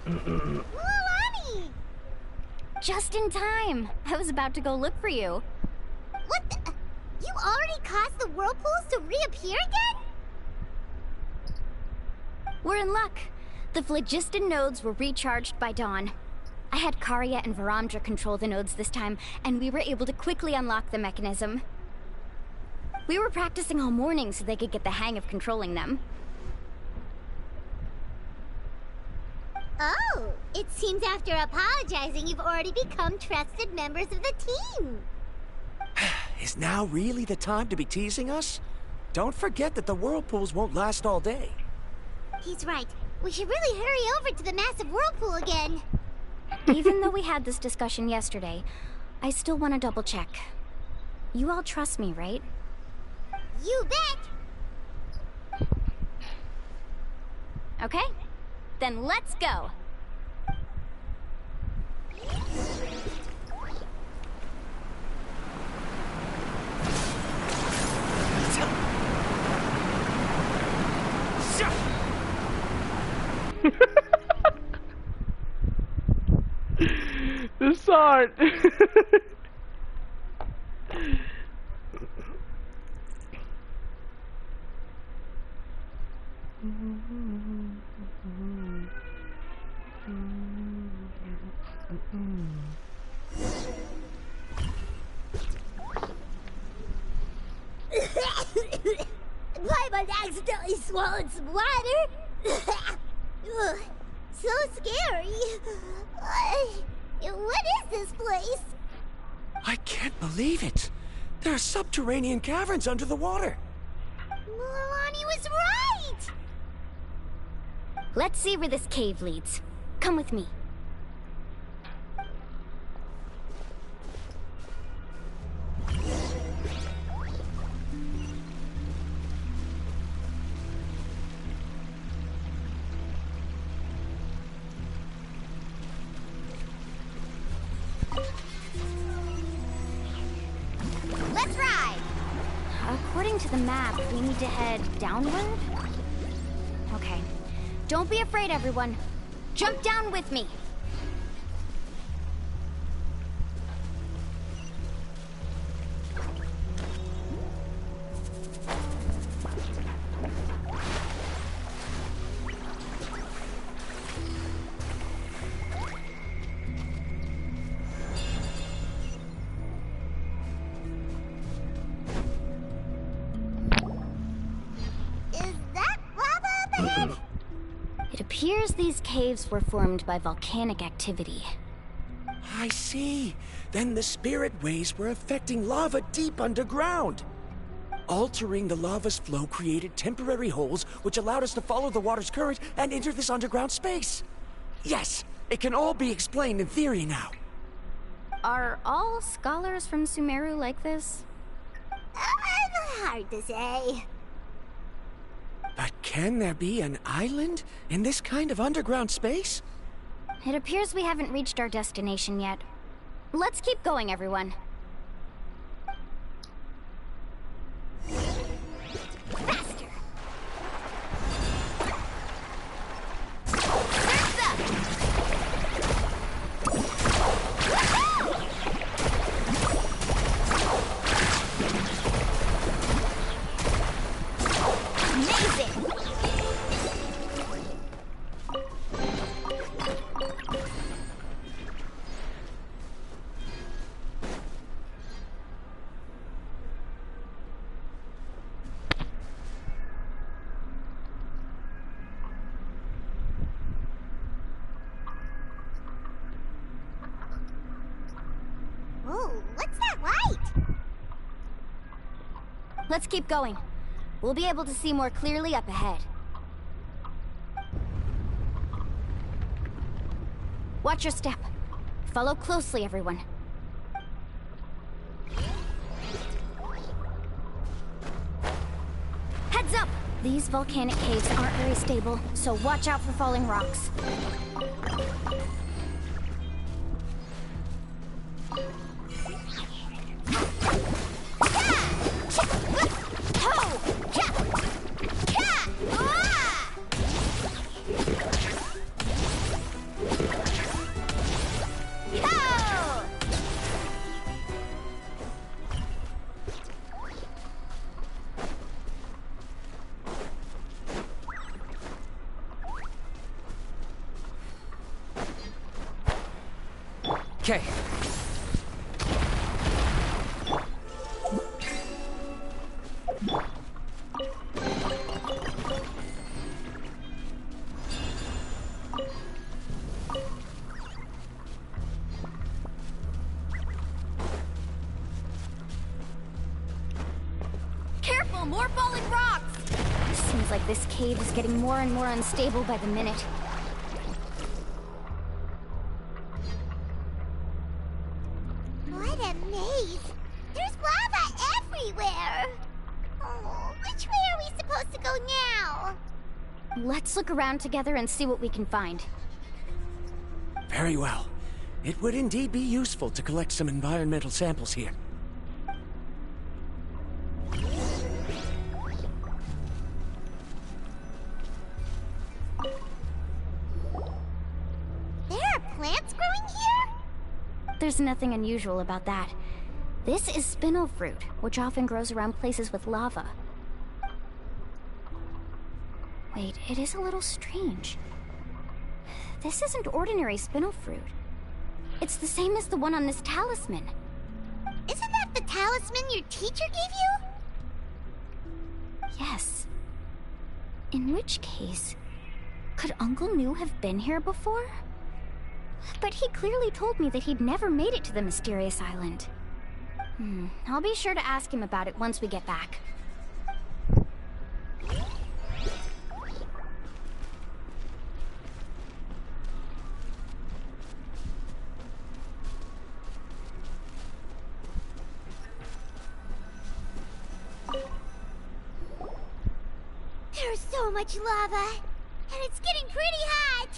Lilani! Just in time. I was about to go look for you. What the? You already caused the whirlpools to reappear again? We're in luck. The phlogiston nodes were recharged by dawn. I had Karya and Varamdra control the nodes this time, and we were able to quickly unlock the mechanism. We were practicing all morning so they could get the hang of controlling them. Oh, it seems after apologizing, you've already become trusted members of the team. Is now really the time to be teasing us? Don't forget that the whirlpools won't last all day. He's right. We should really hurry over to the massive whirlpool again. Even though we had this discussion yesterday, I still want to double check. You all trust me, right? You bet! Okay, then let's go. The sword. Paimon accidentally swallowed some water. Ugh, so scary. What is this place? I can't believe it. There are subterranean caverns under the water. Lilani was right! Let's see where this cave leads. Come with me. Let's ride! According to the map, we need to head downward? Okay. Don't be afraid, everyone. Jump down with me. Is that lava up ahead? It appears these caves were formed by volcanic activity. I see. Then the spirit waves were affecting lava deep underground. Altering the lava's flow created temporary holes which allowed us to follow the water's current and enter this underground space. Yes, it can all be explained in theory now. Are all scholars from Sumeru like this? Hard to say. But can there be an island in this kind of underground space? It appears we haven't reached our destination yet. Let's keep going, everyone. let's keep going. We'll be able to see more clearly up ahead. Watch your step. Follow closely, everyone. Heads up! These volcanic caves aren't very stable, so watch out for falling rocks. Okay. Careful, more falling rocks! Seems like this cave is getting more and more unstable by the minute. What a maze! There's lava everywhere! Oh, which way are we supposed to go now? Let's look around together and see what we can find. Very well. It would indeed be useful to collect some environmental samples here. There are plants growing here? There's nothing unusual about that. This is spinel fruit, which often grows around places with lava. Wait, it is a little strange. This isn't ordinary spinel fruit. It's the same as the one on this talisman. Isn't that the talisman your teacher gave you? Yes. In which case, could Uncle New have been here before? But he clearly told me that he'd never made it to the mysterious island. I'll be sure to ask him about it once we get back. There's so much lava, and it's getting pretty hot.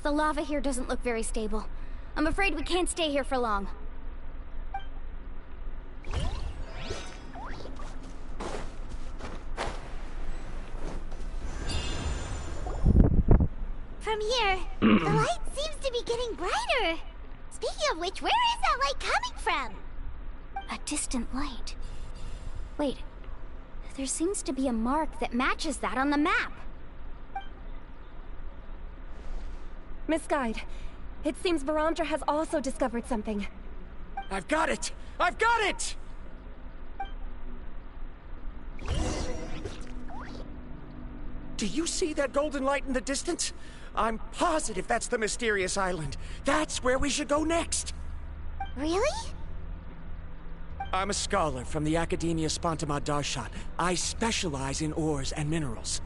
The lava here doesn't look very stable. I'm afraid we can't stay here for long. From here, the light seems to be getting brighter. Speaking of which, where is that light coming from? A distant light. Wait, there seems to be a mark that matches that on the map. Miss Guide, it seems Varamdra has also discovered something. I've got it! I've got it! Do you see that golden light in the distance? I'm positive that's the mysterious island. That's where we should go next. Really? I'm a scholar from the Academia Spantamad Darshan. I specialize in ores and minerals.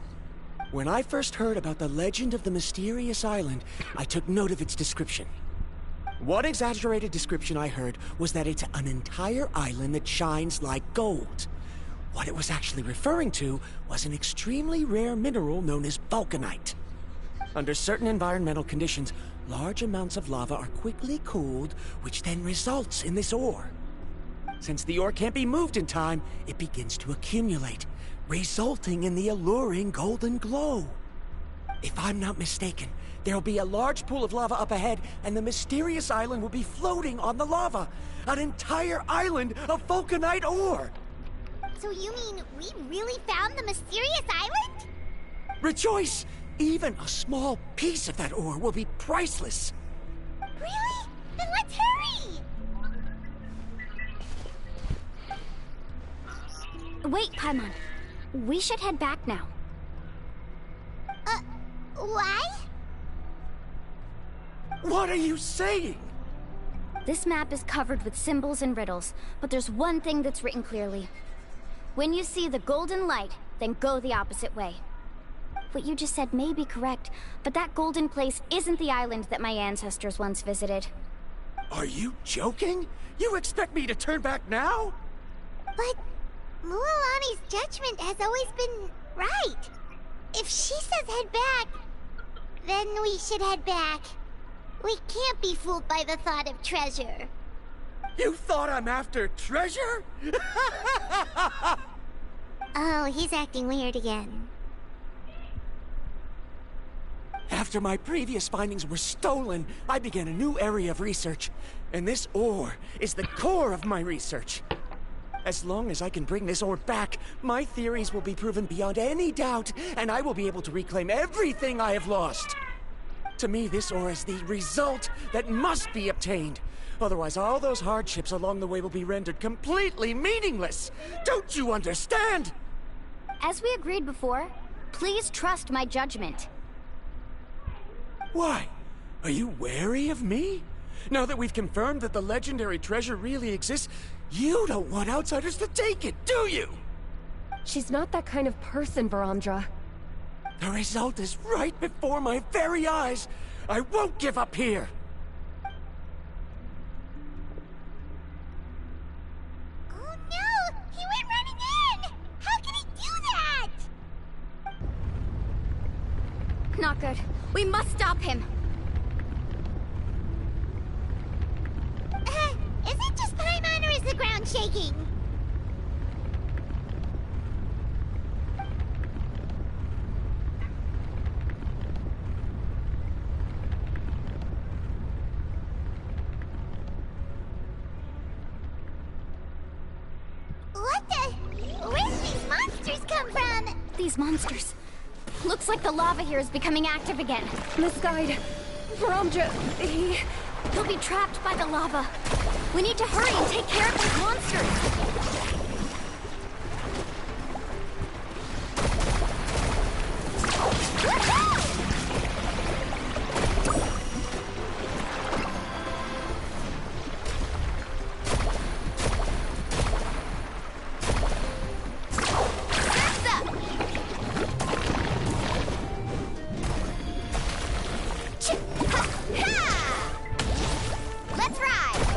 When I first heard about the legend of the mysterious island, I took note of its description. One exaggerated description I heard was that it's an entire island that shines like gold. What it was actually referring to was an extremely rare mineral known as vulcanite. Under certain environmental conditions, large amounts of lava are quickly cooled, which then results in this ore. Since the ore can't be moved in time, it begins to accumulate, resulting in the alluring golden glow. If I'm not mistaken, there'll be a large pool of lava up ahead, and the mysterious island will be floating on the lava. An entire island of vulcanite ore! So you mean we really found the mysterious island? Rejoice! Even a small piece of that ore will be priceless. Really? Then let's hurry! Wait, Paimon. We should head back now. Why? What are you saying? This map is covered with symbols and riddles, but there's one thing that's written clearly. When you see the golden light, then go the opposite way. What you just said may be correct, but that golden place isn't the island that my ancestors once visited. Are you joking? You expect me to turn back now? But Mualani's judgment has always been right. If she says head back, then we should head back. We can't be fooled by the thought of treasure. You thought I'm after treasure? Oh, he's acting weird again. After my previous findings were stolen, I began a new area of research. And this ore is the core of my research. As long as I can bring this ore back, my theories will be proven beyond any doubt, and I will be able to reclaim everything I have lost. To me, this ore is the result that must be obtained. Otherwise, all those hardships along the way will be rendered completely meaningless. Don't you understand? As we agreed before, please trust my judgment. Why? Are you wary of me? Now that we've confirmed that the legendary treasure really exists, you don't want outsiders to take it, do you? She's not that kind of person, Varamdra. The result is right before my very eyes. I won't give up here. Oh no! He went running in! How can he do that? Not good. We must stop him. Is it just Paimon or is the ground shaking? What the? Where did these monsters come from? These monsters. Looks like the lava here is becoming active again. Misguide. Varamdra, He'll be trapped by the lava. We need to hurry and take care of these monsters. Let's ride!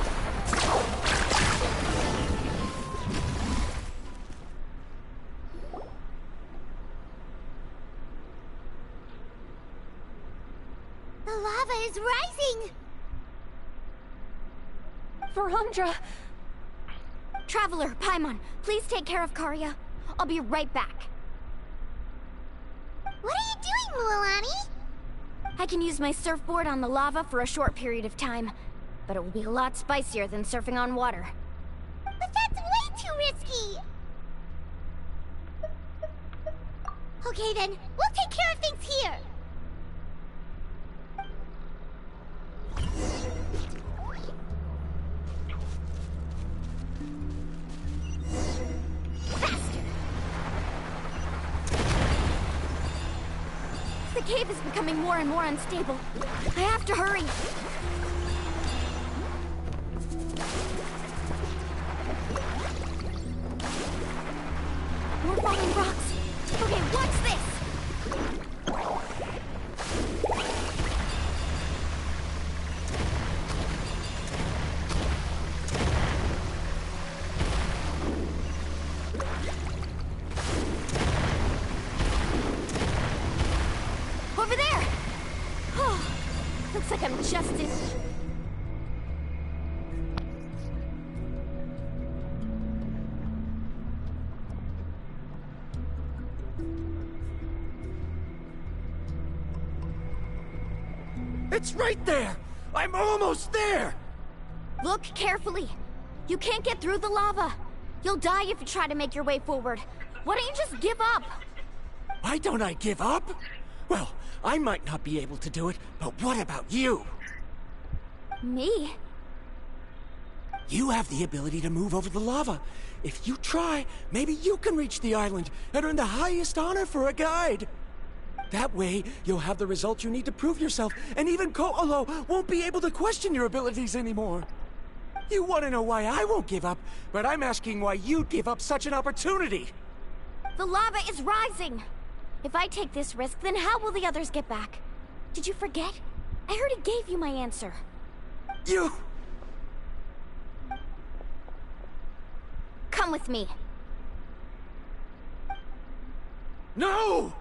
The lava is rising! Varamdra! Traveler, Paimon, please take care of Karya. I'll be right back. What are you doing, Mualani? I can use my surfboard on the lava for a short period of time, but it will be a lot spicier than surfing on water. But that's way too risky! Okay then, we'll take care of things here! Faster! The cave is becoming more and more unstable. I have to hurry. More falling rocks. Okay, what's this? Over there! Oh, looks like I'm just in... It's right there! I'm almost there! Look carefully. You can't get through the lava. You'll die if you try to make your way forward. Why don't you just give up? Why don't I give up? Well, I might not be able to do it, but what about you? Me? You have the ability to move over the lava. If you try, maybe you can reach the island and earn the highest honor for a guide. That way, you'll have the results you need to prove yourself, and even Ko'olo won't be able to question your abilities anymore. You want to know why I won't give up, but I'm asking why you'd give up such an opportunity. The lava is rising! If I take this risk, then how will the others get back? Did you forget? I already gave you my answer. You... Come with me. No!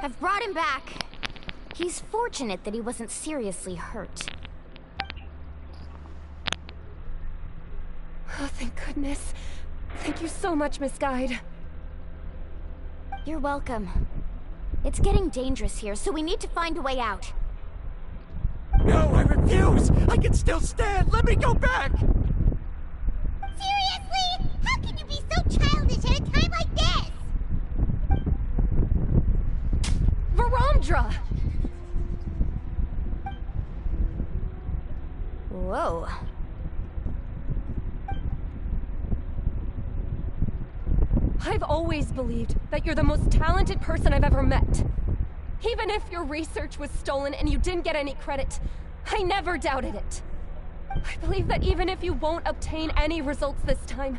I've brought him back. He's fortunate that he wasn't seriously hurt. Oh, thank goodness. Thank you so much, Miss Guide. You're welcome. It's getting dangerous here, so we need to find a way out. No, I refuse! I can still stand! Let me go back! Seriously? How can you be so childish at a time like this? Varamdra! Whoa. I've always believed that you're the most talented person I've ever met. Even if your research was stolen and you didn't get any credit, I never doubted it. I believe that even if you won't obtain any results this time,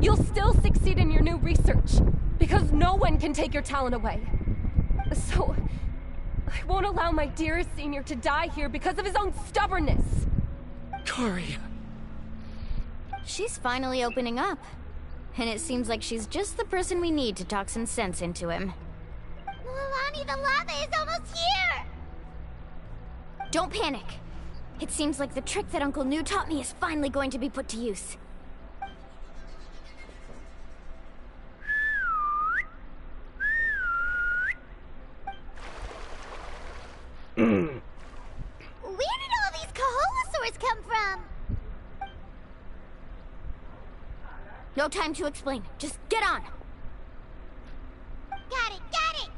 you'll still succeed in your new research, because no one can take your talent away. So, I won't allow my dearest senior to die here because of his own stubbornness. Karia. She's finally opening up. And it seems like she's just the person we need to talk some sense into him. Mualani, the lava is almost here! Don't panic. It seems like the trick that Uncle New taught me is finally going to be put to use. Where did all these Kaholosaurs come from? No time to explain. Just get on. Got it, got it!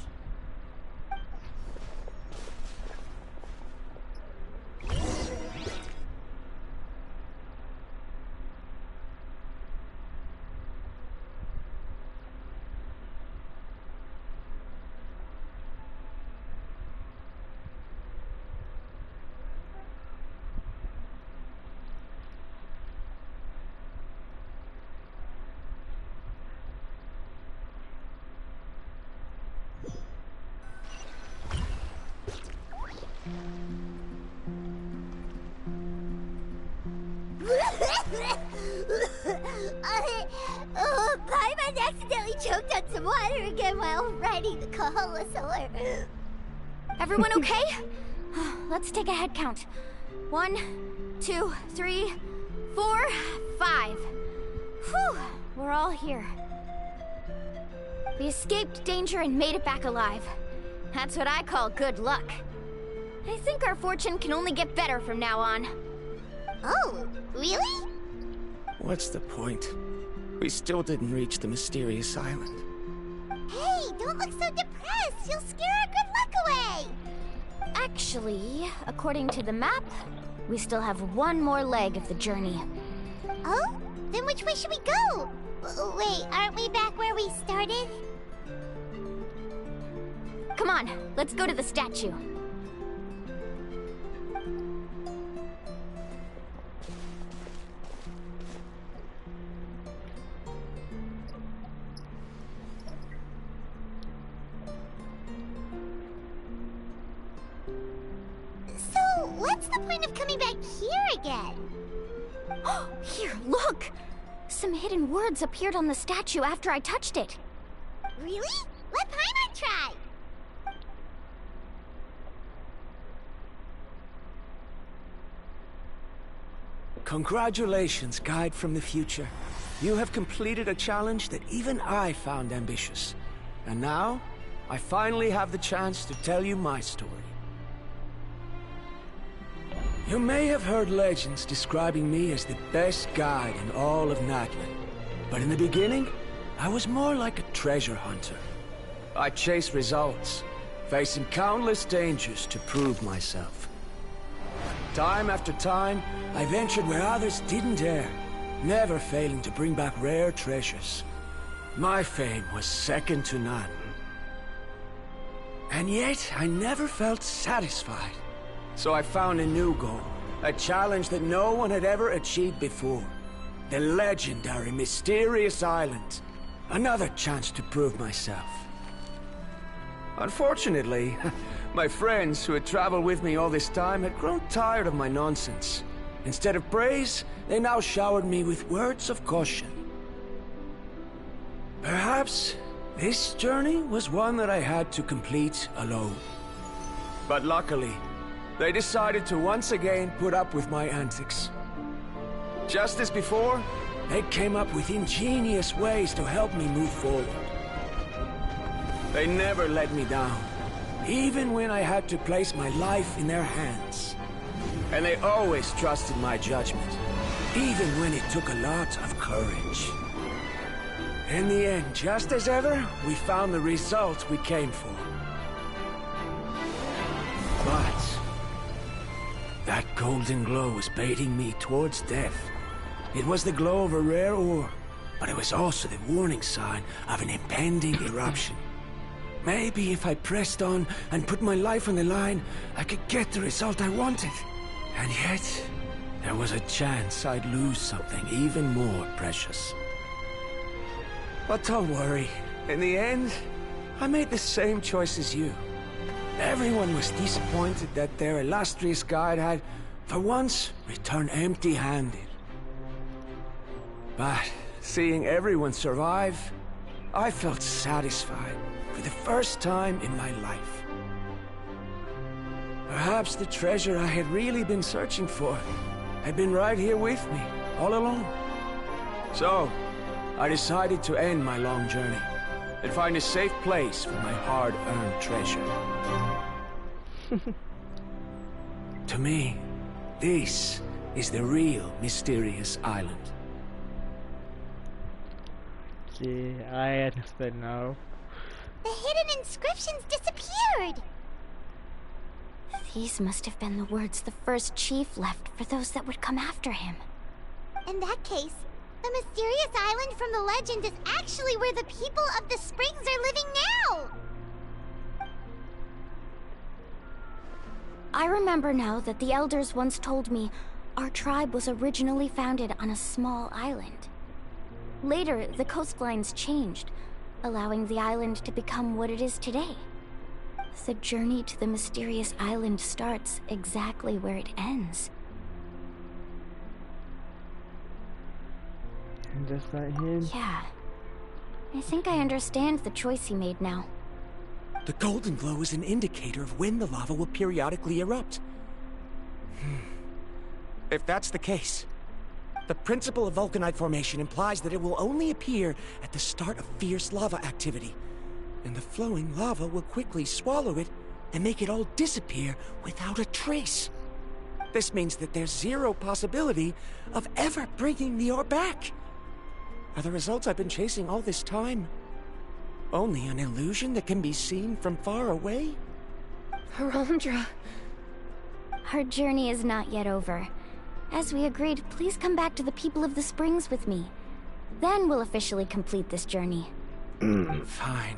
Paimon accidentally choked on some water again while riding the Kaholosaur. Everyone okay? Let's take a head count. 1, 2, 3, 4, 5. Whew, we're all here. We escaped danger and made it back alive. That's what I call good luck. I think our fortune can only get better from now on. Oh, really? What's the point? We still didn't reach the mysterious island. Hey, don't look so depressed. You'll scare our good luck away. Actually, according to the map, we still have one more leg of the journey. Oh? Then which way should we go? Wait, aren't we back where we started? Come on, let's go to the statue. So, what's the point of coming back here again? Here, look! Some hidden words appeared on the statue after I touched it. Really? Let Paimon try. Congratulations, Guide from the Future. You have completed a challenge that even I found ambitious. And now, I finally have the chance to tell you my story. You may have heard legends describing me as the best guide in all of Natlan. But in the beginning, I was more like a treasure hunter. I chased results, facing countless dangers to prove myself. Time after time, I ventured where others didn't dare, never failing to bring back rare treasures. My fame was second to none. And yet, I never felt satisfied. So I found a new goal, a challenge that no one had ever achieved before. The legendary Mysterious Island. Another chance to prove myself. Unfortunately, my friends who had traveled with me all this time had grown tired of my nonsense. Instead of praise, they now showered me with words of caution. Perhaps this journey was one that I had to complete alone. But luckily, they decided to once again put up with my antics. Just as before, they came up with ingenious ways to help me move forward. They never let me down, even when I had to place my life in their hands. And they always trusted my judgment, even when it took a lot of courage. In the end, just as ever, we found the result we came for. But that golden glow was baiting me towards death. It was the glow of a rare ore, but it was also the warning sign of an impending eruption. Maybe if I pressed on and put my life on the line, I could get the result I wanted. And yet, there was a chance I'd lose something even more precious. But don't worry. In the end, I made the same choice as you. Everyone was disappointed that their illustrious guide had, for once, returned empty-handed. But seeing everyone survive, I felt satisfied for the first time in my life. Perhaps the treasure I had really been searching for had been right here with me, all along. So, I decided to end my long journey and find a safe place for my hard-earned treasure. To me, this is the real Mysterious Island. Okay, I understand now. The hidden inscriptions disappeared! These must have been the words the first chief left for those that would come after him. In that case, the mysterious island from the legend is actually where the people of the Springs are living now! I remember now that the elders once told me our tribe was originally founded on a small island. Later, the coastlines changed, allowing the island to become what it is today. The journey to the mysterious island starts exactly where it ends. Just like him. Yeah. I think I understand the choice he made now. The golden glow is an indicator of when the lava will periodically erupt. If that's the case, the principle of vulcanite formation implies that it will only appear at the start of fierce lava activity, and the flowing lava will quickly swallow it and make it all disappear without a trace. This means that there's zero possibility of ever bringing the ore back. Are the results I've been chasing all this time only an illusion that can be seen from far away? Haramdra. Our journey is not yet over. As we agreed, please come back to the people of the Springs with me. Then we'll officially complete this journey. Fine.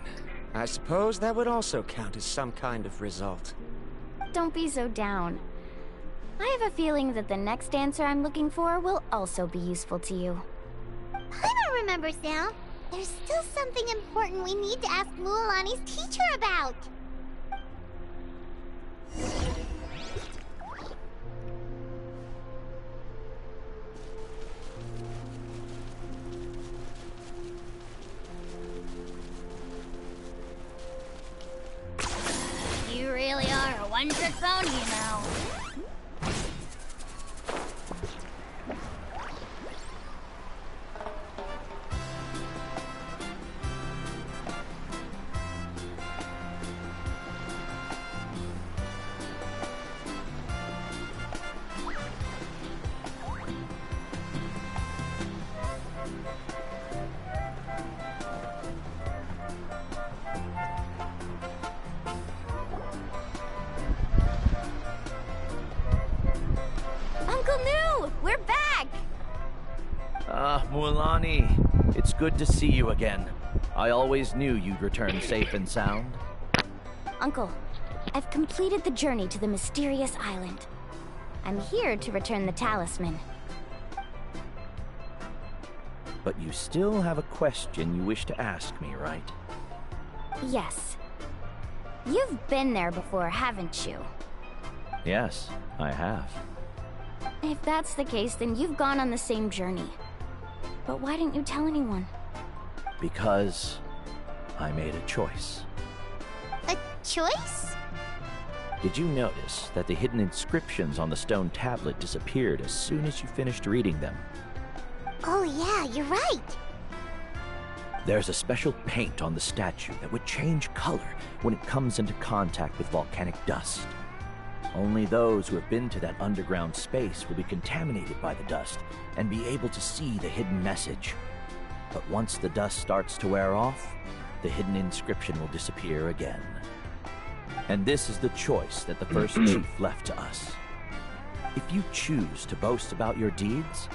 I suppose that would also count as some kind of result. Don't be so down. I have a feeling that the next answer I'm looking for will also be useful to you. I don't remember, Sam. There's still something important we need to ask Mualani's teacher about. You really are a one-trick pony, you know. Mualani, it's good to see you again. I always knew you'd return safe and sound. Uncle, I've completed the journey to the mysterious island. I'm here to return the talisman. But you still have a question you wish to ask me, right? Yes. You've been there before, haven't you? Yes, I have. If that's the case, then you've gone on the same journey. But why didn't you tell anyone? Because I made a choice. A choice? Did you notice that the hidden inscriptions on the stone tablet disappeared as soon as you finished reading them? Oh yeah, you're right. There's a special paint on the statue that would change color when it comes into contact with volcanic dust. Only those who have been to that underground space will be contaminated by the dust and be able to see the hidden message. But once the dust starts to wear off, the hidden inscription will disappear again. And this is the choice that the first chief left to us. If you choose to boast about your deeds,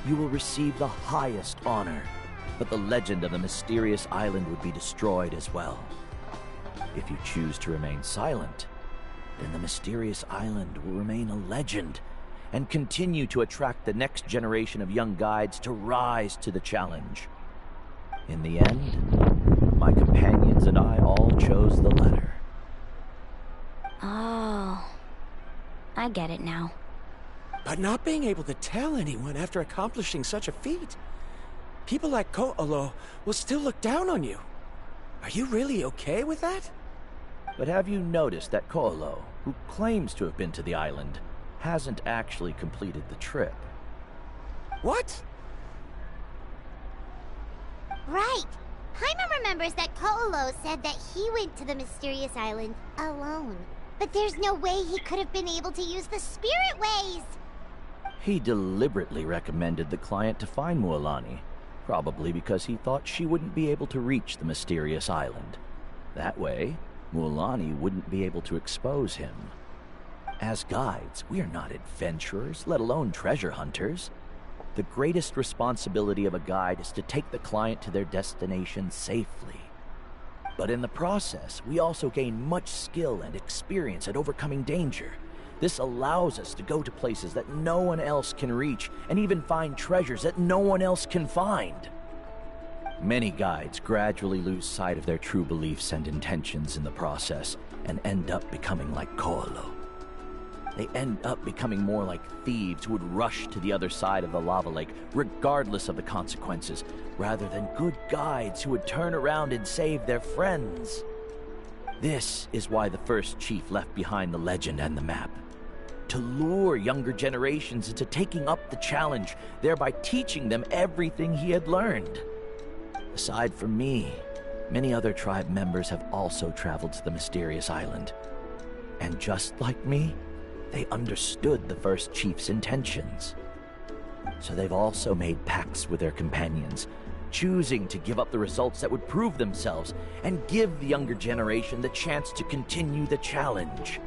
you will receive the highest honor, but the legend of the mysterious island would be destroyed as well. If you choose to remain silent, then the mysterious island will remain a legend and continue to attract the next generation of young guides to rise to the challenge. In the end, my companions and I all chose the latter. Oh, I get it now. But not being able to tell anyone after accomplishing such a feat. People like Ko'olo will still look down on you. Are you really okay with that? But have you noticed that Ko'olo, who claims to have been to the island, hasn't actually completed the trip? What? Right. Paimon remembers that Ko'olo said that he went to the mysterious island alone. But there's no way he could have been able to use the spirit ways! He deliberately recommended the client to find Mualani, probably because he thought she wouldn't be able to reach the mysterious island. That way, Mualani wouldn't be able to expose him. As guides, we are not adventurers, let alone treasure hunters. The greatest responsibility of a guide is to take the client to their destination safely. But in the process, we also gain much skill and experience at overcoming danger. This allows us to go to places that no one else can reach, and even find treasures that no one else can find. Many guides gradually lose sight of their true beliefs and intentions in the process, and end up becoming like Ko'olo. They end up becoming more like thieves who would rush to the other side of the lava lake, regardless of the consequences, rather than good guides who would turn around and save their friends. This is why the first chief left behind the legend and the map. To lure younger generations into taking up the challenge, thereby teaching them everything he had learned. Aside from me, many other tribe members have also traveled to the mysterious island. And just like me, they understood the first chief's intentions. So they've also made pacts with their companions, choosing to give up the results that would prove themselves and give the younger generation the chance to continue the challenge.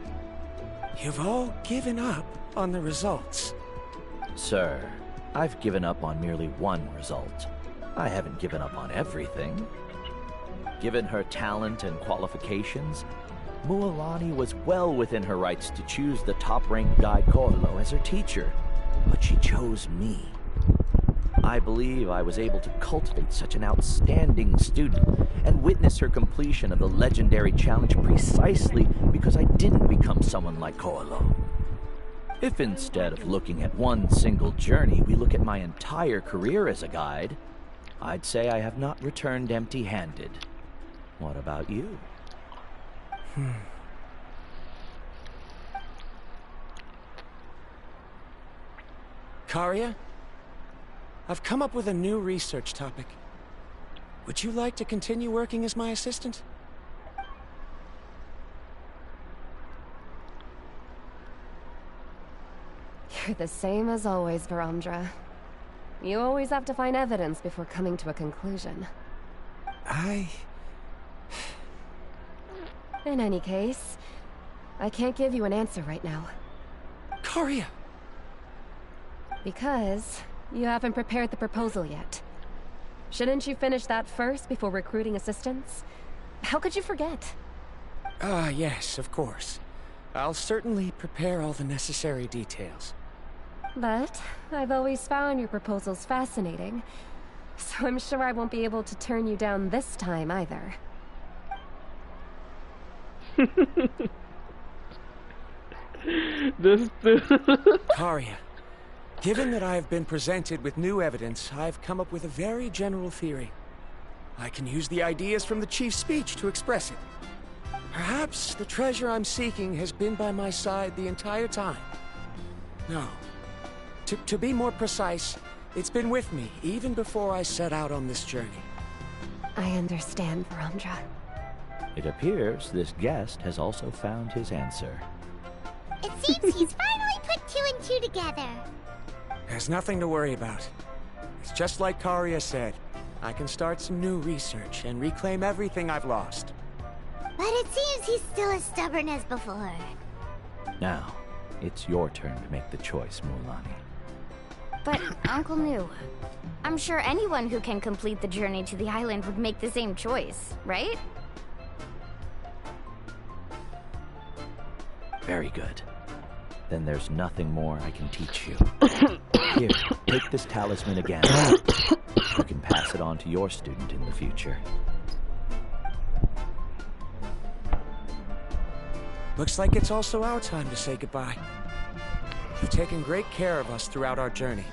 You've all given up on the results. Sir, I've given up on merely one result. I haven't given up on everything. Given her talent and qualifications, Mualani was well within her rights to choose the top-ranked guide Ko'olo as her teacher, but she chose me. I believe I was able to cultivate such an outstanding student and witness her completion of the legendary challenge precisely because I didn't become someone like Ko'olo. If instead of looking at one single journey, we look at my entire career as a guide, I'd say I have not returned empty-handed. What about you? Karia? I've come up with a new research topic. Would you like to continue working as my assistant? You're the same as always, Varamdra. You always have to find evidence before coming to a conclusion. In any case, I can't give you an answer right now. Karia! Because you haven't prepared the proposal yet. Shouldn't you finish that first before recruiting assistants? How could you forget? Ah, yes, of course. I'll certainly prepare all the necessary details. But I've always found your proposals fascinating, so I'm sure I won't be able to turn you down this time either. Karia, given that I have been presented with new evidence, I've come up with a very general theory. I can use the ideas from the Chief's speech to express it. Perhaps the treasure I'm seeking has been by my side the entire time. No. To be more precise, it's been with me even before I set out on this journey. I understand, Varamdra. It appears this guest has also found his answer. It seems he's finally put two and two together. There's nothing to worry about. It's just like Karia said. I can start some new research and reclaim everything I've lost. But it seems he's still as stubborn as before. Now, it's your turn to make the choice, Mualani. But, Uncle New, I'm sure anyone who can complete the journey to the island would make the same choice, right? Very good. Then there's nothing more I can teach you. Here, take this talisman again. You can pass it on to your student in the future. Looks like it's also our time to say goodbye. You've taken great care of us throughout our journey.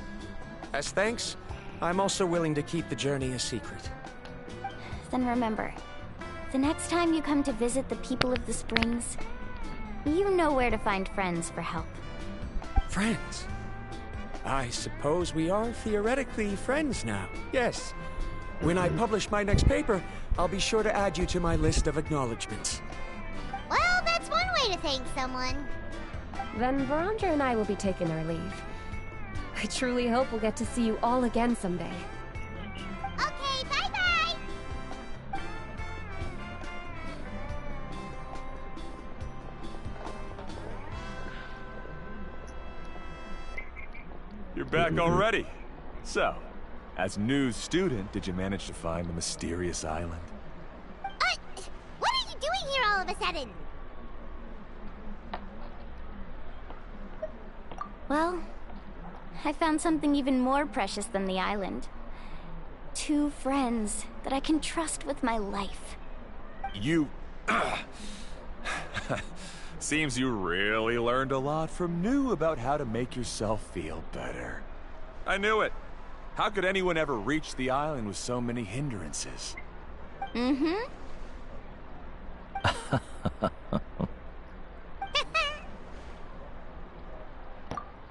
As thanks, I'm also willing to keep the journey a secret. Then remember, the next time you come to visit the people of the Springs, you know where to find friends for help. Friends? I suppose we are theoretically friends now, yes. When I publish my next paper, I'll be sure to add you to my list of acknowledgements. Well, that's one way to thank someone. Then Varamdra and I will be taking our leave. I truly hope we'll get to see you all again someday. Okay, bye-bye! You're back already. So, as new student, did you manage to find the mysterious island? What are you doing here all of a sudden? Well, I found something even more precious than the island. 2 friends that I can trust with my life. You... Seems you really learned a lot from New about how to make yourself feel better. I knew it. How could anyone ever reach the island with so many hindrances? Mm-hmm.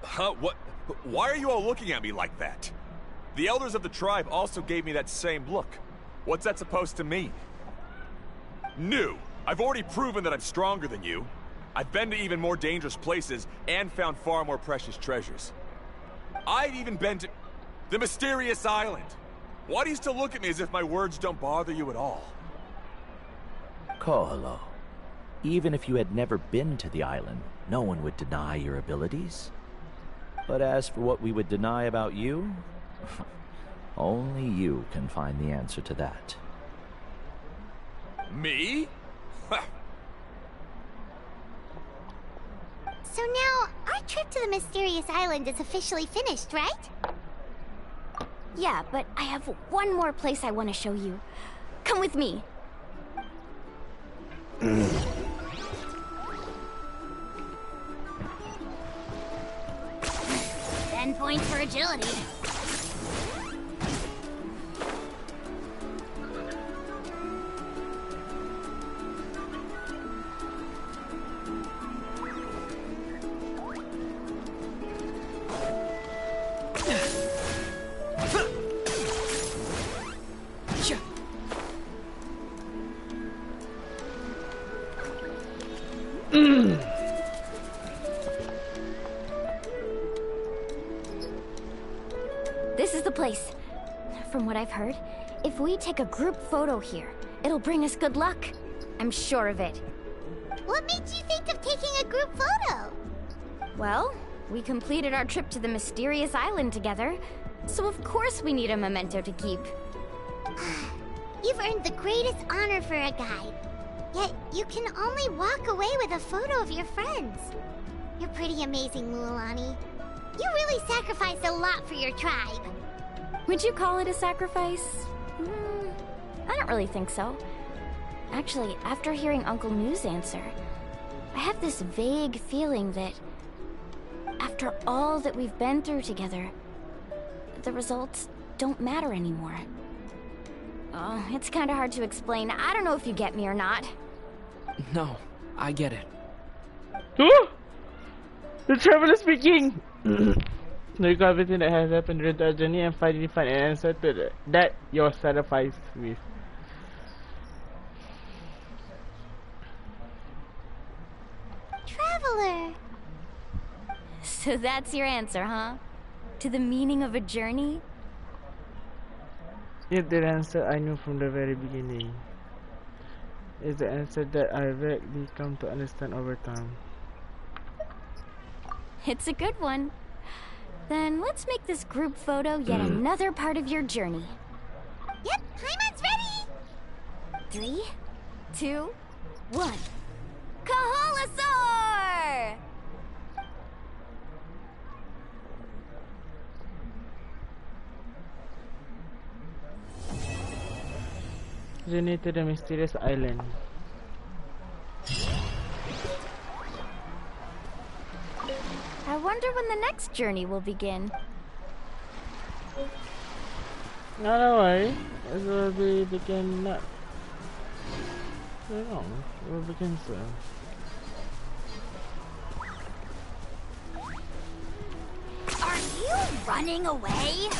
Huh? What? Why are you all looking at me like that? The elders of the tribe also gave me that same look. What's that supposed to mean? New. I've already proven that I'm stronger than you. I've been to even more dangerous places and found far more precious treasures. I've even been to the mysterious island. Why do you still look at me as if my words don't bother you at all? Koholo, even if you had never been to the island, no one would deny your abilities. But as for what we would deny about you, only you can find the answer to that. Me? So now, our trip to the mysterious island is officially finished, right? Yeah, but I have one more place I want to show you. Come with me. 10 points for agility. This is the place. From what I've heard, if we take a group photo here, it'll bring us good luck. I'm sure of it. What made you think of taking a group photo? Well, we completed our trip to the mysterious island together, so of course we need a memento to keep. You've earned the greatest honor for a guide. Yet, you can only walk away with a photo of your friends. You're pretty amazing, Mualani. You really sacrificed a lot for your tribe. Would you call it a sacrifice? I don't really think so. Actually, after hearing Uncle New's answer, I have this vague feeling that after all that we've been through together, the results don't matter anymore. Oh, it's kind of hard to explain. I don't know if you get me or not. No, I get it. Oh! The traveler speaking! Recall everything that has happened during the journey and finally find an answer to that you're satisfied with. Traveler! So that's your answer, huh? To the meaning of a journey? It's the answer I knew from the very beginning. It's the answer that I really come to understand over time. It's a good one. Then let's make this group photo yet another part of your journey. Yep, Paimon's ready! 3, 2, 1. Kaholasaur! Journey to the mysterious island. I wonder when the next journey will begin. Not away. It will be begin not very long. It will begin soon. Are you running away?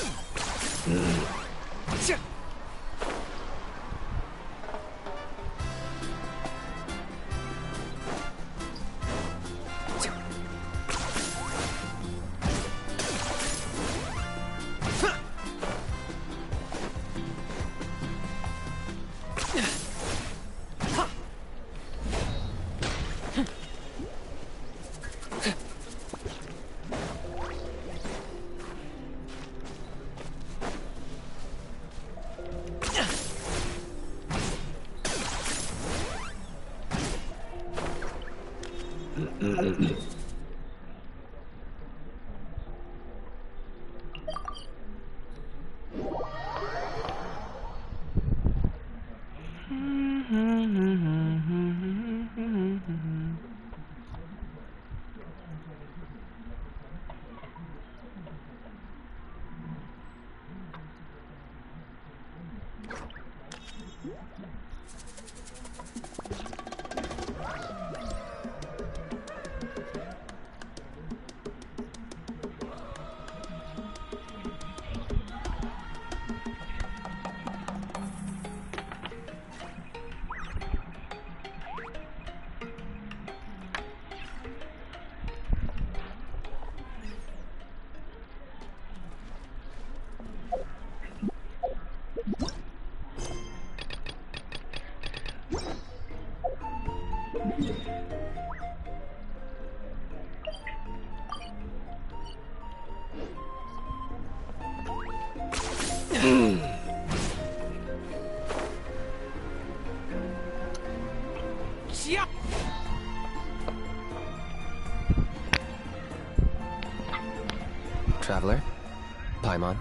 Traveler? Paimon?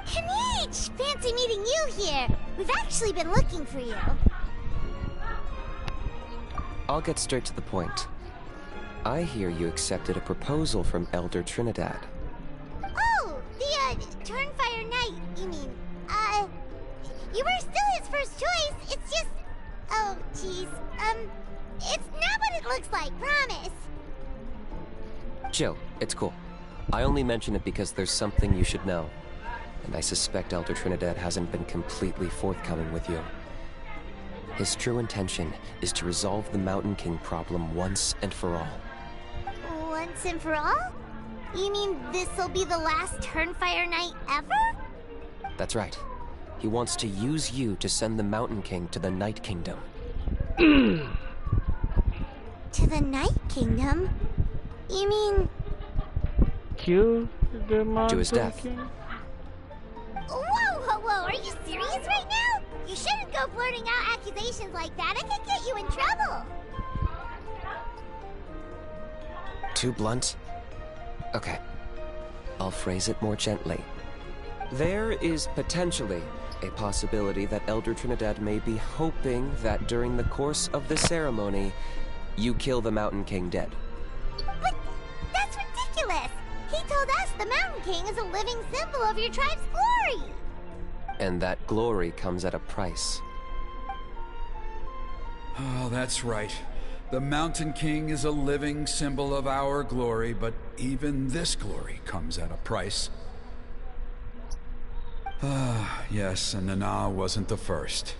Kanichi! Fancy meeting you here. We've actually been looking for you. I'll get straight to the point. I hear you accepted a proposal from Elder Trinidad. Oh, the, Turnfire Knight, you mean. You were still his first choice. It's just... Oh, jeez. It's not what it looks like, promise. Chill, it's cool. I only mention it because there's something you should know. And I suspect Elder Trinidad hasn't been completely forthcoming with you. His true intention is to resolve the Mountain King problem once and for all. Once and for all? You mean this'll be the last Turnfire Knight ever? That's right. He wants to use you to send the Mountain King to the Night Kingdom. To the Night Kingdom? You mean... Kill the Mountain To his death. King? Whoa, are you go blurting out accusations like that. It could get you in trouble. Too blunt? Okay. I'll phrase it more gently. There is potentially a possibility that Elder Trinidad may be hoping that during the course of the ceremony, you kill the Mountain King dead. But that's ridiculous! He told us the Mountain King is a living symbol of your tribe's glory! And that glory comes at a price. Oh, that's right. The Mountain King is a living symbol of our glory, but even this glory comes at a price. Ah, yes, and Nana wasn't the first.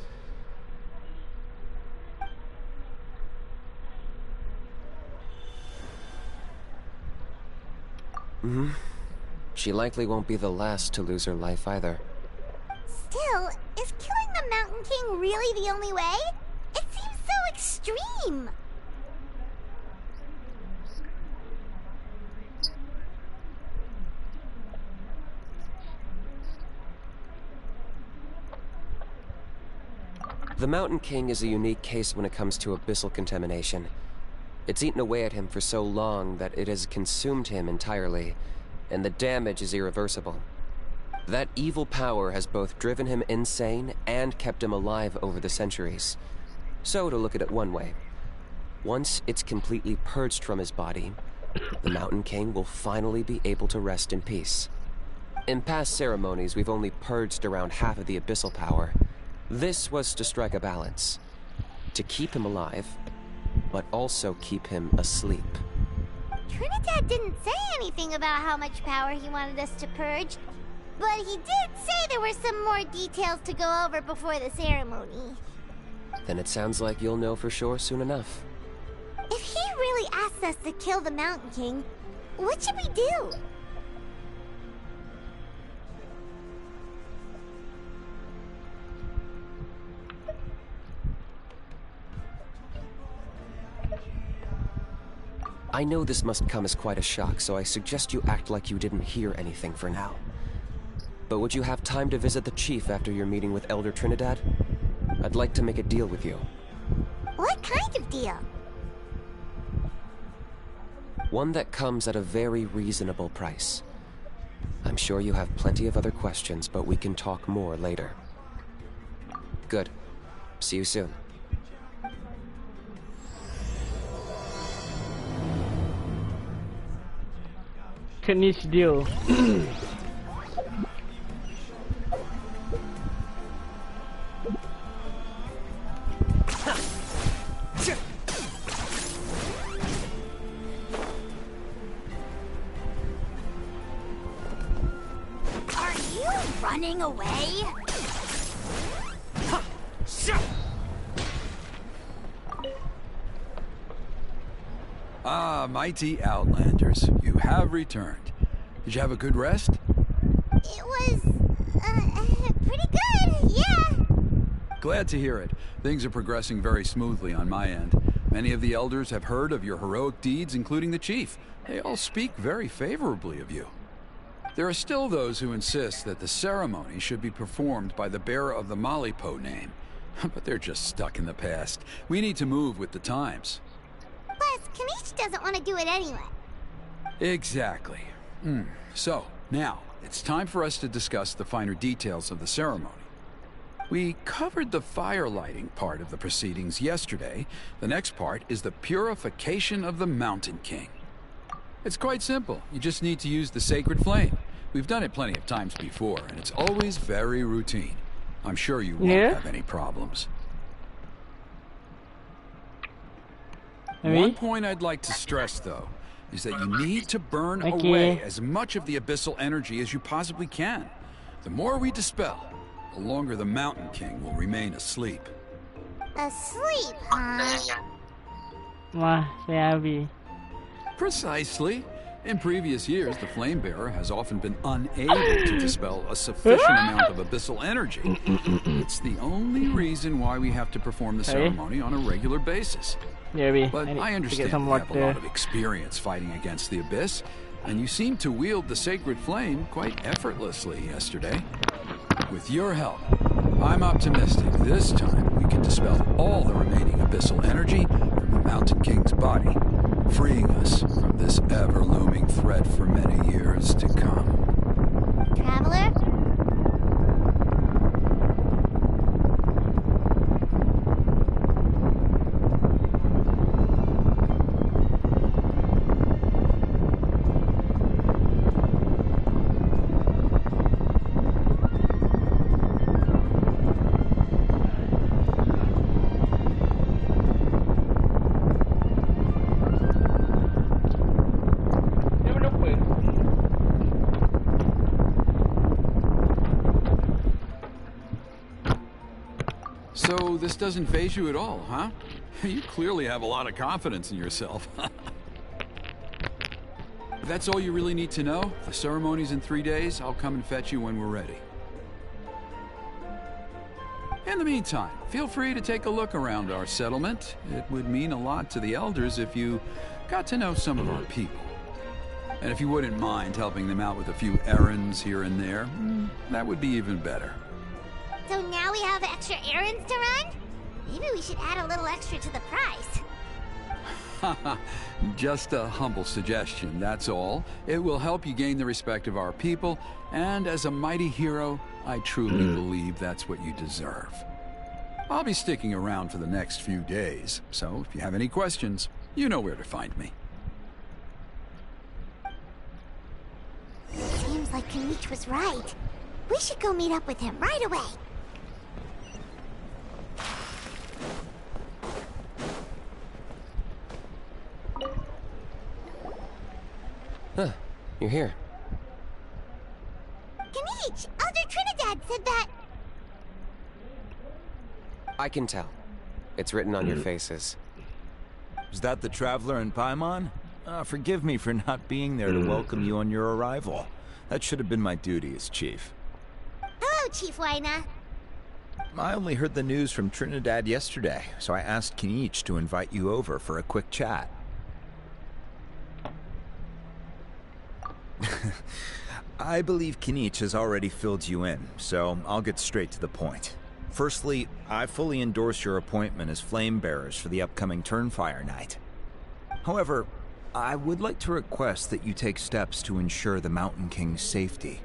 She likely won't be the last to lose her life either. Still, is killing the Mountain King really the only way? It seems so extreme! The Mountain King is a unique case when it comes to abyssal contamination. It's eaten away at him for so long that it has consumed him entirely, and the damage is irreversible. That evil power has both driven him insane and kept him alive over the centuries. So, to look at it one way, once it's completely purged from his body, the Mountain King will finally be able to rest in peace. In past ceremonies, we've only purged around half of the abyssal power. This was to strike a balance, to keep him alive, but also keep him asleep. Trinidad didn't say anything about how much power he wanted us to purge, but he did say there were some more details to go over before the ceremony. Then it sounds like you'll know for sure soon enough. If he really asks us to kill the Mountain King, what should we do? I know this must come as quite a shock, so I suggest you act like you didn't hear anything for now. But would you have time to visit the chief after your meeting with Elder Trinidad? I'd like to make a deal with you. What kind of deal? One that comes at a very reasonable price. I'm sure you have plenty of other questions, but we can talk more later. Good. See you soon. Finish deal. Are you running away? Ah, mighty Outlanders, you have returned. Did you have a good rest? It was, pretty good, yeah. Glad to hear it. Things are progressing very smoothly on my end. Many of the elders have heard of your heroic deeds, including the chief. They all speak very favorably of you. There are still those who insist that the ceremony should be performed by the bearer of the Malipo name. But they're just stuck in the past. We need to move with the times. Plus, Kanish doesn't want to do it anyway. Exactly. So, now, it's time for us to discuss the finer details of the ceremony. We covered the fire lighting part of the proceedings yesterday. The next part is the purification of the Mountain King. It's quite simple. You just need to use the sacred flame. We've done it plenty of times before, and it's always very routine. I'm sure you won't have any problems. One point I'd like to stress, though, is that you need to burn away as much of the abyssal energy as you possibly can. The more we dispel, the longer the Mountain King will remain asleep. Asleep, huh? Wah, sabi. Precisely. In previous years, the Flame Bearer has often been unable to dispel a sufficient amount of abyssal energy. It's the only reason why we have to perform the ceremony on a regular basis. But I understand you have a lot of experience fighting against the Abyss, and you seem to wield the sacred flame quite effortlessly yesterday. With your help, I'm optimistic this time we can dispel all the remaining abyssal energy from the Mountain King's body, freeing us from this ever-looming threat for many years to come. Traveler? So this doesn't faze you at all, huh? You clearly have a lot of confidence in yourself. If that's all you really need to know, the ceremony's in 3 days. I'll come and fetch you when we're ready. In the meantime, feel free to take a look around our settlement. It would mean a lot to the elders if you got to know some of our people. And if you wouldn't mind helping them out with a few errands here and there, that would be even better. So now we have extra errands to run? Maybe we should add a little extra to the price. Just a humble suggestion, that's all. It will help you gain the respect of our people, and as a mighty hero, I truly believe that's what you deserve. I'll be sticking around for the next few days, so if you have any questions, you know where to find me. Seems like Kinich was right. We should go meet up with him right away. Huh, you're here. Kinich! Elder Trinidad said that... I can tell. It's written on your faces. Is that the Traveler and Paimon? Forgive me for not being there to welcome you on your arrival. That should have been my duty as Chief. Hello, Chief Wyna. I only heard the news from Trinidad yesterday, so I asked Kinich to invite you over for a quick chat. I believe Kinich has already filled you in, so I'll get straight to the point. Firstly, I fully endorse your appointment as flame bearers for the upcoming Turnfire Night. However, I would like to request that you take steps to ensure the Mountain King's safety.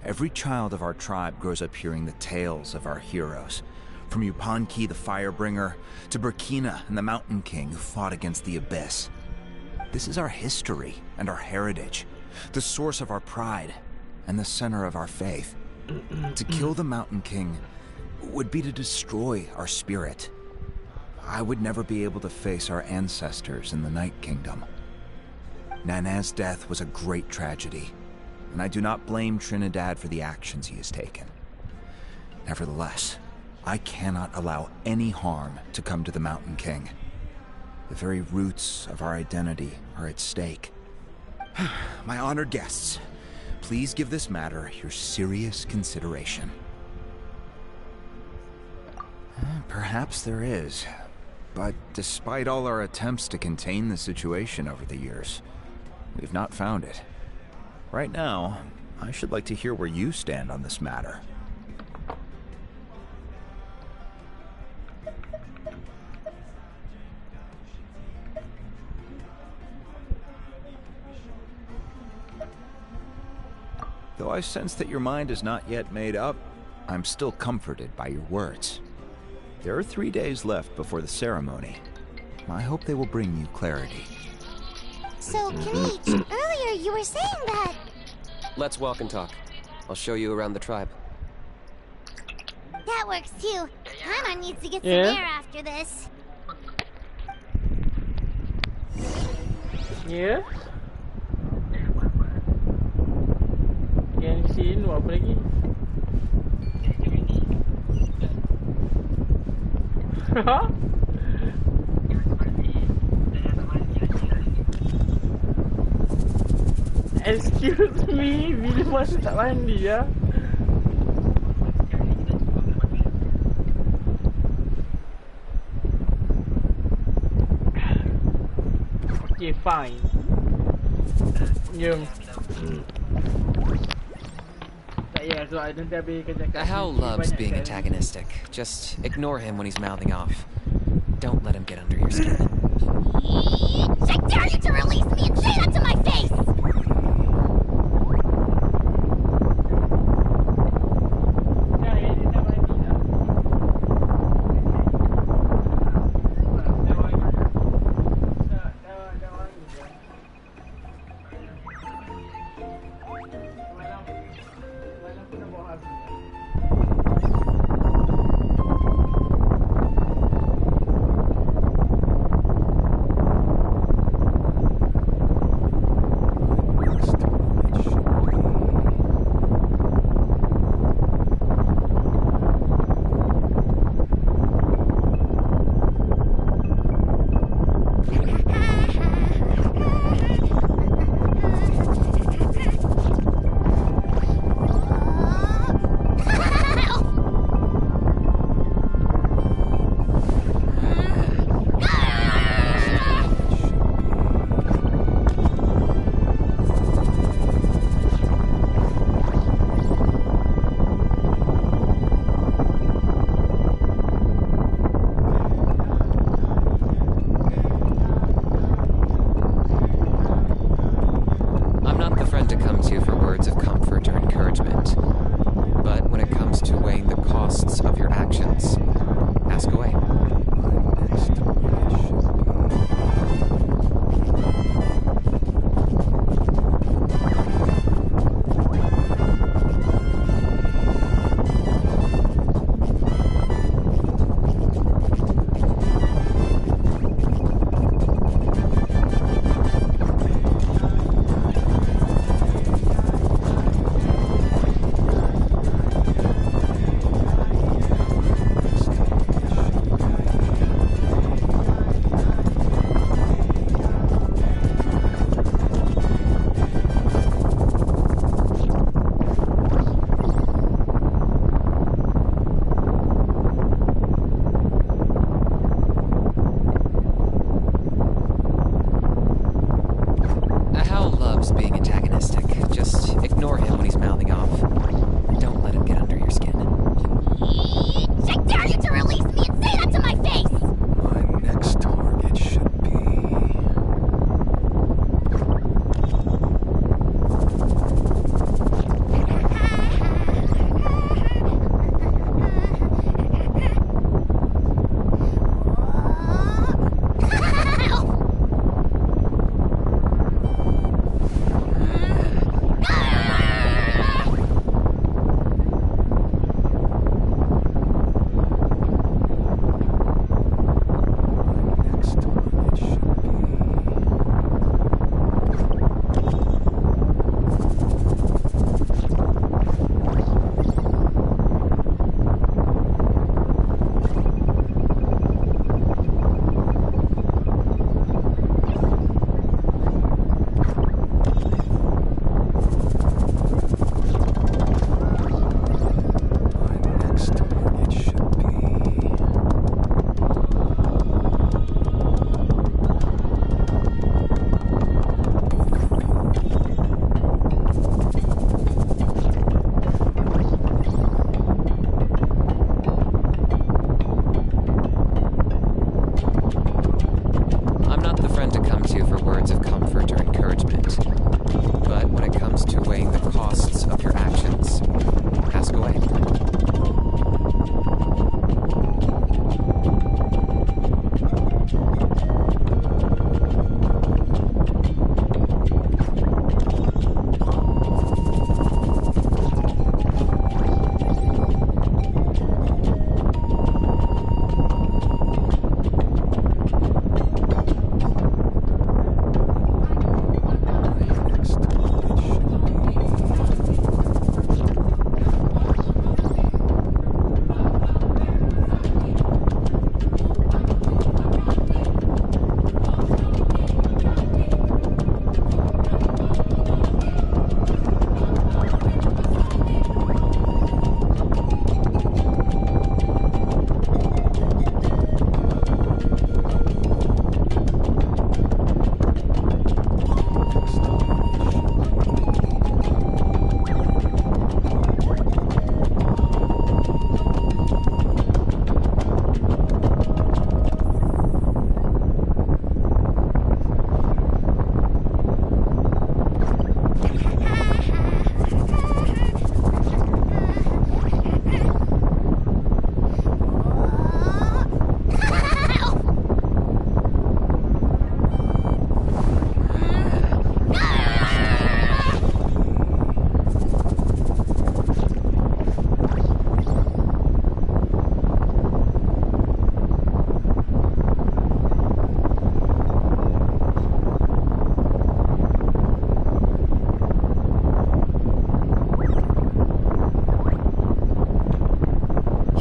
Every child of our tribe grows up hearing the tales of our heroes, from Yupanqui the Firebringer to Burkina and the Mountain King who fought against the Abyss. This is our history and our heritage, the source of our pride and the center of our faith. To kill the Mountain King would be to destroy our spirit. I would never be able to face our ancestors in the Night Kingdom. Nanet's death was a great tragedy, and I do not blame Trinidad for the actions he has taken. Nevertheless, I cannot allow any harm to come to the Mountain King. The very roots of our identity are at stake. My honored guests, please give this matter your serious consideration. Perhaps there is, but despite all our attempts to contain the situation over the years, we've not found it. Right now, I should like to hear where you stand on this matter. Though I sense that your mind is not yet made up, I'm still comforted by your words. There are 3 days left before the ceremony. I hope they will bring you clarity. So, Kinich, earlier you were saying that... Let's walk and talk. I'll show you around the tribe. That works too. Paimon needs to get some air after this. Ya. Yang sini buat apa lagi? Excuse me, bila masih tak mandi ya? Okay, fine. Jom. Tak ya, so nanti habis kerja The Howl loves being antagonistic. Just ignore him when he's mouthing off. Don't let him get under your skin. I dare you to release me and say that to my face!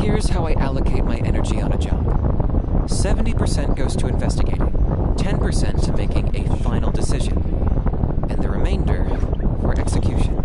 Here's how I allocate my energy on a job. 70% goes to investigating, 10% to making a final decision, and the remainder for execution.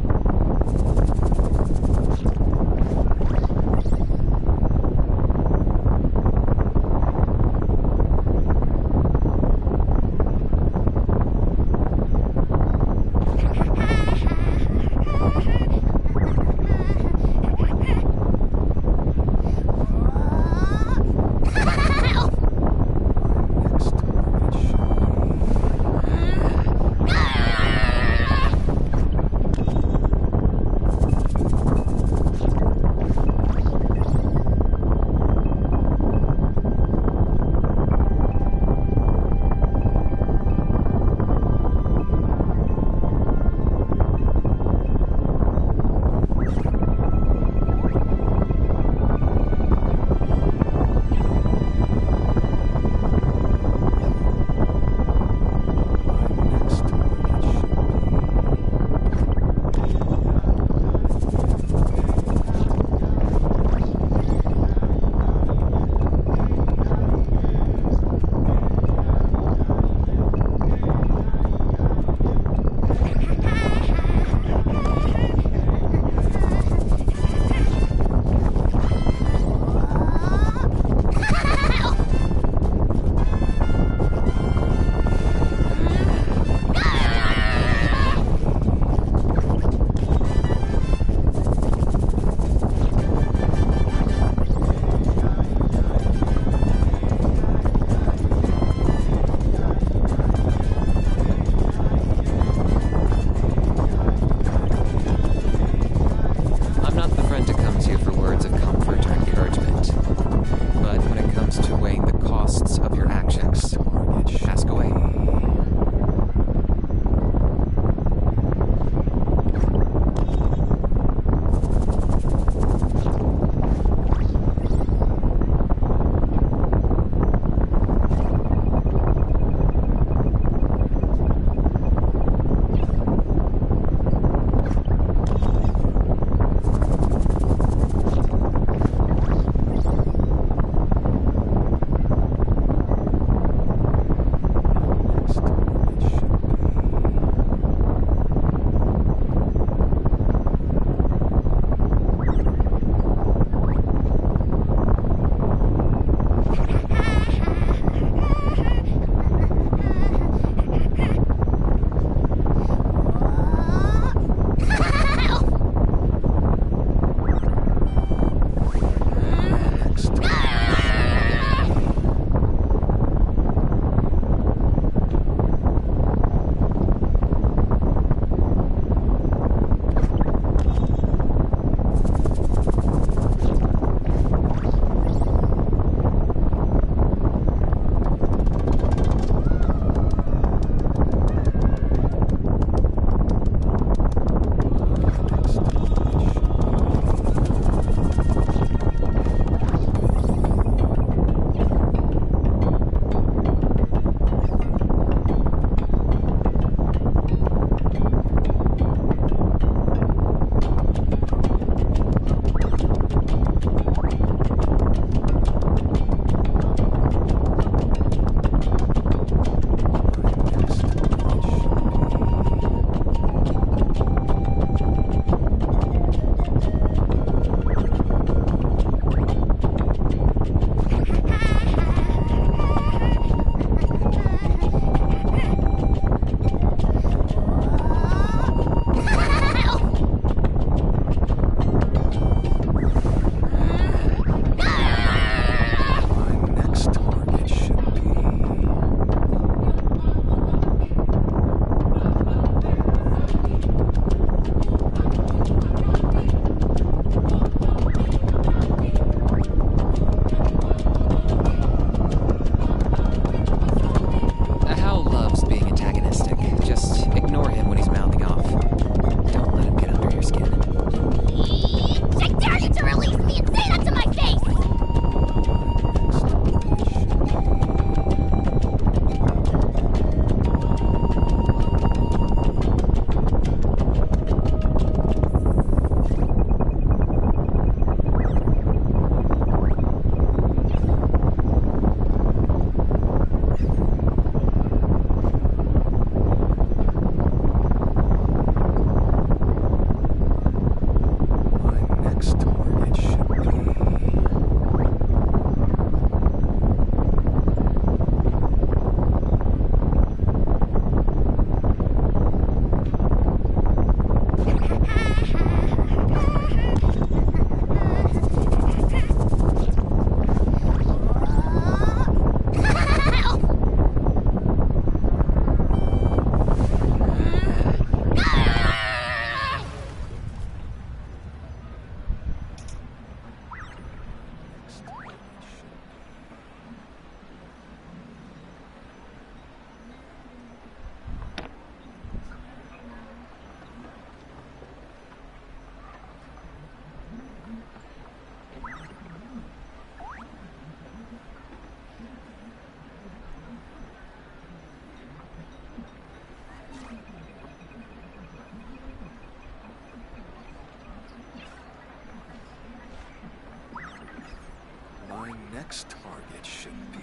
My next target should be...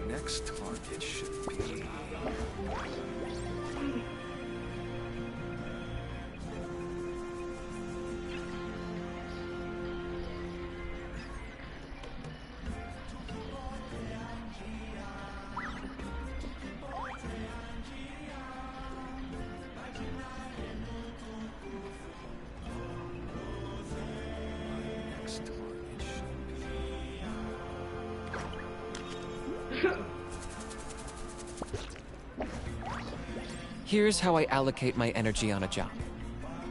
Next target should be... Here's how I allocate my energy on a job.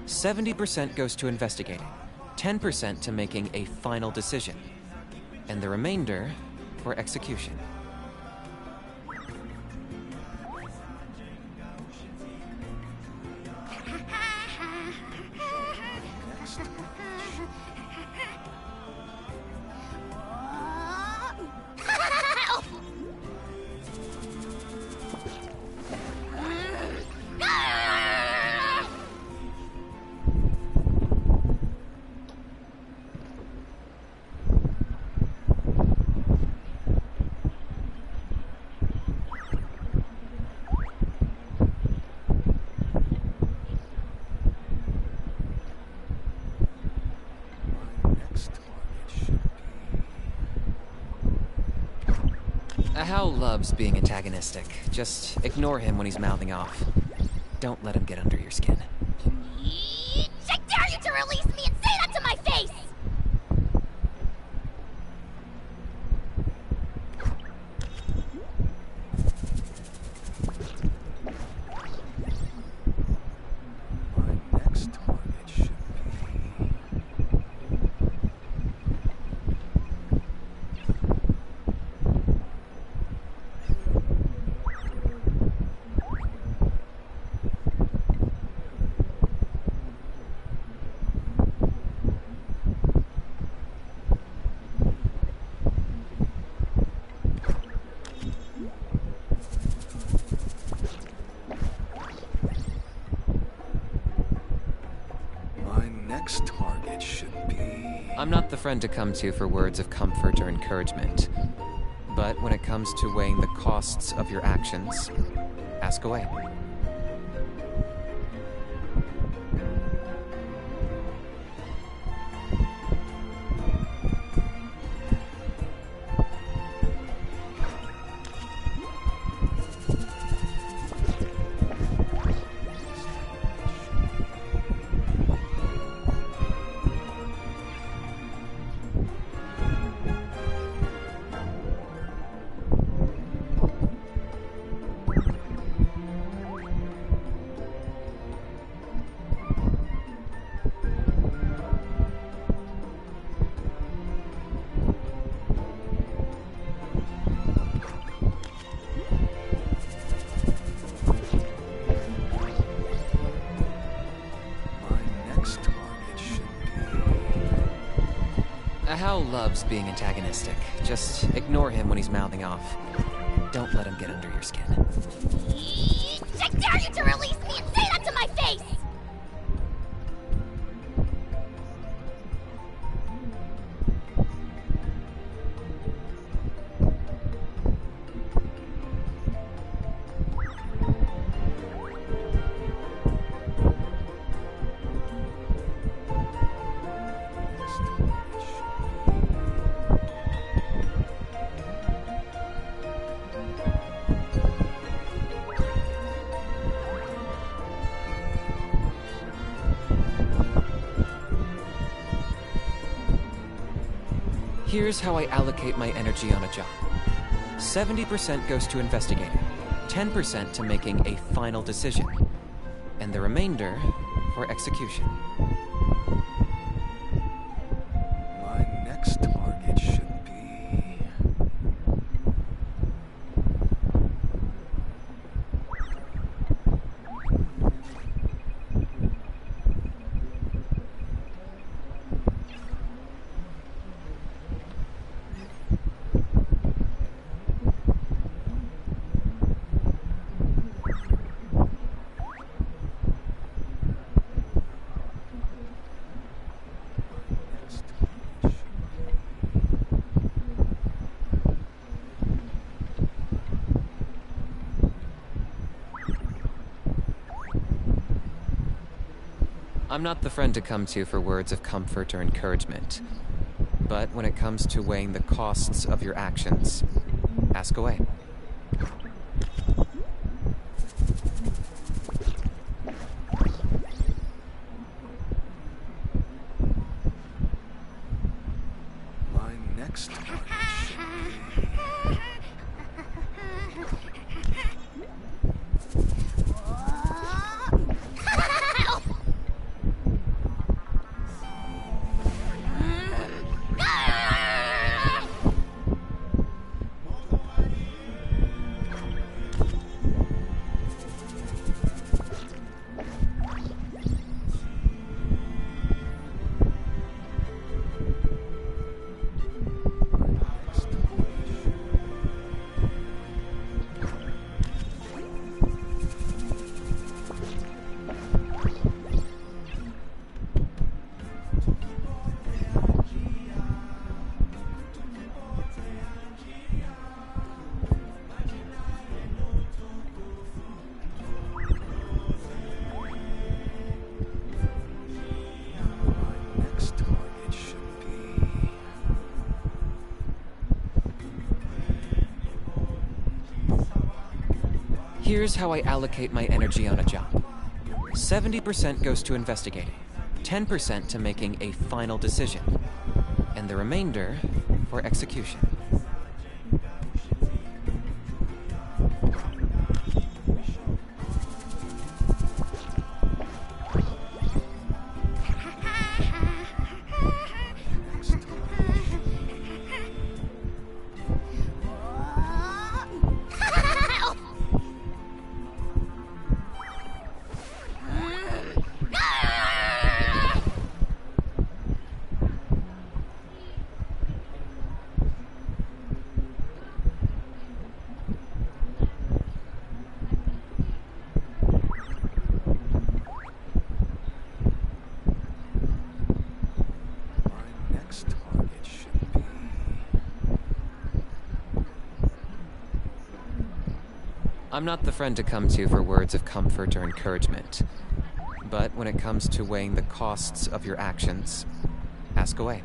70% goes to investigating, 10% to making a final decision, and the remainder for execution. Hal loves being antagonistic. Just ignore him when he's mouthing off. Don't let him get under your skin. I dare you to release me and say that to my face! My next target should be... Next target should be... I'm not the friend to come to for words of comfort or encouragement. But when it comes to weighing the costs of your actions, ask away. Hal loves being antagonistic. Just ignore him when he's mouthing off. Don't let him get under your skin. I dare you to release me and say that to my face! Here's how I allocate my energy on a job. 70% goes to investigating, 10% to making a final decision, and the remainder for execution. My next target should be... I'm not the friend to come to for words of comfort or encouragement. But when it comes to weighing the costs of your actions, ask away. My next target should be... Here's how I allocate my energy on a job. 70% goes to investigating, 10% to making a final decision, and the remainder for execution. I'm not the friend to come to for words of comfort or encouragement. But when it comes to weighing the costs of your actions, ask away.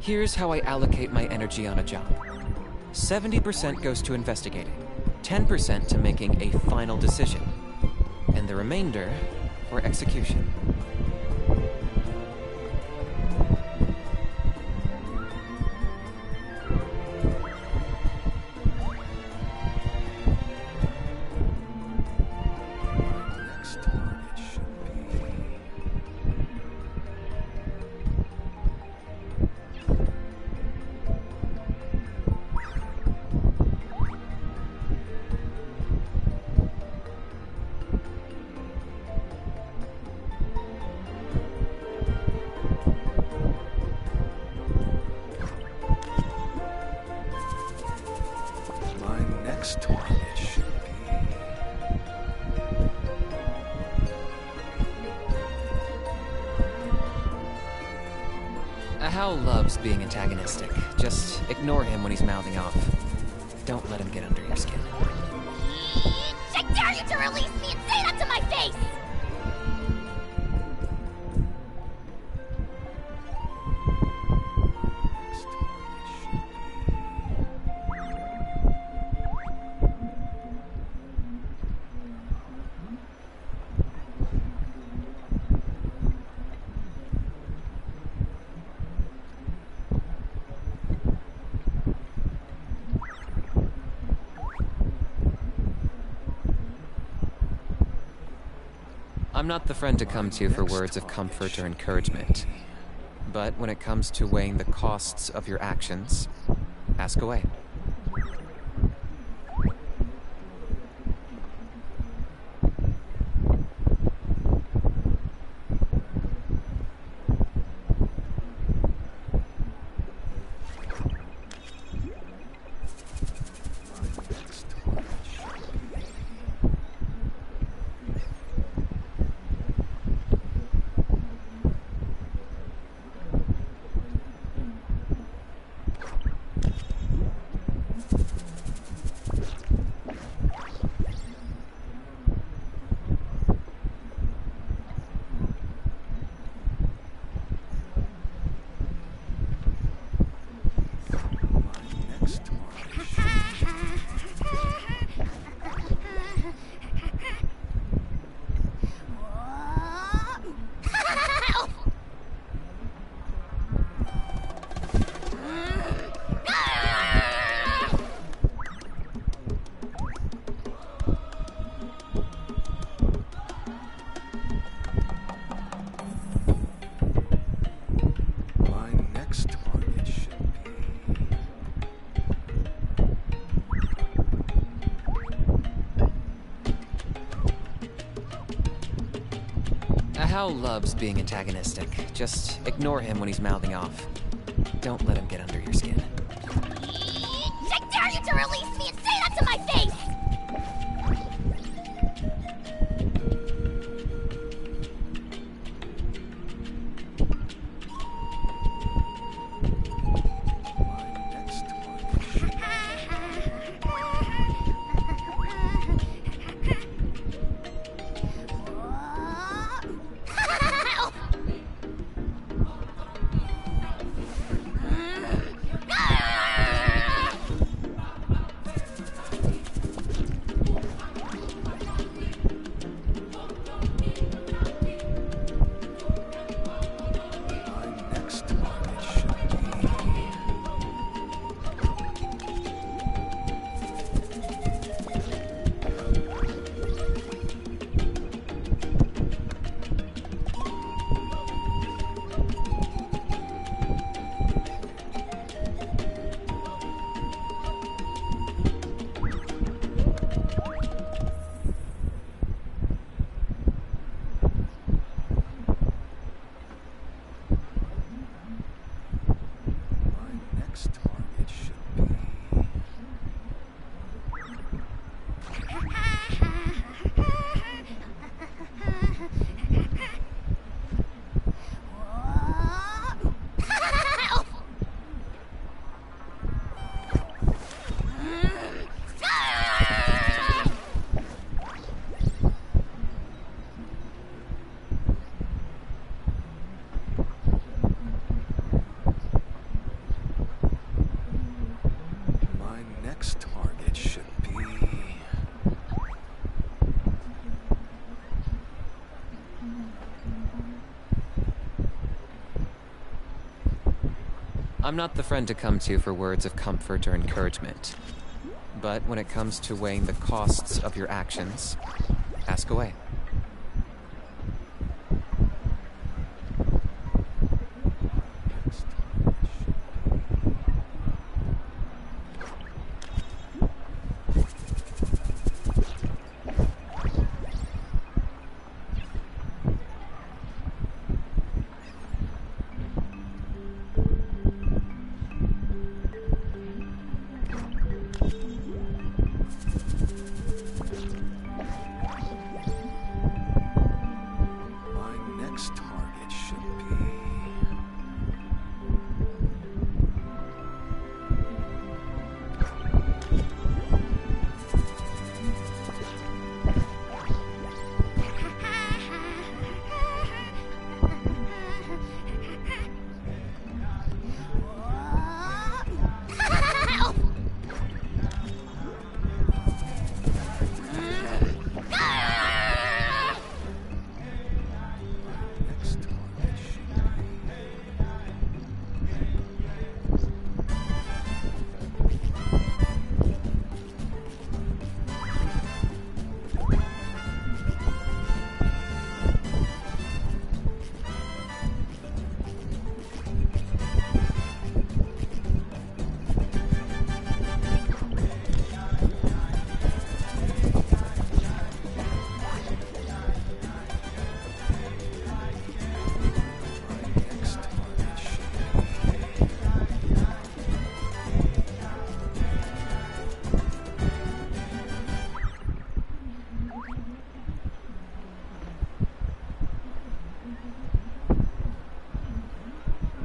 Here's how I allocate my energy on a job. 70% goes to investigating, 10% to making a final decision, and the remainder for execution. Hal loves being antagonistic. Just ignore him when he's mouthing off. Don't let him get under your skin. I dare you to release me and say that to my face! I'm not the friend to come to for words of comfort or encouragement. But when it comes to weighing the costs of your actions, ask away. Hal loves being antagonistic. Just ignore him when he's mouthing off. Don't let him get under your skin. I dare you to release me and say that to my face! I'm not the friend to come to for words of comfort or encouragement. But when it comes to weighing the costs of your actions, ask away.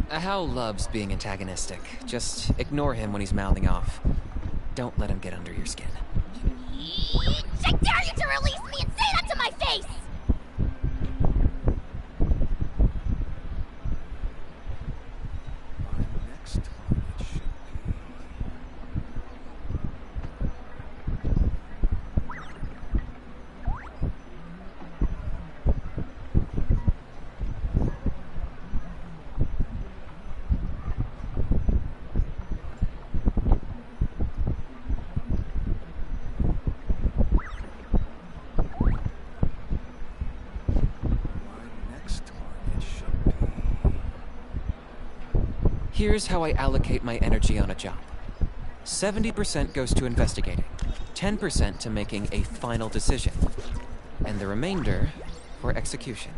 Ahau loves being antagonistic. Just ignore him when he's mouthing off. Don't let him get under your skin. I dare you to release me and say that to my face! Here's how I allocate my energy on a job. 70% goes to investigating, 10% to making a final decision, and the remainder for execution.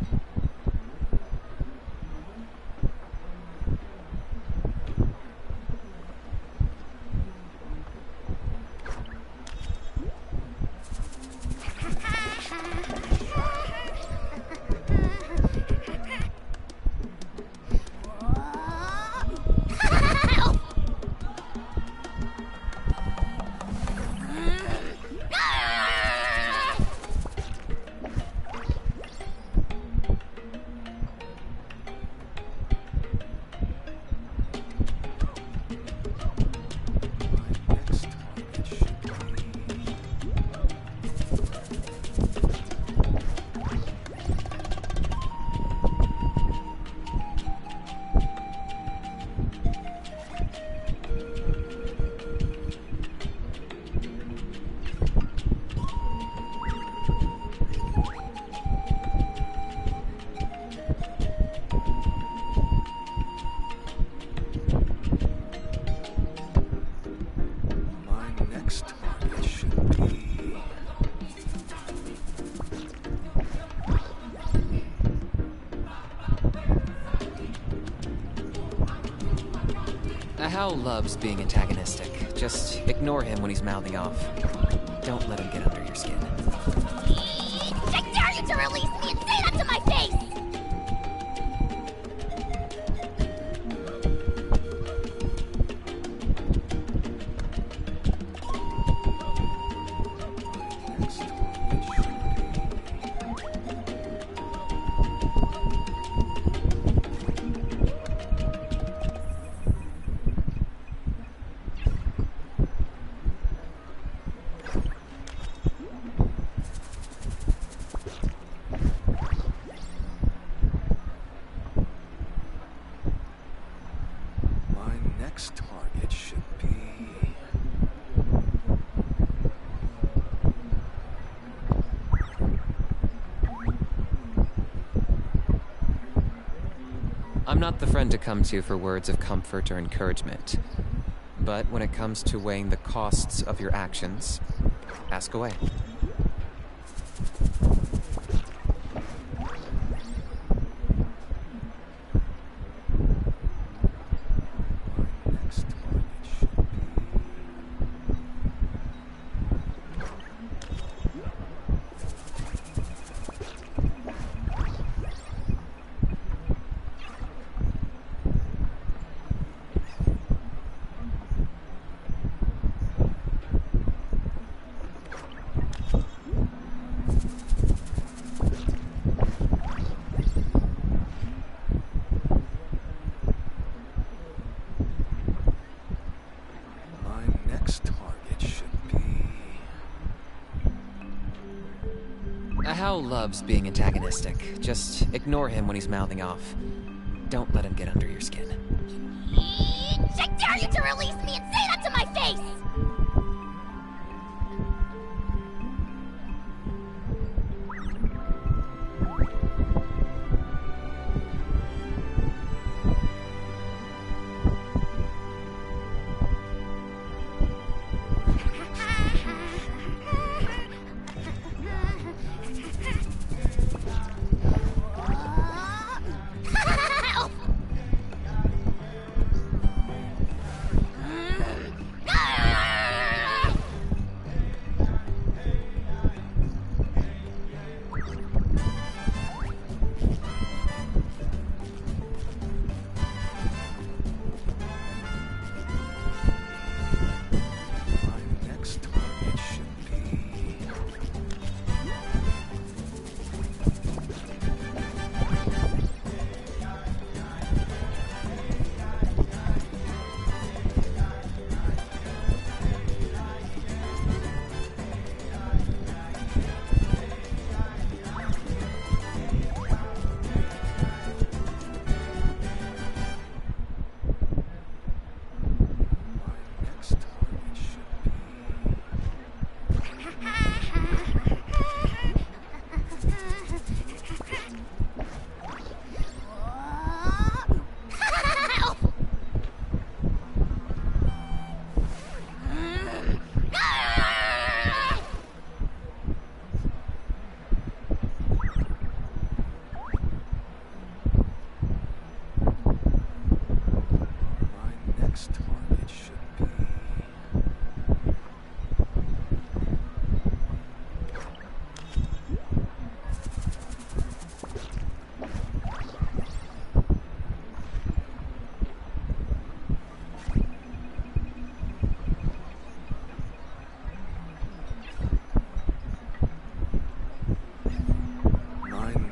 Ahau loves being antagonistic. Just ignore him when he's mouthing off. Don't let him get under your skin. I dare you to release me and say that to my face! next target should be... I'm not the friend to come to for words of comfort or encouragement. But when it comes to weighing the costs of your actions, ask away. Hal loves being antagonistic. Just ignore him when he's mouthing off. Don't let him get under your skin. I dare you to release me and say that to my face!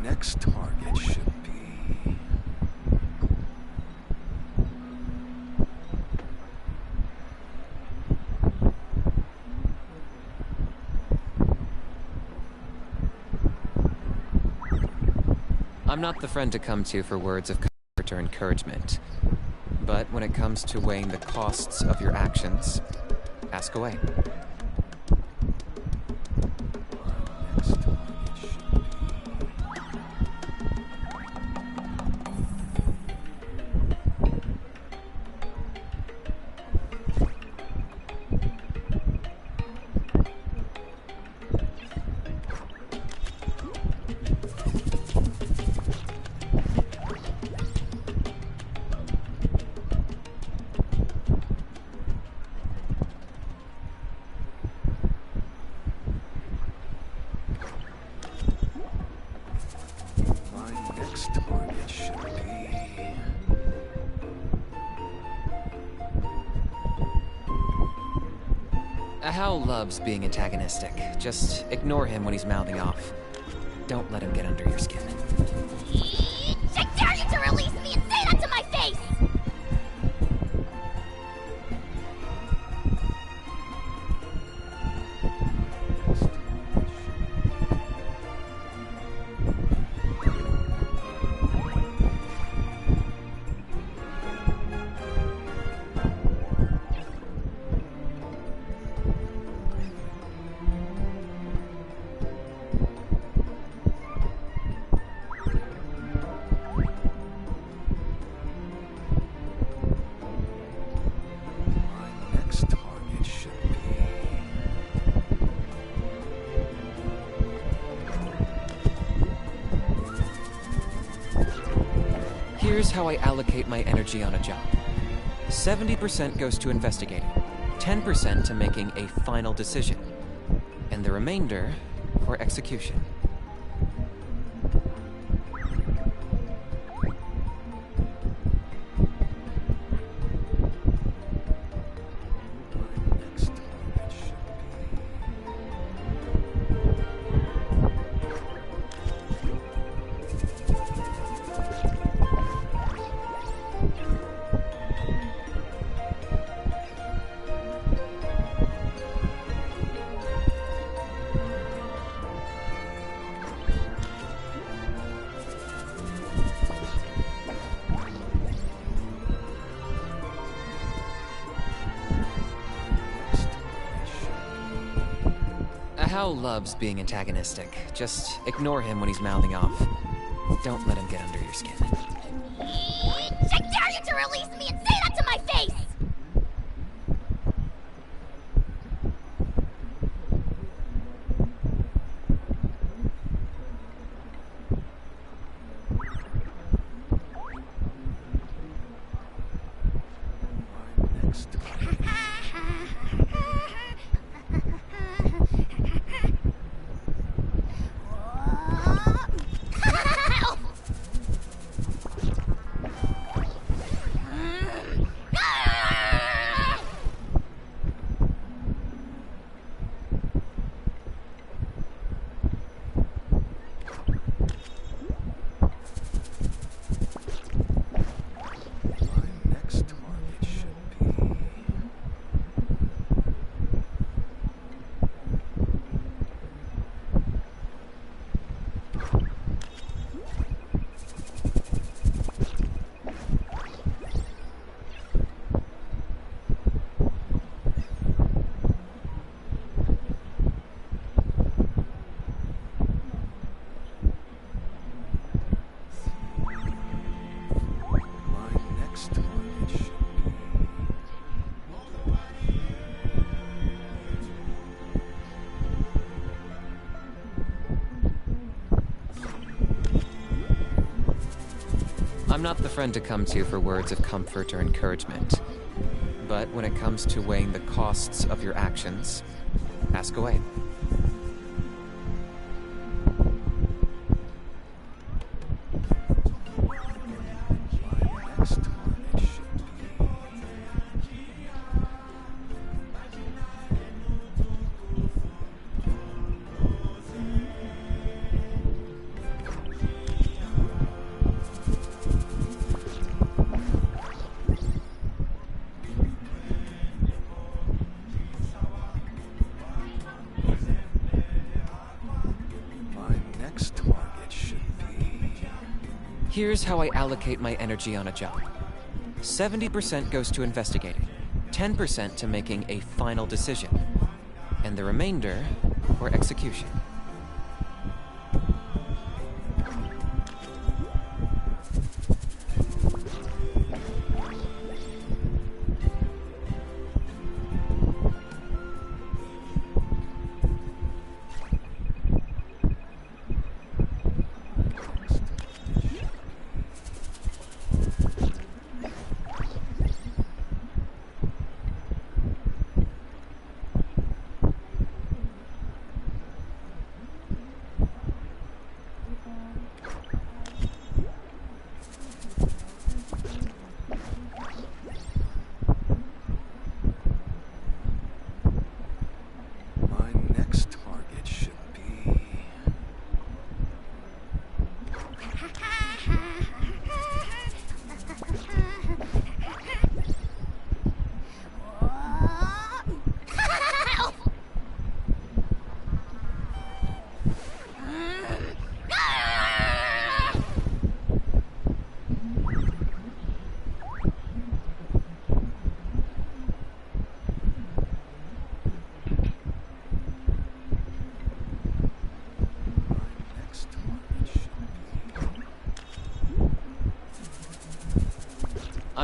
Next target should be... I'm not the friend to come to for words of comfort or encouragement. But when it comes to weighing the costs of your actions, ask away. Hal loves being antagonistic. Just ignore him when he's mouthing off. Don't let him get under your skin. I dare you to release me and say that to my face! Here's how I allocate my energy on a job. 70% goes to investigating, 10% to making a final decision, and the remainder for execution. Hal loves being antagonistic. Just ignore him when he's mouthing off. Don't let him get under your skin. I dare you to release me and say that to my face! I'm not the friend to come to for words of comfort or encouragement. But when it comes to weighing the costs of your actions, ask away. Here's how I allocate my energy on a job. 70% goes to investigating, 10% to making a final decision, and the remainder for execution.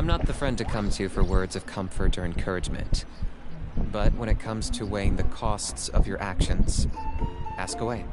I'm not the friend to come to for words of comfort or encouragement. But when it comes to weighing the costs of your actions, ask away.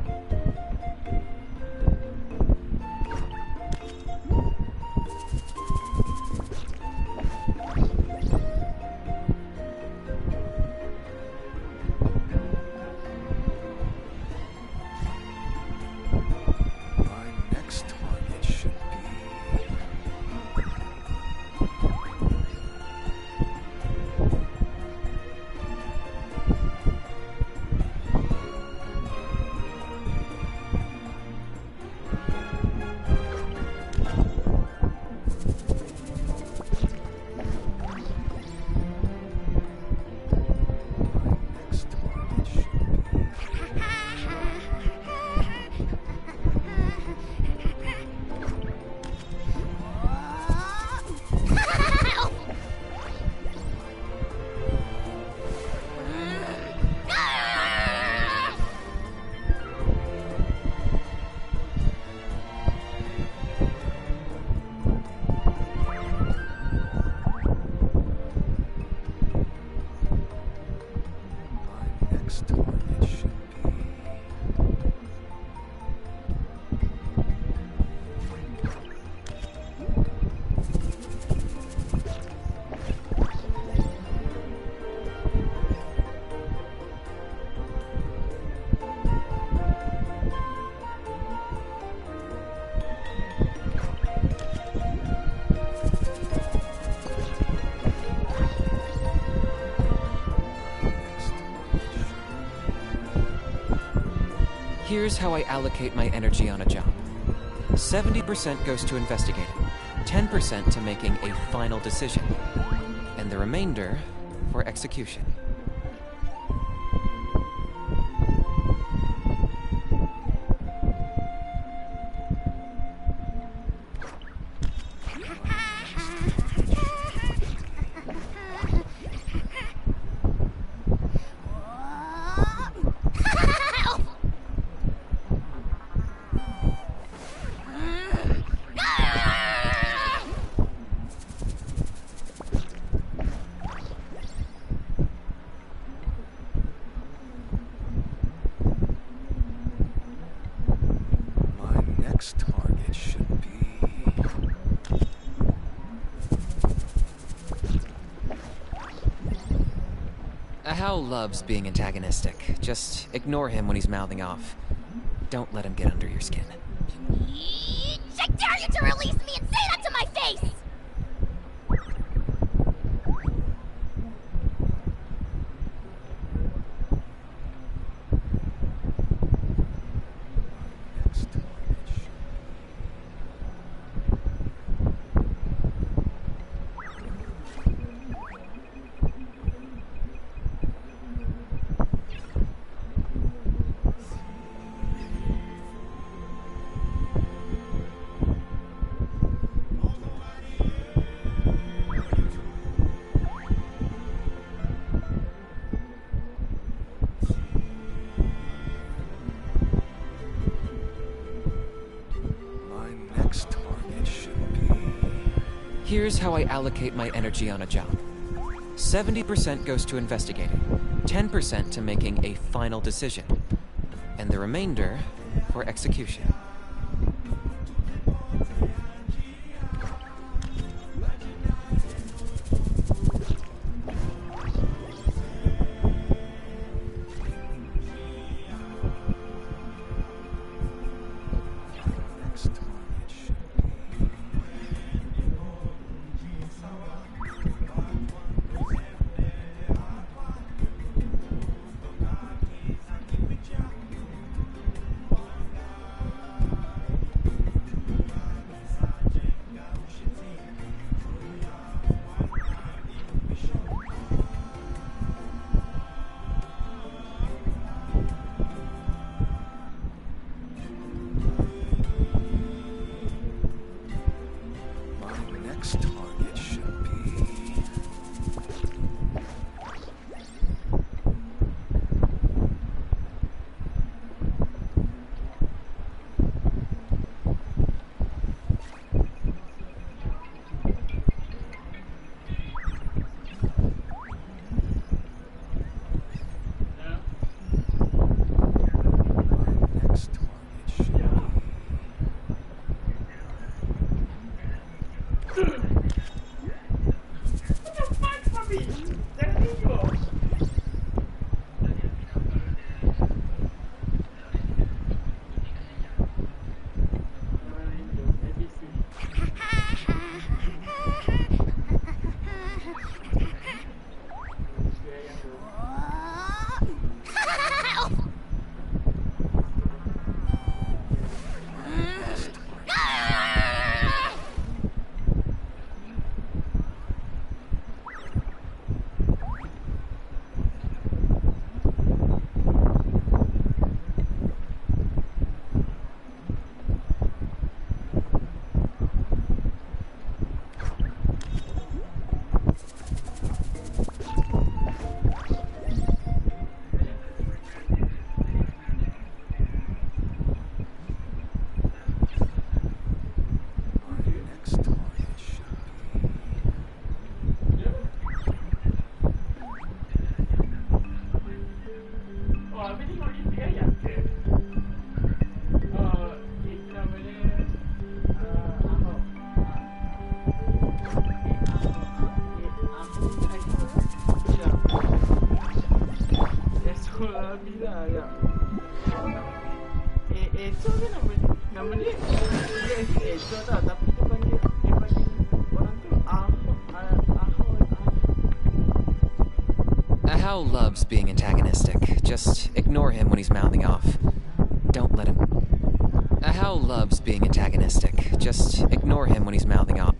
Here's how I allocate my energy on a job. 70% goes to investigating, 10% to making a final decision, and the remainder for execution. Hal loves being antagonistic. Just ignore him when he's mouthing off. Don't let him get under your skin. I dare you to release me and say that to my face! Here's how I allocate my energy on a job. 70% goes to investigating, 10% to making a final decision, and the remainder for execution. Hal loves being antagonistic. Just ignore him when he's mouthing off. Don't let him. Hal loves being antagonistic. Just ignore him when he's mouthing off.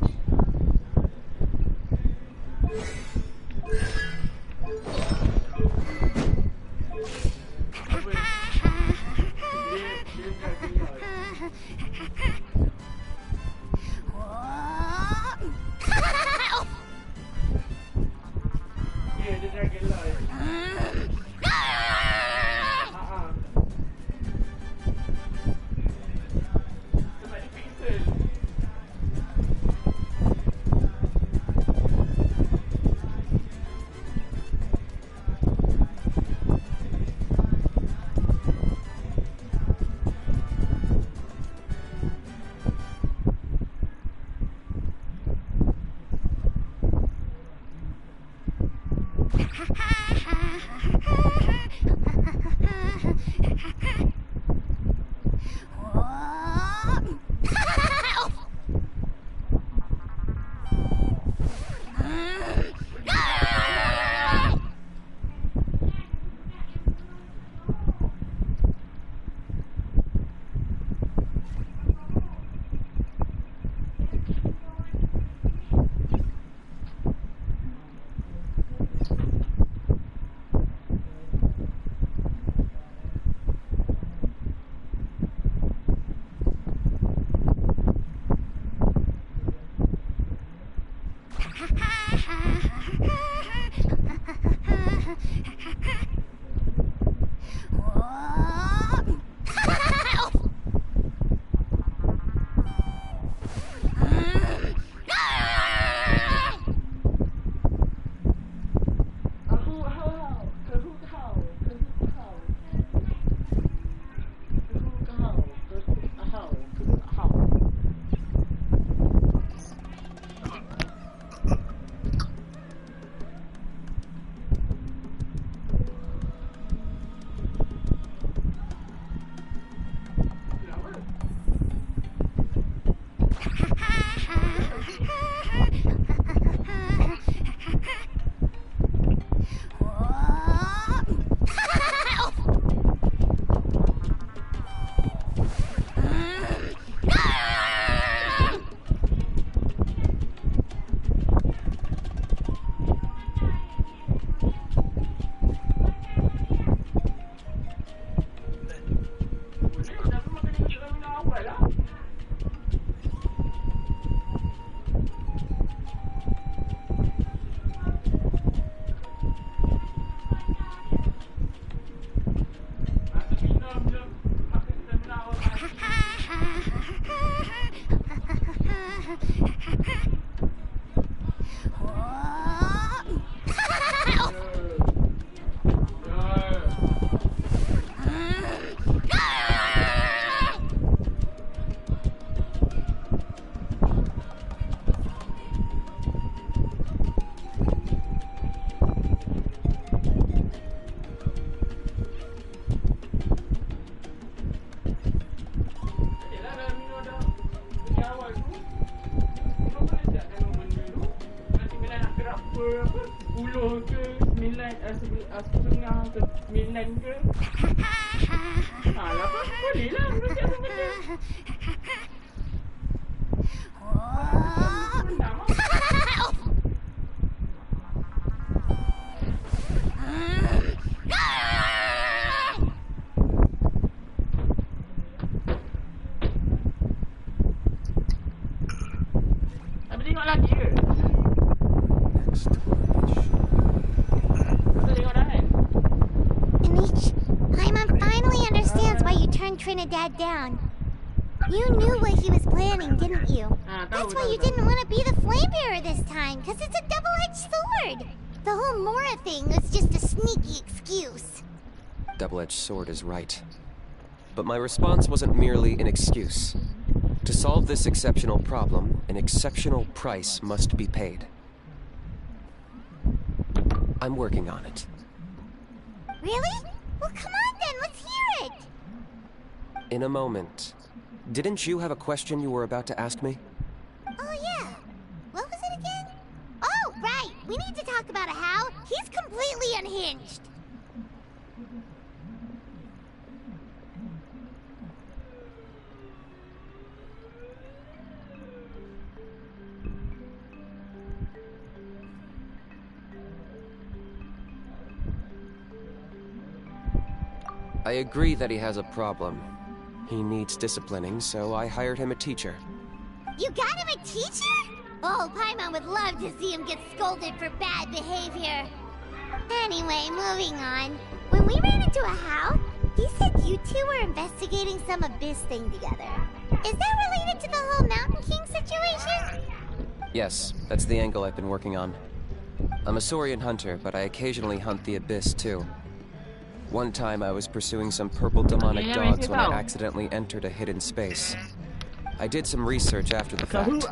Trinidad down. You knew what he was planning, didn't you? That's why you didn't want to be the Flamebearer this time, because it's a double-edged sword. The whole Mora thing was just a sneaky excuse. Double-edged sword is right. But my response wasn't merely an excuse. To solve this exceptional problem, an exceptional price must be paid. I'm working on it. Really? Well, come on then, let's hear it! In a moment. Didn't you have a question you were about to ask me? Oh, yeah. What was it again? Oh, right. We need to talk about Hal. He's completely unhinged. I agree that he has a problem. He needs disciplining, so I hired him a teacher. You got him a teacher? Oh, Paimon would love to see him get scolded for bad behavior. Anyway, moving on. When we ran into a house, he said you two were investigating some Abyss thing together. Is that related to the whole Mountain King situation? Yes, that's the angle I've been working on. I'm a Saurian hunter, but I occasionally hunt the Abyss too. One time I was pursuing some purple demonic dogs when I accidentally entered a hidden space. I did some research after the fact.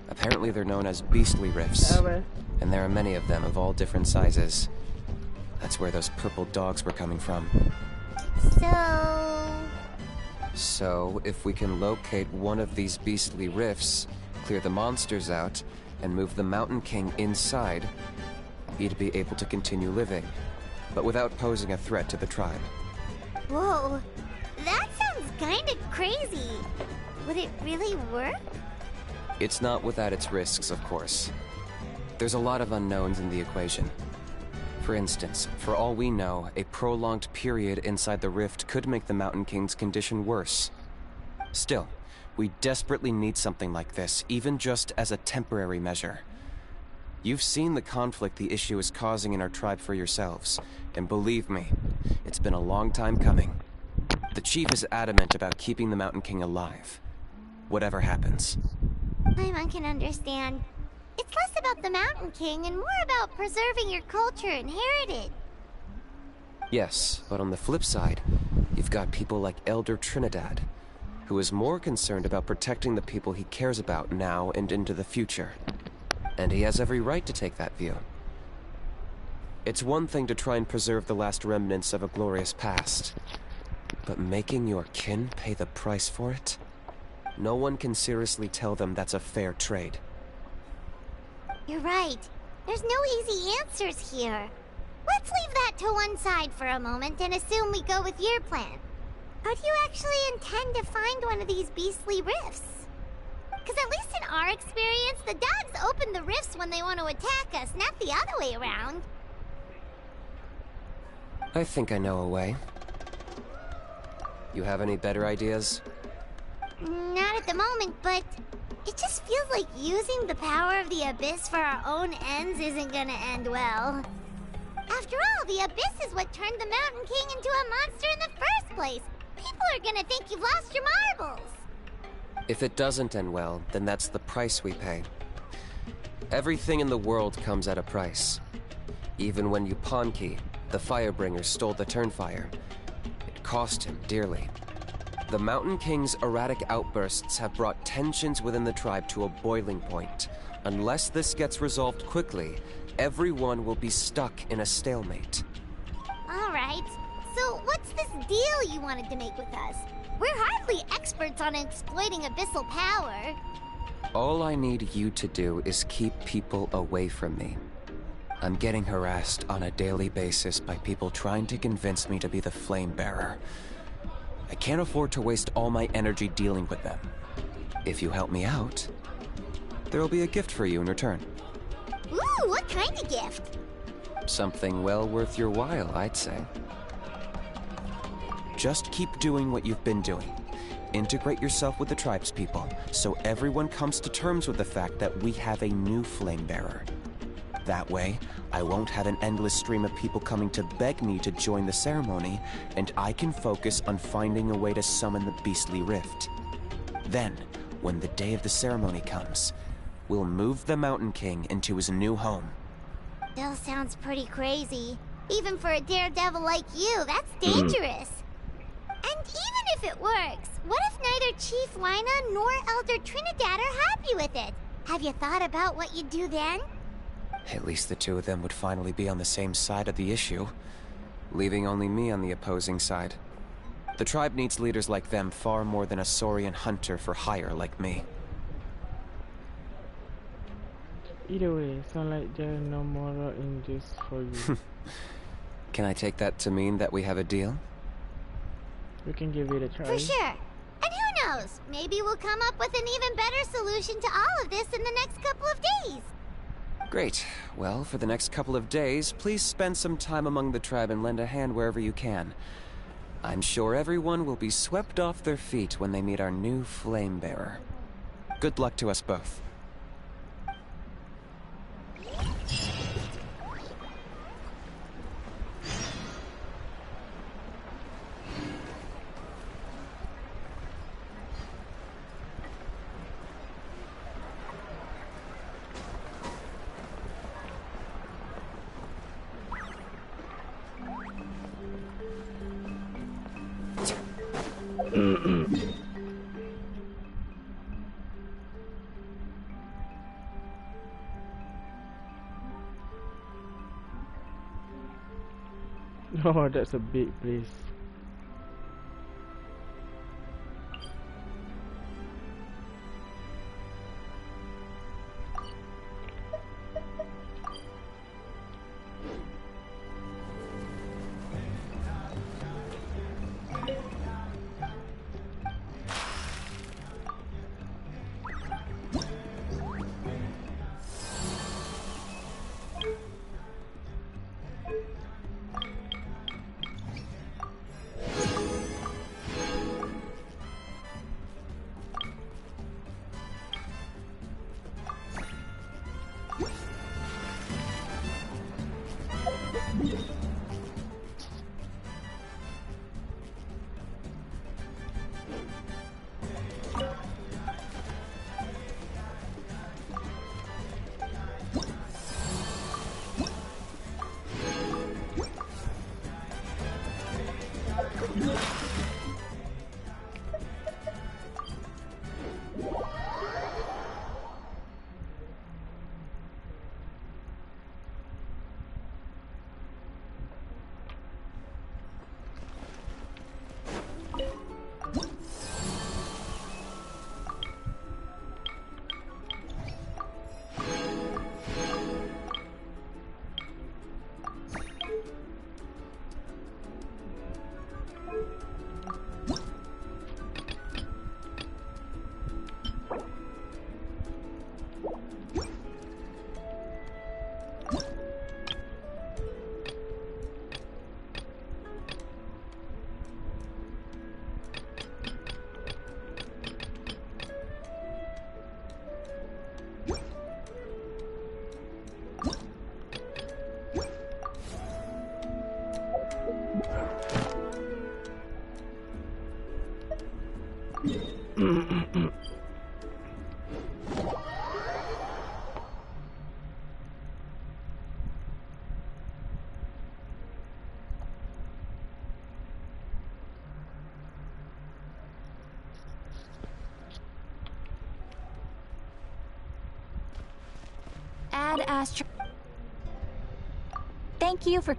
Apparently they're known as beastly rifts, and there are many of them of all different sizes. That's where those purple dogs were coming from. So, if we can locate one of these beastly rifts, clear the monsters out, and move the Mountain King inside, he'd be able to continue living, but without posing a threat to the tribe. Whoa, that sounds kinda crazy. Would it really work? It's not without its risks, of course. There's a lot of unknowns in the equation. For instance, for all we know, a prolonged period inside the rift could make the Mountain King's condition worse. Still, we desperately need something like this, even just as a temporary measure. You've seen the conflict the issue is causing in our tribe for yourselves, and believe me, it's been a long time coming. The chief is adamant about keeping the Mountain King alive, whatever happens. Paimon can understand. It's less about the Mountain King and more about preserving your culture and heritage. Yes, but on the flip side, you've got people like Elder Trinidad, who is more concerned about protecting the people he cares about now and into the future. And he has every right to take that view. It's one thing to try and preserve the last remnants of a glorious past, but making your kin pay the price for it? No one can seriously tell them that's a fair trade. You're right. There's no easy answers here. Let's leave that to one side for a moment and assume we go with your plan. How do you actually intend to find one of these beastly rifts? Because at least in our experience, the dogs open the rifts when they want to attack us, not the other way around. I think I know a way. You have any better ideas? Not at the moment, but it just feels like using the power of the Abyss for our own ends isn't gonna end well. After all, the Abyss is what turned the Mountain King into a monster in the first place. People are gonna think you've lost your marbles. If it doesn't end well, then that's the price we pay. Everything in the world comes at a price. Even when Yupanqui, the Firebringer, stole the Turnfire, it cost him dearly. The Mountain King's erratic outbursts have brought tensions within the tribe to a boiling point. Unless this gets resolved quickly, everyone will be stuck in a stalemate. Alright, so what's this deal you wanted to make with us? We're hardly experts on exploiting abyssal power. All I need you to do is keep people away from me. I'm getting harassed on a daily basis by people trying to convince me to be the Flame Bearer. I can't afford to waste all my energy dealing with them. If you help me out, there'll be a gift for you in return. Ooh, what kind of gift? Something well worth your while, I'd say. Just keep doing what you've been doing. Integrate yourself with the tribespeople, so everyone comes to terms with the fact that we have a new Flame Bearer. That way, I won't have an endless stream of people coming to beg me to join the ceremony, and I can focus on finding a way to summon the Beastly Rift. Then, when the day of the ceremony comes, we'll move the Mountain King into his new home. Still sounds pretty crazy. Even for a daredevil like you, that's dangerous. And even if it works, what if neither Chief Lina nor Elder Trinidad are happy with it? Have you thought about what you'd do then? At least the two of them would finally be on the same side of the issue, leaving only me on the opposing side. The tribe needs leaders like them far more than a Saurian hunter for hire like me. Either way, it's not like there's no moral in this for you. Can I take that to mean that we have a deal? We can give it a try. For sure. And who knows? Maybe we'll come up with an even better solution to all of this in the next couple of days. Great. Well, for the next couple of days, please spend some time among the tribe and lend a hand wherever you can. I'm sure everyone will be swept off their feet when they meet our new flame bearer. Good luck to us both. Oh, that's a big place. Ad Astra. Thank you for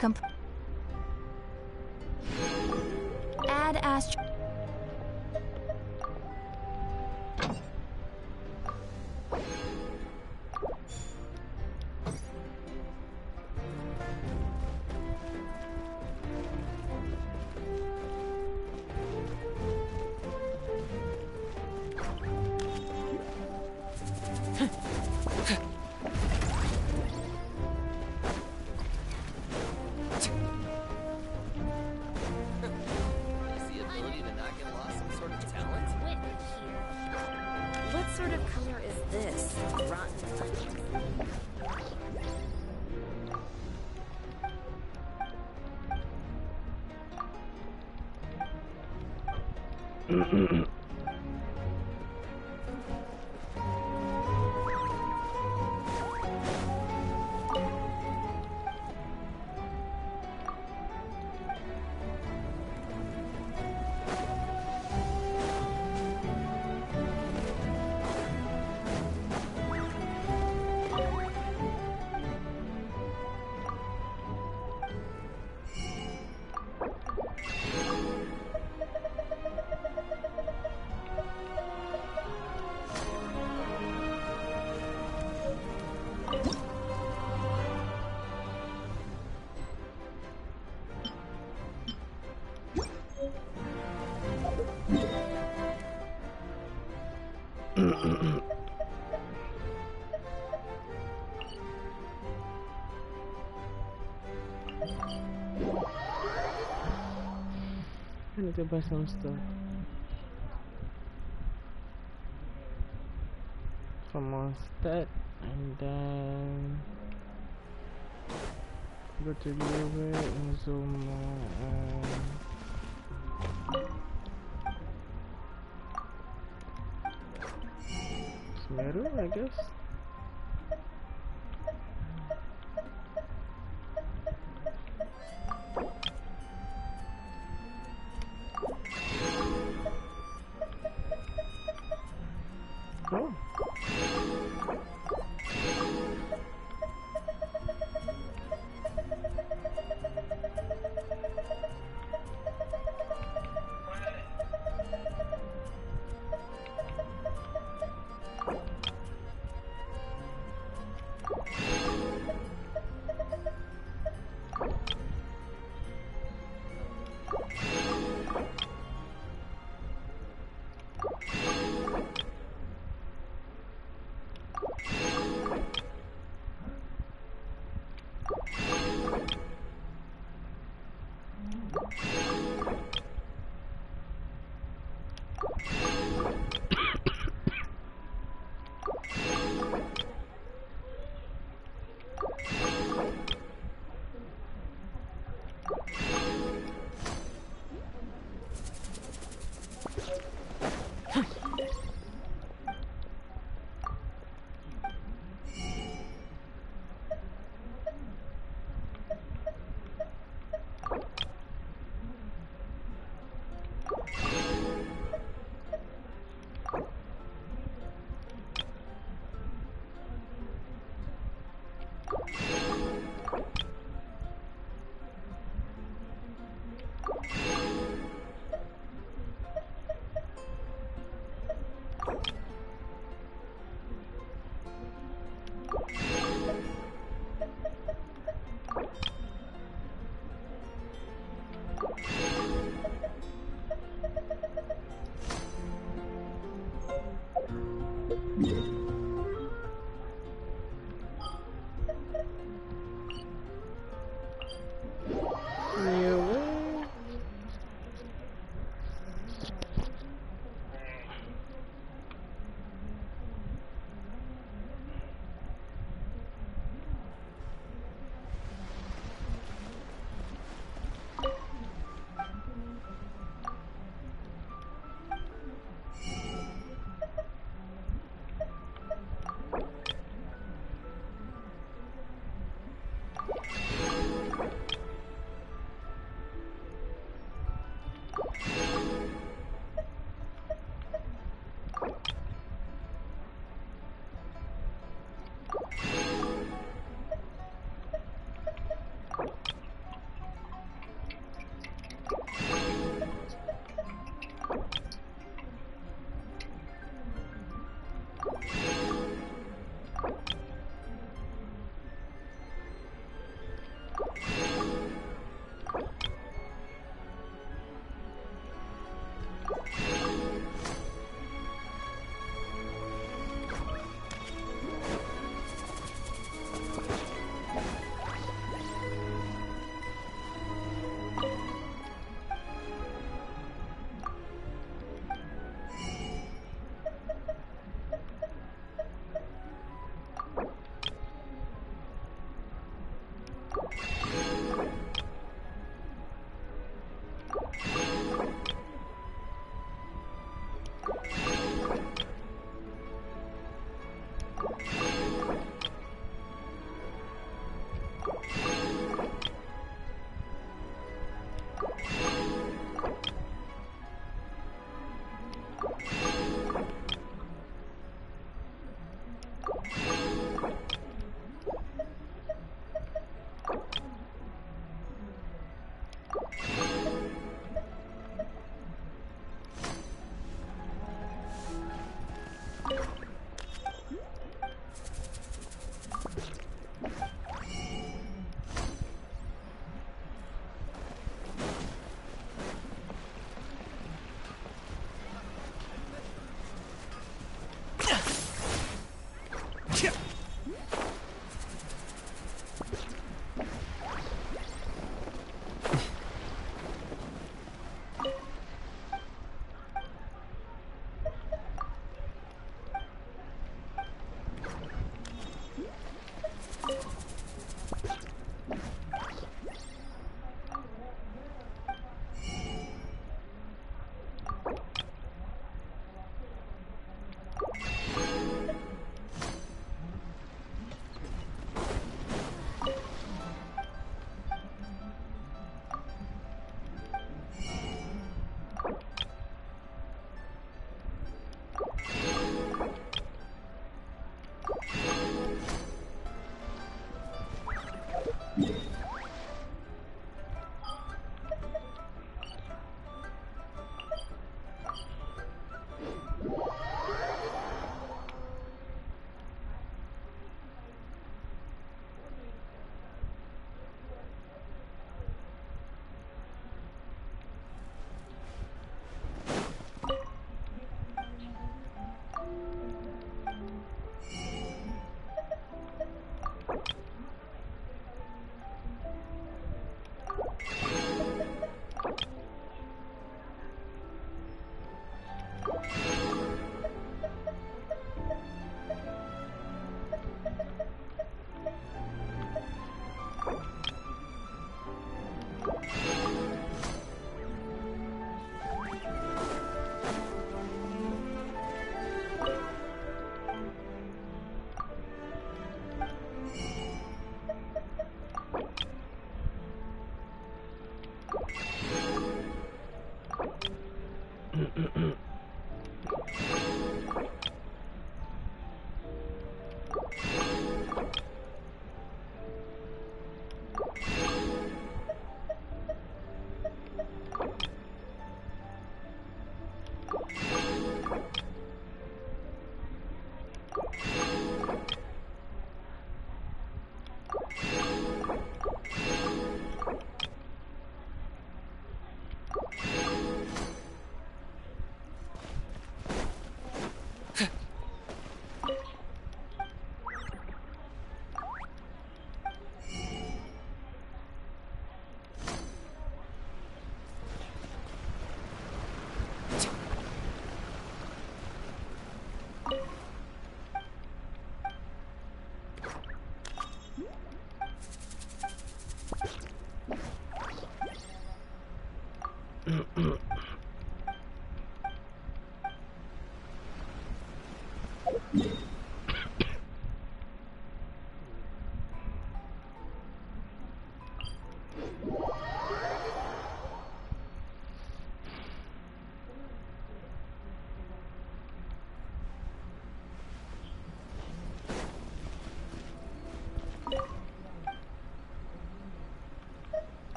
Ad Astra. need to buy some stuff. From Mondstadt, and then go to Liyue, Inazuma, and Sumeru, I guess. Oh.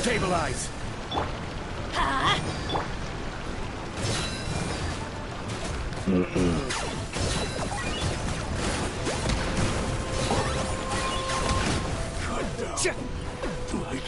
Stabilize! Like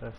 this.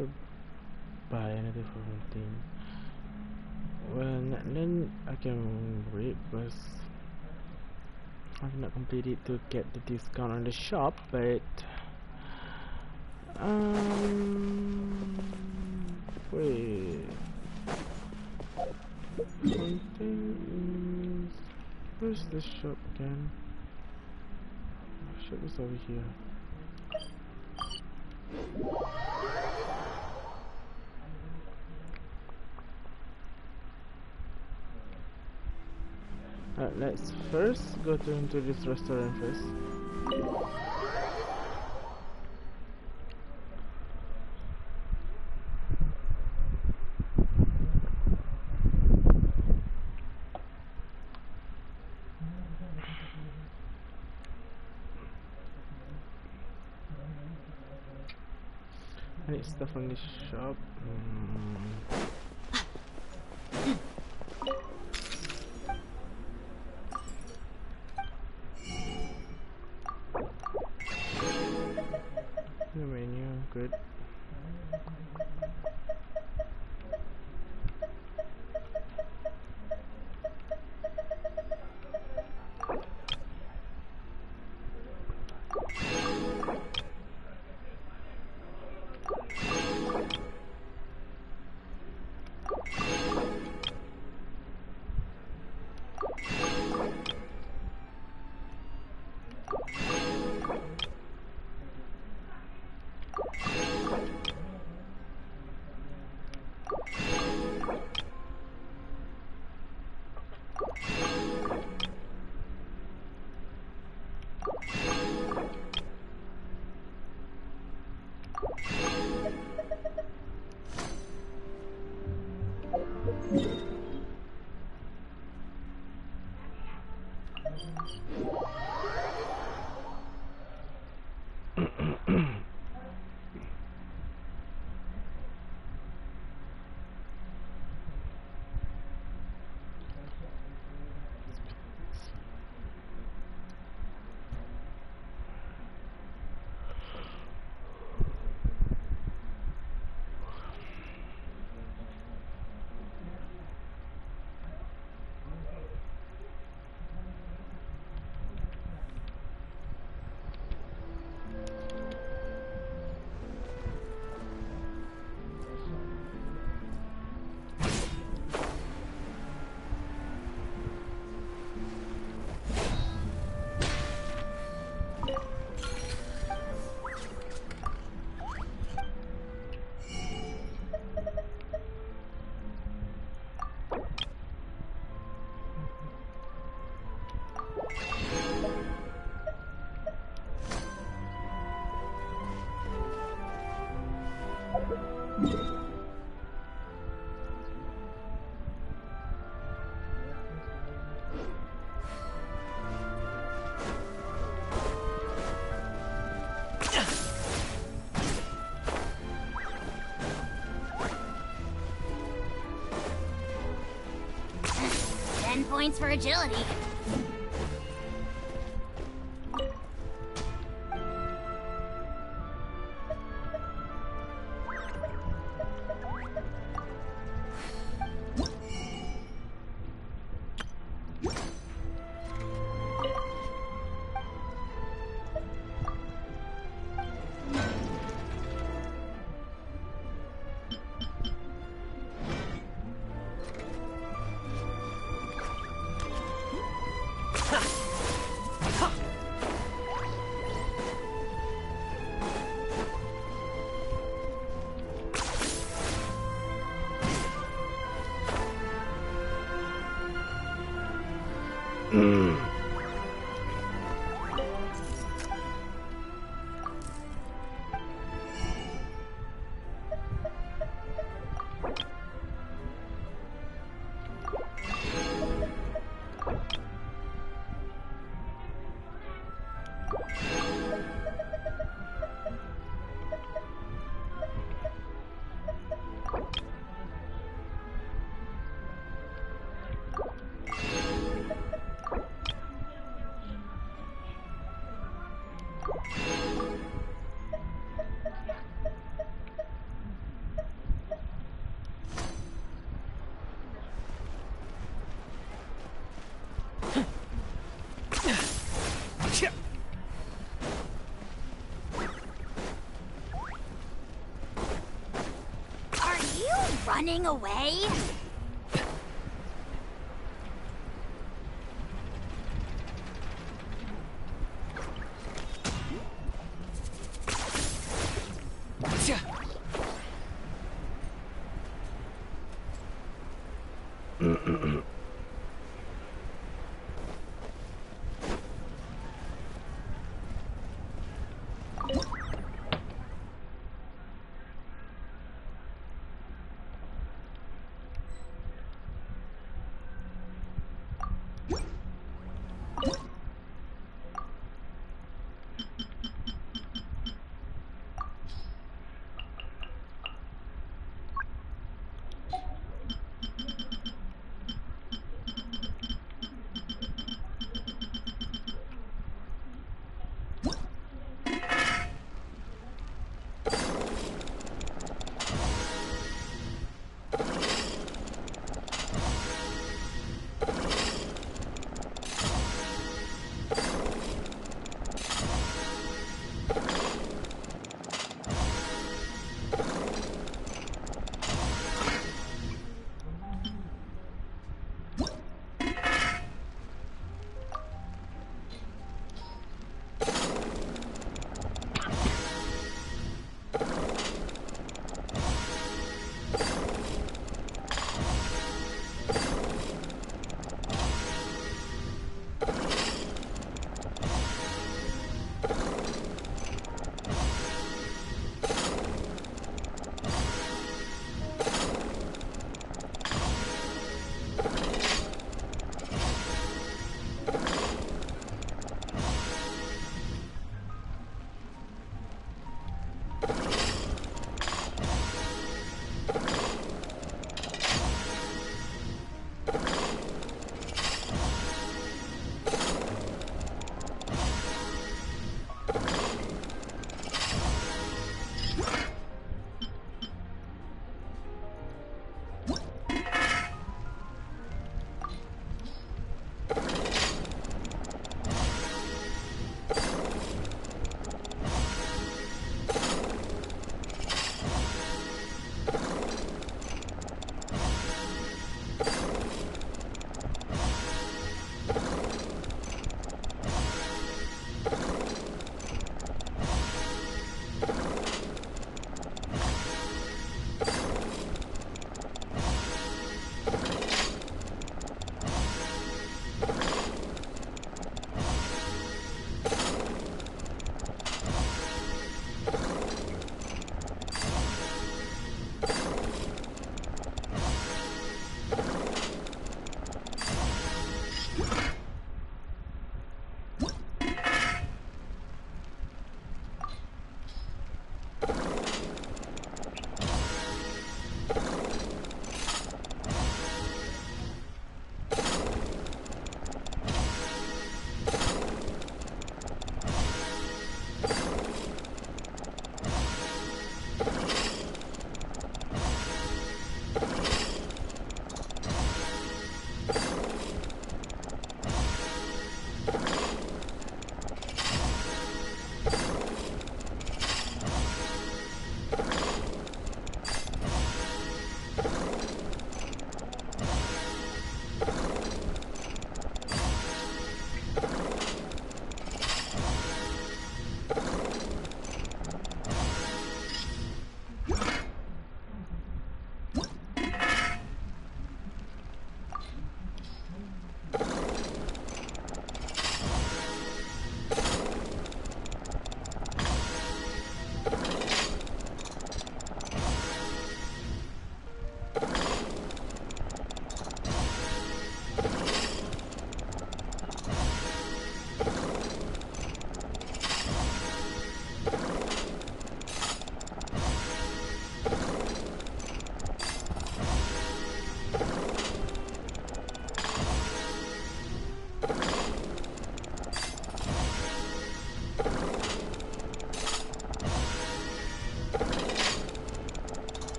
to buy another thing. Well, then I can wait because I've not completed to get the discount on the shop, but wait. One thing is, where's the shop again? The shop is over here. Let's first go into this restaurant first. I need stuff from this shop. The menu, good. Points for agility. running away?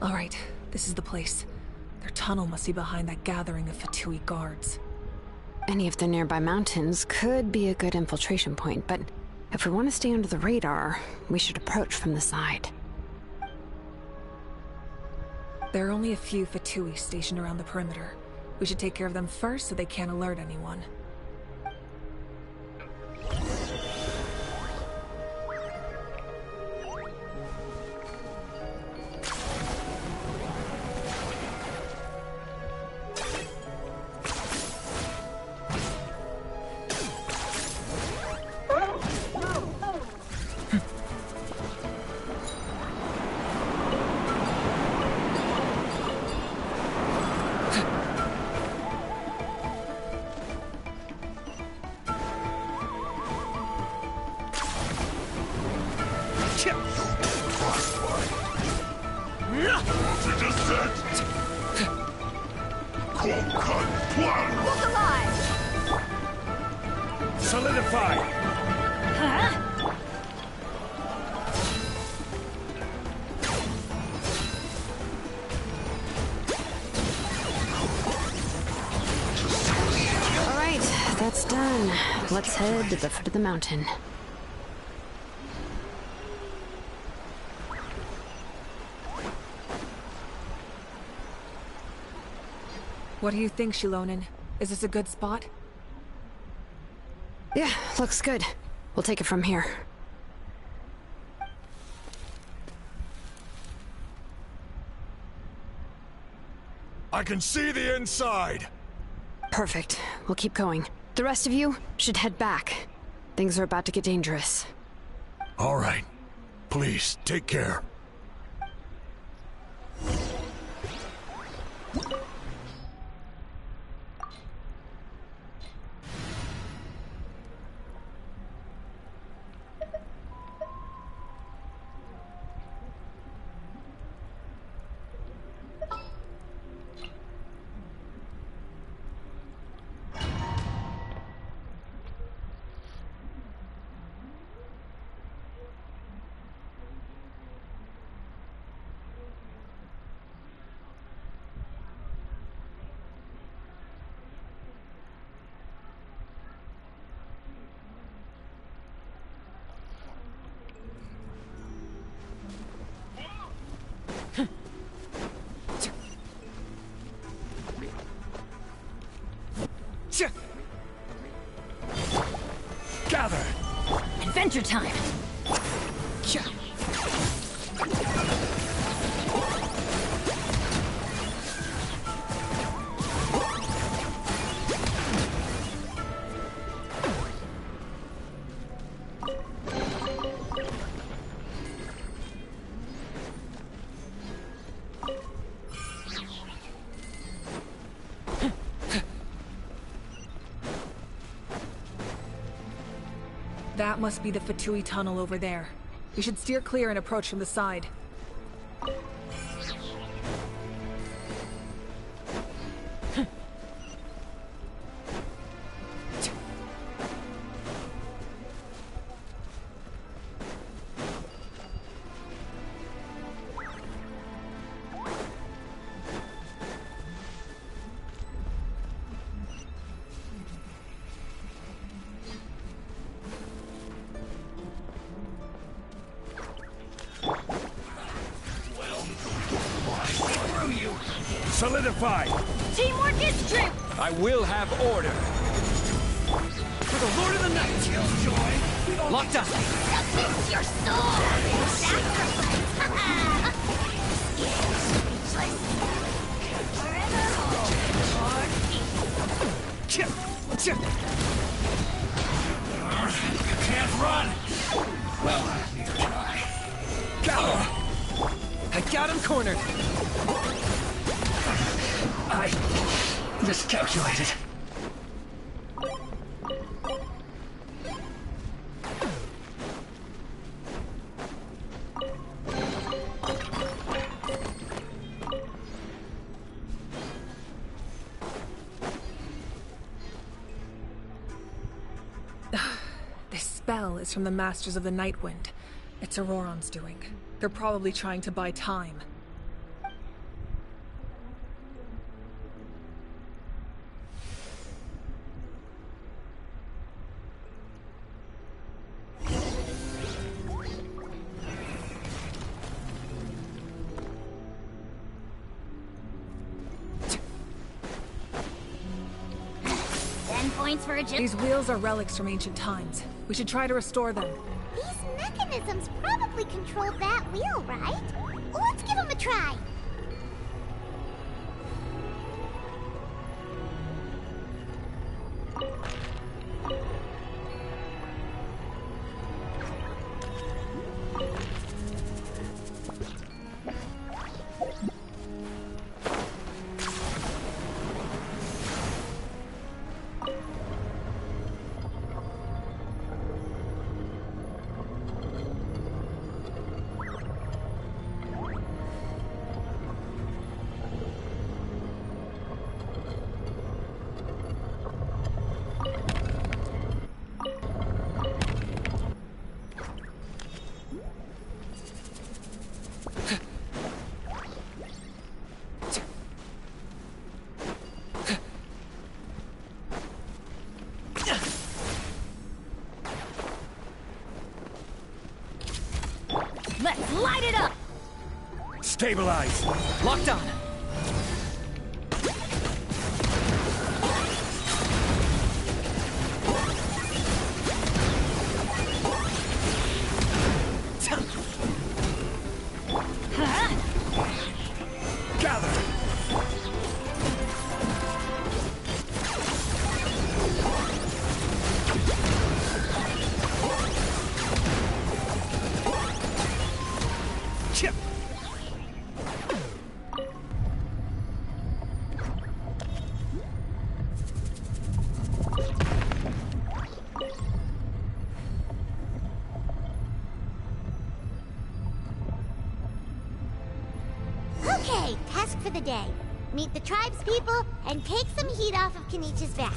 All right, this is the place. Their tunnel must be behind that gathering of Fatui guards. Any of the nearby mountains could be a good infiltration point, but if we want to stay under the radar, we should approach from the side. There are only a few Fatui stationed around the perimeter. We should take care of them first so they can't alert anyone. Look alive! Solidify! Huh? Alright, that's done. Let's head to the foot of the mountain. What do you think, Shilonen? Is this a good spot? Yeah, looks good. We'll take it from here. I can see the inside! Perfect. We'll keep going. The rest of you should head back. Things are about to get dangerous. All right. Please, take care. Gather! Adventure time! That must be the Fatui tunnel over there. We should steer clear and approach from the side. Solidify! Teamwork is true! I will have order! For the Lord of the Night! Killjoy! Locked up! Against your soul! Can't run! Well, neither can I. Got him! I got him cornered! I miscalculated. This spell is from the Masters of the Nightwind. It's Auroron's doing. They're probably trying to buy time. For a These wheels are relics from ancient times. We should try to restore them. These mechanisms probably control that wheel, right? Let's give them a try. Stabilize! Locked on! Gather! Chip! Okay, task for the day. Meet the tribe's people and take some heat off of Kenich's back.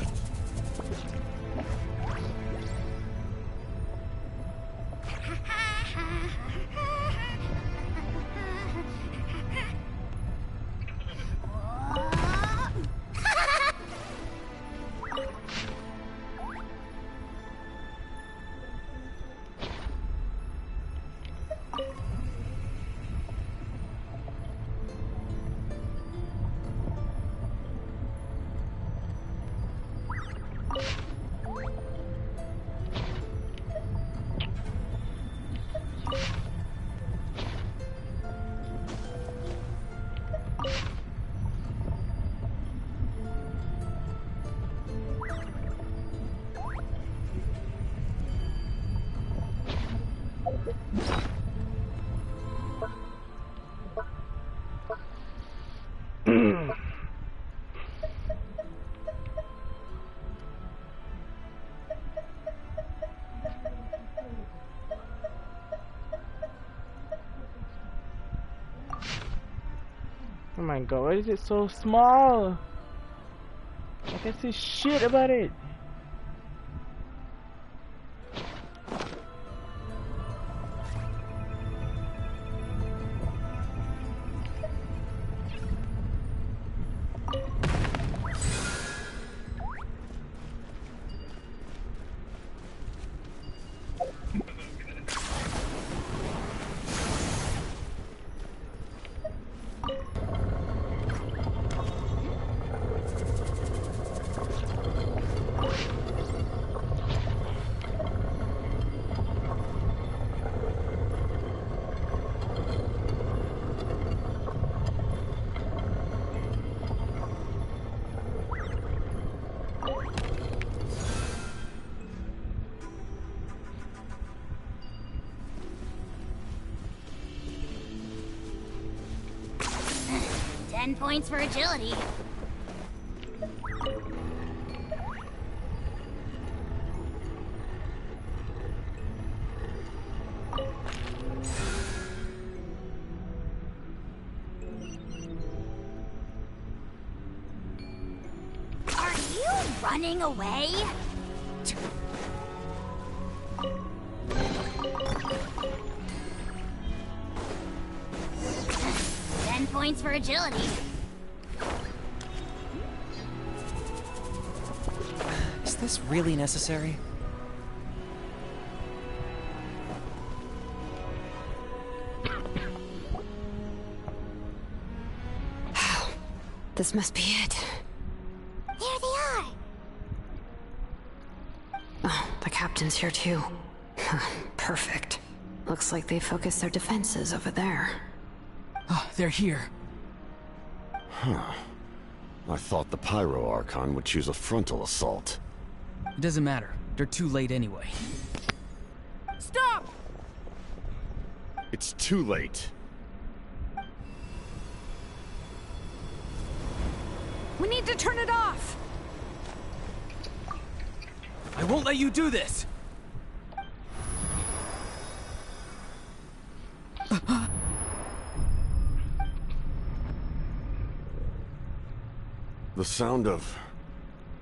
Oh my god, why is it so small? I can see shit about it. Points for agility. Are you running away? 10 points for agility. Is this really necessary? This must be it. There they are. Oh, the captain's here too. Perfect. Looks like they focused their defenses over there. Oh, they're here. Huh. I thought the Pyro Archon would choose a frontal assault. It doesn't matter. They're too late anyway. Stop! It's too late. We need to turn it off! I won't let you do this! The sound of...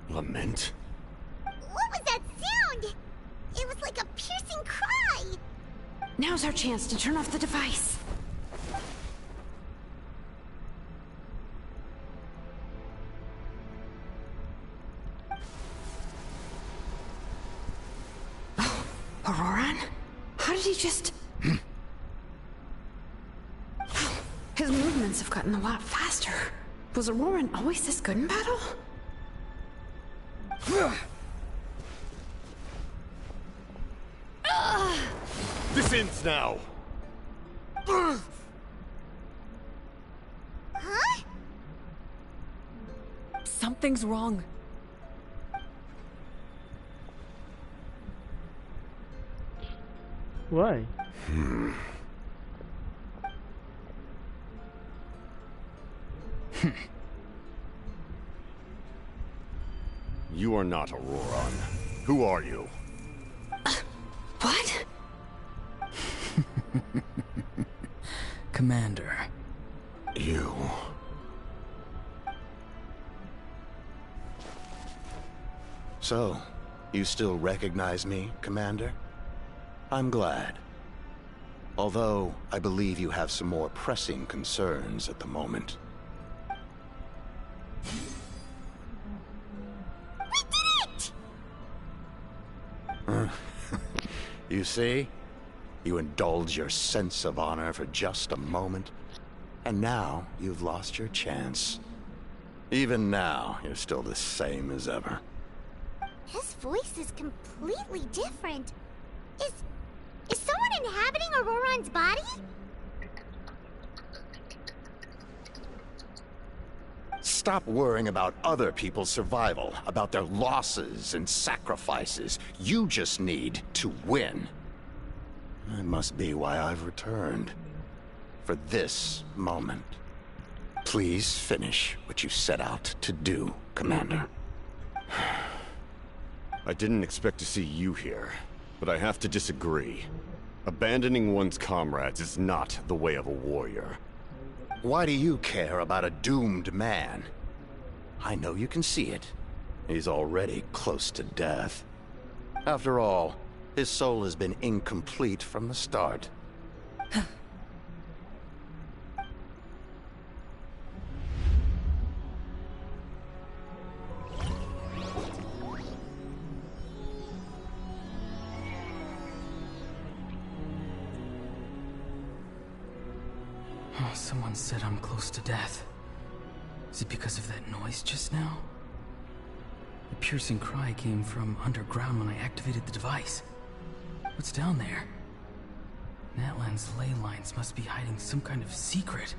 lament? What was that sound? It was like a piercing cry. Now's our chance to turn off the device. Oh, Auroran? How did he just... His movements have gotten a lot faster. Was Auroran always this good in battle? This ends now. Huh? Something's wrong. Why? You are not Auroran. Who are you? What? Commander. You. So, you still recognize me, Commander? I'm glad. Although, I believe you have some more pressing concerns at the moment. We did it! You see? You indulge your sense of honor for just a moment, and now you've lost your chance. Even now, you're still the same as ever. His voice is completely different. Is someone inhabiting Auroran's body? Stop worrying about other people's survival, about their losses and sacrifices. You just need to win. That must be why I've returned. For this moment. Please finish what you set out to do, Commander. I didn't expect to see you here, but I have to disagree. Abandoning one's comrades is not the way of a warrior. Why do you care about a doomed man? I know you can see it. He's already close to death. After all, his soul has been incomplete from the start. Oh, someone said I'm close to death. Is it because of that noise just now? The piercing cry came from underground when I activated the device. What's down there? Natlan's ley lines must be hiding some kind of secret.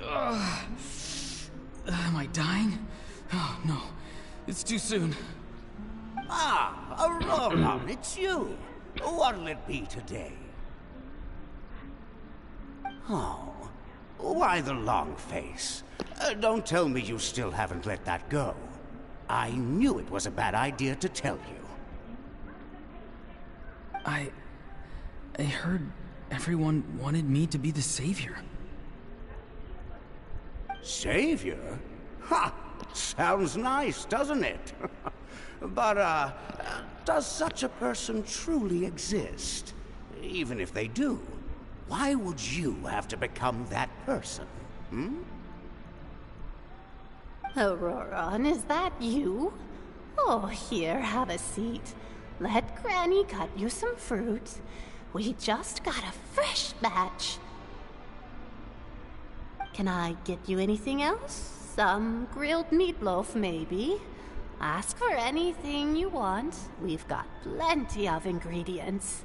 Am I dying? Oh, no. It's too soon. Ah, Auroran, it's you. What'll it be today? Oh, why the long face? Don't tell me you still haven't let that go. I knew it was a bad idea to tell you. I heard everyone wanted me to be the savior. Savior? Ha! Sounds nice, doesn't it? But, does such a person truly exist? Even if they do, why would you have to become that person, hmm? Auroran, is that you? Oh, here, have a seat. Let Granny cut you some fruit. We just got a fresh batch. Can I get you anything else? Some grilled meatloaf, maybe? Ask for anything you want. We've got plenty of ingredients.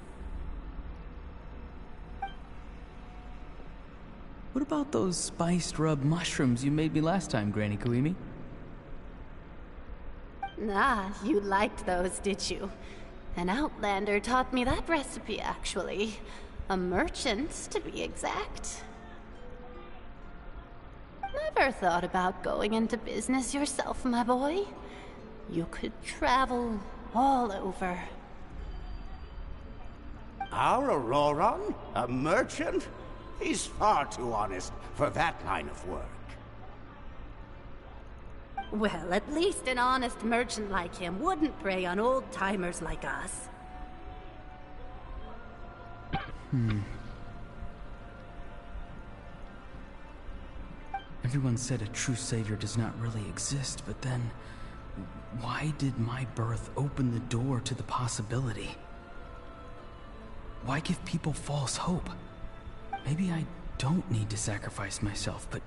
What about those spiced rub mushrooms you made me last time, Granny Koimi? Ah, you liked those, did you? An outlander taught me that recipe, actually. A merchant, to be exact. Never thought about going into business yourself, my boy? You could travel all over. Our Auroran? A merchant? He's far too honest for that line of work. Well, at least an honest merchant like him wouldn't prey on old-timers like us. Everyone said a true savior does not really exist, but then why did my birth open the door to the possibility? Why give people false hope? Maybe I don't need to sacrifice myself, but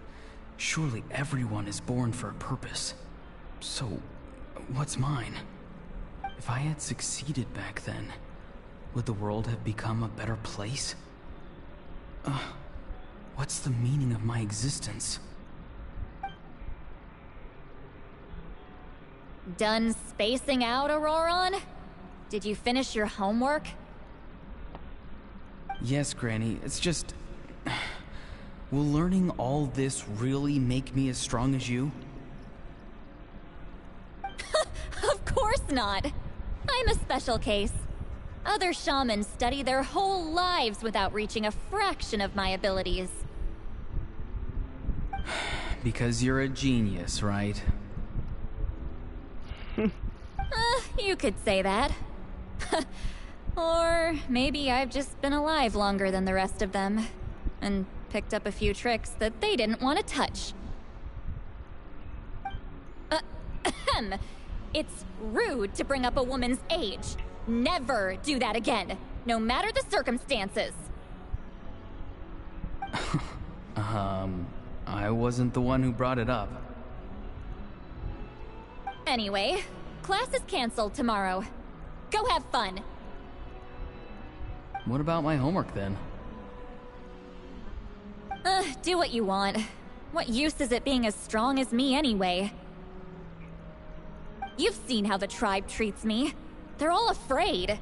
surely everyone is born for a purpose. So, what's mine? If I had succeeded back then, would the world have become a better place? What's the meaning of my existence? Done spacing out, Auroron? Did you finish your homework? Yes, Granny, it's just... Will learning all this really make me as strong as you? Of course not! I'm a special case. Other shamans study their whole lives without reaching a fraction of my abilities. Because you're a genius, right? You could say that. Or maybe I've just been alive longer than the rest of them, and picked up a few tricks that they didn't want to touch. It's rude to bring up a woman's age. Never do that again, no matter the circumstances. I wasn't the one who brought it up. Anyway, class is canceled tomorrow. Go have fun. What about my homework then? Do what you want. What use is it being as strong as me anyway? You've seen how the tribe treats me. They're all afraid.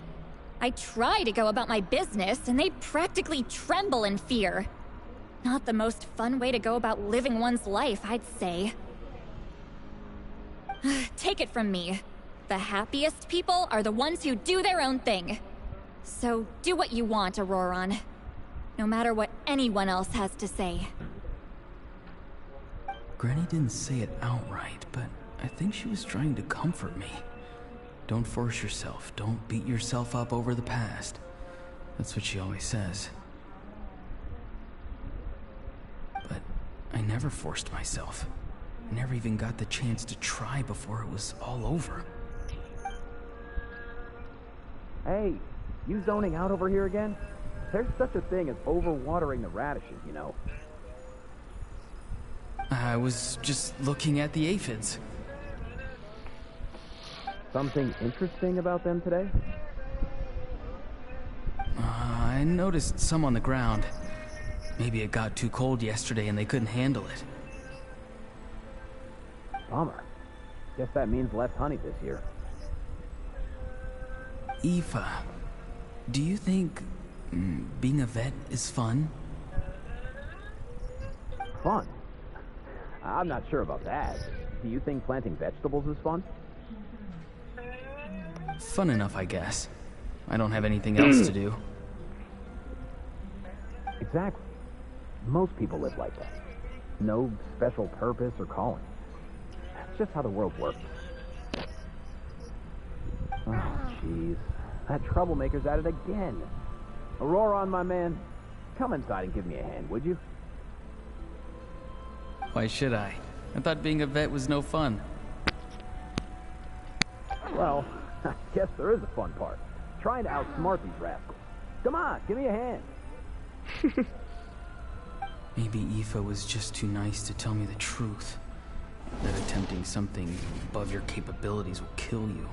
I try to go about my business, and they practically tremble in fear. Not the most fun way to go about living one's life, I'd say. Take it from me. The happiest people are the ones who do their own thing. So do what you want, Auroron. No matter what anyone else has to say. Granny didn't say it outright, but I think she was trying to comfort me. Don't force yourself. Don't beat yourself up over the past. That's what she always says. But I never forced myself. I never even got the chance to try before it was all over. Hey, you zoning out over here again? There's such a thing as overwatering the radishes, you know. I was just looking at the aphids. Something interesting about them today? I noticed some on the ground. Maybe it got too cold yesterday and they couldn't handle it. Bummer. Guess that means less honey this year. Aoife, do you think being a vet is fun? Fun? I'm not sure about that. Do you think planting vegetables is fun? Fun enough, I guess. I don't have anything else to do. Exactly. Most people live like that. No special purpose or calling. That's just how the world works. Oh, jeez. That troublemaker's at it again. Auroron, my man, come inside and give me a hand, would you? Why should I? I thought being a vet was no fun. Well, I guess there is a fun part. Trying to outsmart these rascals. Come on, give me a hand. Maybe Aoife was just too nice to tell me the truth. That attempting something above your capabilities will kill you.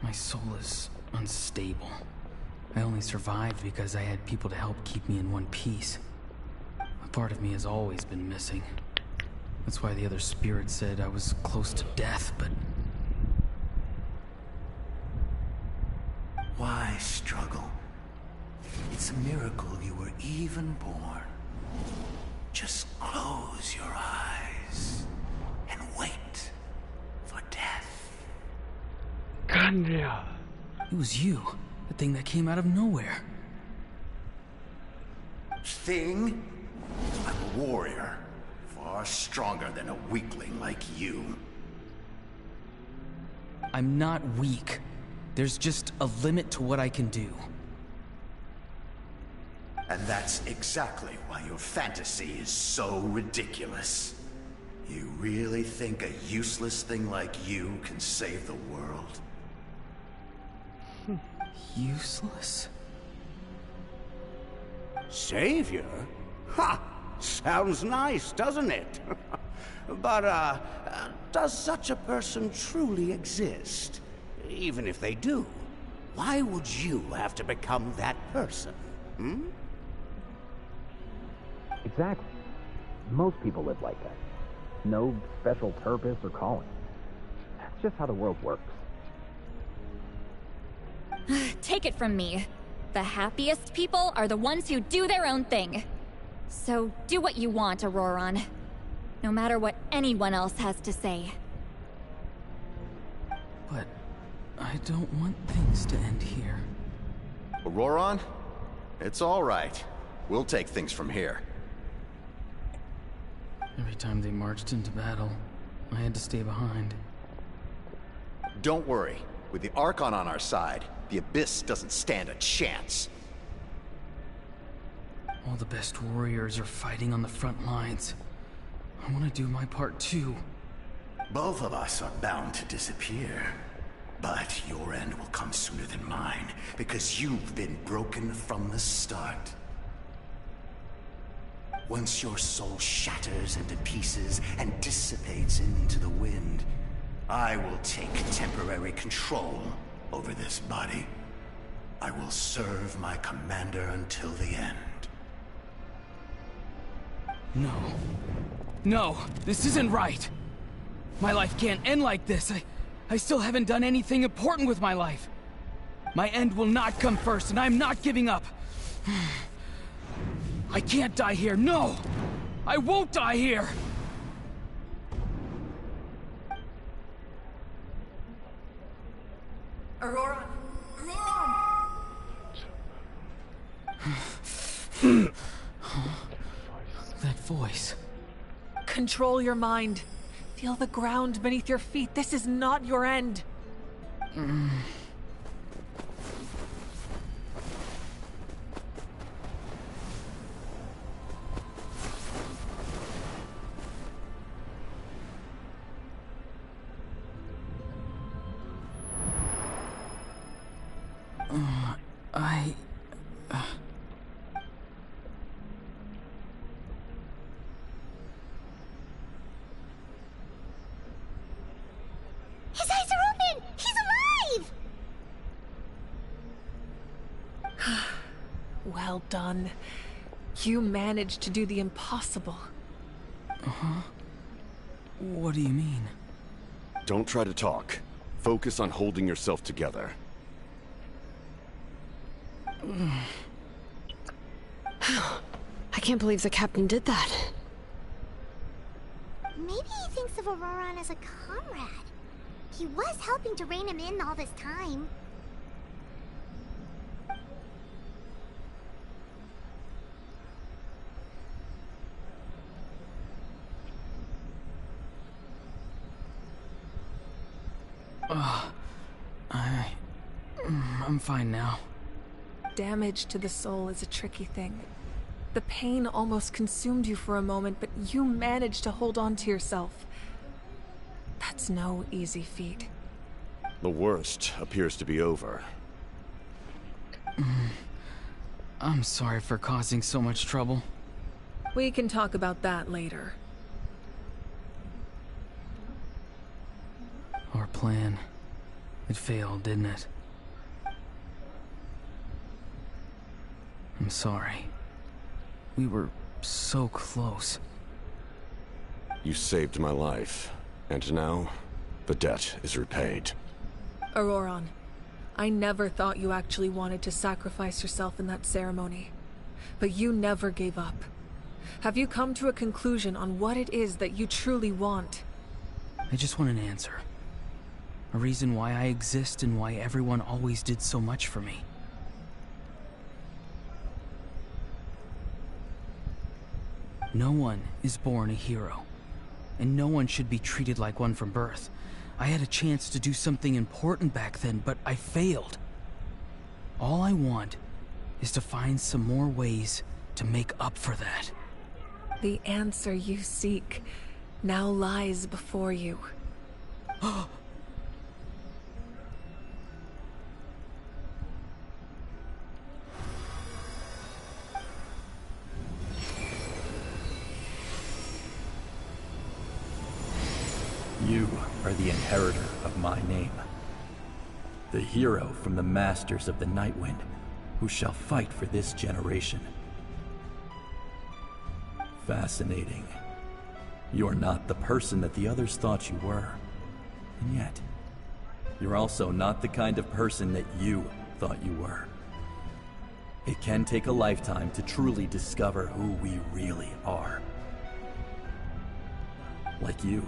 My soul is unstable. I only survived because I had people to help keep me in one piece. A part of me has always been missing. That's why the other spirits said I was close to death, but... Why struggle? It's a miracle you were even born. Just close your eyes and wait for death. Gandria. It was you. The thing that came out of nowhere. Thing? I'm a warrior. Far stronger than a weakling like you. I'm not weak. There's just a limit to what I can do. And that's exactly why your fantasy is so ridiculous. You really think a useless thing like you can save the world? Useless? Savior? Ha! Sounds nice, doesn't it? But, does such a person truly exist? Even if they do, why would you have to become that person? Hmm? Exactly. Most people live like that. No special purpose or calling. That's just how the world works. Take it from me. The happiest people are the ones who do their own thing. So do what you want, Auroron. No matter what anyone else has to say. But I don't want things to end here. Auroron? It's all right. We'll take things from here. Every time they marched into battle, I had to stay behind. Don't worry. With the Archon on our side, the Abyss doesn't stand a chance. All the best warriors are fighting on the front lines. I want to do my part too. Both of us are bound to disappear. But your end will come sooner than mine, because you've been broken from the start. Once your soul shatters into pieces and dissipates into the wind, I will take temporary control over this body. I will serve my commander until the end. No. No, this isn't right. My life can't end like this. I still haven't done anything important with my life. My end will not come first, and I'm not giving up. I can't die here, no! I won't die here! Auroron! That voice. Control your mind. Feel the ground beneath your feet. This is not your end. His eyes are open! He's alive! Well done. You managed to do the impossible. Uh-huh. What do you mean? Don't try to talk. Focus on holding yourself together. I can't believe the captain did that. Maybe he thinks of Auroron as a comrade. He was helping to rein him in all this time. I'm fine now. Damage to the soul is a tricky thing. The pain almost consumed you for a moment, but you managed to hold on to yourself. That's no easy feat. The worst appears to be over. I'm sorry for causing so much trouble. We can talk about that later. Our plan. It failed, didn't it? I'm sorry. We were so close. You saved my life, and now the debt is repaid. Auroron, I never thought you actually wanted to sacrifice yourself in that ceremony. But you never gave up. Have you come to a conclusion on what it is that you truly want? I just want an answer. A reason why I exist and why everyone always did so much for me. No one is born a hero, and no one should be treated like one from birth. I had a chance to do something important back then, but I failed. All I want is to find some more ways to make up for that. The answer you seek now lies before you. You are the inheritor of my name. The hero from the Masters of the Nightwind, who shall fight for this generation. Fascinating. You're not the person that the others thought you were. And yet, you're also not the kind of person that you thought you were. It can take a lifetime to truly discover who we really are. Like you,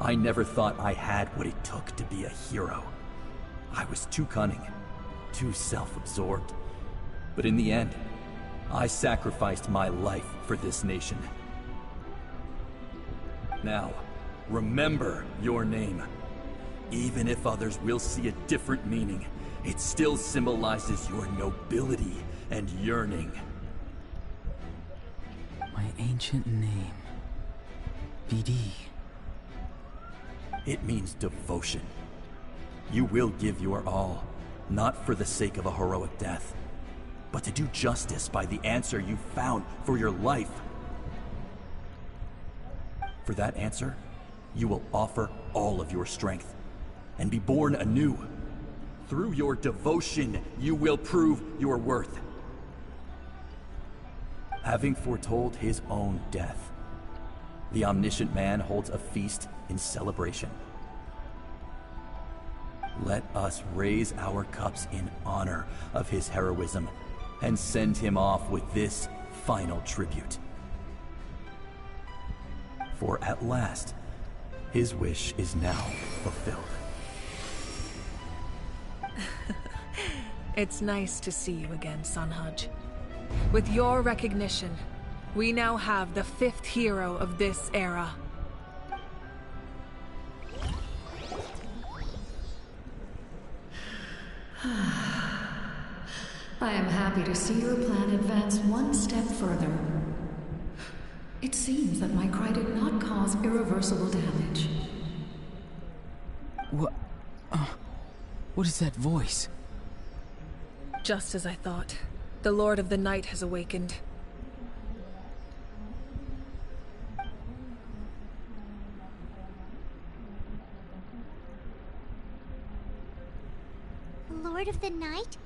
I never thought I had what it took to be a hero. I was too cunning, too self-absorbed. But in the end, I sacrificed my life for this nation. Now, remember your name. Even if others will see a different meaning, it still symbolizes your nobility and yearning. My ancient name. BD. It means devotion. You will give your all, not for the sake of a heroic death, but to do justice by the answer you found for your life. For that answer, you will offer all of your strength and be born anew. Through your devotion, you will prove your worth. Having foretold his own death, the omniscient man holds a feast in celebration. Let us raise our cups in honor of his heroism and send him off with this final tribute. For at last, his wish is now fulfilled. It's nice to see you again, Sanhaj. With your recognition, we now have the 5th hero of this era. I am happy to see your plan advance one step further. It seems that my cry did not cause irreversible damage. What is that voice? Just as I thought. The Lord of the Night has awakened. Lord of the Night?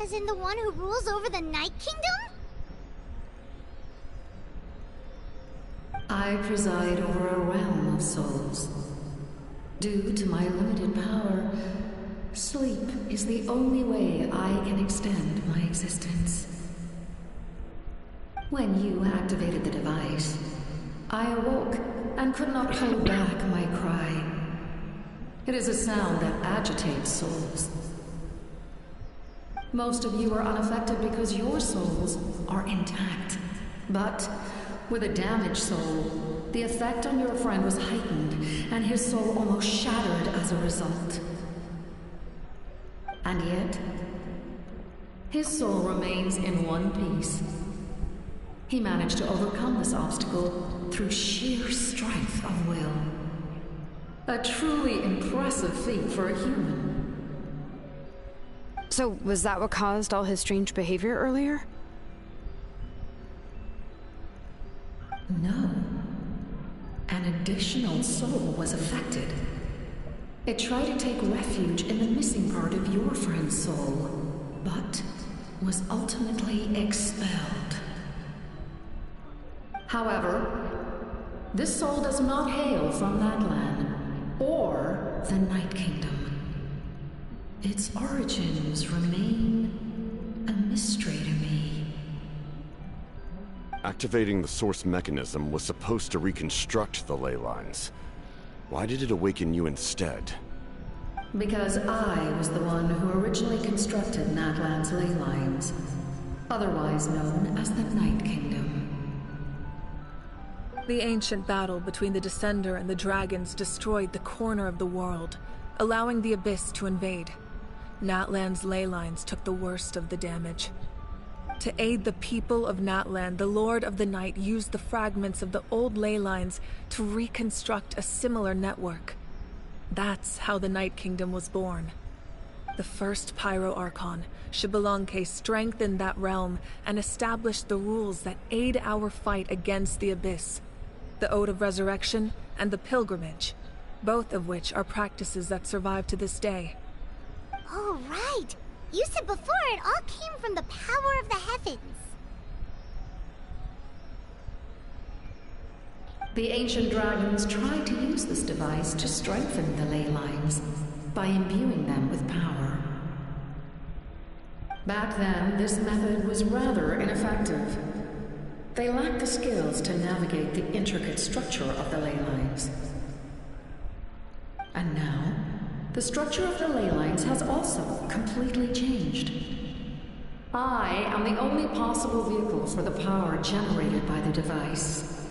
As in the one who rules over the Night Kingdom? I preside over a realm of souls. Due to my limited power, sleep is the only way I can extend my existence. When you activated the device, I awoke and could not hold back my cry. It is a sound that agitates souls. Most of you are unaffected because your souls are intact. But with a damaged soul, the effect on your friend was heightened, and his soul almost shattered as a result. And yet, his soul remains in one piece. He managed to overcome this obstacle through sheer strength of will. A truly impressive feat for a human. So, was that what caused all his strange behavior earlier? No. An additional soul was affected. It tried to take refuge in the missing part of your friend's soul, but was ultimately expelled. However, this soul does not hail from that land, or the Night Kingdom. Its origins remain a mystery to me. Activating the source mechanism was supposed to reconstruct the ley lines. Why did it awaken you instead? Because I was the one who originally constructed Natlan's ley lines, otherwise known as the Night Kingdom. The ancient battle between the Descender and the dragons destroyed the corner of the world, allowing the Abyss to invade. Natlan's ley lines took the worst of the damage. To aid the people of Natlan, the Lord of the Night used the fragments of the old ley lines to reconstruct a similar network. That's how the Night Kingdom was born. The first Pyro Archon, Xbalanque, strengthened that realm and established the rules that aid our fight against the Abyss. The Ode of Resurrection and the Pilgrimage, both of which are practices that survive to this day. Oh, right! You said before it all came from the power of the heavens. The ancient dragons tried to use this device to strengthen the ley lines by imbuing them with power. Back then, this method was rather ineffective. They lacked the skills to navigate the intricate structure of the ley lines. And now, the structure of the ley lines has also completely changed. I am the only possible vehicle for the power generated by the device.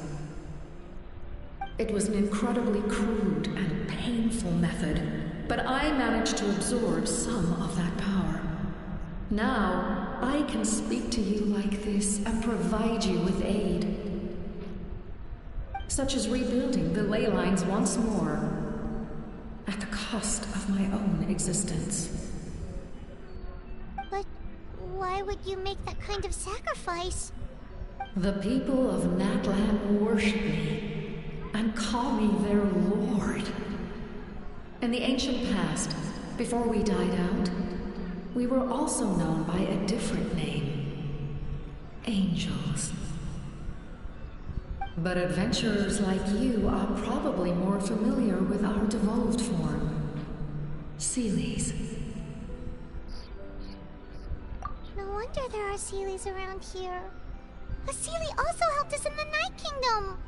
It was an incredibly crude and painful method, but I managed to absorb some of that power. Now, I can speak to you like this and provide you with aid. Such as rebuilding the ley lines once more, at the cost of my own existence. But why would you make that kind of sacrifice? The people of Natlan worship me and call me their lord. In the ancient past, before we died out, we were also known by a different name. Angels. But adventurers like you are probably more familiar with our devolved form. Seelies. No wonder there are Seelies around here. A Seelie also helped us in the Night Kingdom!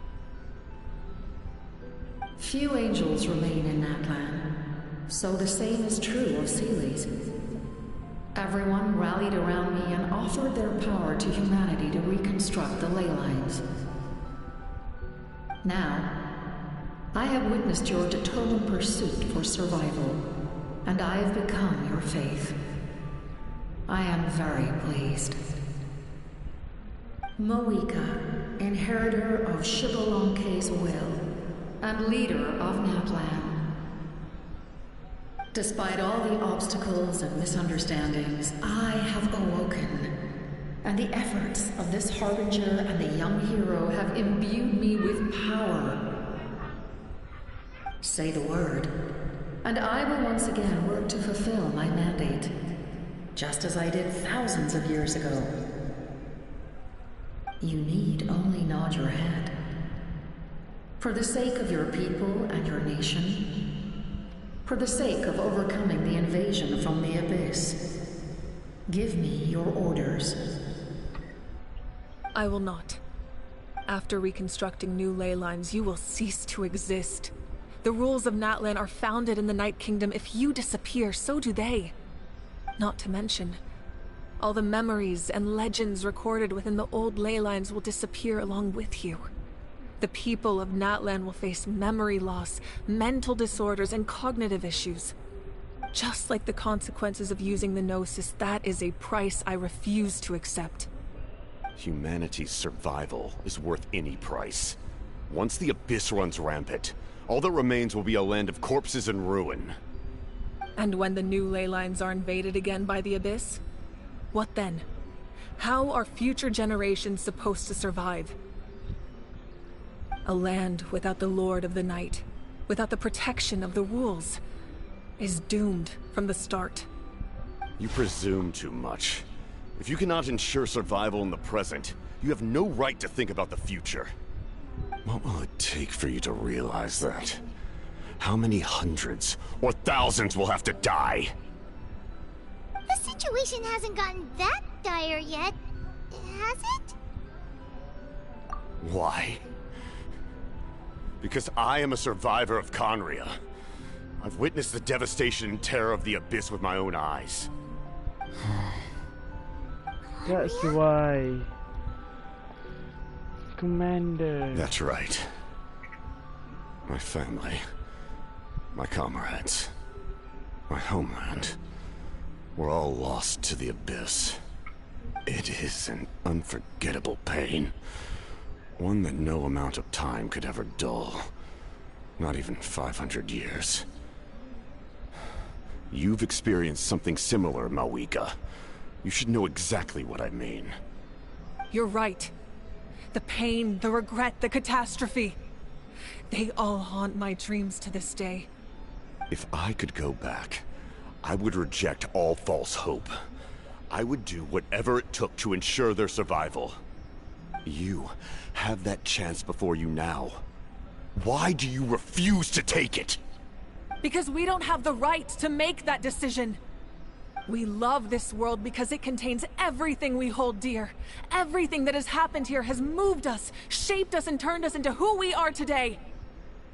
Few angels remain in Natlan, so the same is true of Seelies. Everyone rallied around me and offered their power to humanity to reconstruct the ley lines. Now, I have witnessed your determined pursuit for survival, and I have become your faith. I am very pleased. Moeka, inheritor of Xbalanque's will, and leader of Natlan. Despite all the obstacles and misunderstandings, I have awoken, and the efforts of this Harbinger and the young hero have imbued me with power. Say the word, and I will once again work to fulfill my mandate, just as I did thousands of years ago. You need only nod your head. For the sake of your people and your nation, for the sake of overcoming the invasion from the Abyss, give me your orders. I will not. After reconstructing new ley lines, you will cease to exist. The rules of Natlan are founded in the Night Kingdom. If you disappear, so do they. Not to mention, all the memories and legends recorded within the old ley lines will disappear along with you. The people of Natlan will face memory loss, mental disorders, and cognitive issues. Just like the consequences of using the Gnosis, that is a price I refuse to accept. Humanity's survival is worth any price. Once the Abyss runs rampant, all that remains will be a land of corpses and ruin. And when the new ley lines are invaded again by the Abyss? What then? How are future generations supposed to survive? A land without the Lord of the Night, without the protection of the rules, is doomed from the start. You presume too much. If you cannot ensure survival in the present, you have no right to think about the future. What will it take for you to realize that? How many hundreds or thousands will have to die? The situation hasn't gotten that dire yet, has it? Why? Because I am a survivor of Khaenri'ah. I've witnessed the devastation and terror of the Abyss with my own eyes. That's why. Commander. That's right. My family, my comrades, my homeland, were all lost to the Abyss. It is an unforgettable pain. One that no amount of time could ever dull. Not even 500 years. You've experienced something similar, Mawika. You should know exactly what I mean. You're right. The pain, the regret, the catastrophe. They all haunt my dreams to this day. If I could go back, I would reject all false hope. I would do whatever it took to ensure their survival. You have that chance before you now. Why do you refuse to take it? Because we don't have the right to make that decision. We love this world because it contains everything we hold dear. Everything that has happened here has moved us, shaped us, and turned us into who we are today.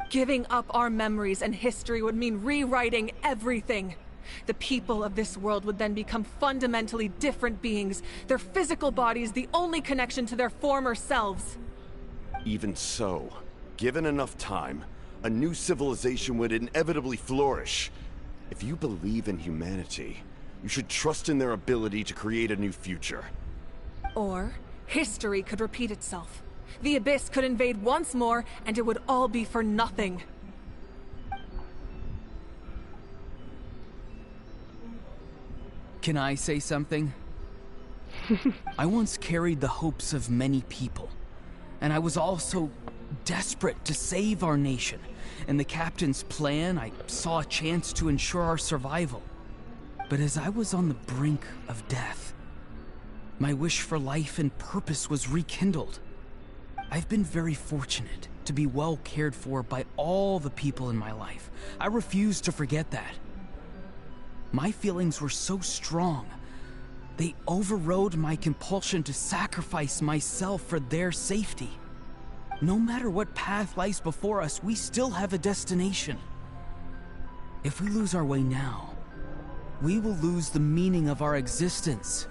Giving up our memories and history would mean rewriting everything. The people of this world would then become fundamentally different beings, their physical bodies the only connection to their former selves. Even so, given enough time, a new civilization would inevitably flourish. If you believe in humanity, you should trust in their ability to create a new future. Or, history could repeat itself. The Abyss could invade once more, and it would all be for nothing. Can I say something? I once carried the hopes of many people, and I was also desperate to save our nation. In the captain's plan, I saw a chance to ensure our survival. But as I was on the brink of death, my wish for life and purpose was rekindled. I've been very fortunate to be well cared for by all the people in my life. I refuse to forget that. My feelings were so strong, they overrode my compulsion to sacrifice myself for their safety. No matter what path lies before us, we still have a destination. If we lose our way now, we will lose the meaning of our existence.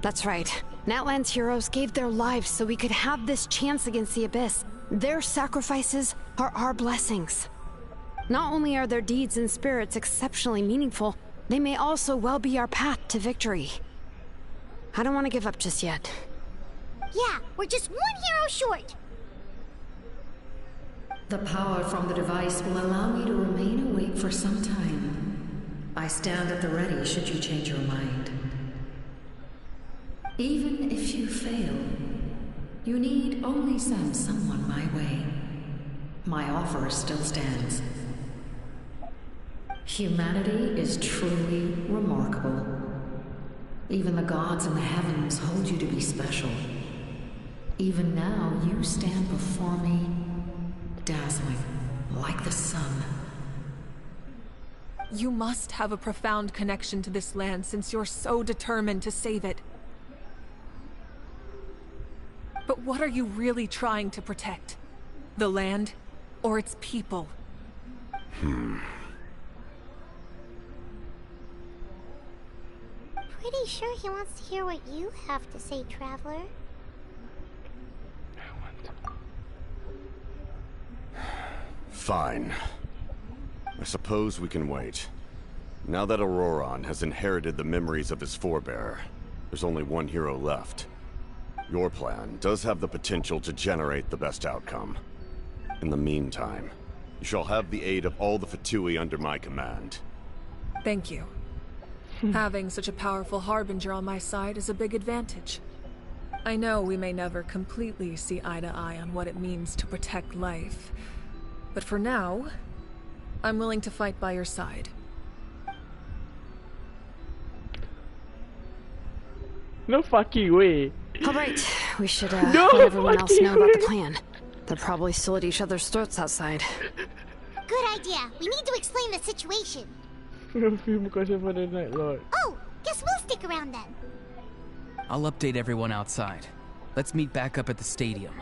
That's right. Natlan's heroes gave their lives so we could have this chance against the Abyss. Their sacrifices are our blessings. Not only are their deeds and spirits exceptionally meaningful, they may also well be our path to victory. I don't want to give up just yet. Yeah, we're just one hero short. The power from the device will allow me to remain awake for some time. I stand at the ready should you change your mind. Even if you fail, you need only send someone my way. My offer still stands. Humanity is truly remarkable. Even the gods in the heavens hold you to be special. Even now, you stand before me, dazzling, like the sun. You must have a profound connection to this land since you're so determined to save it. But what are you really trying to protect? The land, or its people? Pretty sure he wants to hear what you have to say, Traveler. Fine. I suppose we can wait. Now that Auroron has inherited the memories of his forebearer, there's only one hero left. Your plan does have the potential to generate the best outcome. In the meantime, you shall have the aid of all the Fatui under my command. Thank you. Having such a powerful harbinger on my side is a big advantage. I know we may never completely see eye to eye on what it means to protect life, but for now, I'm willing to fight by your side. No fucking way. Alright, we should let everyone else know about the plan. They're probably still at each other's throats outside. Good idea. We need to explain the situation. Oh, guess we'll stick around then. I'll update everyone outside. Let's meet back up at the stadium.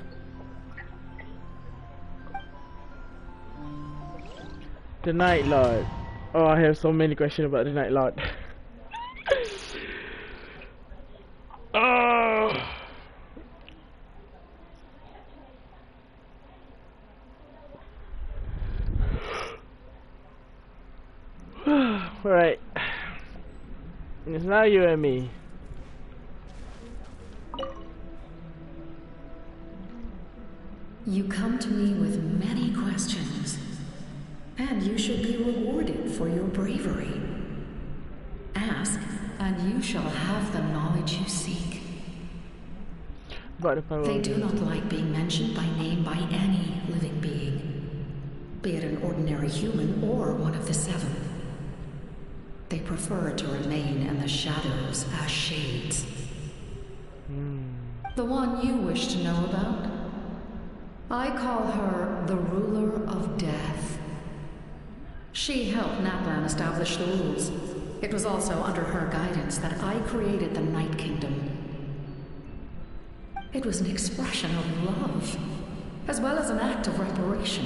The Night Lord. Oh, I have so many questions about the Night Lord. Oh. Right. It's now you and me. You come to me with many questions, and you should be rewarded for your bravery. Ask, and you shall have the knowledge you seek. They do not like being mentioned by name by any living being, be it an ordinary human or one of the seven. They prefer to remain in the shadows as shades. The one you wish to know about? I call her the Ruler of Death. She helped Natlan establish the rules. It was also under her guidance that I created the Night Kingdom. It was an expression of love, as well as an act of reparation.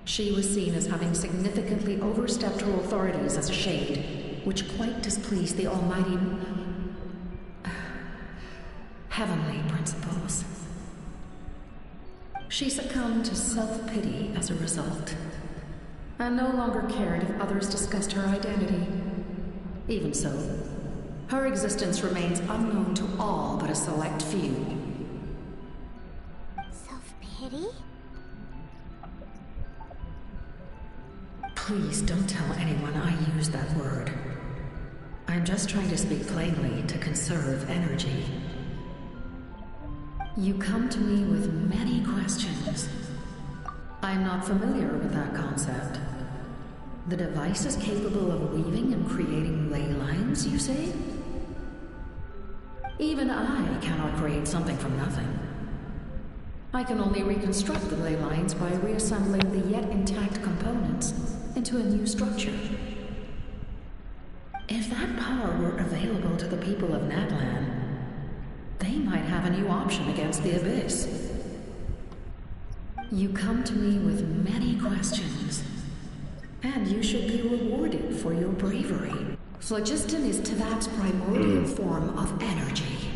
She was seen as having significantly overstepped her authorities as a shade, which quite displeased the almighty heavenly principles. She succumbed to self-pity as a result, and no longer cared if others discussed her identity. Even so, her existence remains unknown to all but a select few. Self-pity? Please don't tell anyone I use that word. I'm just trying to speak plainly to conserve energy. You come to me with many questions. I'm not familiar with that concept. The device is capable of weaving and creating ley lines, you say? Even I cannot create something from nothing. I can only reconstruct the ley lines by reassembling the yet intact components into a new structure. If that power were available to the people of Natlan, they might have a new option against the Abyss. You come to me with many questions, and you should be rewarded for your bravery. Phlogiston is Teyvat's primordial form of energy.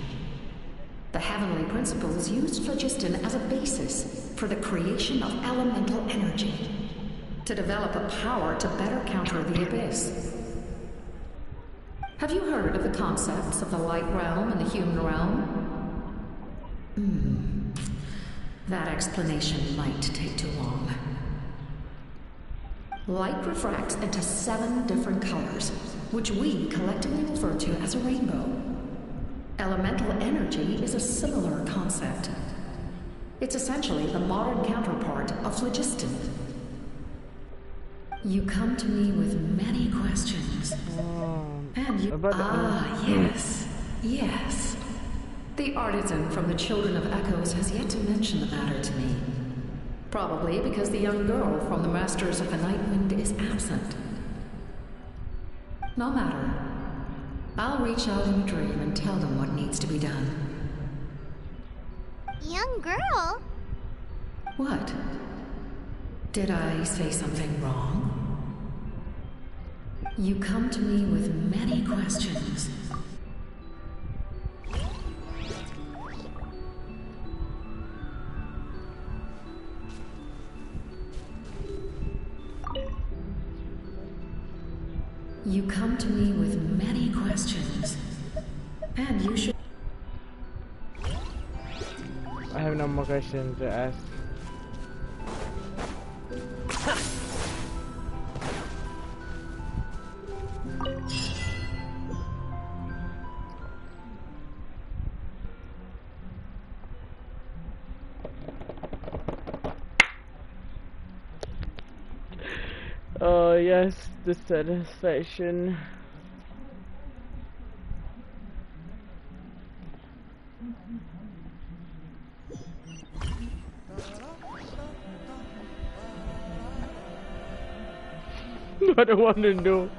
The heavenly principles used phlogiston as a basis for the creation of elemental energy, to develop a power to better counter the Abyss. Have you heard of the concepts of the light realm and the human realm? That explanation might take too long. Light refracts into 7 different colors, which we collectively refer to as a rainbow. Elemental energy is a similar concept. It's essentially the modern counterpart of phlogiston. You come to me with many questions. And you... yes. Yes. The artisan from the Children of Echoes has yet to mention the matter to me. Probably because the young girl from the Masters of the Nightwind is absent. No matter. I'll reach out in a dream and tell them what needs to be done. Young girl? What? Did I say something wrong? You come to me with many questions. You come to me with many questions, and you should... I have no more questions to ask. Oh yes, the satisfaction. What I want to do.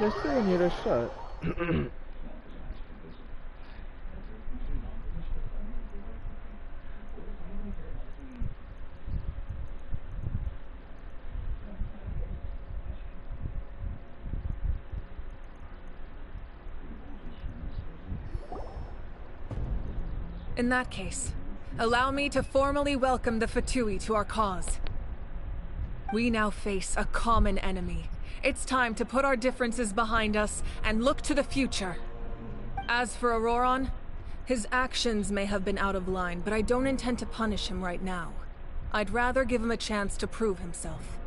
They still need a shot. In that case, allow me to formally welcome the Fatui to our cause. We now face a common enemy. It's time to put our differences behind us and look to the future. As for Auroron, his actions may have been out of line, but I don't intend to punish him right now. I'd rather give him a chance to prove himself.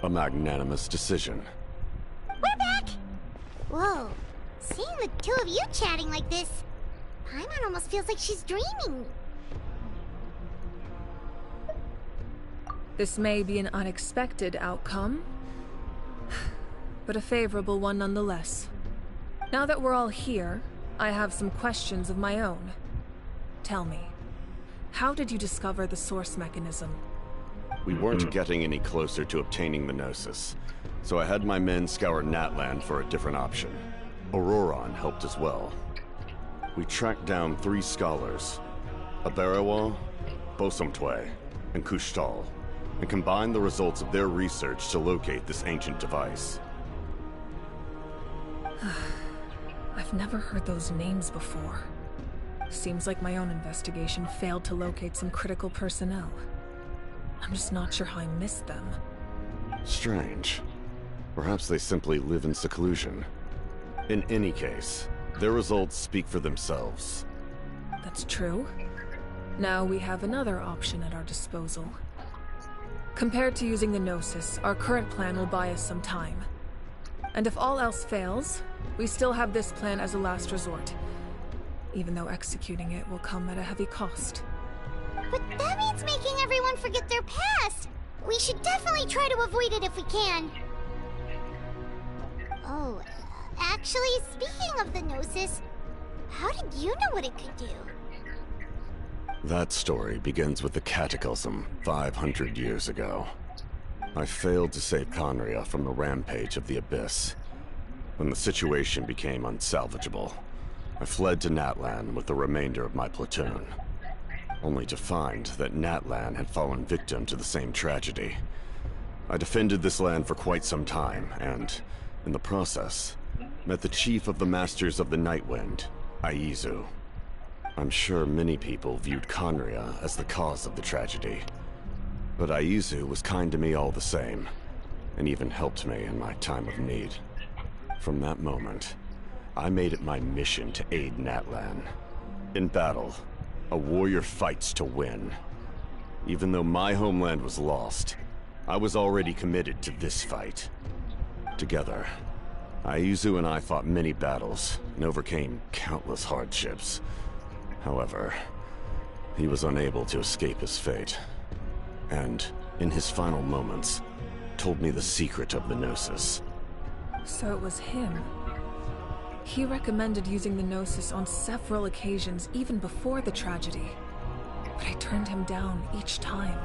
A magnanimous decision. We're back! Whoa, seeing the two of you chatting like this, Paimon almost feels like she's dreaming. This may be an unexpected outcome, but a favorable one nonetheless. Now that we're all here, I have some questions of my own. Tell me, how did you discover the source mechanism? We weren't getting any closer to obtaining the Gnosis, so I had my men scour Natlan for a different option. Auroron helped as well. We tracked down 3 scholars, Aberawa, Bosomtwe, and Kushtal, and combined the results of their research to locate this ancient device. I've never heard those names before. Seems like my own investigation failed to locate some critical personnel. I'm just not sure how I missed them. Strange. Perhaps they simply live in seclusion. In any case, their results speak for themselves. That's true. Now we have another option at our disposal. Compared to using the Gnosis, our current plan will buy us some time. And if all else fails, we still have this plan as a last resort. Even though executing it will come at a heavy cost. But that means making everyone forget their past! We should definitely try to avoid it if we can. Oh, actually, speaking of the Gnosis, how did you know what it could do? That story begins with the Cataclysm 500 years ago. I failed to save Khaenri'ah from the rampage of the Abyss. When the situation became unsalvageable, I fled to Natlan with the remainder of my platoon, only to find that Natlan had fallen victim to the same tragedy. I defended this land for quite some time, and, in the process, met the chief of the Masters of the Nightwind, Aizu. I'm sure many people viewed Khaenri'ah as the cause of the tragedy, but Aizu was kind to me all the same, and even helped me in my time of need. From that moment, I made it my mission to aid Natlan. In battle, a warrior fights to win. Even though my homeland was lost, I was already committed to this fight. Together, Aizu and I fought many battles and overcame countless hardships. However, he was unable to escape his fate, and, in his final moments, told me the secret of the Gnosis. So it was him. He recommended using the Gnosis on several occasions, even before the tragedy. But I turned him down each time.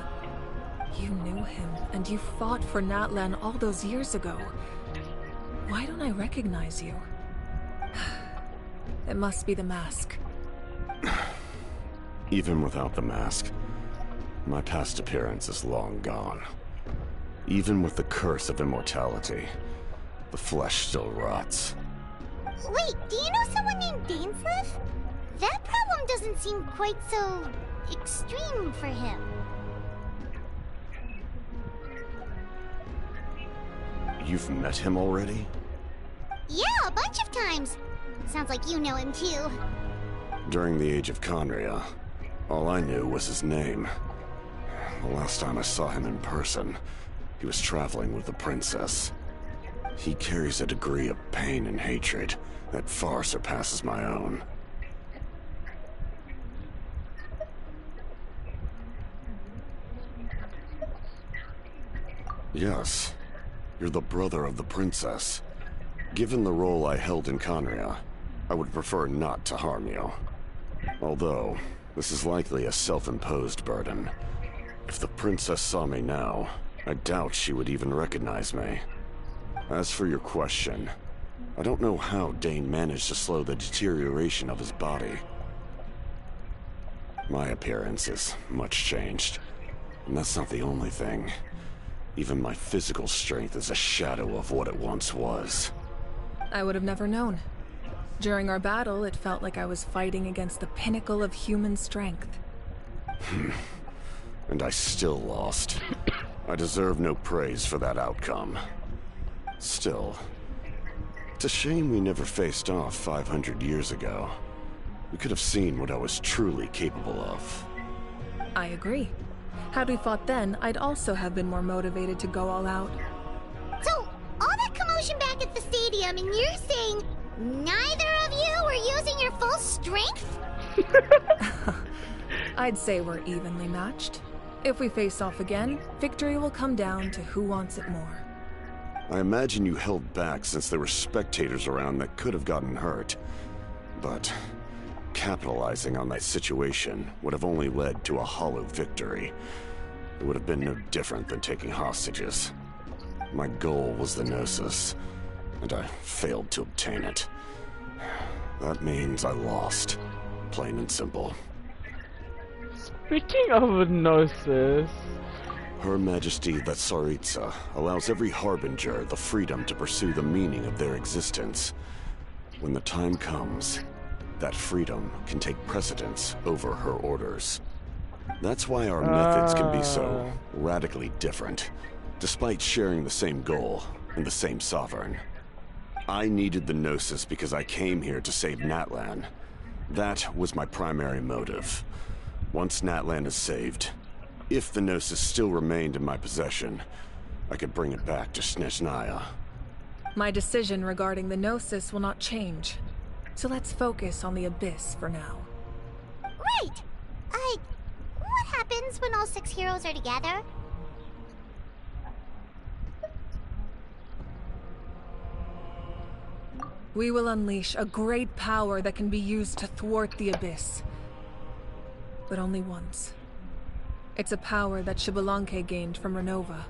You knew him, and you fought for Natlan all those years ago. Why don't I recognize you? It must be the mask. Even without the mask, my past appearance is long gone. Even with the curse of immortality, the flesh still rots. Wait, do you know someone named Dainsleif? That problem doesn't seem quite so extreme for him. You've met him already? Yeah, a bunch of times. Sounds like you know him too. During the age of Khaenri'ah, all I knew was his name. The last time I saw him in person, he was traveling with the princess. He carries a degree of pain and hatred that far surpasses my own. Yes, you're the brother of the princess. Given the role I held in Khaenri'ah, I would prefer not to harm you. Although, this is likely a self-imposed burden. If the princess saw me now, I doubt she would even recognize me. As for your question, I don't know how Dane managed to slow the deterioration of his body. My appearance is much changed, and that's not the only thing. Even my physical strength is a shadow of what it once was. I would have never known. During our battle, it felt like I was fighting against the pinnacle of human strength. And I still lost. I deserve no praise for that outcome. Still, it's a shame we never faced off 500 years ago. We could have seen what I was truly capable of. I agree. Had we fought then, I'd also have been more motivated to go all out. So, all that commotion back at the stadium, and you're saying neither of you were using your full strength? I'd say we're evenly matched. If we face off again, victory will come down to who wants it more. I imagine you held back since there were spectators around that could have gotten hurt. But capitalizing on that situation would have only led to a hollow victory. It would have been no different than taking hostages. My goal was the Gnosis, and I failed to obtain it. That means I lost, plain and simple. Speaking of Gnosis, Her Majesty the Tsaritsa allows every Harbinger the freedom to pursue the meaning of their existence. When the time comes, that freedom can take precedence over her orders. That's why our methods can be so radically different, despite sharing the same goal and the same sovereign. I needed the Gnosis because I came here to save Natlan. That was my primary motive. Once Natlan is saved, if the Gnosis still remained in my possession, I could bring it back to Snezhnaya. My decision regarding the Gnosis will not change. So let's focus on the Abyss for now. Right! What happens when all 6 heroes are together? We will unleash a great power that can be used to thwart the Abyss. But only once. It's a power that Xbalanque gained from Renova.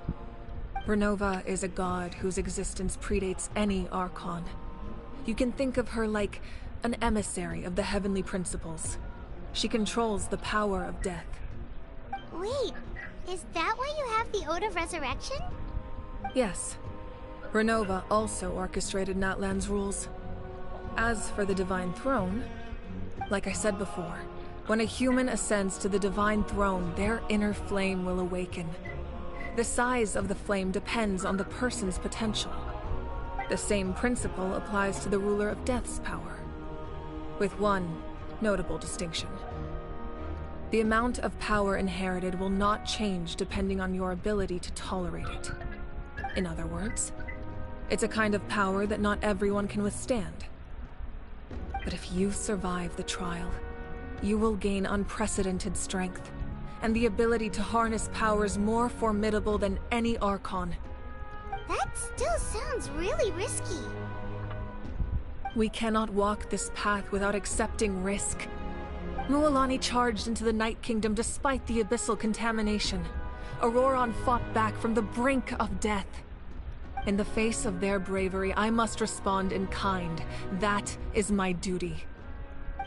Renova is a god whose existence predates any Archon. You can think of her like an emissary of the heavenly principles. She controls the power of death. Wait, is that why you have the Ode of Resurrection? Yes. Renova also orchestrated Natlan's rules. As for the Divine Throne, like I said before, when a human ascends to the Divine Throne, their inner flame will awaken. The size of the flame depends on the person's potential. The same principle applies to the ruler of Death's power, with one notable distinction. The amount of power inherited will not change depending on your ability to tolerate it. In other words, it's a kind of power that not everyone can withstand. But if you survive the trial, you will gain unprecedented strength, and the ability to harness powers more formidable than any Archon. That still sounds really risky. We cannot walk this path without accepting risk. Mualani charged into the Night Kingdom despite the abyssal contamination. Auroron fought back from the brink of death. In the face of their bravery, I must respond in kind. That is my duty.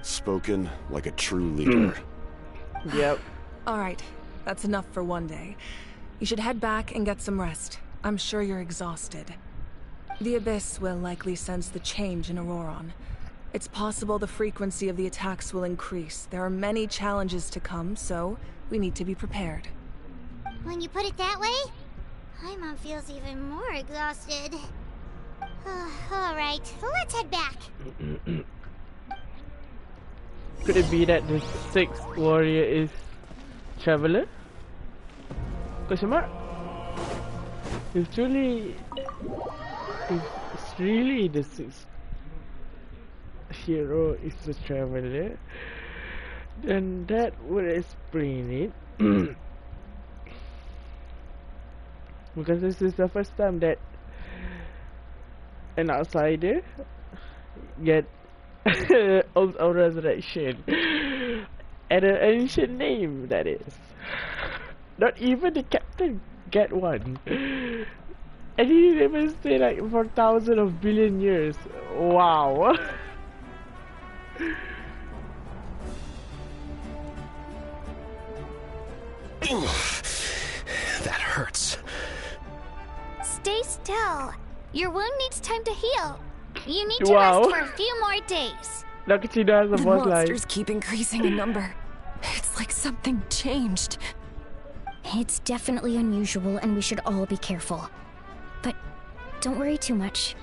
Spoken like a true leader. Yep. All right, that's enough for one day. You should head back and get some rest. I'm sure you're exhausted. The Abyss will likely sense the change in Auroron. It's possible the frequency of the attacks will increase. There are many challenges to come, so we need to be prepared. When you put it that way, Paimon feels even more exhausted. Alright, let's head back. Could it be that the 6th warrior is Traveler? Question mark? If really the 6th hero is the Traveler, then that would explain it. Because this is the first time that an outsider get of resurrection and an ancient name, that is. Not even the captain get one. And he didn't even stay like for thousands of billion years. Wow. That hurts. Stay still. Your wound needs time to heal. You need to Wow. rest for a few more days. Nakachida has a The boss line. monsters keep increasing in number. It's like something changed. It's definitely unusual, and we should all be careful. But don't worry too much.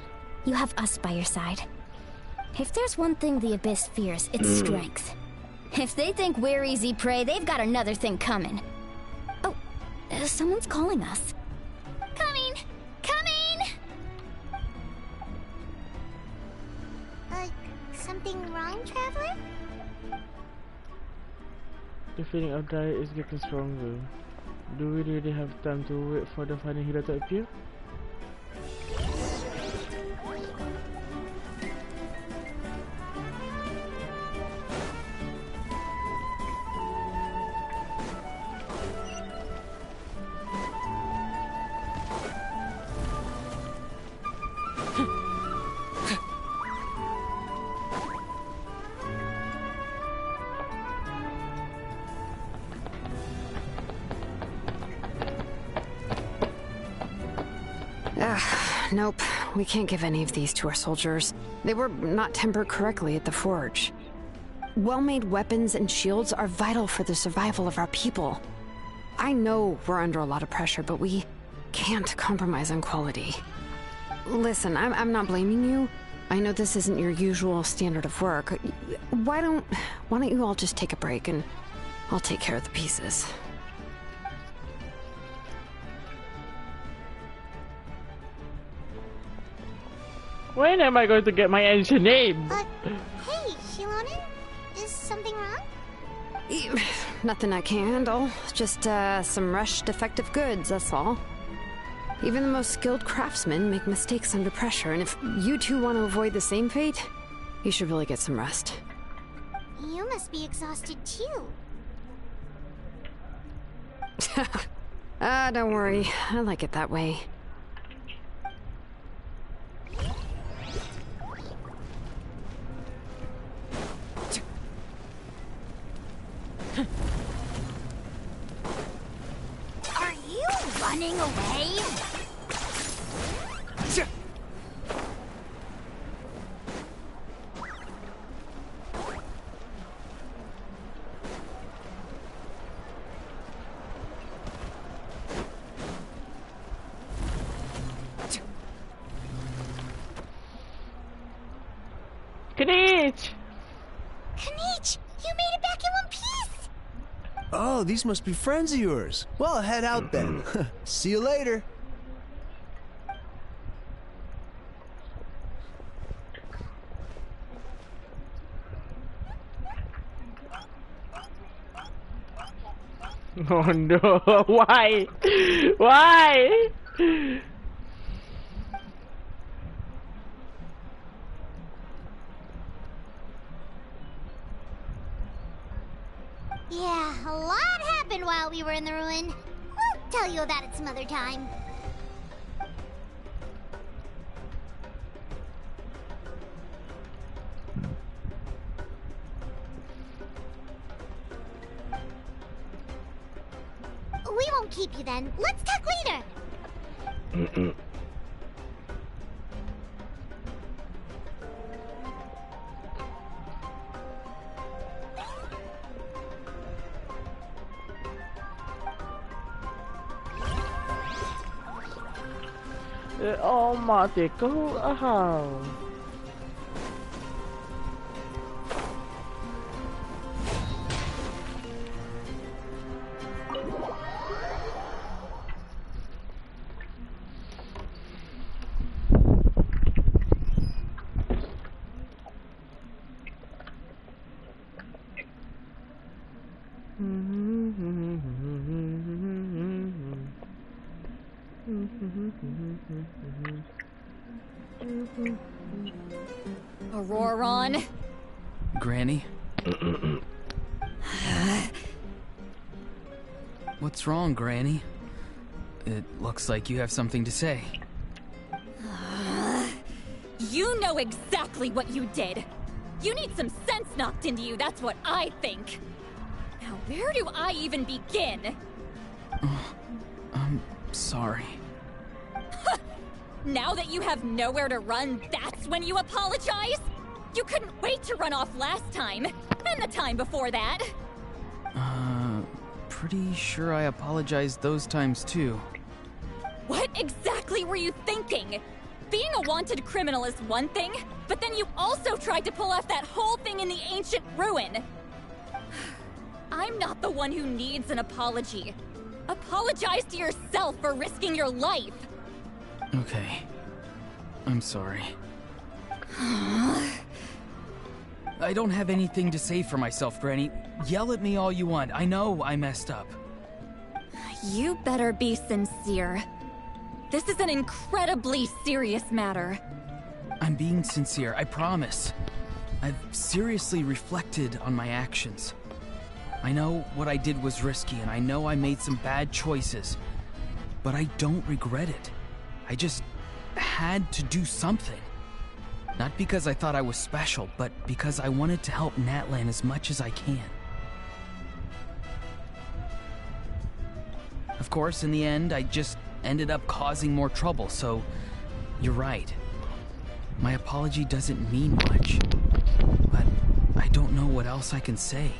You have us by your side. If there's one thing the Abyss fears, it's strength. If they think we're easy prey, they've got another thing coming. Oh, someone's calling us. Coming! Coming! Something wrong, Traveler? The feeling of diet is getting stronger. Do we really have time to wait for the final hero to appear? Nope, we can't give any of these to our soldiers. They were not tempered correctly at the forge. Well-made weapons and shields are vital for the survival of our people. I know we're under a lot of pressure, but we can't compromise on quality. Listen, I'm not blaming you. I know this isn't your usual standard of work. Why don't you all just take a break and I'll take care of the pieces. When am I going to get my ancient name? Hey, Xilonen? Is something wrong? Nothing I can handle. Just some rushed defective goods, that's all. Even the most skilled craftsmen make mistakes under pressure, and if you two want to avoid the same fate, you should really get some rest. You must be exhausted too. Don't worry. I like it that way. Are you running away? Knight! Knight, you made it back in one piece! Oh, these must be friends of yours. Well, head out then. See you later. Oh no, why? Why? Yeah, a lot happened while we were in the ruin. We'll tell you about it some other time. We won't keep you then. Let's talk later. Oh, mati ko. Aha. Auroron? Granny? What's wrong, Granny? It looks like you have something to say. You know exactly what you did. You need some sense knocked into you, that's what I think. Now, where do I even begin? I'm sorry. Now that you have nowhere to run, that's when you apologize? You couldn't wait to run off last time, and the time before that. Pretty sure I apologized those times too. What exactly were you thinking? Being a wanted criminal is one thing, but then you also tried to pull off that whole thing in the ancient ruin. I'm not the one who needs an apology. Apologize to yourself for risking your life. Okay. I'm sorry. I don't have anything to say for myself, Granny. Yell at me all you want. I know I messed up. You better be sincere. This is an incredibly serious matter. I'm being sincere, I promise. I've seriously reflected on my actions. I know what I did was risky, and I know I made some bad choices. But I don't regret it. I just had to do something. Not because I thought I was special, but because I wanted to help Natlan as much as I can. Of course, in the end, I just ended up causing more trouble, so you're right. My apology doesn't mean much, but I don't know what else I can say.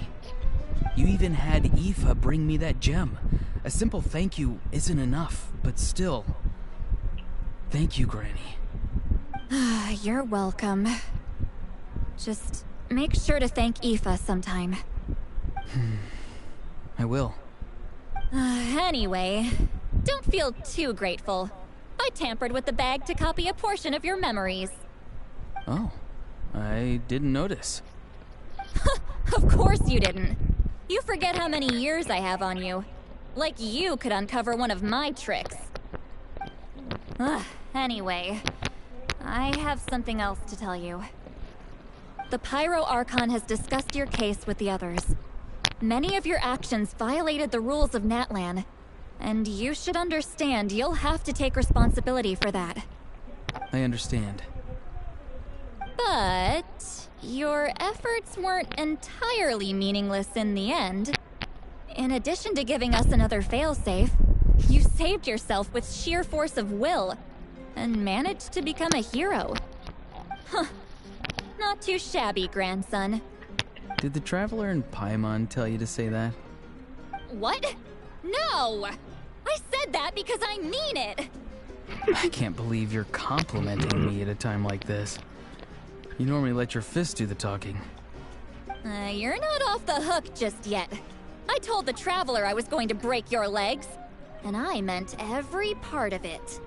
You even had Aoife bring me that gem. A simple thank you isn't enough, but still. Thank you, Granny. You're welcome. Just make sure to thank Aoife sometime. I will. Anyway, don't feel too grateful. I tampered with the bag to copy a portion of your memories. Oh, I didn't notice. Of course you didn't. You forget how many years I have on you. Like you could uncover one of my tricks. Anyway, I have something else to tell you. The Pyro Archon has discussed your case with the others. Many of your actions violated the rules of Natlan, and you should understand you'll have to take responsibility for that. I understand. But your efforts weren't entirely meaningless in the end. In addition to giving us another failsafe, you saved yourself with sheer force of will, and managed to become a hero. Huh. Not too shabby, grandson. Did the Traveler in Paimon tell you to say that? What? No! I said that because I mean it! I can't believe you're complimenting me at a time like this. You normally let your fist do the talking. You're not off the hook just yet. I told the Traveler I was going to break your legs, and I meant every part of it.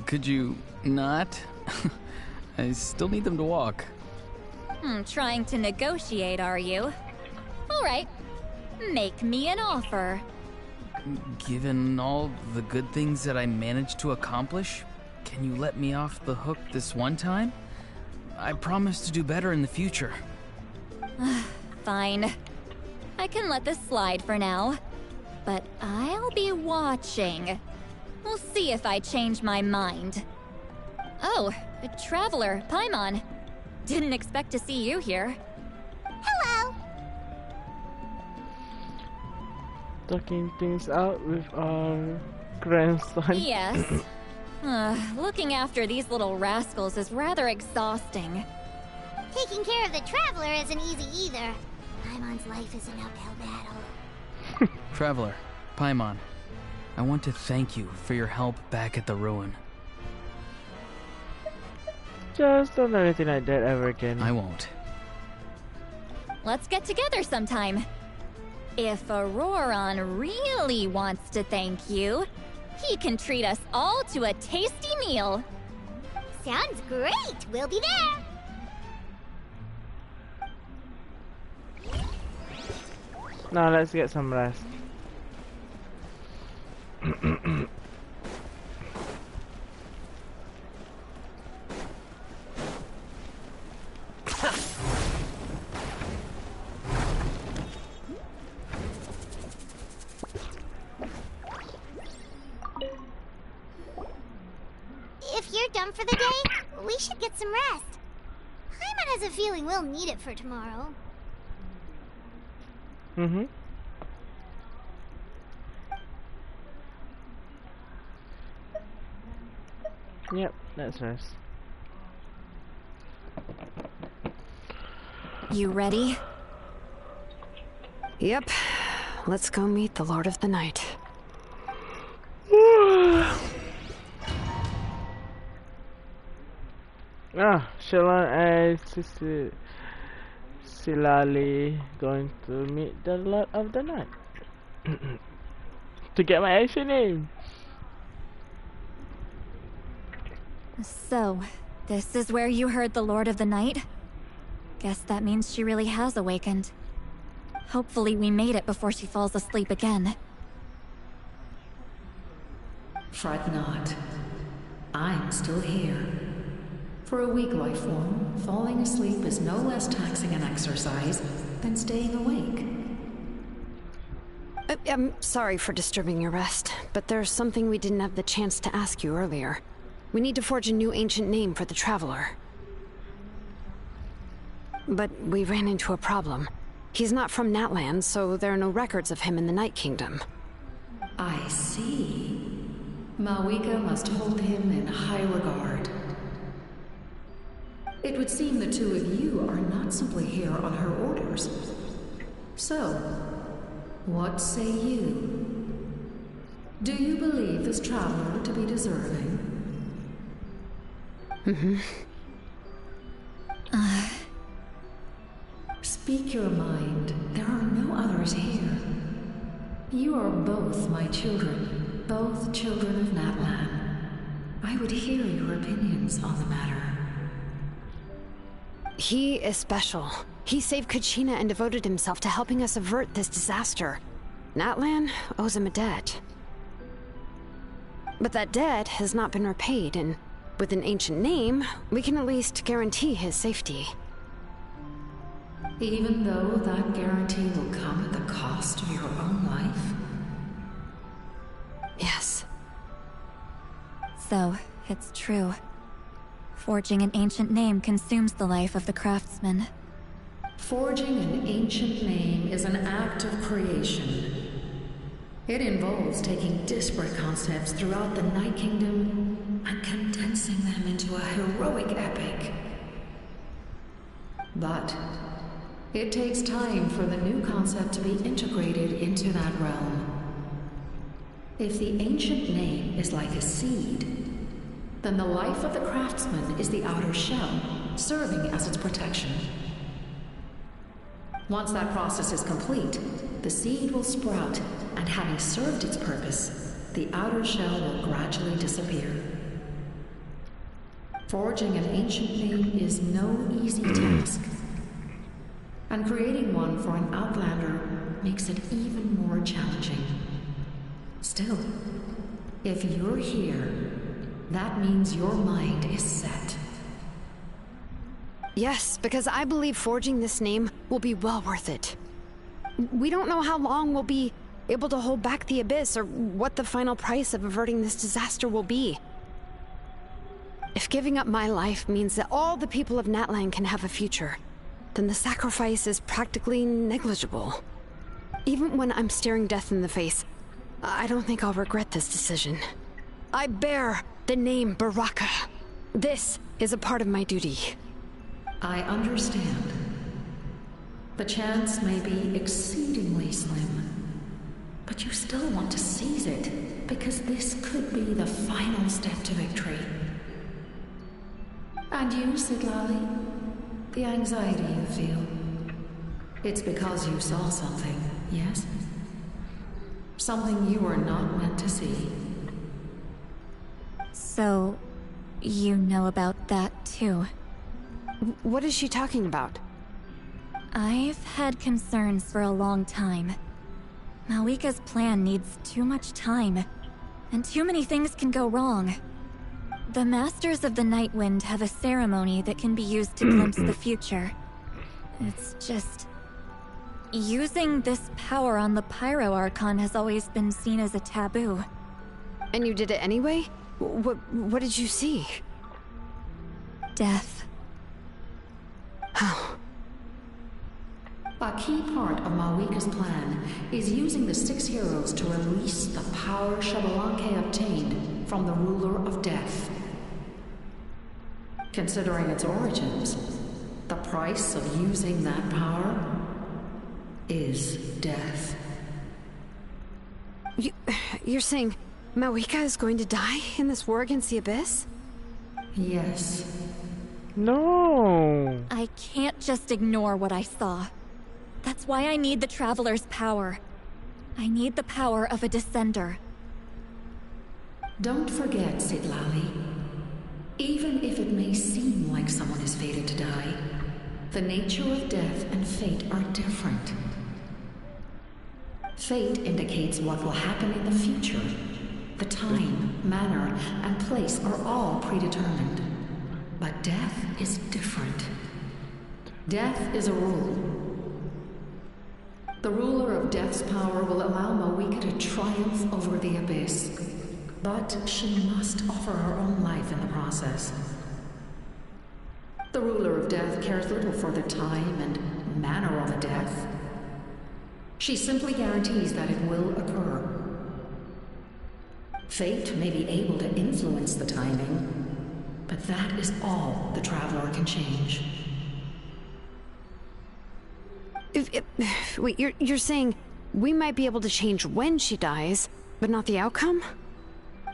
Could you not? I still need them to walk. Trying to negotiate, are you? All right. Make me an offer. Given all the good things that I managed to accomplish, can you let me off the hook this one time? I promise to do better in the future. Fine. I can let this slide for now. But I'll be watching. We'll see if I change my mind. Oh, a Traveler, Paimon. Didn't expect to see you here. Hello! Talking things out with our grandson. Yes. Looking after these little rascals is rather exhausting. Taking care of the Traveler isn't easy either. Paimon's life is an uphill battle. Traveler, Paimon, I want to thank you for your help back at the ruin. Just don't do anything like that ever again. I won't. Let's get together sometime. If Auroron really wants to thank you, he can treat us all to a tasty meal. Sounds great! We'll be there! Now let's get some rest. If you're done for the day, we should get some rest. Paimon has a feeling we'll need it for tomorrow. Mm-hmm. Yep, that's nice. You ready? Yep. Let's go meet the Lord of the Night. Shalon and Silali going to meet the Lord of the Night to get my ancient name. So, this is where you heard the Lord of the Night? Guess that means she really has awakened. Hopefully we made it before she falls asleep again. Fret not. I'm still here. For a weak life form, falling asleep is no less taxing an exercise than staying awake. I'm sorry for disturbing your rest, but there's something we didn't have the chance to ask you earlier. We need to forge a new ancient name for the Traveler. But we ran into a problem. He's not from Natlan, so there are no records of him in the Night Kingdom. I see. Malwika must hold him in high regard. It would seem the two of you are not simply here on her orders. So, what say you? Do you believe this traveler to be deserving? Speak your mind. There are no others here. You are both my children, both children of Natlan. I would hear your opinions on the matter. He is special. He saved Kachina and devoted himself to helping us avert this disaster. Natlan owes him a debt. But that debt has not been repaid, and with an ancient name, we can at least guarantee his safety. Even though that guarantee will come at the cost of your own life? Yes. So, it's true. Forging an ancient name consumes the life of the craftsman. Forging an ancient name is an act of creation. It involves taking disparate concepts throughout the Night Kingdom and condensing them into a heroic epic. But it takes time for the new concept to be integrated into that realm. If the ancient name is like a seed, then the life of the craftsman is the outer shell, serving as its protection. Once that process is complete, the seed will sprout, and having served its purpose, the outer shell will gradually disappear. Forging an ancient name is no easy task, and creating one for an outlander makes it even more challenging. Still, if you're here, that means your mind is set. Yes, because I believe forging this name will be well worth it. We don't know how long we'll be able to hold back the Abyss, or what the final price of averting this disaster will be. If giving up my life means that all the people of Natlan can have a future, then the sacrifice is practically negligible. Even when I'm staring death in the face, I don't think I'll regret this decision. I bear the name Baraka. This is a part of my duty. I understand. The chance may be exceedingly slim, but you still want to seize it, because this could be the final step to victory. And you, Sidlali? The anxiety you feel. It's because you saw something, yes? Something you were not meant to see. So, you know about that too? What is she talking about? I've had concerns for a long time. Malwika's plan needs too much time, and too many things can go wrong. The Masters of the Nightwind have a ceremony that can be used to glimpse the future. It's just... using this power on the Pyro Archon has always been seen as a taboo. And you did it anyway? What did you see? Death. How? A key part of Mawika's plan is using the 6 heroes to release the power Xbalanque obtained from the Ruler of Death. Considering its origins, the price of using that power is death. You're saying Mawika is going to die in this war against the Abyss? Yes. No! I can't just ignore what I saw. That's why I need the Traveler's power. I need the power of a Descender. Don't forget, Citlali. Even if it may seem like someone is fated to die, the nature of death and fate are different. Fate indicates what will happen in the future. The time, manner, and place are all predetermined. But death is different. Death is a rule. The ruler of Death's power will allow Mawika to triumph over the Abyss. But she must offer her own life in the process. The ruler of Death cares little for the time and manner of a death. She simply guarantees that it will occur. Fate may be able to influence the timing, but that is all the Traveler can change. Wait, you're saying we might be able to change when she dies, but not the outcome?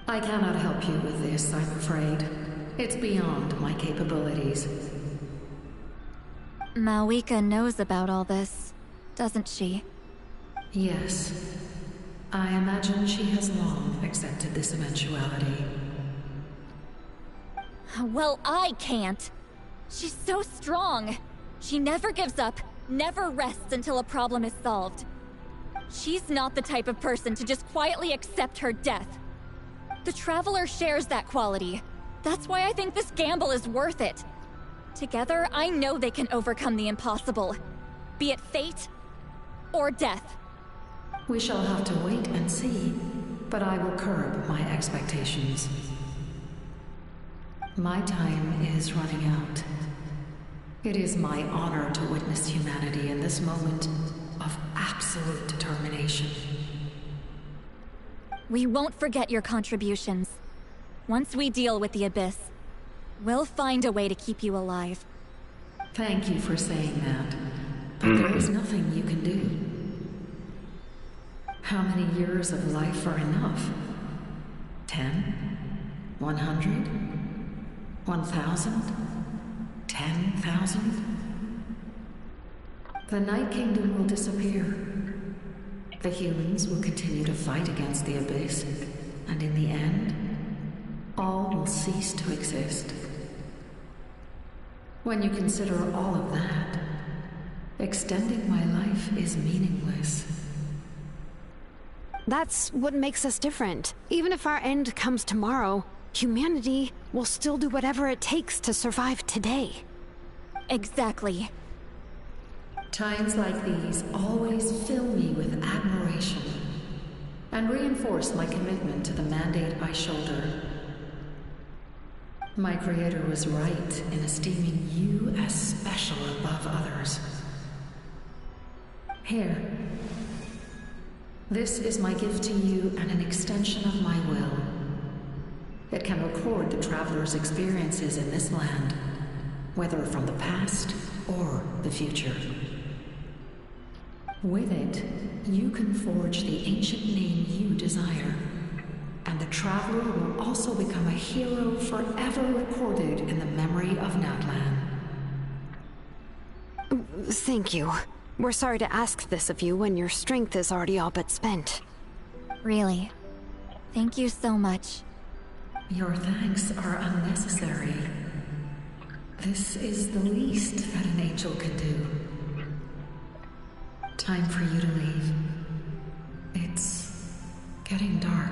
I cannot help you with this, I'm afraid. It's beyond my capabilities. Mawika knows about all this, doesn't she? Yes. I imagine she has long accepted this eventuality. Well, I can't. She's so strong. She never gives up, never rests until a problem is solved. She's not the type of person to just quietly accept her death. The Traveler shares that quality. That's why I think this gamble is worth it. Together, I know they can overcome the impossible. Be it fate or death. We shall have to wait and see, but I will curb my expectations. My time is running out. It is my honor to witness humanity in this moment of absolute determination. We won't forget your contributions. Once we deal with the Abyss, we'll find a way to keep you alive. Thank you for saying that, but there is nothing you can do. How many years of life are enough? 10? 100? 1,000? 10,000? The Night Kingdom will disappear. The humans will continue to fight against the Abyss, and in the end, all will cease to exist. When you consider all of that, extending my life is meaningless. That's what makes us different. Even if our end comes tomorrow, humanity will still do whatever it takes to survive today. Exactly. Times like these always fill me with admiration and reinforce my commitment to the mandate I shoulder. My Creator was right in esteeming you as special above others. Here. This is my gift to you and an extension of my will. It can record the Traveler's experiences in this land, whether from the past or the future. With it, you can forge the ancient name you desire, and the Traveler will also become a hero forever recorded in the memory of Natlan. Thank you. We're sorry to ask this of you when your strength is already all but spent. Really. Thank you so much. Your thanks are unnecessary. This is the least that an angel can do. Time for you to leave. It's getting dark.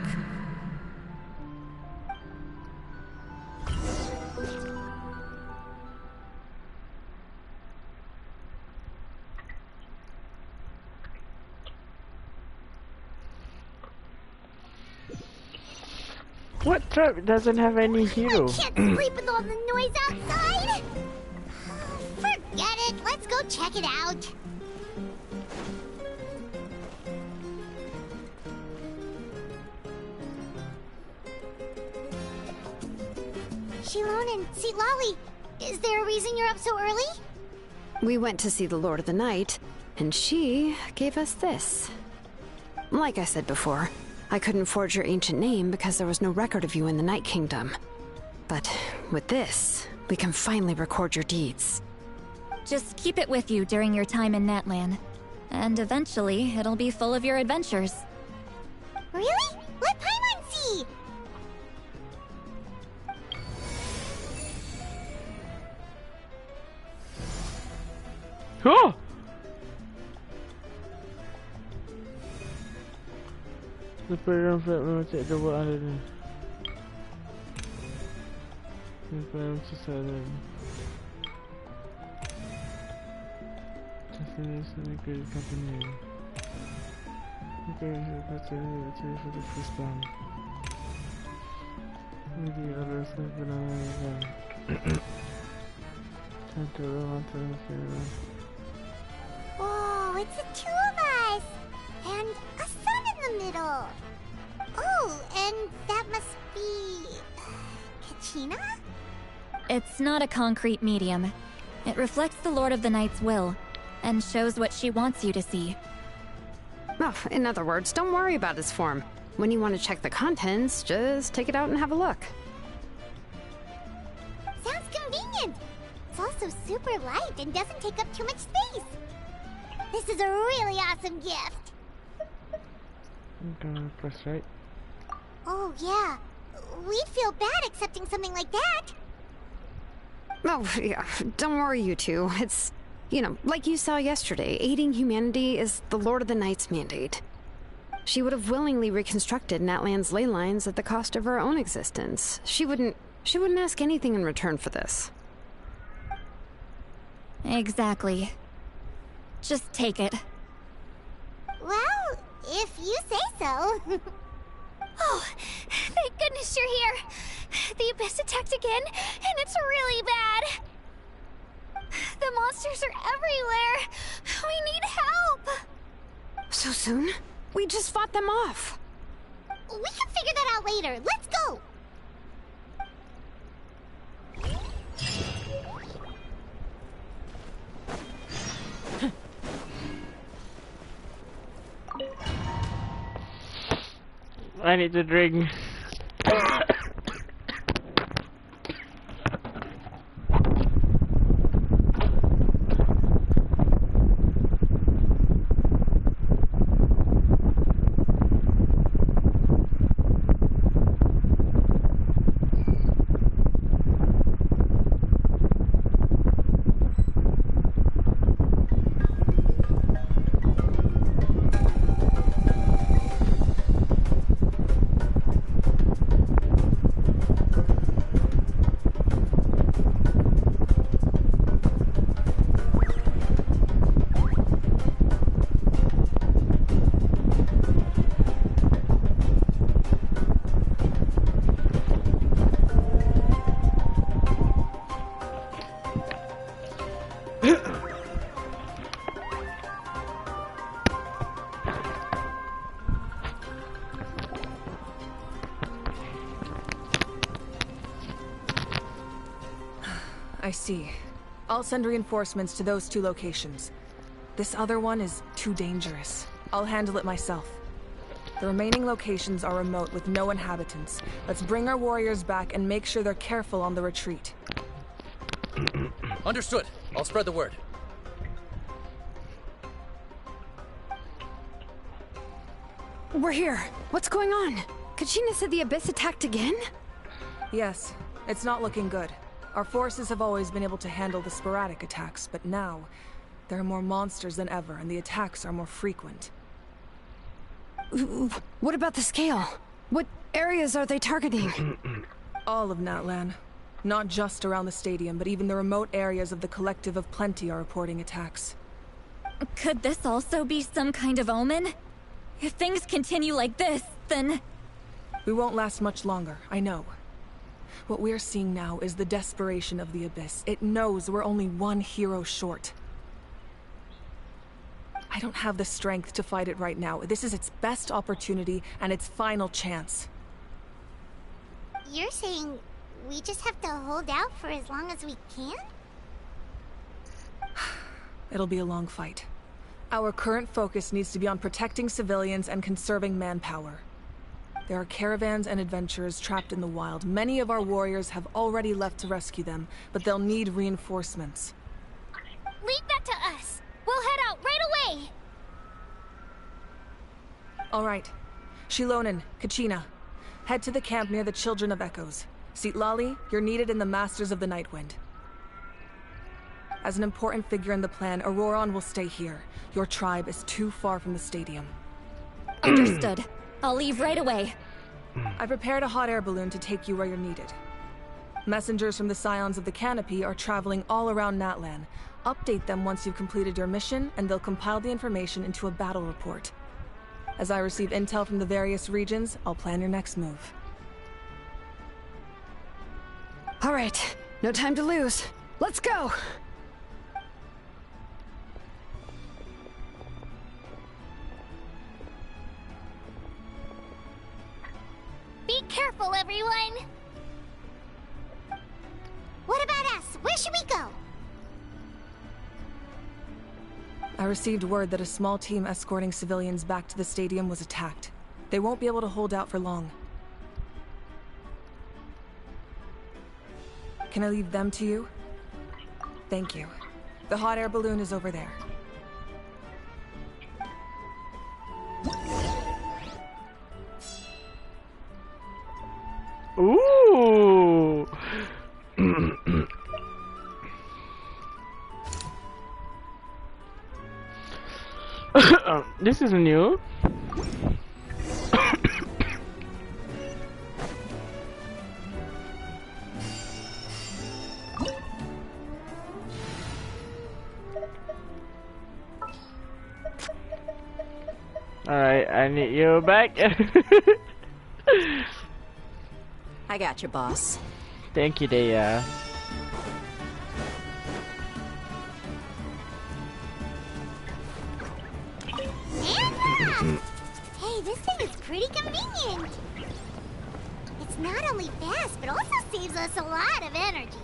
What tribe doesn't have any hero? I can't sleep with all the noise outside! Forget it, let's go check it out. Shilon and Lolly, is there a reason you're up so early? We went to see the Lord of the Night, and she gave us this. Like I said before, I couldn't forge your ancient name because there was no record of you in the Night Kingdom. But with this, we can finally record your deeds. Just keep it with you during your time in Natlan. And eventually, it'll be full of your adventures. Really? Let Paimon see! Oh! The program flat memang cek dia buat hari ni. The program susah ni. Destination credit company. Okay, that's it for the first time. Maybe others have been on. Time to run to the Whoa, it's the two of us! And a sun in the middle! Oh, and that must be... Kachina? It's not a concrete medium. It reflects the Lord of the Night's will, and shows what she wants you to see. Oh, in other words, don't worry about its form. When you want to check the contents, just take it out and have a look. Sounds convenient! It's also super light and doesn't take up too much space. This is a really awesome gift. Okay, press right. Oh, yeah. We'd feel bad accepting something like that. Oh, yeah. Don't worry, you two. It's, you know, like you saw yesterday, aiding humanity is the Lord of the Night's mandate. She would have willingly reconstructed Natlan's ley lines at the cost of her own existence. She wouldn't ask anything in return for this. Exactly. Just take it. Well, if you say so. Oh, thank goodness you're here. The Abyss attacked again, and it's really bad. The monsters are everywhere. We need help. So soon? We just fought them off. We can figure that out later. Let's go. I need to drink. I see. I'll send reinforcements to those 2 locations. This other one is too dangerous. I'll handle it myself. The remaining locations are remote with no inhabitants. Let's bring our warriors back and make sure they're careful on the retreat. Understood. I'll spread the word. We're here. What's going on? Kachina said the Abyss attacked again? Yes. It's not looking good. Our forces have always been able to handle the sporadic attacks, but now, there are more monsters than ever, and the attacks are more frequent. What about the scale? What areas are they targeting? All of Natlan. Not just around the stadium, but even the remote areas of the Collective of Plenty are reporting attacks. Could this also be some kind of omen? If things continue like this, then... We won't last much longer, I know. What we're seeing now is the desperation of the Abyss. It knows we're only one hero short. I don't have the strength to fight it right now. This is its best opportunity and its final chance. You're saying we just have to hold out for as long as we can? It'll be a long fight. Our current focus needs to be on protecting civilians and conserving manpower. There are caravans and adventurers trapped in the wild. Many of our warriors have already left to rescue them, but they'll need reinforcements. Leave that to us. We'll head out right away. All right. Shilonen, Kachina, head to the camp near the Children of Echoes. Citlali, you're needed in the Masters of the Nightwind. As an important figure in the plan, Auroron will stay here. Your tribe is too far from the stadium. Understood. I'll leave right away. I prepared a hot air balloon to take you where you're needed. Messengers from the Scions of the Canopy are traveling all around Natlan. Update them once you've completed your mission, and they'll compile the information into a battle report. As I receive intel from the various regions, I'll plan your next move. All right, no time to lose. Let's go! Be careful, everyone! What about us? Where should we go? I received word that a small team escorting civilians back to the stadium was attacked. They won't be able to hold out for long. Can I leave them to you? Thank you. The hot air balloon is over there. Ooh! This is new. Alright, I need you back. I got you, boss. Thank you, Daya. Hey, this thing is pretty convenient. It's not only fast, but also saves us a lot of energy.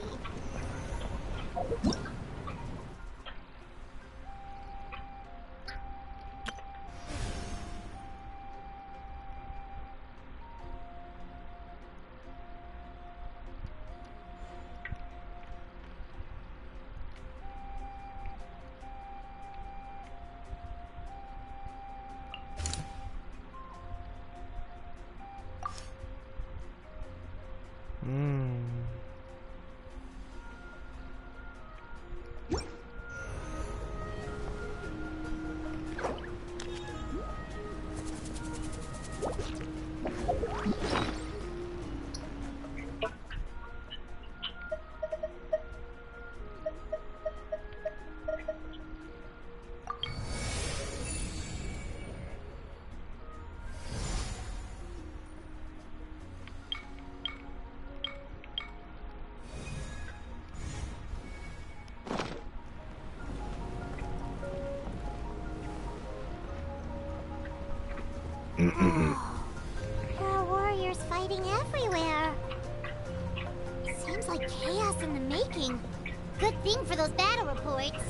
There are warriors fighting everywhere. Seems like chaos in the making. Good thing for those battle reports.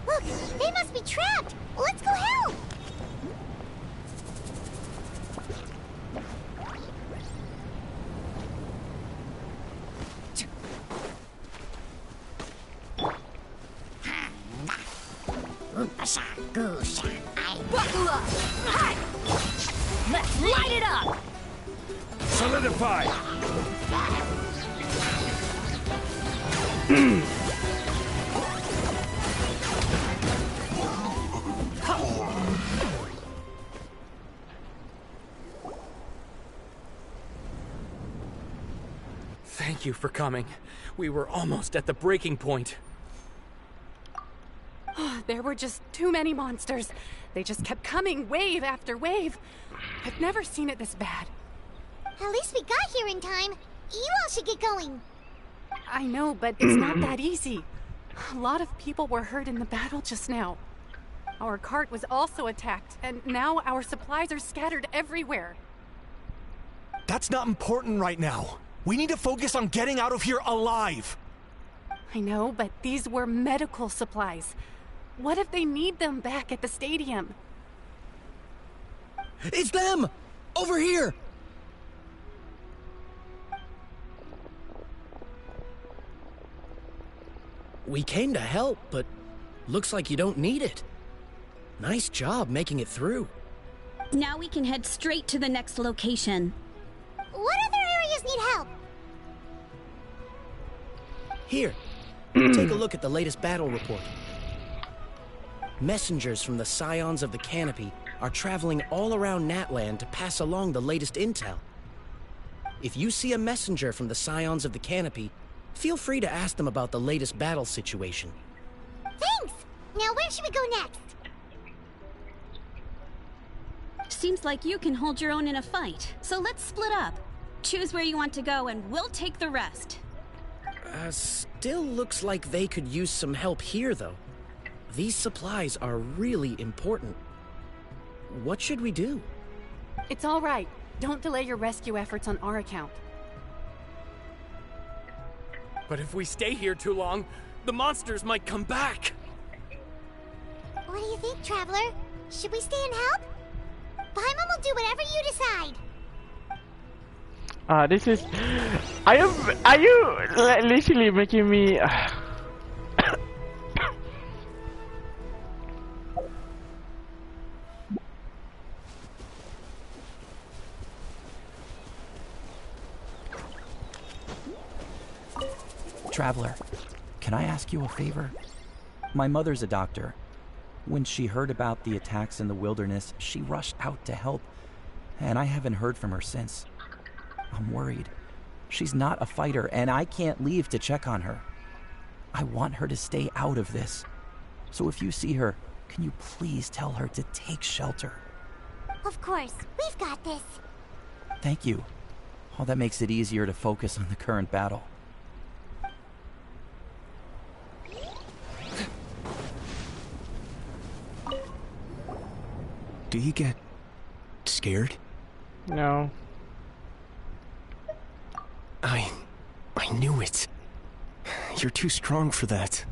Look, they must be trapped. Let's go help. Gusha, Gusha, Buckle up! Hi! Let's light it up! Solidify! Thank you for coming. We were almost at the breaking point. There were just too many monsters. They just kept coming, wave after wave. I've never seen it this bad. At least we got here in time. You all should get going. I know, but it's not that easy. A lot of people were hurt in the battle just now. Our cart was also attacked, and now our supplies are scattered everywhere. That's not important right now. We need to focus on getting out of here alive. I know, but these were medical supplies. What if they need them back at the stadium? It's them! Over here! We came to help, but looks like you don't need it. Nice job making it through. Now we can head straight to the next location. What other areas need help? Here, take a look at the latest battle report. Messengers from the Scions of the Canopy are traveling all around Natlan to pass along the latest intel. If you see a messenger from the Scions of the Canopy, feel free to ask them about the latest battle situation. Thanks! Now where should we go next? Seems like you can hold your own in a fight, so let's split up. Choose where you want to go and we'll take the rest. Still looks like they could use some help here, though. These supplies are really important. What should we do? It's all right. Don't delay your rescue efforts on our account. But if we stay here too long, the monsters might come back. What do you think, Traveler? Should we stay and help? Paimon will do whatever you decide. This is... Are you literally making me... Traveler, can I ask you a favor? My mother's a doctor. When she heard about the attacks in the wilderness, she rushed out to help, and I haven't heard from her since. I'm worried. She's not a fighter, and I can't leave to check on her. I want her to stay out of this. So if you see her, can you please tell her to take shelter? Of course, we've got this. Thank you. Oh, that makes it easier to focus on the current battle. Do you get scared? No. I knew it. You're too strong for that.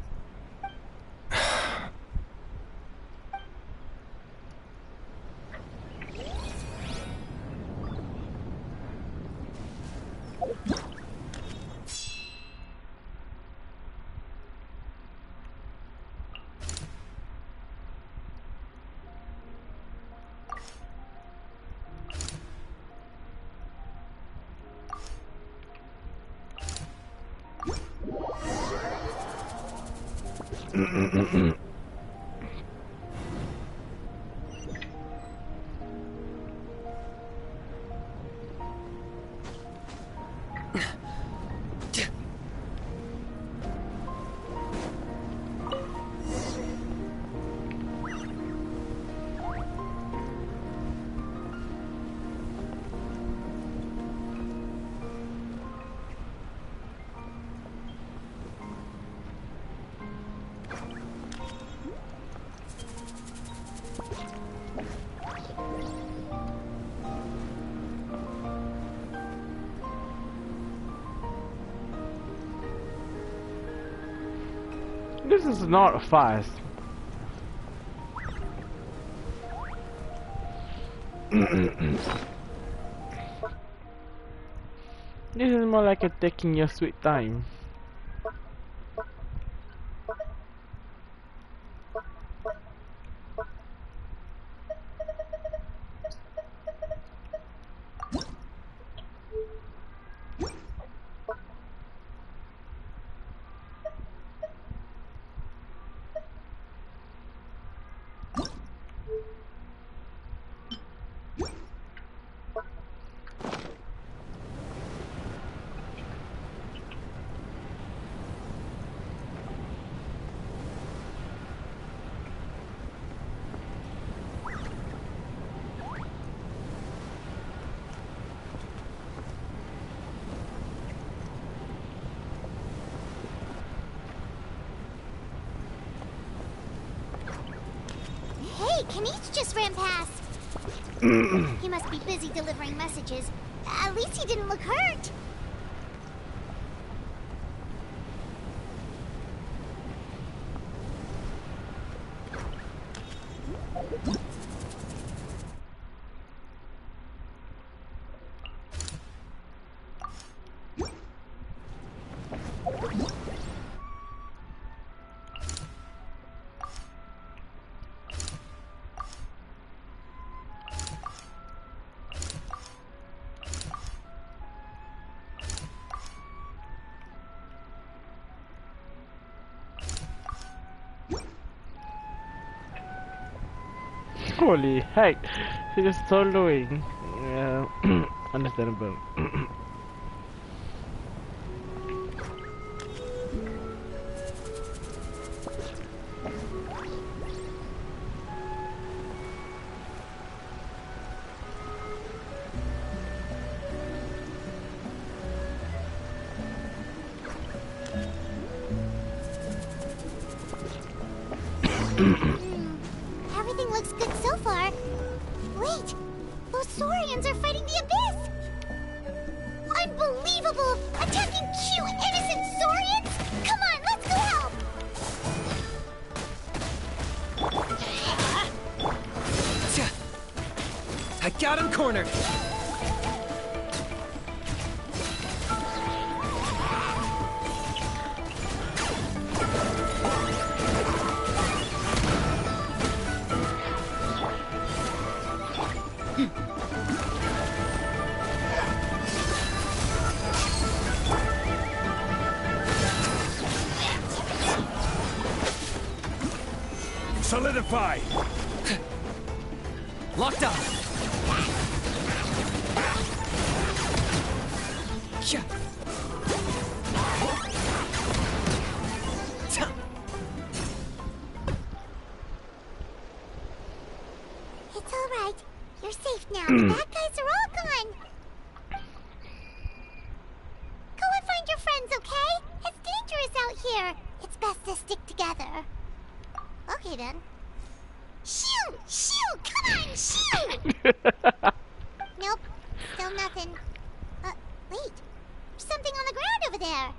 This is not fast. This is more like a taking your sweet time. Kenichi just ran past. He must be busy delivering messages. At least he didn't look hurt. Holy heck, she just soloing. Yeah, understandable. Everything looks good so far. Wait, those Saurians are fighting the Abyss! Unbelievable! Attacking cute, innocent Saurians? Come on, let's go help! I got him cornered! Solidify! Locked on! It's alright. You're safe now. The bad guys are all gone. Go and find your friends, okay? It's dangerous out here. It's best to stick together. Okay then. Shoot! Shoot! Come on, shoot! Nope. Still nothing. Wait. There's something on the ground over there.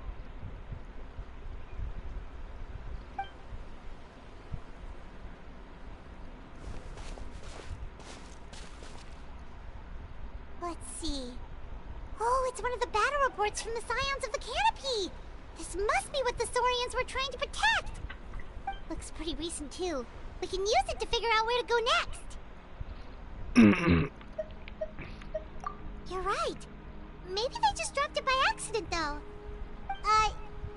Let's see. Oh, it's one of the battle reports from the Scions of the Canopy! This must be what the Saurians were trying to protect! Looks pretty recent, too. We can use it to figure out where to go next. You're right. Maybe they just dropped it by accident, though.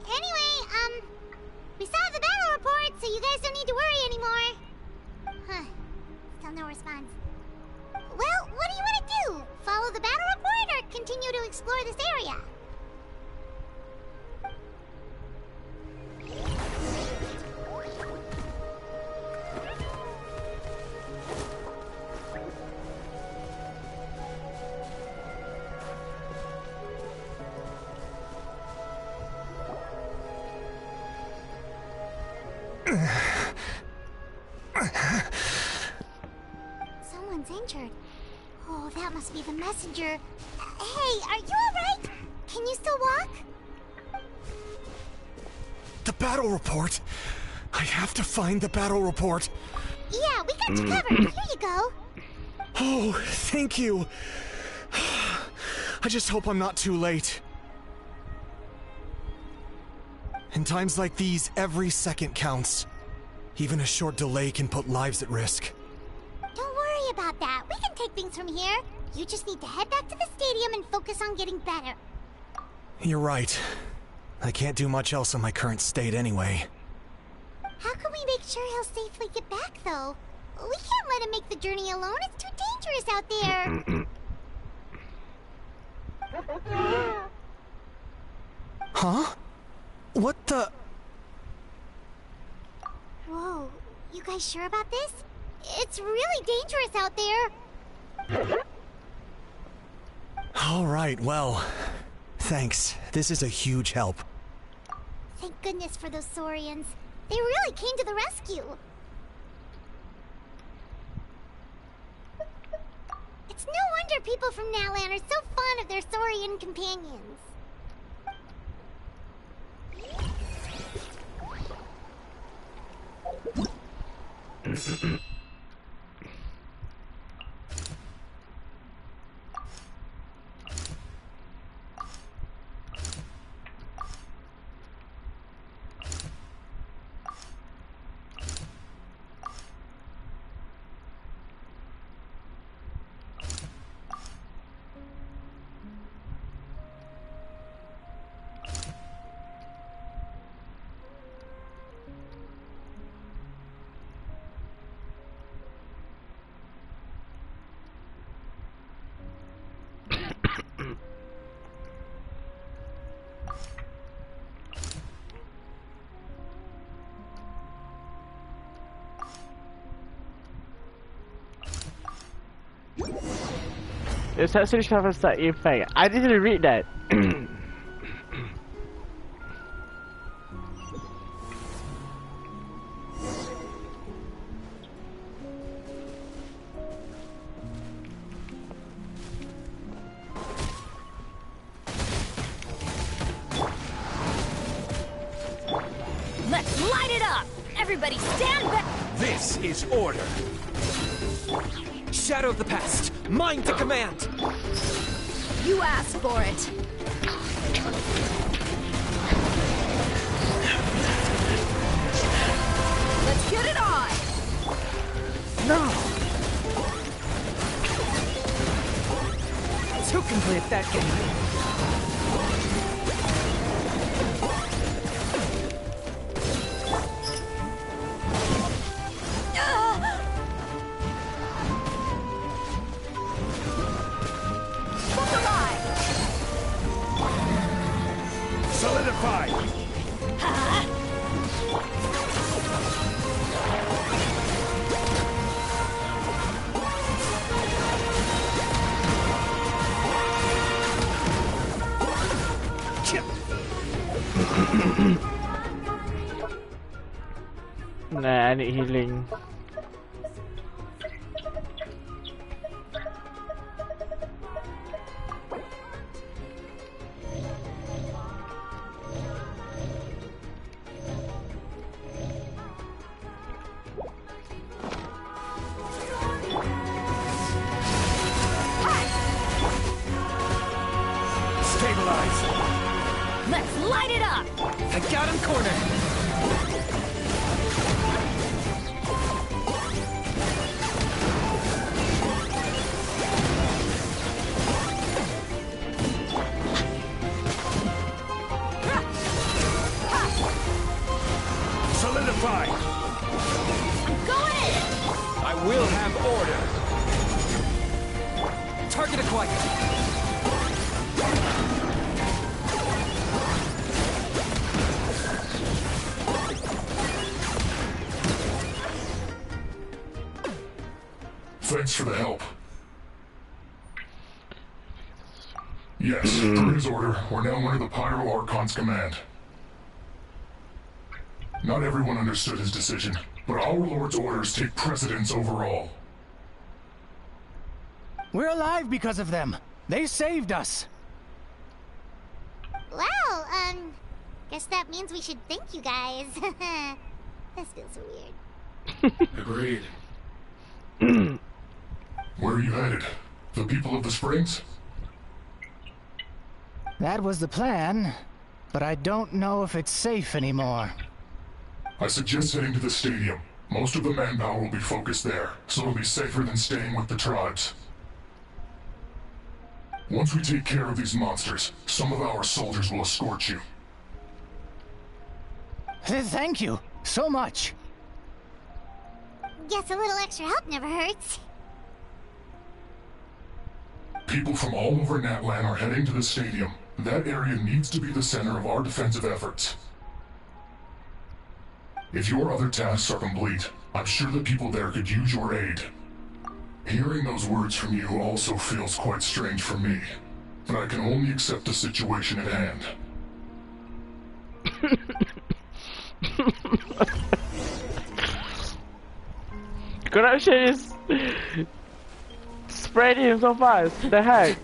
Anyway, we saw the battle report, so you guys don't need to worry anymore. Huh. Still no response. Well, what do you want to do? Follow the battle report or continue to explore this area? Someone's injured. Oh, that must be the messenger. Hey, are you alright? Can you still walk? The battle report! I have to find the battle report. Yeah, we got you covered. Here you go. Oh, thank you. I just hope I'm not too late. In times like these, every second counts. Even a short delay can put lives at risk. Don't worry about that. We can take things from here. You just need to head back to the stadium and focus on getting better. You're right. I can't do much else in my current state anyway. How can we make sure he'll safely get back, though? We can't let him make the journey alone. It's too dangerous out there. Huh? What the... Whoa, you guys sure about this? It's really dangerous out there. All right, well, thanks. This is a huge help. Thank goodness for those Saurians. They really came to the rescue. It's no wonder people from Natlan are so fond of their Saurian companions. It's actually Travis that effect. I didn't read that. Let's light it up! Everybody stand back! This is order. Shadow of the past, mine to command. You asked for it. Let's get it on! No. Who can play at that game? Solidify! Nah, I need healing. Let's light it up! I got him cornered! Solidify! I'm going in! I will have order! Target acquired! Thanks for the help. Yes, per his order, we're now under the Pyro Archon's command. Not everyone understood his decision, but our Lord's orders take precedence over all. We're alive because of them. They saved us. Well, guess that means we should thank you guys. This feels so weird. Agreed. Where are you headed? The people of the Springs? That was the plan, but I don't know if it's safe anymore. I suggest heading to the stadium. Most of the manpower will be focused there, so it'll be safer than staying with the tribes. Once we take care of these monsters, some of our soldiers will escort you. Thank you so much. Guess a little extra help never hurts. People from all over Natlan are heading to the stadium. That area needs to be the center of our defensive efforts. If your other tasks are complete, I'm sure the people there could use your aid. Hearing those words from you also feels quite strange for me, but I can only accept the situation at hand. Corruption is sprayed him so fast. The heck?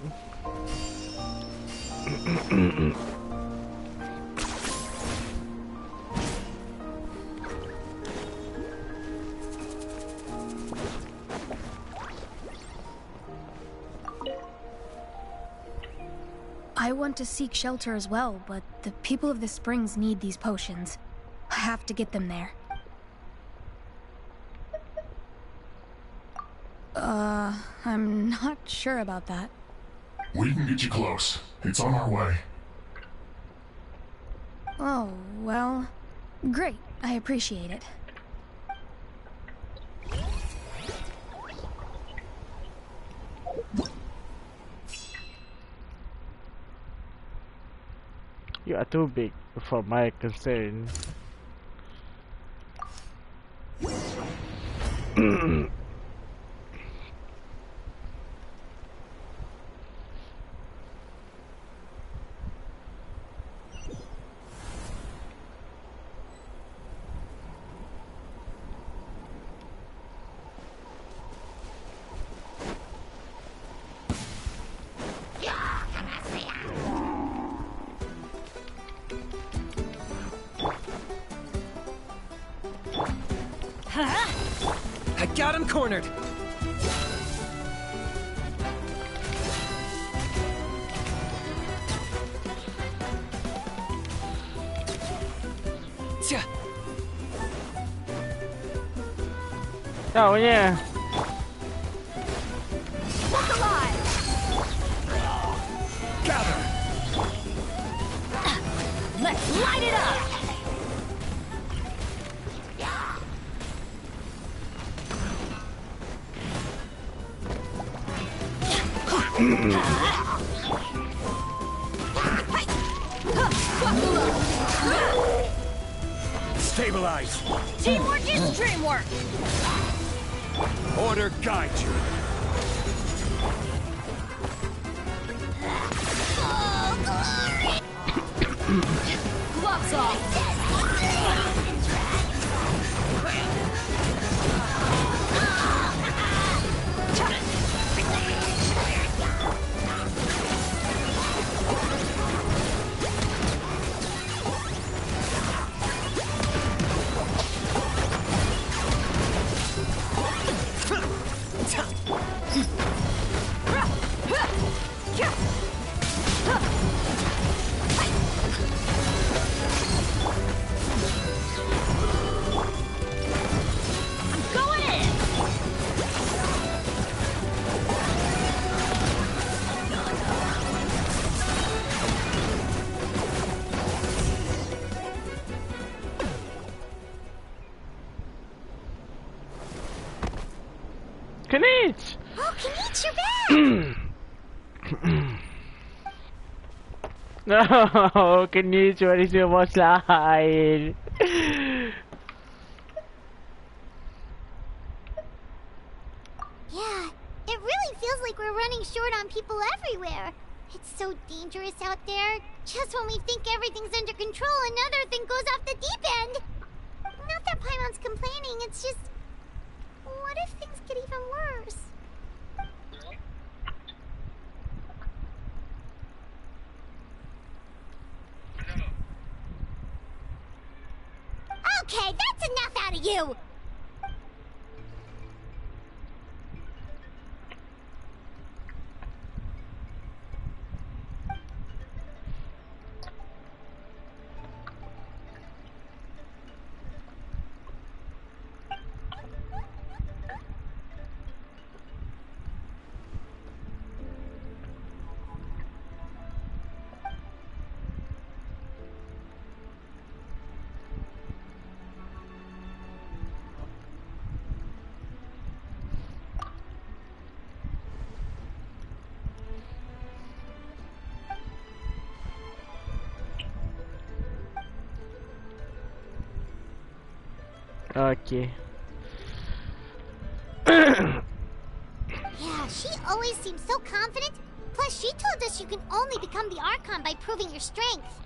I want to seek shelter as well, but the people of the springs need these potions. I have to get them there. I'm not sure about that. We can get you close. It's on our way. Oh, well, great. I appreciate it. You are too big for my concern. I got him cornered. Oh yeah. Look alive! Gather. Let's light it up! Stabilize. Teamwork is dreamwork! Order guide you. Gloves off! Kinich! Oh, Kinich, you're back! No, Kinich, what is your boss line? Yeah, it really feels like we're running short on people everywhere. It's so dangerous out there. Just when we think everything's under control, another thing goes off the deep end. Not that Paimon's complaining, it's just... what if things get even worse? Okay, that's enough out of you! Okay. Yeah, she always seems so confident. Plus, she told us you can only become the Archon by proving your strength.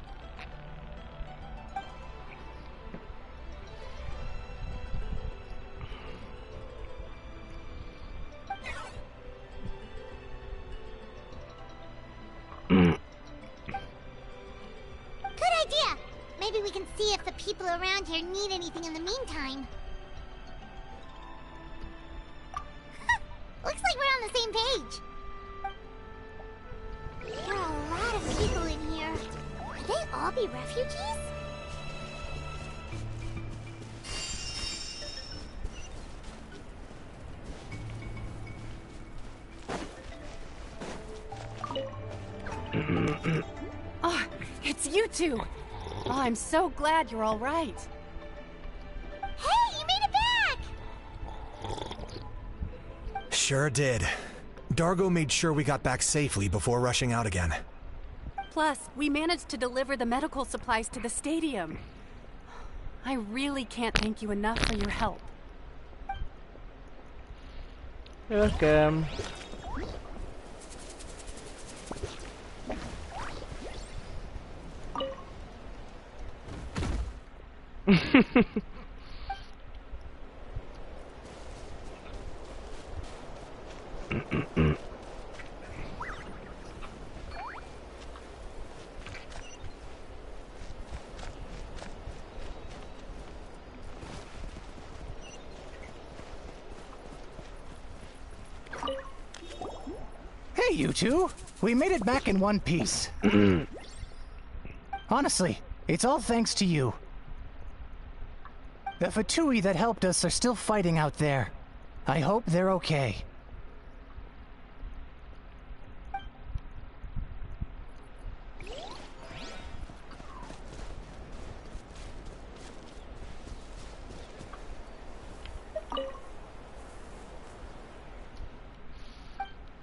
people around here need anything in the meantime. Looks like we're on the same page. There are a lot of people in here. Could they all be refugees? Oh, it's you two! Oh, I'm so glad you're all right. Hey, you made it back! Sure did. Dargo made sure we got back safely before rushing out again. Plus, we managed to deliver the medical supplies to the stadium. I really can't thank you enough for your help. Welcome. Hey, you two! We made it back in one piece. Honestly, it's all thanks to you. The Fatui that helped us are still fighting out there. I hope they're okay.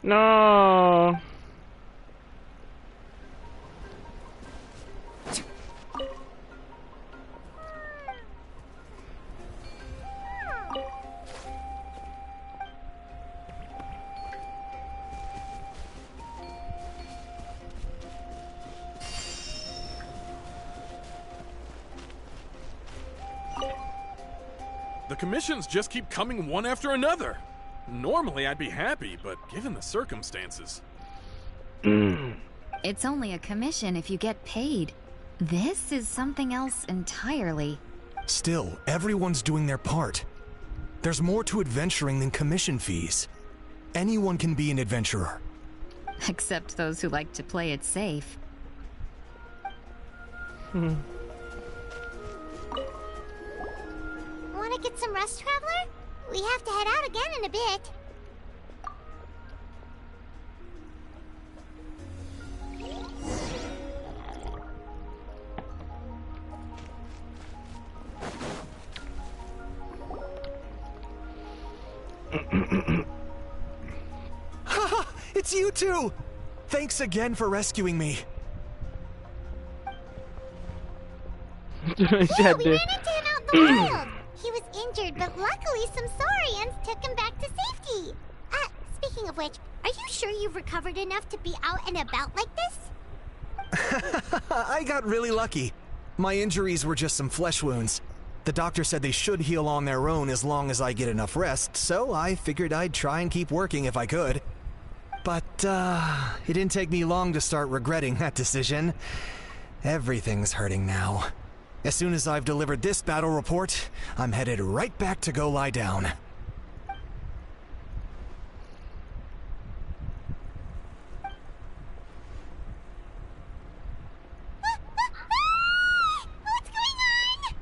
No. The commissions just keep coming one after another. Normally I'd be happy, but given the circumstances... It's only a commission if you get paid. This is something else entirely. Still, everyone's doing their part. There's more to adventuring than commission fees. Anyone can be an adventurer. Except those who like to play it safe. Want to get some rest, Traveler? We have to head out again in a bit. Haha! It's you two! Thanks again for rescuing me. Yeah, we ran into him out in the wild. He was injured, but luckily some Saurians took him back to safety. Speaking of which, are you sure you've recovered enough to be out and about like this? I got really lucky. My injuries were just some flesh wounds. The doctor said they should heal on their own as long as I get enough rest, so I figured I'd try and keep working if I could. But, it didn't take me long to start regretting that decision. Everything's hurting now. As soon as I've delivered this battle report, I'm headed right back to go lie down. What's going on?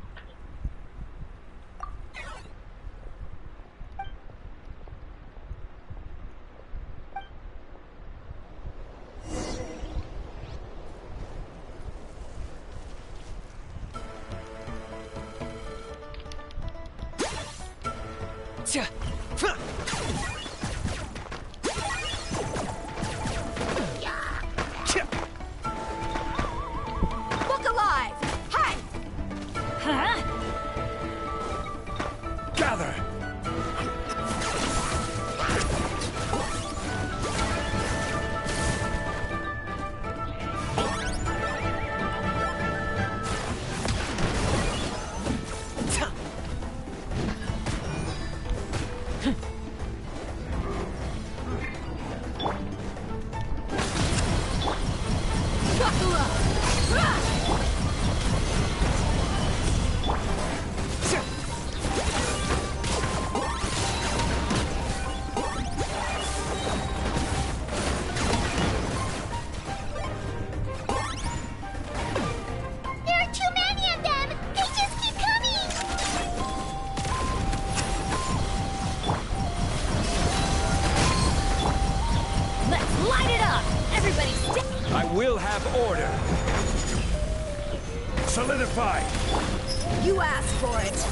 Look alive! Hi! Huh? Gather! Buckle up! have order. Solidify! You asked for it.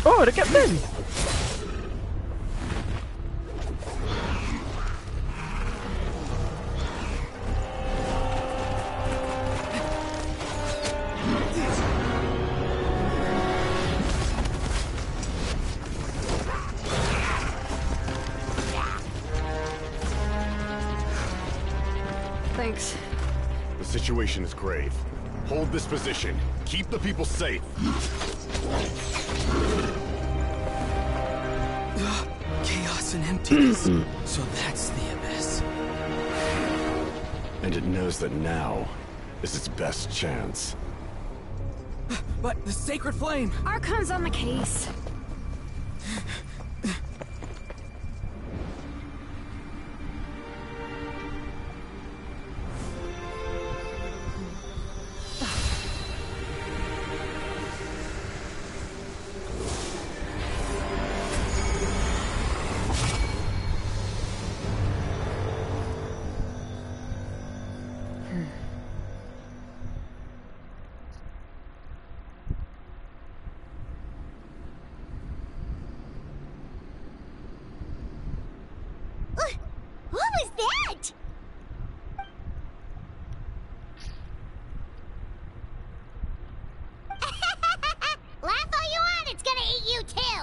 Oh, the captain! Thanks. The situation is grave. Hold this position. Keep the people safe. Chaos and emptiness. So that's the Abyss. And it knows that now is its best chance. But the Sacred Flame! Archon's on the case. What was that? Laugh all you want, it's gonna eat you too.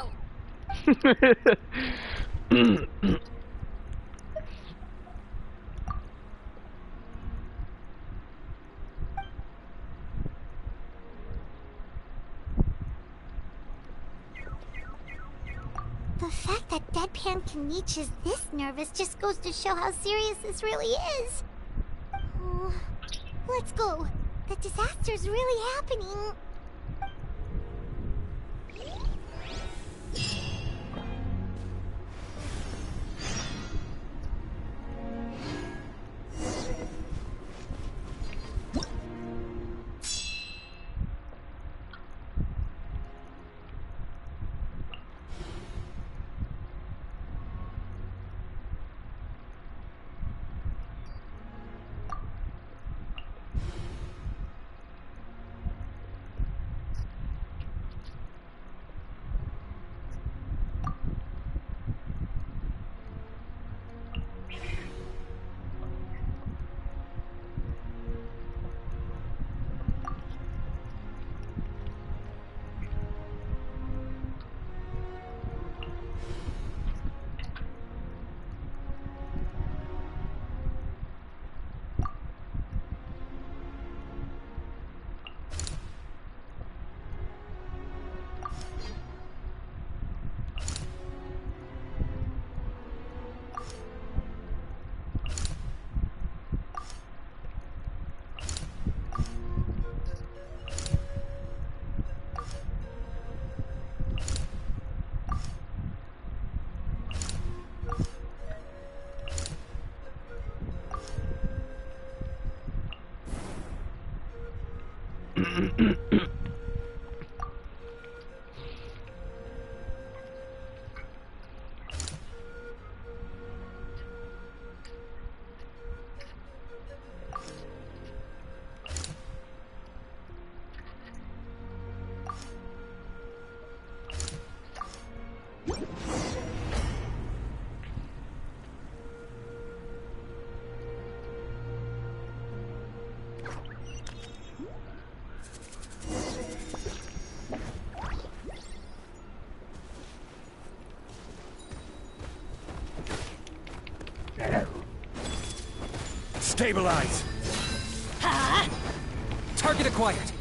The fact that Deadpan Kenichi is this nervous just goes to show how serious this really is. Oh, let's go. The disaster's really happening. Stabilize! Target acquired.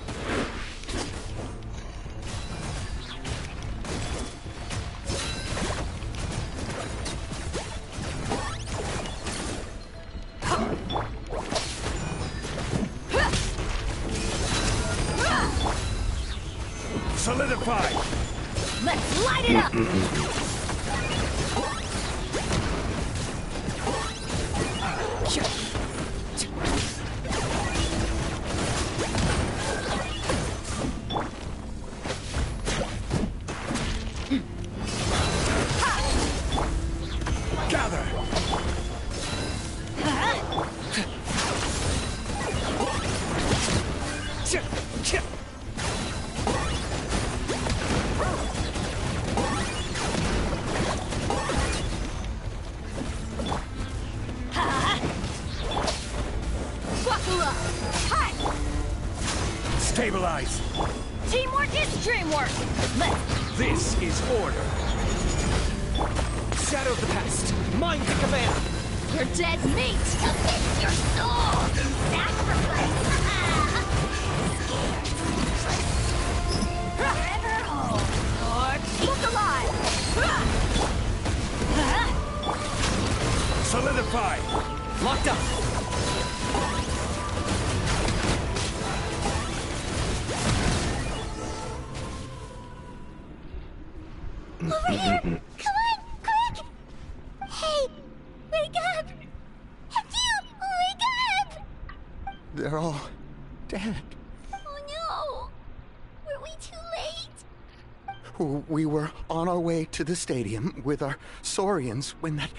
Solidify! Let's light it up! Gather! Stabilize! Teamwork is dreamwork! Let's... This is order! Shadow of the past! Mind the command! You're dead meat! Commit your soul in sacrifice! Forever hold or look alive! Solidify! Locked up! Over here! Come on, quick! Hey, wake up! You, wake up! They're all dead. Oh no! Were we too late? We were on our way to the stadium with our Saurians when that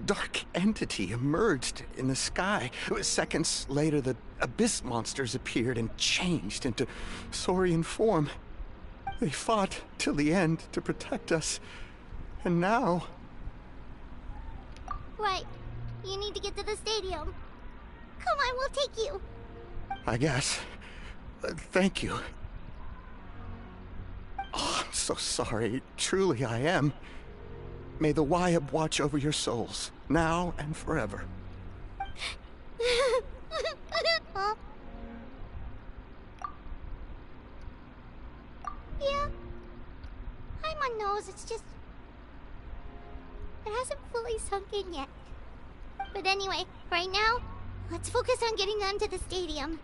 dark entity emerged in the sky. Seconds later, the abyss monsters appeared and changed into Saurian form. They fought till the end to protect us. And now... Right. You need to get to the stadium. Come on, we'll take you. I guess. Thank you. Oh, I'm so sorry. Truly, I am. May the Wyab watch over your souls, now and forever. Yeah. Hi, my nose. It's just... It hasn't fully sunk in yet. But anyway, right now, let's focus on getting them to the stadium.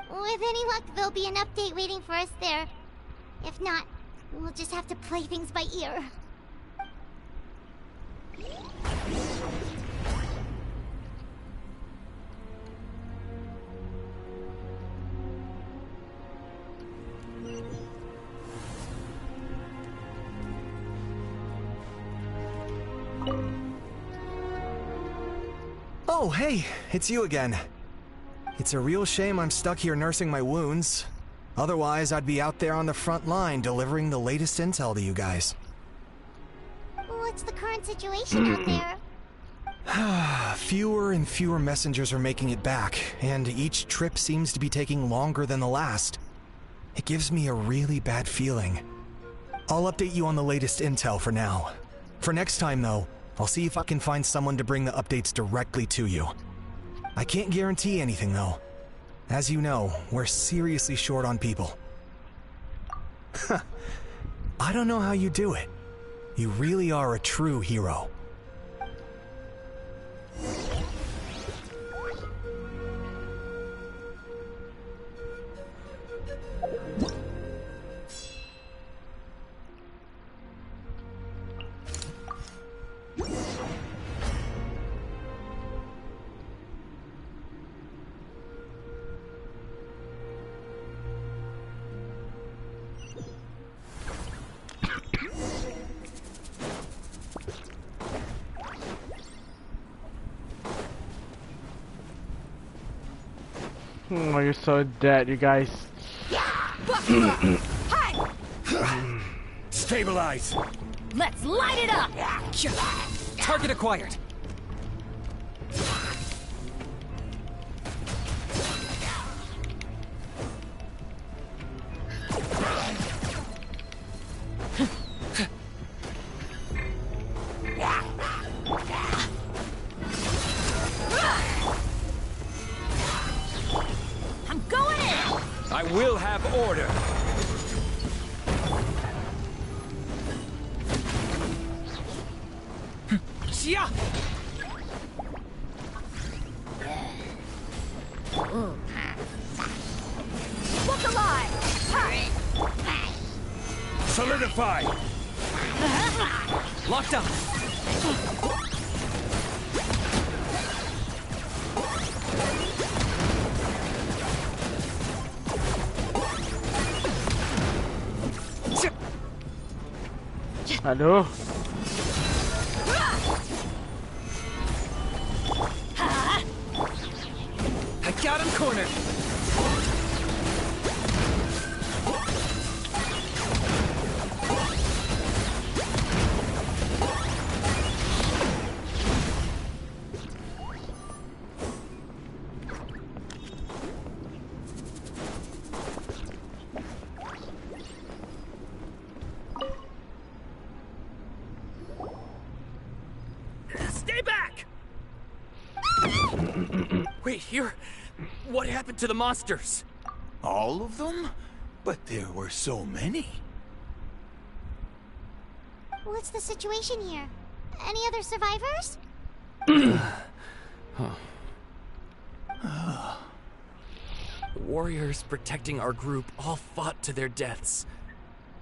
With any luck, there'll be an update waiting for us there. If not, we'll just have to play things by ear. Oh, hey, it's you again. It's a real shame I'm stuck here nursing my wounds. Otherwise, I'd be out there on the front line delivering the latest intel to you guys. What's the current situation out there? Fewer and fewer messengers are making it back, and each trip seems to be taking longer than the last. It gives me a really bad feeling. I'll update you on the latest intel for now. For next time, though, I'll see if I can find someone to bring the updates directly to you. I can't guarantee anything, though. As you know, we're seriously short on people. I don't know how you do it. You really are a true hero. Oh, you're so dead, you guys. Stabilize! Let's light it up! Target acquired. Yeah. Look alive! Solidify! Locked up! Aduh. I got him cornered! Stay back! Wait, here? What happened to the monsters? All of them? But there were so many. What's the situation here? Any other survivors? The warriors protecting our group all fought to their deaths.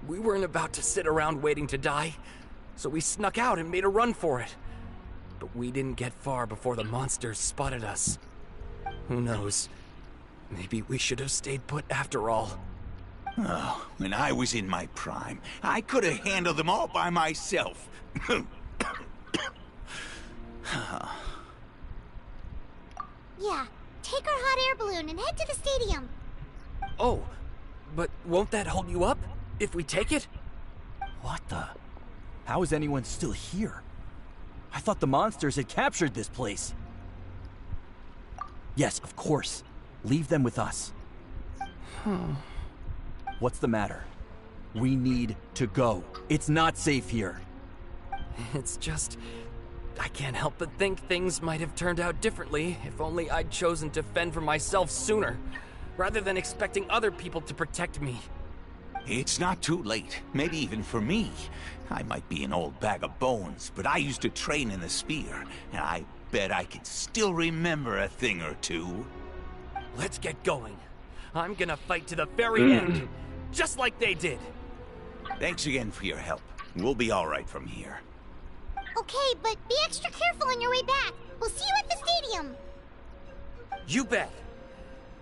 We weren't about to sit around waiting to die, so we snuck out and made a run for it. But we didn't get far before the monsters spotted us. Who knows? Maybe we should have stayed put after all. Oh, when I was in my prime, I could have handled them all by myself. Yeah, take our hot air balloon and head to the stadium. Oh, but won't that hold you up if we take it? What the? How is anyone still here? I thought the monsters had captured this place. Yes, of course. Leave them with us. What's the matter? We need to go. It's not safe here. It's just... I can't help but think things might have turned out differently if only I'd chosen to fend for myself sooner, rather than expecting other people to protect me. It's not too late, maybe even for me. I might be an old bag of bones, but I used to train in the spear, and I bet I can still remember a thing or two. Let's get going. I'm gonna fight to the very end, just like they did. Thanks again for your help. We'll be all right from here. Okay, but be extra careful on your way back. We'll see you at the stadium. You bet.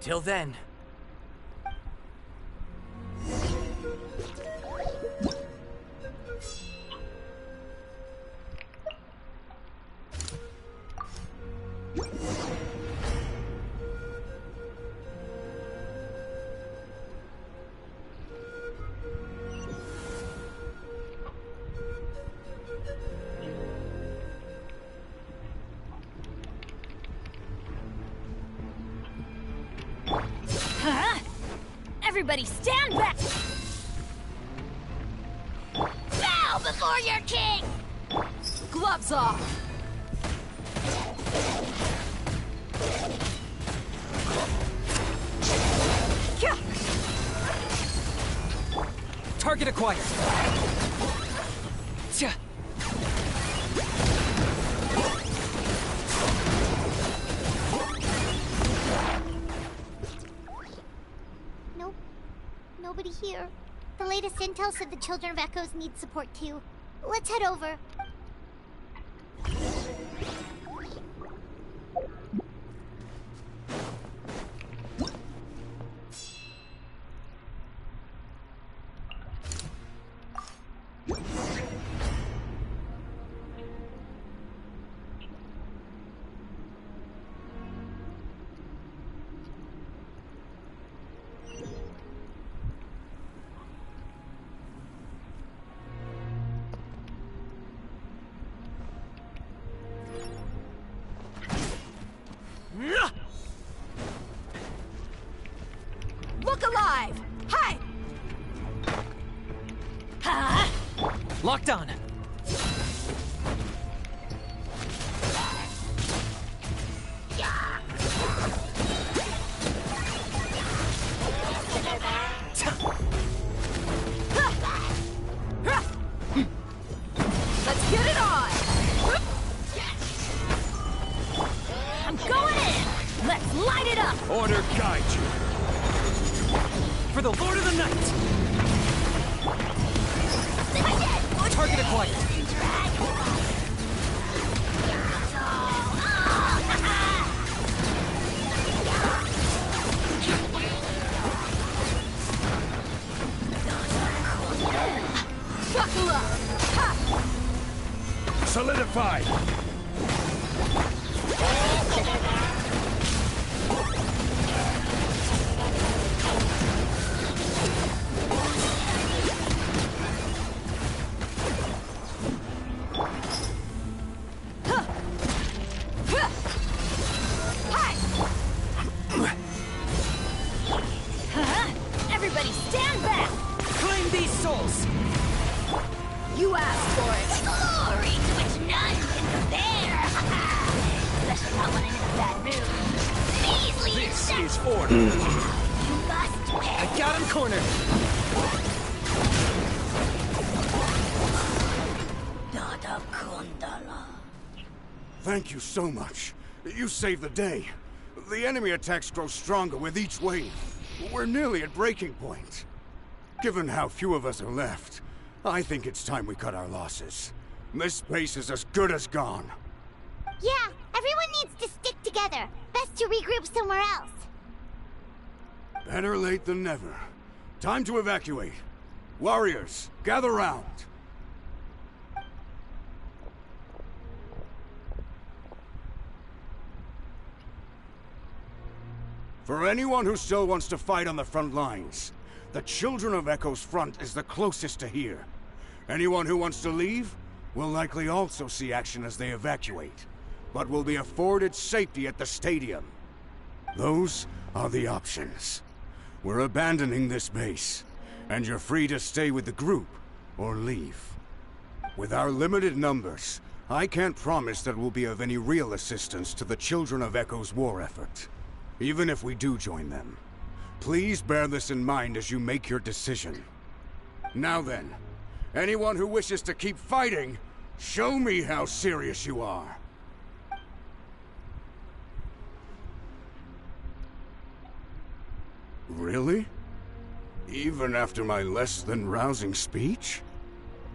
Till then. Huh? Everybody stand back! Bow before your king! Gloves off! Target acquired. Nope. Nobody here. The latest intel said the Children of Echoes need support too. Let's head over. Look alive! Hi! Locked on. Let's get it on! solidified! Everybody stand back! Claim these souls! You asked for it. Glory to which none can compare! Especially not when I'm in a bad mood. Measly This insect! is order. You must pay! I got him cornered! Dada Kundala. Thank you so much. You saved the day. The enemy attacks grow stronger with each wave. We're nearly at breaking point. Given how few of us are left, I think it's time we cut our losses. This base is as good as gone. Yeah, everyone needs to stick together. Best to regroup somewhere else. Better late than never. Time to evacuate. Warriors, gather round. For anyone who still wants to fight on the front lines, the Children of Echo's front is the closest to here. Anyone who wants to leave will likely also see action as they evacuate, but will be afforded safety at the stadium. Those are the options. We're abandoning this base, and you're free to stay with the group or leave. With our limited numbers, I can't promise that we'll be of any real assistance to the Children of Echo's war effort. Even if we do join them, please bear this in mind as you make your decision. Now then, anyone who wishes to keep fighting, show me how serious you are. Really? Even after my less than rousing speech?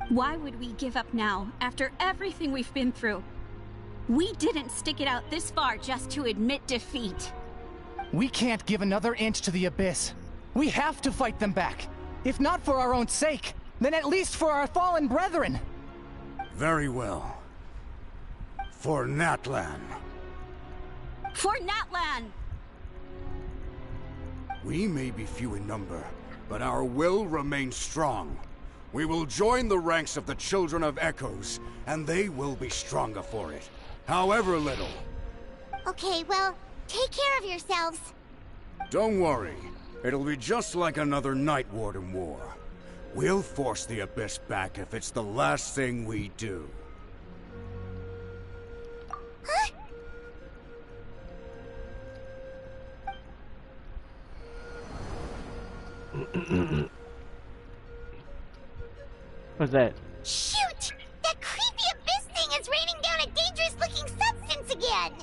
Why would we give up now, after everything we've been through? We didn't stick it out this far just to admit defeat. We can't give another inch to the Abyss. We have to fight them back. If not for our own sake, then at least for our fallen brethren. Very well. For Natlan. For Natlan! We may be few in number, but our will remains strong. We will join the ranks of the Children of Echoes, and they will be stronger for it, however little. Okay, well, take care of yourselves. Don't worry. It'll be just like another Night Warden war. We'll force the Abyss back if it's the last thing we do. Huh? What's that? Shoot! That creepy Abyss thing is raining down a dangerous-looking substance again!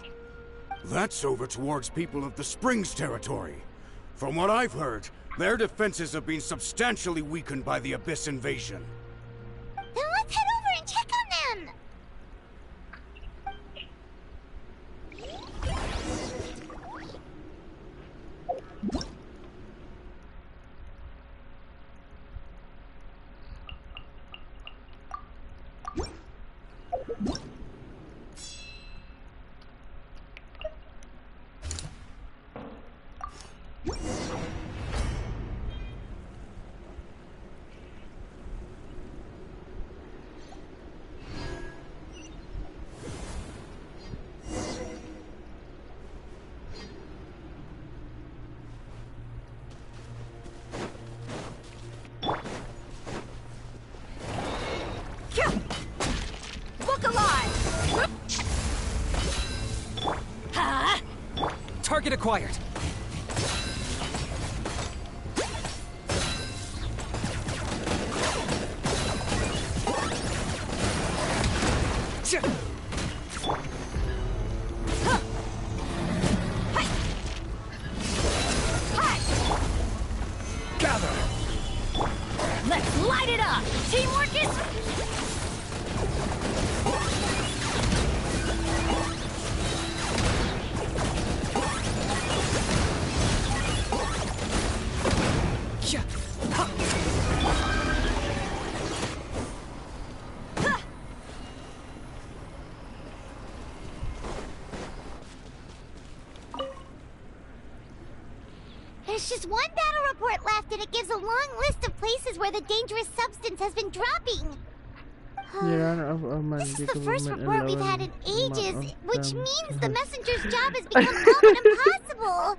That's over towards people of the Springs territory. From what I've heard, their defenses have been substantially weakened by the Abyss invasion. Then let's head over and check on them! Target acquired. Gather. Let's light it up. Teamwork is... There's just one battle report left, and it gives a long list of places where the dangerous substance has been dropping. This is the first report we've had in ages, which means the messenger's job has become all but impossible.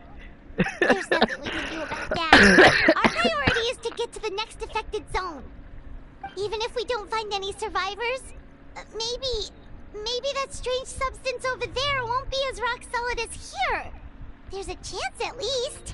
There's nothing we can do about that. Our priority is to get to the next affected zone. Even if we don't find any survivors, maybe that strange substance over there won't be as rock solid as here. There's a chance at least.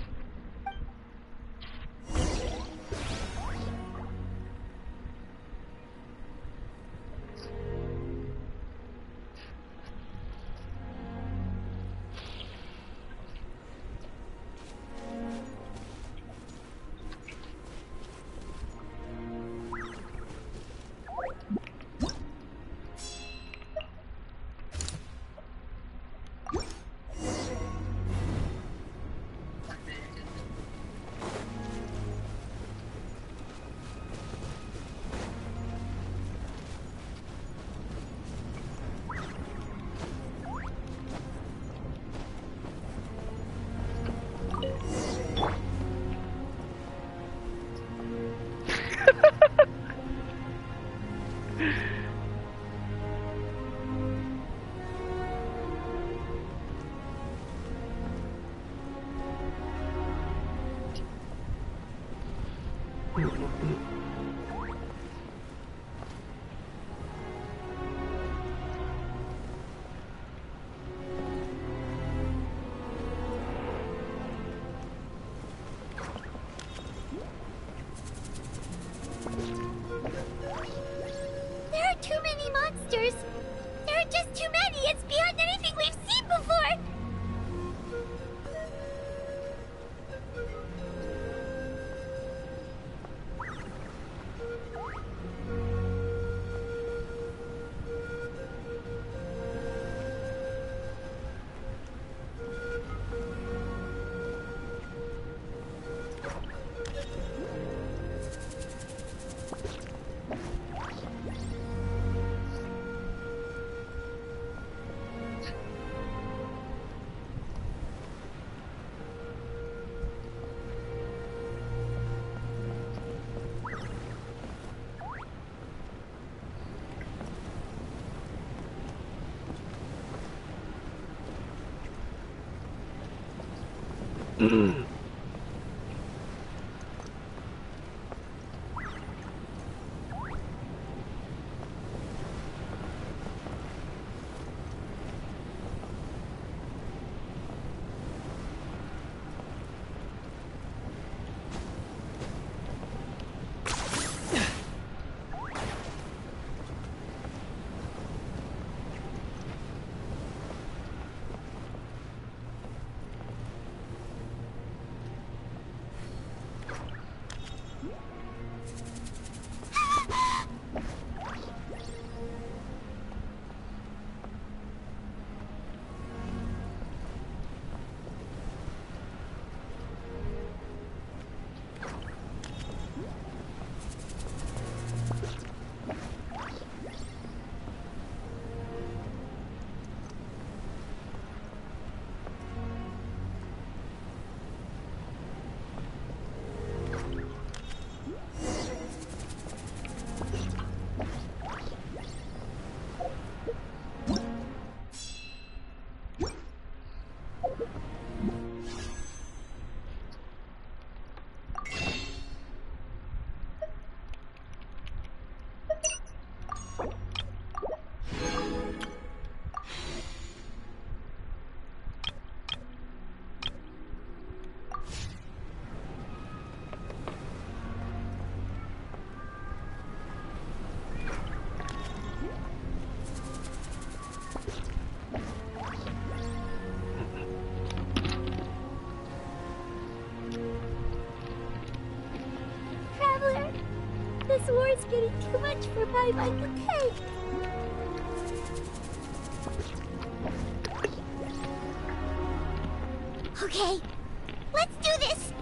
There are too many monsters. There are just too many. It's beyond anything we've seen before. This war's getting too much for my mind to take. Okay, let's do this!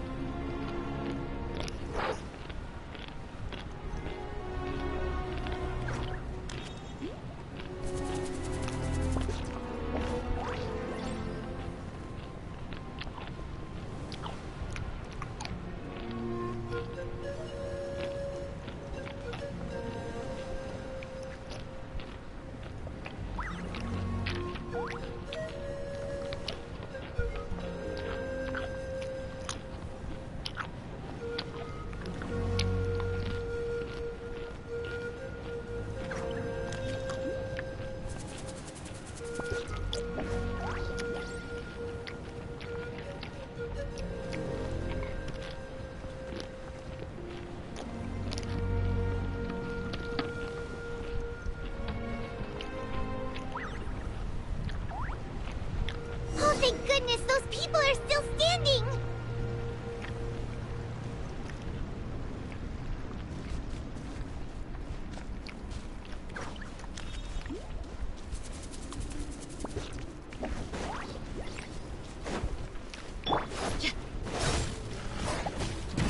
people are still standing!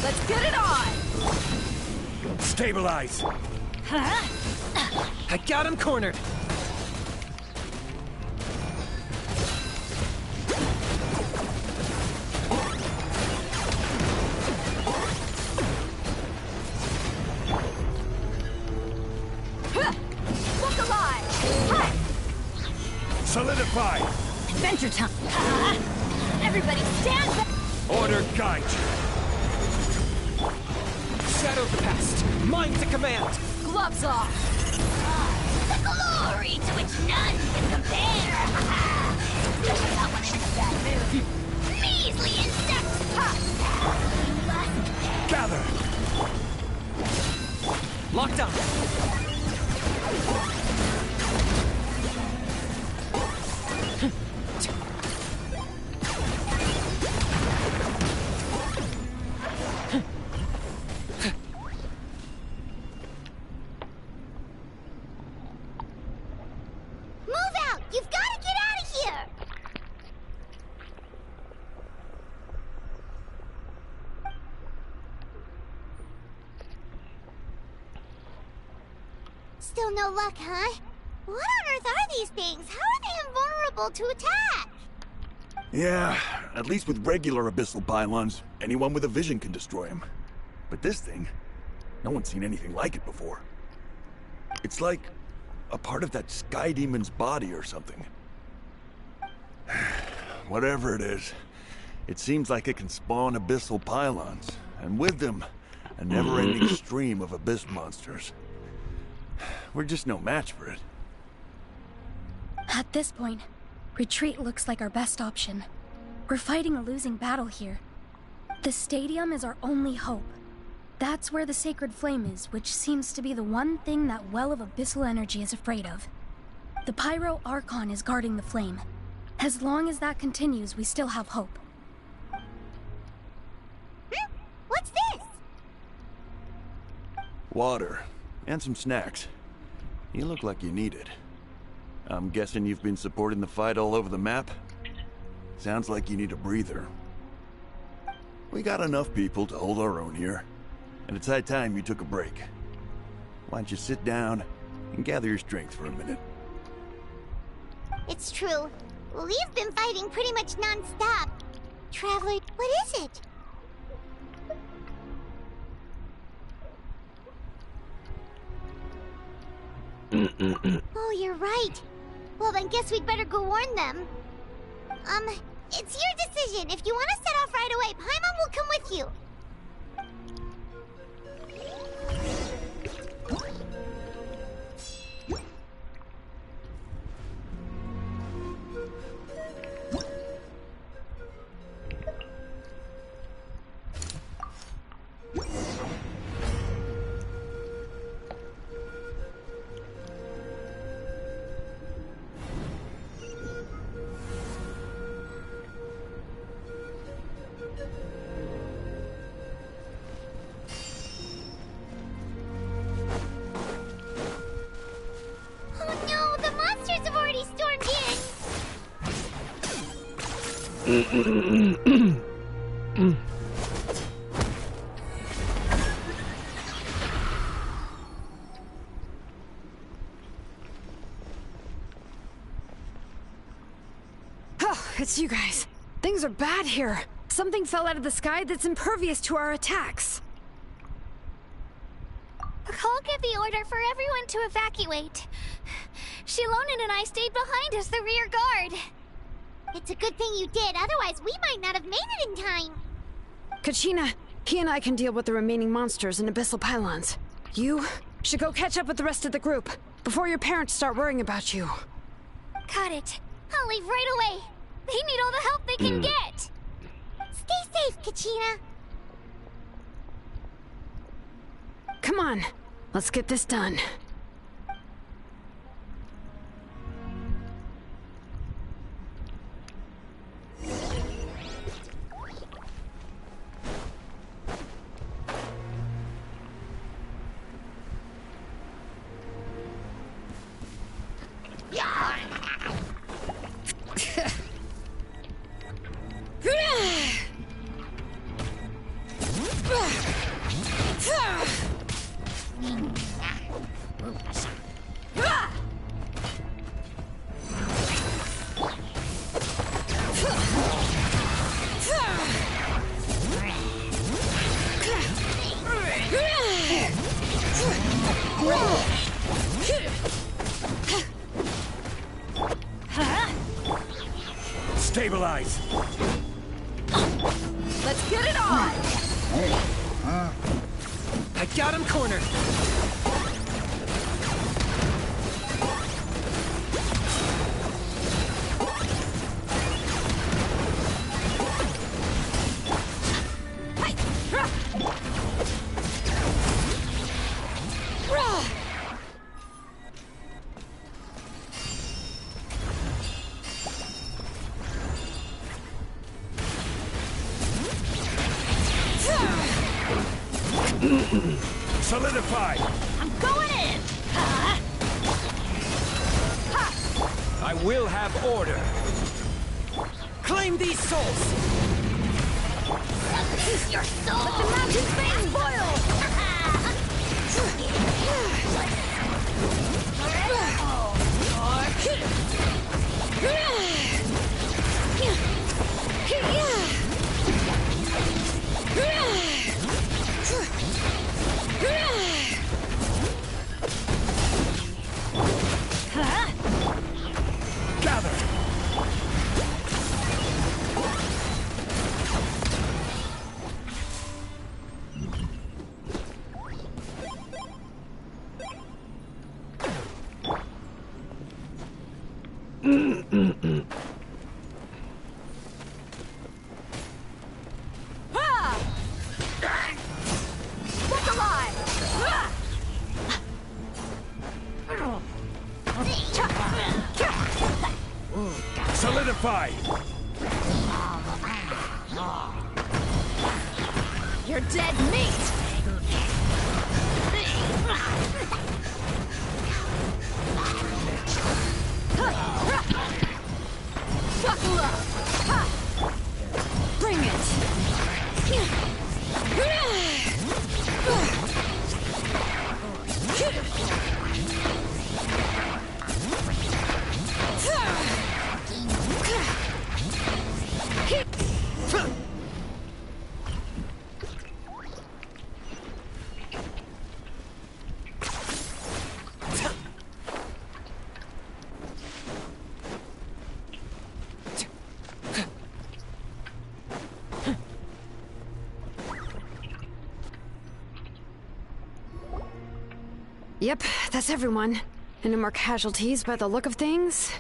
Let's get it on! Stabilize! Huh? I got him cornered! Look alive! Solidify! Adventure time! Everybody stand back! Order guide! Shadow of the past! Mine to command! Gloves off! The glory to which none can compare! Someone in a bad mood. Measly insect! Gather! Locked on! Move out! You've got to get out of here! Still no luck, huh? What on earth are these things? How are they invulnerable to attack? Yeah, at least with regular abyssal pylons, anyone with a vision can destroy them. But this thing, no one's seen anything like it before. It's like a part of that sky demon's body or something. Whatever it is, it seems like it can spawn abyssal pylons, and with them, a never-ending stream of abyss monsters. We're just no match for it. At this point, retreat looks like our best option. We're fighting a losing battle here. The stadium is our only hope. That's where the sacred flame is, which seems to be the one thing that well of abyssal energy is afraid of. The Pyro Archon is guarding the flame. As long as that continues, we still have hope. What's this? Water, and some snacks. You look like you need it. I'm guessing you've been supporting the fight all over the map? Sounds like you need a breather. We got enough people to hold our own here, and it's high time you took a break. Why don't you sit down and gather your strength for a minute? It's true. We've been fighting pretty much non-stop. Traveler, what is it? Oh, you're right. Well, then guess we'd better go warn them. It's your decision. If you want to set off right away, Paimon will come with you. It's you guys. Things are bad here. Something fell out of the sky that's impervious to our attacks. I'll give the order for everyone to evacuate. Shilonen and I stayed behind as the rear guard. It's a good thing you did, otherwise we might not have made it in time. Kachina, he and I can deal with the remaining monsters and abyssal pylons. You should go catch up with the rest of the group before your parents start worrying about you. Got it. I'll leave right away. They need all the help they can get. Stay safe, Kachina. Come on, let's get this done. Stabilize! Let's get it on! I got him cornered! Solidify! I'm going in! I will have order. Claim these souls! Feast your soul! Let the mountains veins boil! Gather! Look alive! Solidify! You're dead meat! Buckle up! Bring Yep, that's everyone. And no more casualties by the look of things.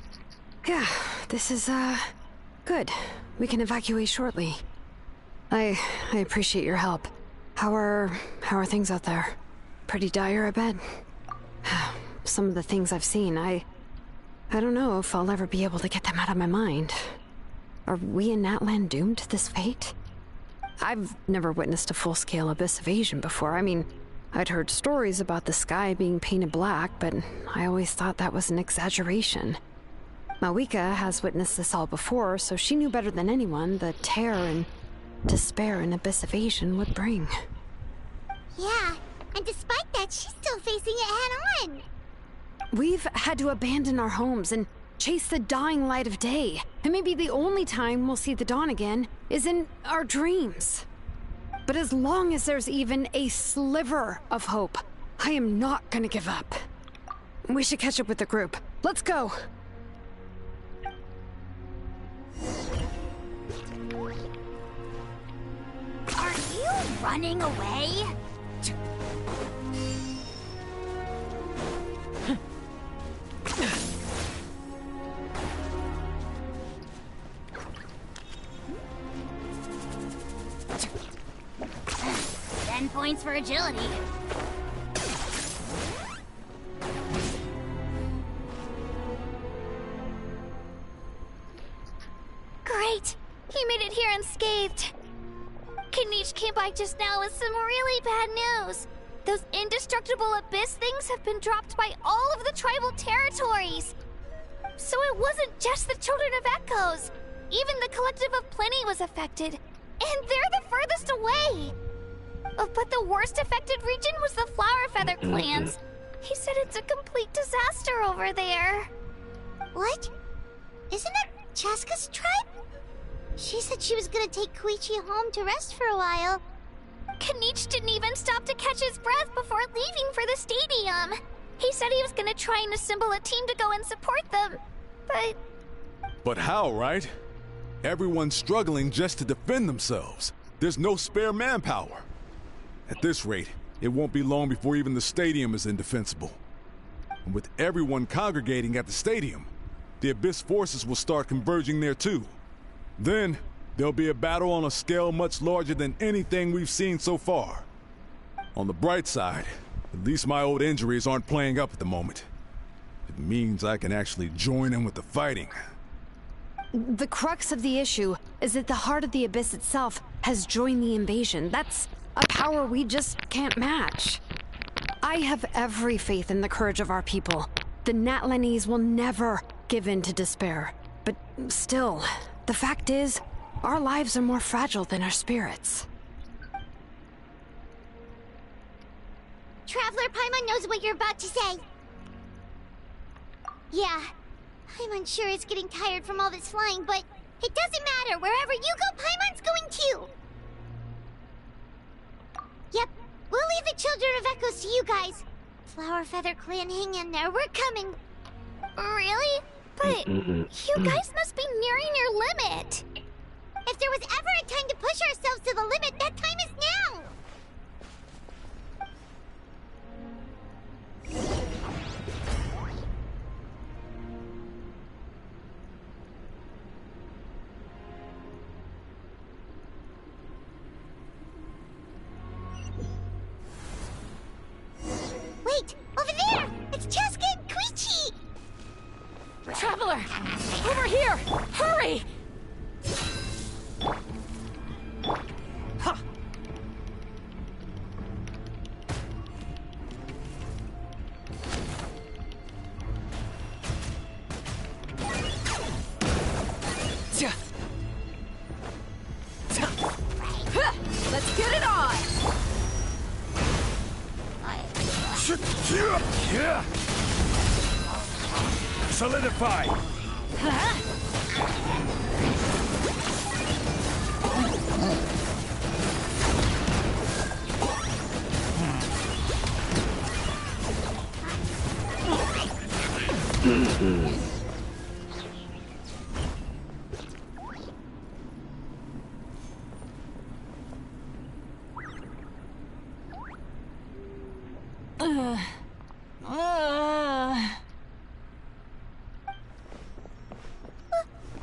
Yeah, this is, good. We can evacuate shortly. I appreciate your help. How are things out there? Pretty dire, I bet. Some of the things I've seen, I don't know if I'll ever be able to get them out of my mind. Are we in Natlan doomed to this fate? I've never witnessed a full-scale abyss invasion before. I mean, I'd heard stories about the sky being painted black, but I always thought that was an exaggeration. Mawika has witnessed this all before, so she knew better than anyone the terror and despair an abyss invasion would bring. Yeah, and despite that, she's still facing it head-on. We've had to abandon our homes and chase the dying light of day. And maybe the only time we'll see the dawn again is in our dreams. But as long as there's even a sliver of hope, I am not gonna give up. We should catch up with the group. Let's go! Are you running away? 10 points for agility. Great! He made it here unscathed. Knicht came by just now with some really bad news. Those indestructible abyss things have been dropped by all of the tribal territories. So it wasn't just the Children of Echoes. Even the Collective of Plenty was affected. And they're the furthest away. But the worst affected region was the Flower Feather clans. He said it's a complete disaster over there. What? Isn't that Chaska's tribe? She said she was gonna take Koichi home to rest for a while. Knicht didn't even stop to catch his breath before leaving for the stadium. He said he was gonna try and assemble a team to go and support them. But how, right? Everyone's struggling just to defend themselves. There's no spare manpower. At this rate, it won't be long before even the stadium is indefensible. And with everyone congregating at the stadium, the Abyss forces will start converging there too. Then, there'll be a battle on a scale much larger than anything we've seen so far. On the bright side, at least my old injuries aren't playing up at the moment. It means I can actually join in with the fighting. The crux of the issue is that the heart of the Abyss itself has joined the invasion. That's a power we just can't match. I have every faith in the courage of our people. The Natlanese will never give in to despair. But still, the fact is, our lives are more fragile than our spirits. Traveler Paimon knows what you're about to say. Yeah, I'm unsure it's getting tired from all this flying, but it doesn't matter. Wherever you go, Paimon's going too. Yep, we'll leave the Children of Echoes to you guys. Flower Feather Clan, hang in there. We're coming. Really? But you guys must be nearing your limit. If there was ever a time to push ourselves to the limit, that time is now. Wait! Over there! It's Cheska and Koichi! Traveler! Over here! Hurry! Ha! Let's get it on! Solidify!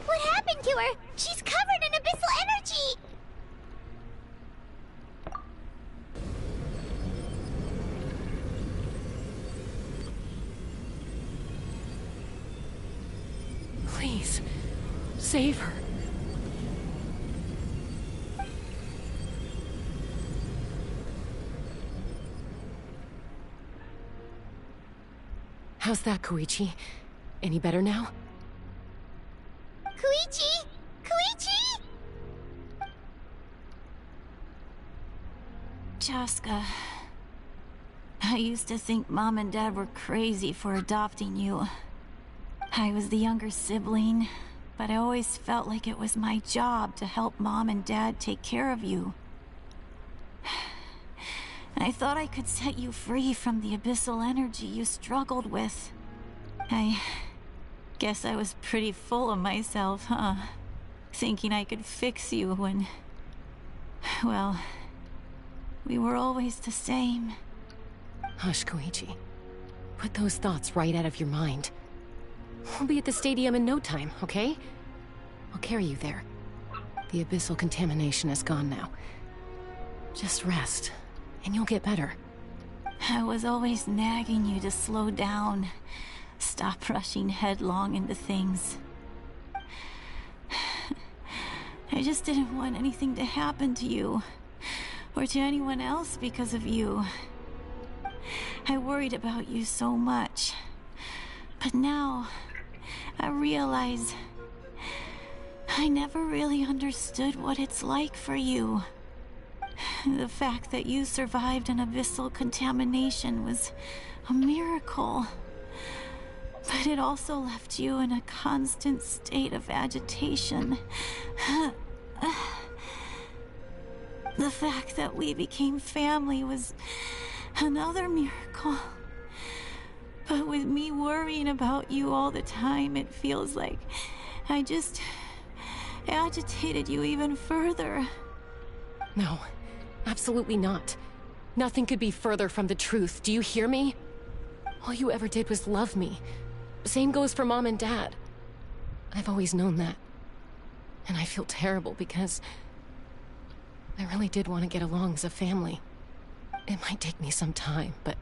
What happened to her? She's covered in abyssal energy! Please, save her. How's that, Koichi? Any better now? Koichi! Koichi! Cheska, I used to think Mom and Dad were crazy for adopting you. I was the younger sibling, but I always felt like it was my job to help Mom and Dad take care of you. I thought I could set you free from the abyssal energy you struggled with. I guess I was pretty full of myself, huh? Thinking I could fix you when... well, we were always the same. Hush, Koichi. Put those thoughts right out of your mind. We'll be at the stadium in no time, okay? I'll carry you there. The abyssal contamination is gone now. Just rest, and you'll get better. I was always nagging you to slow down. Stop rushing headlong into things. I just didn't want anything to happen to you, or to anyone else because of you. I worried about you so much. But now, I realize I never really understood what it's like for you. The fact that you survived an abyssal contamination was a miracle. But it also left you in a constant state of agitation. The fact that we became family was another miracle. But with me worrying about you all the time, it feels like I just agitated you even further. No, absolutely not. Nothing could be further from the truth. Do you hear me? All you ever did was love me. Same goes for Mom and Dad. I've always known that. And I feel terrible because I really did want to get along as a family. It might take me some time, but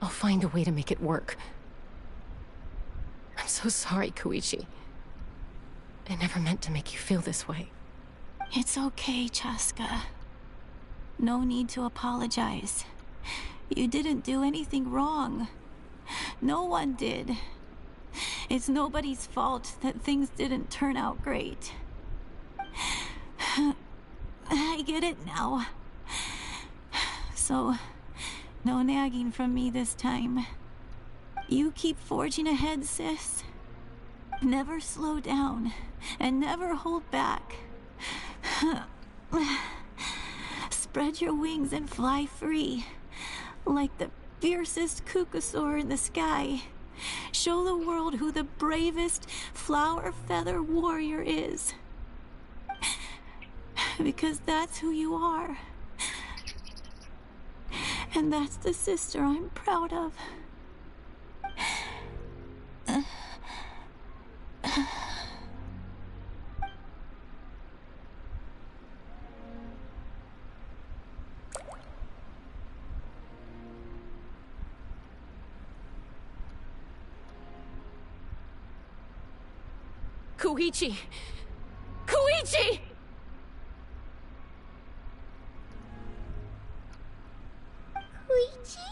I'll find a way to make it work. I'm so sorry, Koichi. I never meant to make you feel this way. It's okay, Chaska. No need to apologize. You didn't do anything wrong. No one did. It's nobody's fault that things didn't turn out great. I get it now. So, no nagging from me this time. You keep forging ahead, sis. Never slow down, and never hold back. Spread your wings and fly free, like the fiercest Kukasaur in the sky. Show the world who the bravest flower feather warrior is. Because that's who you are. And that's the sister I'm proud of. Koichi! Koichi! Koichi?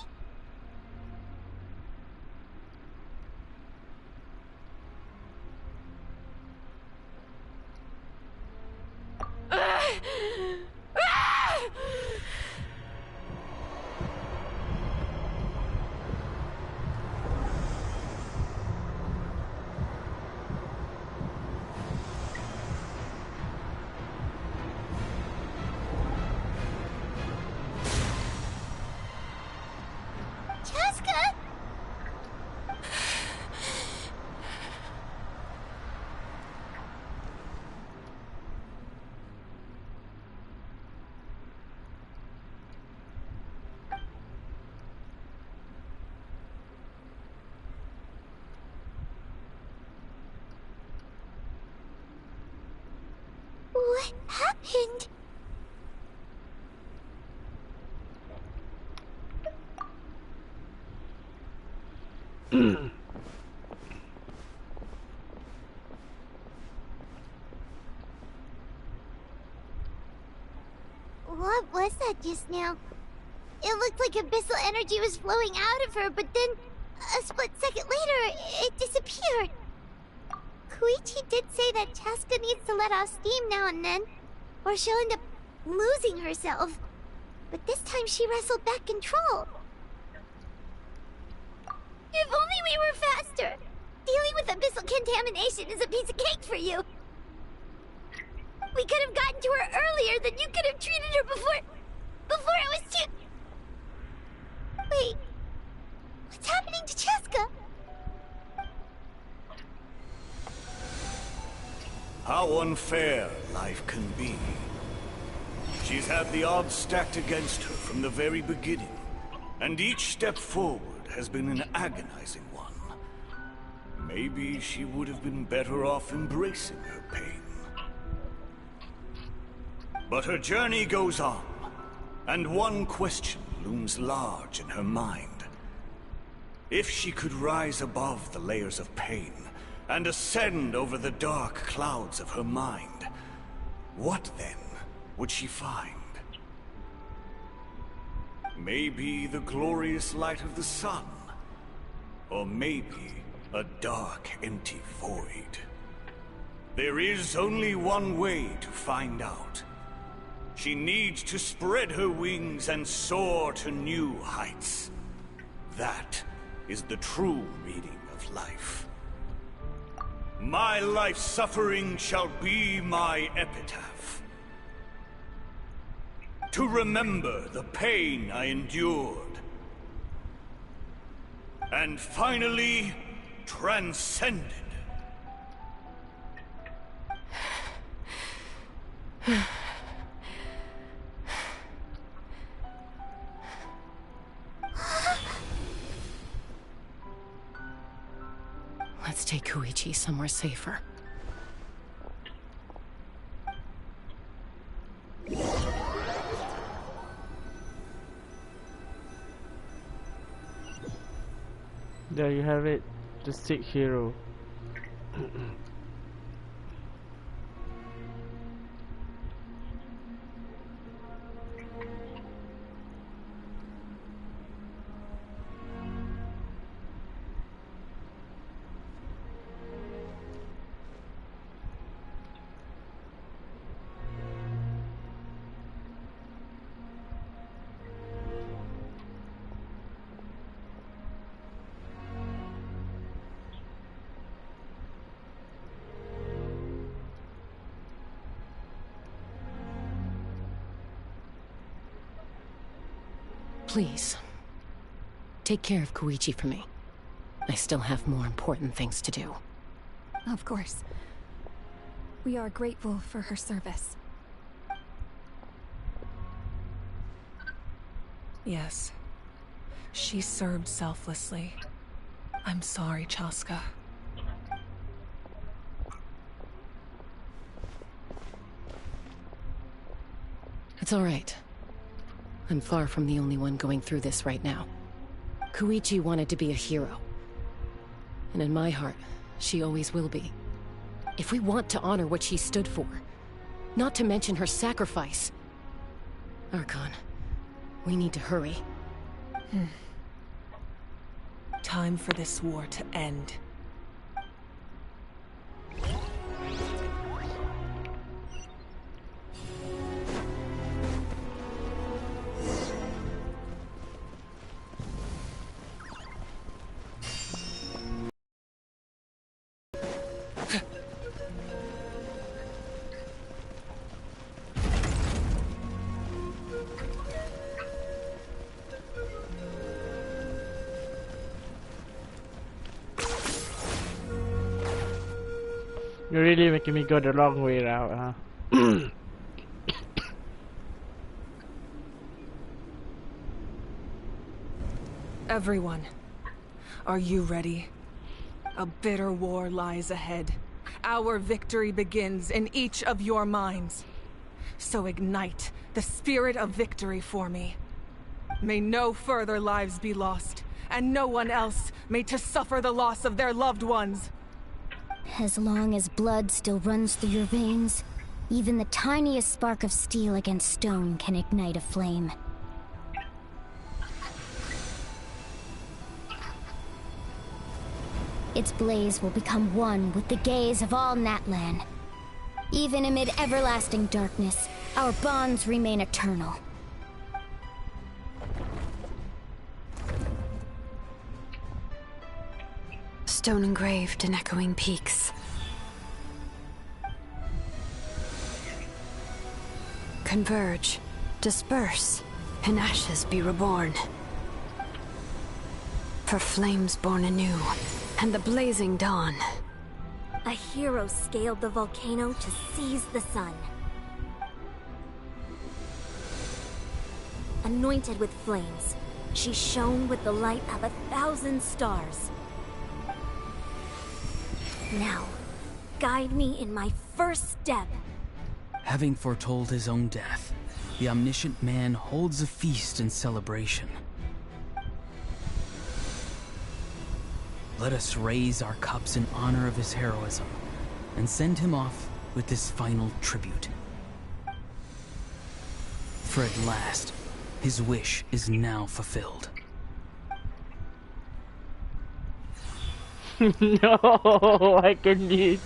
Chaska? What happened? What was that just now? It looked like abyssal energy was flowing out of her, but then a split second later, it disappeared. Koichi did say that Chaska needs to let off steam now and then, or she'll end up losing herself. But this time she wrestled back control. If only we were faster! Dealing with abyssal contamination is a piece of cake for you. We could have gotten to her earlier, then you could have treated her before it was too... Wait, what's happening to Chaska? How unfair life can be. She's had the odds stacked against her from the very beginning, and each step forward has been an agonizing one. Maybe she would have been better off embracing her pain. But her journey goes on, and one question looms large in her mind. If she could rise above the layers of pain and ascend over the dark clouds of her mind, what then would she find? Maybe the glorious light of the sun, or maybe a dark, empty void. There is only one way to find out. She needs to spread her wings and soar to new heights. That is the true meaning of life. My life's suffering shall be my epitaph. To remember the pain I endured. And finally, transcended. Let's take Koichi somewhere safer. There you have it, the sick hero. Please, take care of Koichi for me. I still have more important things to do. Of course. We are grateful for her service. Yes. She served selflessly. I'm sorry, Chaska. It's all right. I'm far from the only one going through this right now. Koichi wanted to be a hero. And in my heart, she always will be. If we want to honor what she stood for, not to mention her sacrifice... Archon, we need to hurry. Time for this war to end. You're really making me go the long way around, huh? Everyone, are you ready? A bitter war lies ahead. Our victory begins in each of your minds. So ignite the spirit of victory for me. May no further lives be lost, and no one else may to suffer the loss of their loved ones. As long as blood still runs through your veins, even the tiniest spark of steel against stone can ignite a flame. Its blaze will become one with the gaze of all Natlan. Even amid everlasting darkness, our bonds remain eternal. Stone engraved in echoing peaks. Converge, disperse, and ashes be reborn. For flames born anew, and the blazing dawn. A hero scaled the volcano to seize the sun. Anointed with flames, she shone with the light of 1,000 stars. Now, guide me in my first step. Having foretold his own death, the omniscient man holds a feast in celebration. Let us raise our cups in honor of his heroism, and send him off with this final tribute. For at last, his wish is now fulfilled. No, I can eat.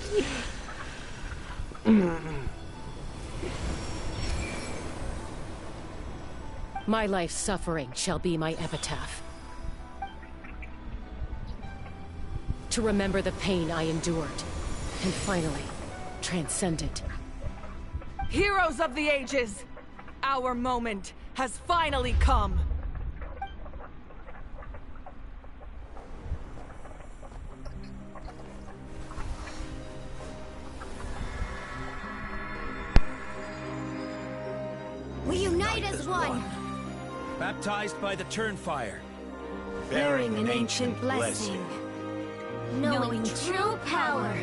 My life's suffering shall be my epitaph. To remember the pain I endured, and finally, transcend it. Heroes of the ages! Our moment has finally come! Unite as one. Baptized by the Turnfire. Bearing an ancient blessing. Knowing true power.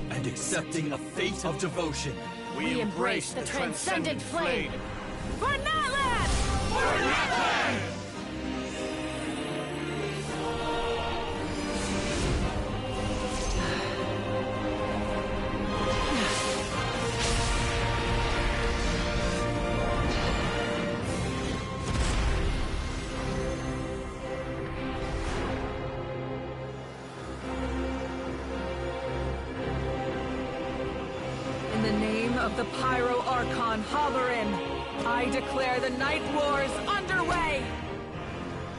And accepting a fate of devotion. We embrace the transcendent flame. For Natlan! For Natlan! In the name of the Pyro Archon Halloran, I declare the Night Wars underway!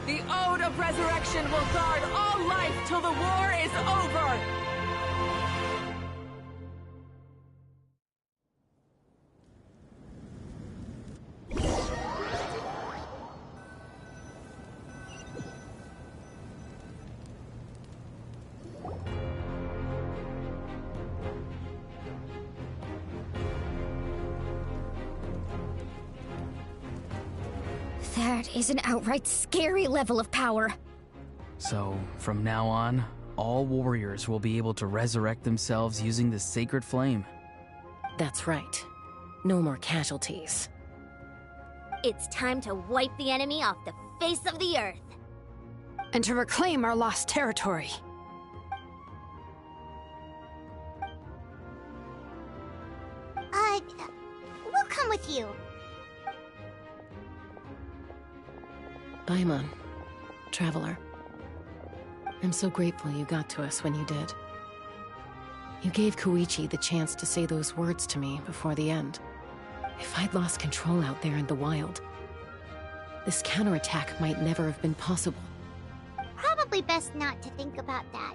The Ode of Resurrection will guard all life till the war is over! That is an outright scary level of power. So, from now on, all warriors will be able to resurrect themselves using the sacred flame. That's right. No more casualties. It's time to wipe the enemy off the face of the earth. And to reclaim our lost territory. We'll come with you. Paimon, Traveler. I'm so grateful you got to us when you did. You gave Koichi the chance to say those words to me before the end. If I'd lost control out there in the wild, this counterattack might never have been possible. Probably best not to think about that.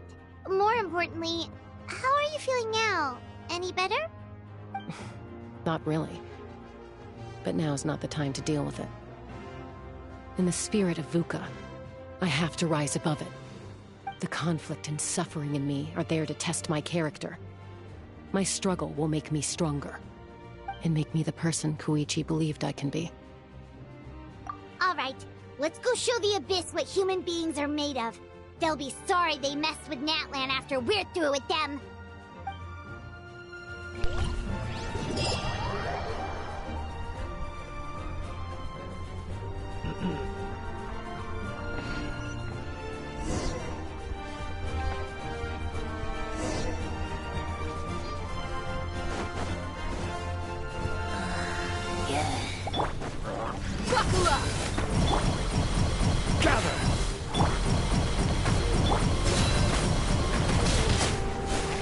More importantly, how are you feeling now? Any better? Not really. But now's not the time to deal with it. In the spirit of VUCA, I have to rise above it. The conflict and suffering in me are there to test my character. My struggle will make me stronger, and make me the person Koichi believed I can be. Alright, let's go show the Abyss what human beings are made of. They'll be sorry they messed with Natlan after we're through with them. Buckle up! Gather!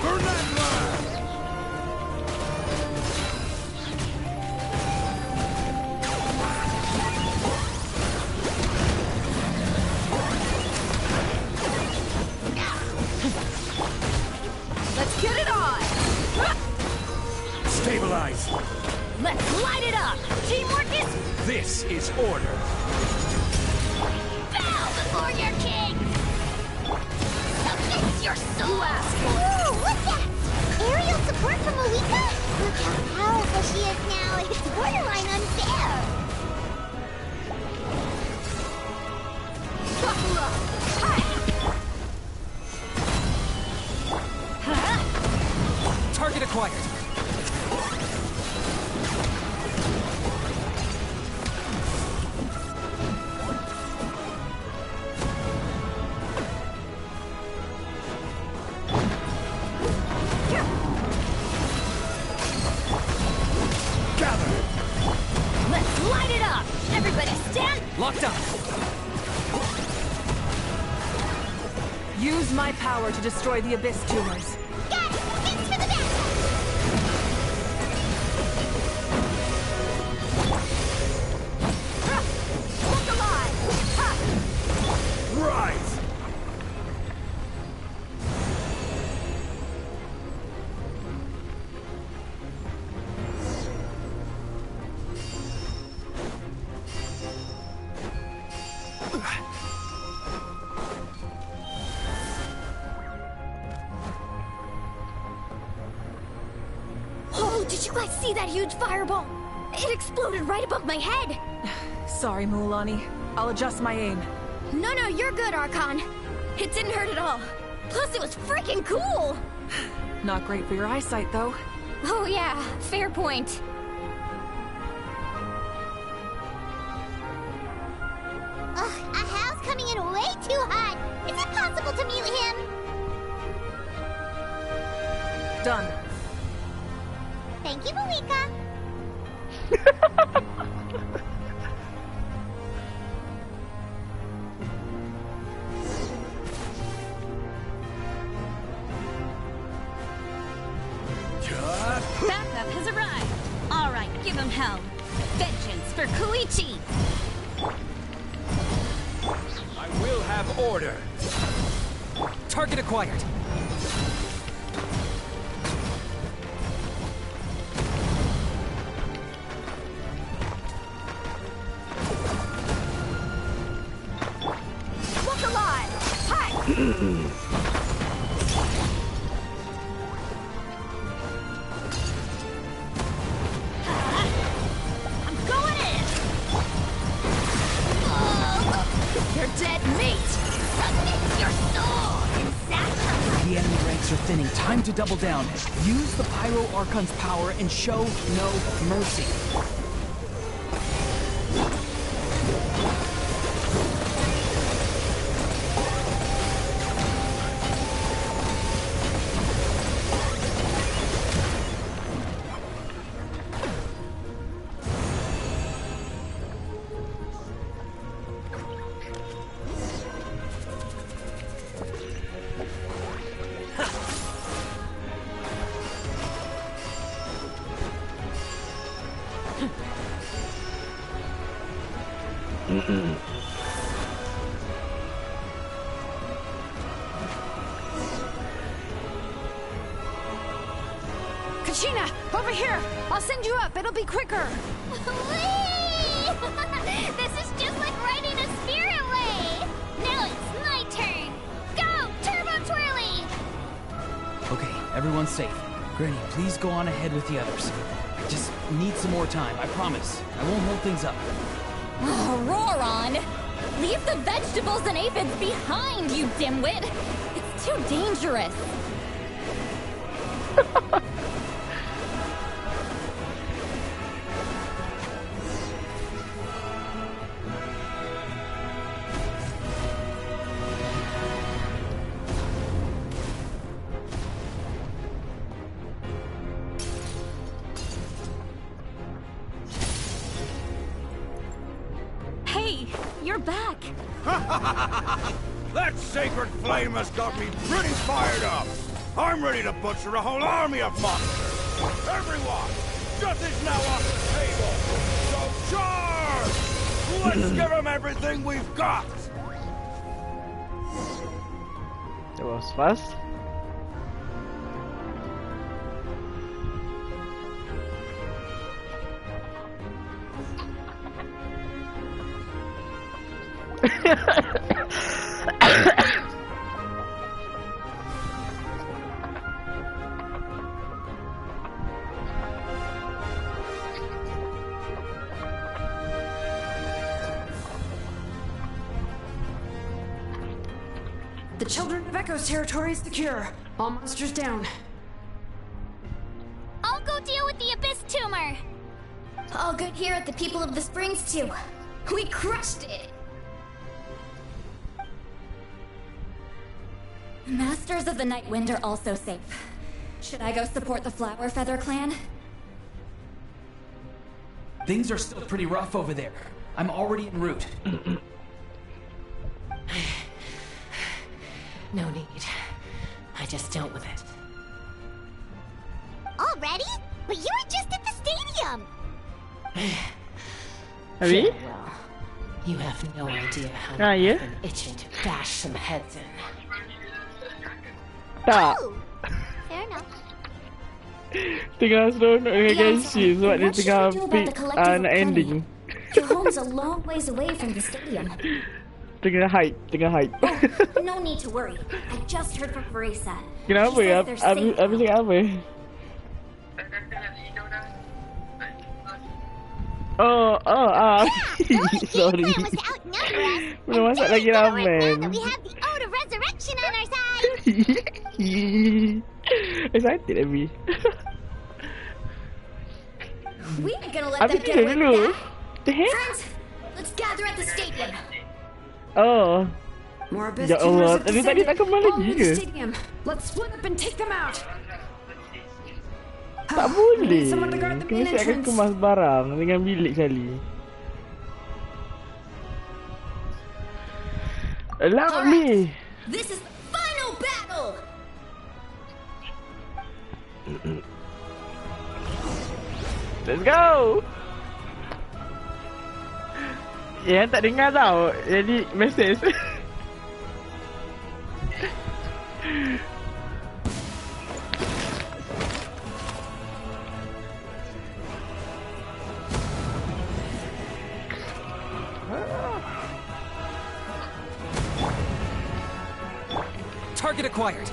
For Natlan! Let's get it on! Stabilize! Let's light it up! Teamwork is... This is order. Bow before your king! Submit your soul! Ooh, what's that? Aerial support from Moika? Look how powerful she is now. It's borderline unfair. Buckle up! Target acquired. Let's light it up! Everybody stand! Locked up. Use my power to destroy the Abyss tumors. Got it! Thanks for the backup! Look alive! Ha! Rise! Oh, did you guys see that huge fireball? It exploded right above my head! Sorry, Mualani. I'll adjust my aim. No, you're good, Archon. It didn't hurt at all. Plus, it was freaking cool! Not great for your eyesight, though. Oh yeah, fair point. Ugh, Ahal's coming in way too hot. Is it possible to mute him? Done. Thank you, Malika. Backup has arrived. All right, give him hell. Vengeance for Koichi. I will have order. Target acquired. Look alive! Hi! The enemy ranks are thinning. Time to double down. Use the Pyro Archon's power and show no mercy. Kachina, over here! I'll send you up, it'll be quicker! This is just like riding a spirit way! Now it's my turn! Go, Turbo Twirly! Okay, everyone's safe. Granny, please go on ahead with the others. I just need some more time, I promise. I won't hold things up. Oh, Roron! Leave the vegetables and aphids behind, you dimwit! It's too dangerous! Hey, you're back. That sacred flame has got me pretty fired up. I'm ready to butcher a whole army of monsters. Everyone, death is now off the table. So charge! Let's give them everything we've got. That was fast. The Children of Echo's territory is secure. All monsters down. I'll go deal with the Abyss Tumor. All good here at the People of the Springs, too. We crushed it! Masters of the Night Wind are also safe. Should I go support the Flower Feather clan? Things are still pretty rough over there. I'm already en route. No need. I just dealt with it. Already? But you were just at the stadium! Have you? Well, you have no idea how Ah, yeah? I've been itching to bash some heads in. Tak. Fair enough. Tengah seronok dengan Genshin sebab dia What should tengah we do about pick the collective nak ending. Your home's a long ways away from the stadium. Tengah hype. No need to worry. I just heard from Marisa. Kenapa She ya? says they're safe. Habis cakap apa? Oh, sorry. Belum masak lagi ramen. We have the Ode of Resurrection on our side. Excited, Abby. We ain't gonna let them get away with that. Friends, let's gather at the stadium. Oh. Ya Allah, tadi tak kembali lagi ke? Let's split up and take them out. Tak boleh. Kena siapkan kemas barang dengan bilik sekali. Allow me. This is the final battle. Let's go. Yang tak dengar tau. Jadi message. Target acquired.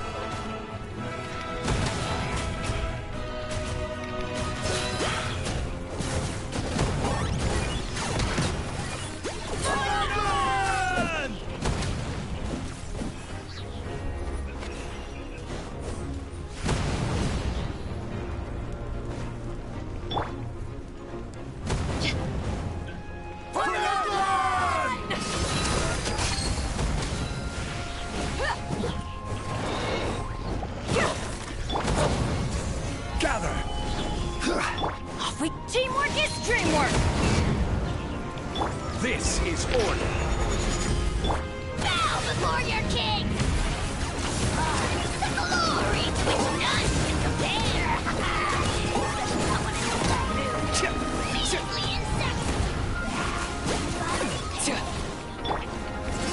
Teamwork is dreamwork! This is order. Bow before your king! The glory to which none can compare! Someone in a bad mood. Measly insect!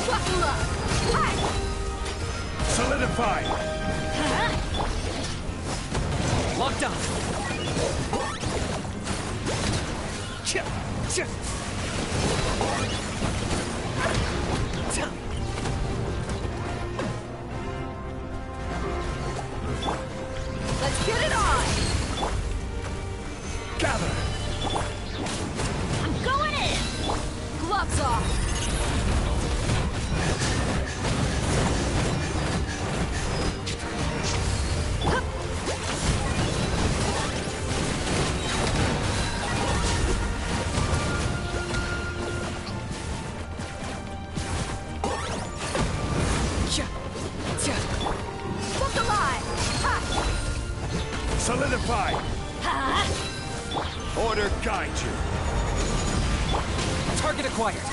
Buckle up! Solidify! Locked on! Let's get it on! Gather! I'm going in! Gloves off! Solidify! Order guide you. Target acquired.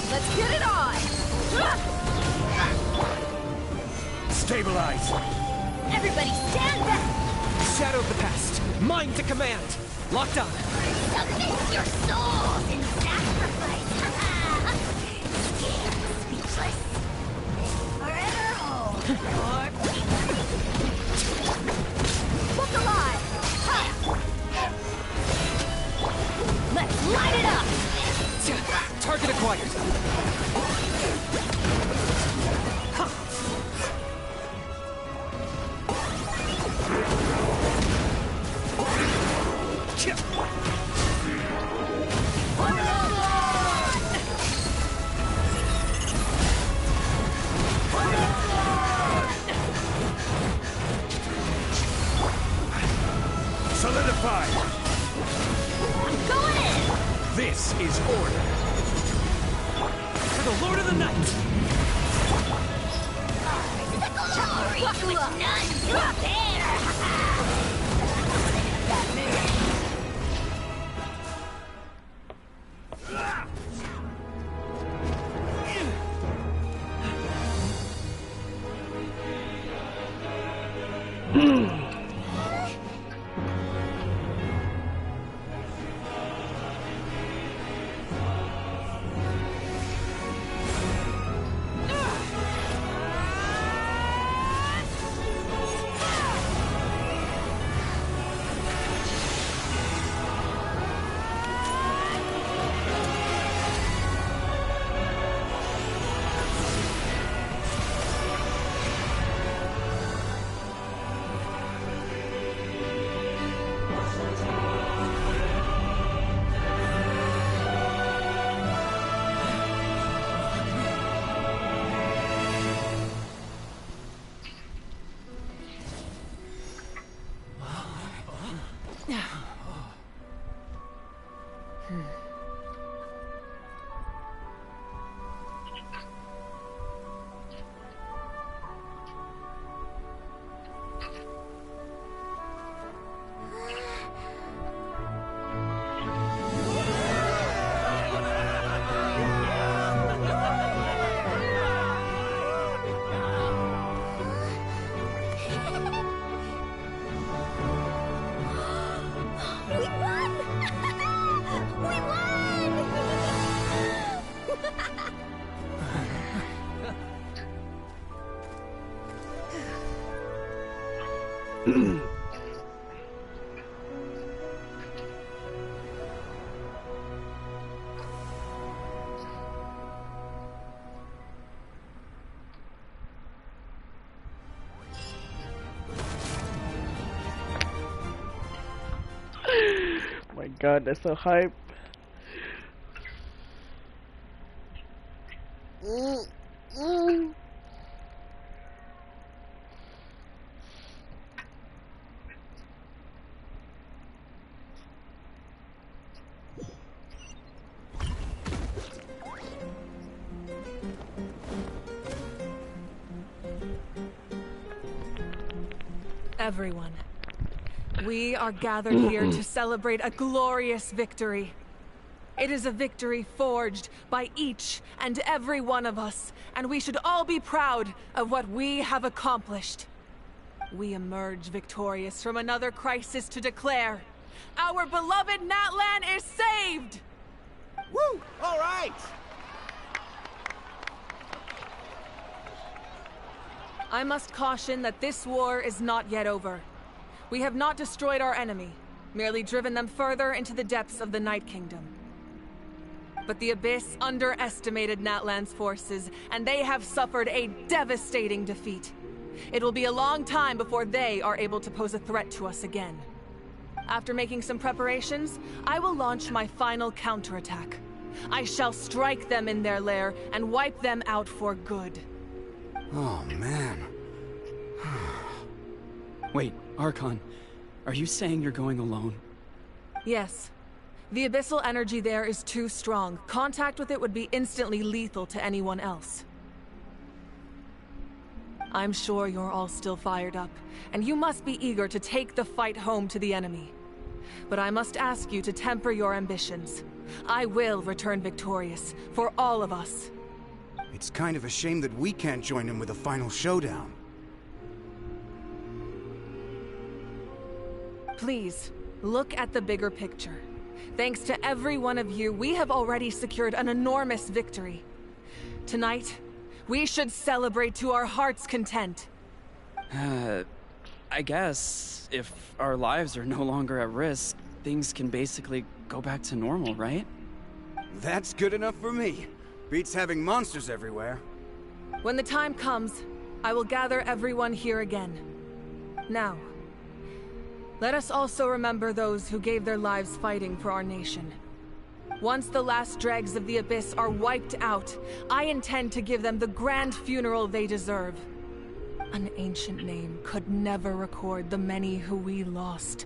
Let's get it on! Stabilize! Everybody stand back! Shadow of the past. Mind to command. Locked on. Submit your souls in sacrifice! Scared, speechless. Forever hold your look alive! Let's light it up! Target acquired. Solidify! I'm going in! This is order. For the Lord of the Night! The glory to which none compare! My god, that's so hype. Everyone, we are gathered here to celebrate a glorious victory. It is a victory forged by each and every one of us, and we should all be proud of what we have accomplished. We emerge victorious from another crisis to declare, our beloved Natlan is saved! Woo! All right! I must caution that this war is not yet over. We have not destroyed our enemy, merely driven them further into the depths of the Night Kingdom. But the Abyss underestimated Natlan's forces, and they have suffered a devastating defeat. It will be a long time before they are able to pose a threat to us again. After making some preparations, I will launch my final counterattack. I shall strike them in their lair and wipe them out for good. Oh, man. Wait, Archon, are you saying you're going alone? Yes. The abyssal energy there is too strong. Contact with it would be instantly lethal to anyone else. I'm sure you're all still fired up, and you must be eager to take the fight home to the enemy. But I must ask you to temper your ambitions. I will return victorious, for all of us. It's kind of a shame that we can't join him with a final showdown. Please, look at the bigger picture. Thanks to every one of you, we have already secured an enormous victory. Tonight, we should celebrate to our heart's content. I guess if our lives are no longer at risk, things can basically go back to normal, right? That's good enough for me. Beats having monsters everywhere. When the time comes, I will gather everyone here again. Now, let us also remember those who gave their lives fighting for our nation. Once the last dregs of the Abyss are wiped out, I intend to give them the grand funeral they deserve. An ancient name could never record the many who we lost.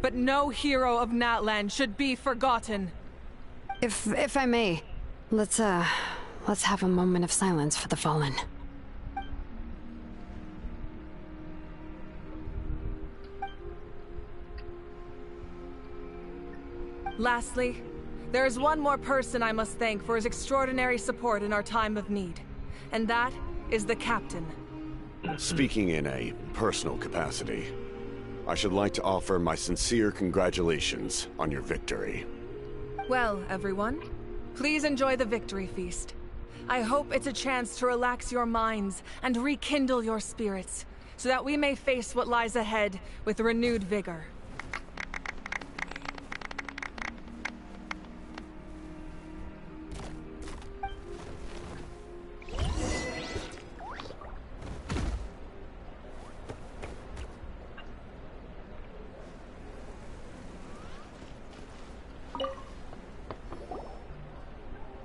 But no hero of Natlan should be forgotten. If I may, let's have a moment of silence for the fallen. Lastly, there is one more person I must thank for his extraordinary support in our time of need, and that is the Captain. Speaking in a personal capacity, I should like to offer my sincere congratulations on your victory. Well, everyone, please enjoy the victory feast. I hope it's a chance to relax your minds and rekindle your spirits, so that we may face what lies ahead with renewed vigor.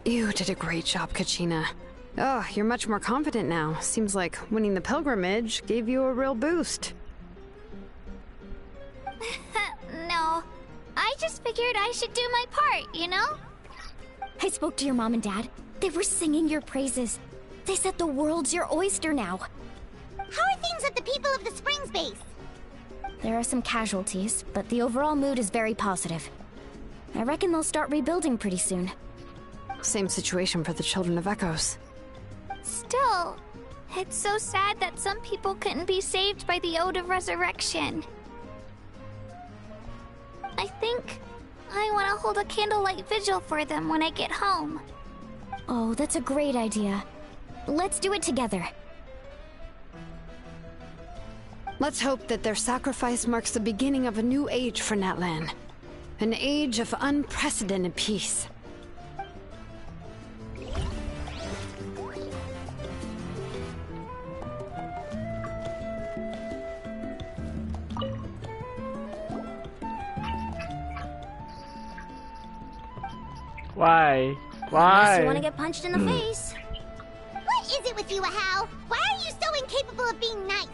You did a great job, Kachina. Oh, you're much more confident now. Seems like winning the pilgrimage gave you a real boost. No, just figured I should do my part, you know? I spoke to your mom and dad. They were singing your praises. They said the world's your oyster now. How are things at the People of the Springs base? There are some casualties, but the overall mood is very positive. I reckon they'll start rebuilding pretty soon. Same situation for the Children of Echoes. Still, it's so sad that some people couldn't be saved by the Ode of Resurrection. I think I want to hold a candlelight vigil for them when I get home. Oh, that's a great idea. Let's do it together. Let's hope that their sacrifice marks the beginning of a new age for Natlan. An age of unprecedented peace. Why? Unless you want to get punched in the face. What is it with you, Ahau? Why are you so incapable of being nice?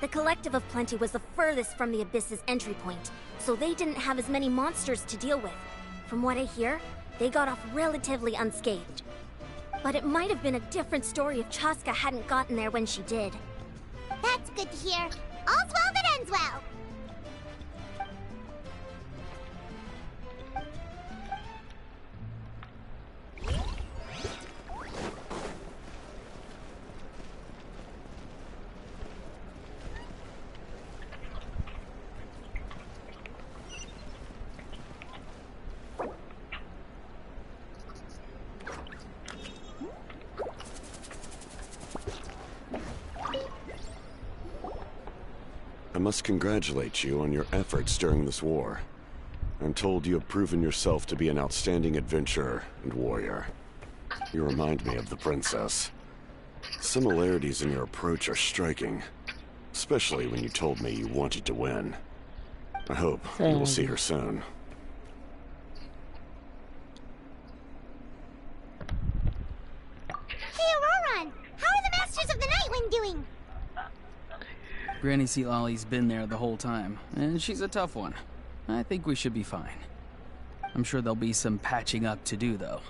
The Collective of Plenty was the furthest from the Abyss's entry point, so they didn't have as many monsters to deal with. From what I hear, they got off relatively unscathed. But it might have been a different story if Chaska hadn't gotten there when she did. That's good to hear. All's well that ends well. I must congratulate you on your efforts during this war. I'm told you have proven yourself to be an outstanding adventurer and warrior. You remind me of the princess. Similarities in your approach are striking, especially when you told me you wanted to win. I hope you will see her soon. Hey, Auroron! How are the Masters of the Nightwind doing? Granny Sealolly's been there the whole time, and she's a tough one. I think we should be fine. I'm sure there'll be some patching up to do, though.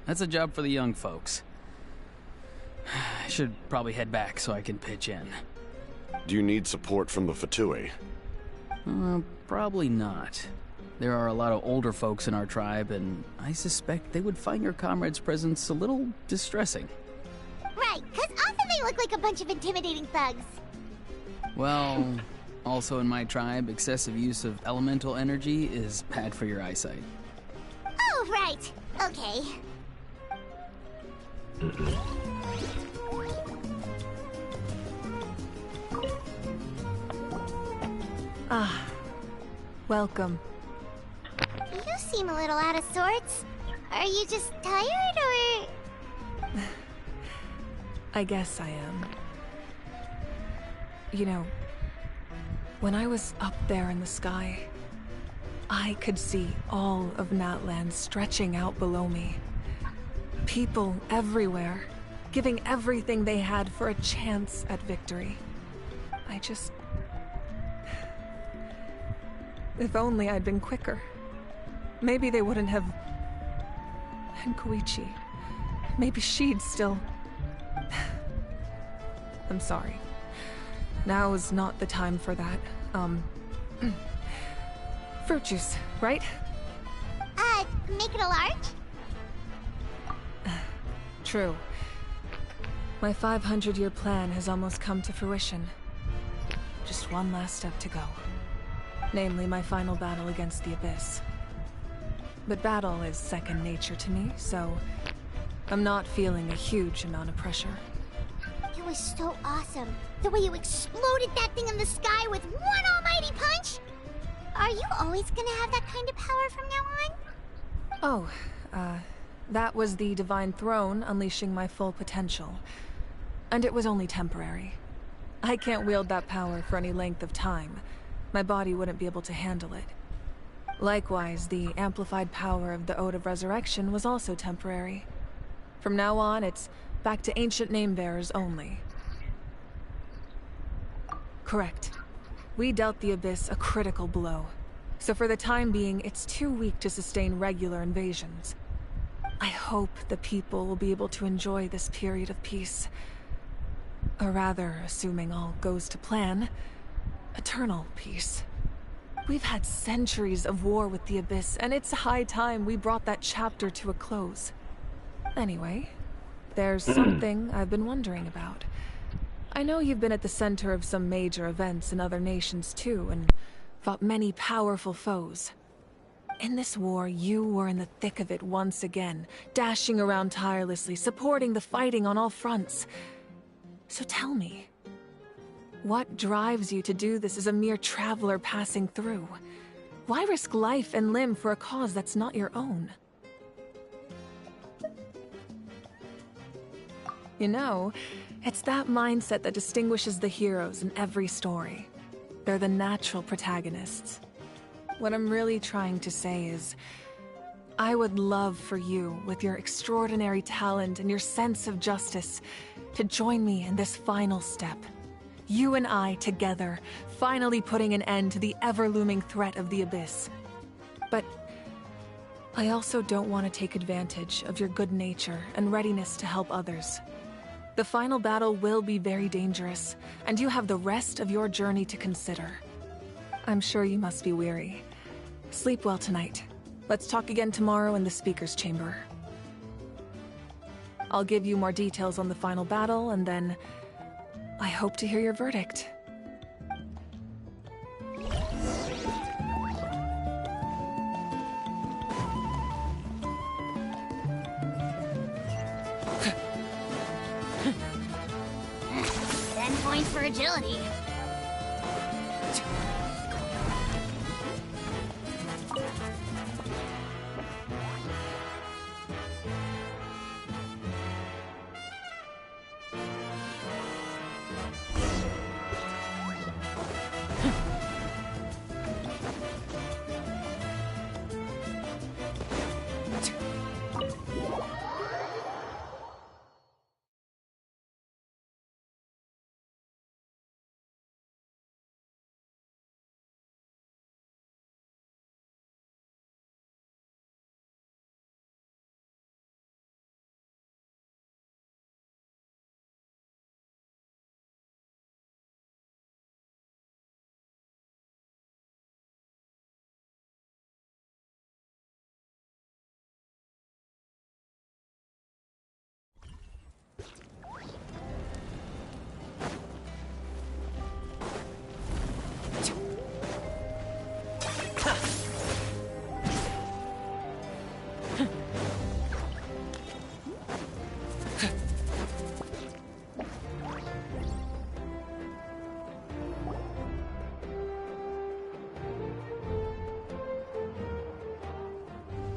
That's a job for the young folks. I should probably head back so I can pitch in. Do you need support from the Fatui? Probably not. There are a lot of older folks in our tribe, and I suspect they would find your comrade's presence a little distressing. Right, because often they look like a bunch of intimidating thugs. Well, also in my tribe, excessive use of elemental energy is bad for your eyesight. Oh, right. Okay. Ah, welcome. You seem a little out of sorts. Are you just tired, or...? I guess I am. You know, when I was up there in the sky, I could see all of Natlan stretching out below me. People everywhere, giving everything they had for a chance at victory. I just... If only I'd been quicker. Maybe they wouldn't have... And Koichi. Maybe she'd still... I'm sorry. Now is not the time for that. Fruit juice, right? Make it a large? True. My 500-year plan has almost come to fruition. Just one last step to go. Namely, my final battle against the Abyss. But battle is second nature to me, so I'm not feeling a huge amount of pressure. It was so awesome. The way you exploded that thing in the sky with one almighty punch! Are you always gonna have that kind of power from now on? Oh, that was the Divine Throne unleashing my full potential. And it was only temporary. I can't wield that power for any length of time. My body wouldn't be able to handle it. Likewise, the amplified power of the Ode of Resurrection was also temporary. From now on, it's back to ancient name-bearers only. Correct. We dealt the Abyss a critical blow. So for the time being, it's too weak to sustain regular invasions. I hope the people will be able to enjoy this period of peace. Or rather, assuming all goes to plan, eternal peace. We've had centuries of war with the Abyss, and it's high time we brought that chapter to a close. Anyway, there's something I've been wondering about. I know you've been at the center of some major events in other nations too, and fought many powerful foes. In this war, you were in the thick of it once again, dashing around tirelessly, supporting the fighting on all fronts. So tell me, what drives you to do this as a mere traveler passing through? Why risk life and limb for a cause that's not your own? You know, it's that mindset that distinguishes the heroes in every story. They're the natural protagonists. What I'm really trying to say is, I would love for you, with your extraordinary talent and your sense of justice, to join me in this final step. You and I together, finally putting an end to the ever-looming threat of the Abyss. But I also don't want to take advantage of your good nature and readiness to help others. The final battle will be very dangerous, and you have the rest of your journey to consider. I'm sure you must be weary. Sleep well tonight. Let's talk again tomorrow in the Speaker's Chamber. I'll give you more details on the final battle, and then I hope to hear your verdict. Points for agility.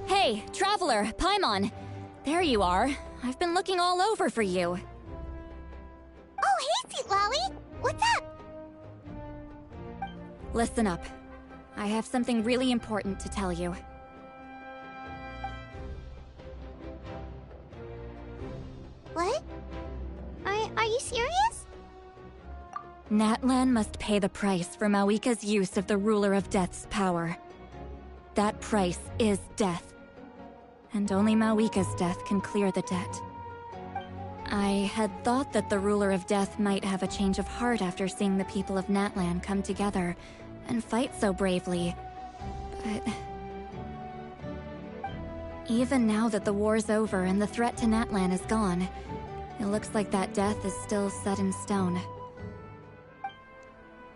Hey, Traveler, Paimon. There you are. I've been looking all over for you. Oh, hey, Sweet Lolly! What's up? Listen up. I have something really important to tell you. What? Are you serious? Natlan must pay the price for Mawika's use of the Ruler of Death's power. That price is death. And only Mawika's death can clear the debt. I had thought that the Ruler of Death might have a change of heart after seeing the people of Natlan come together and fight so bravely, but... even now that the war's over and the threat to Natlan is gone, it looks like that death is still set in stone.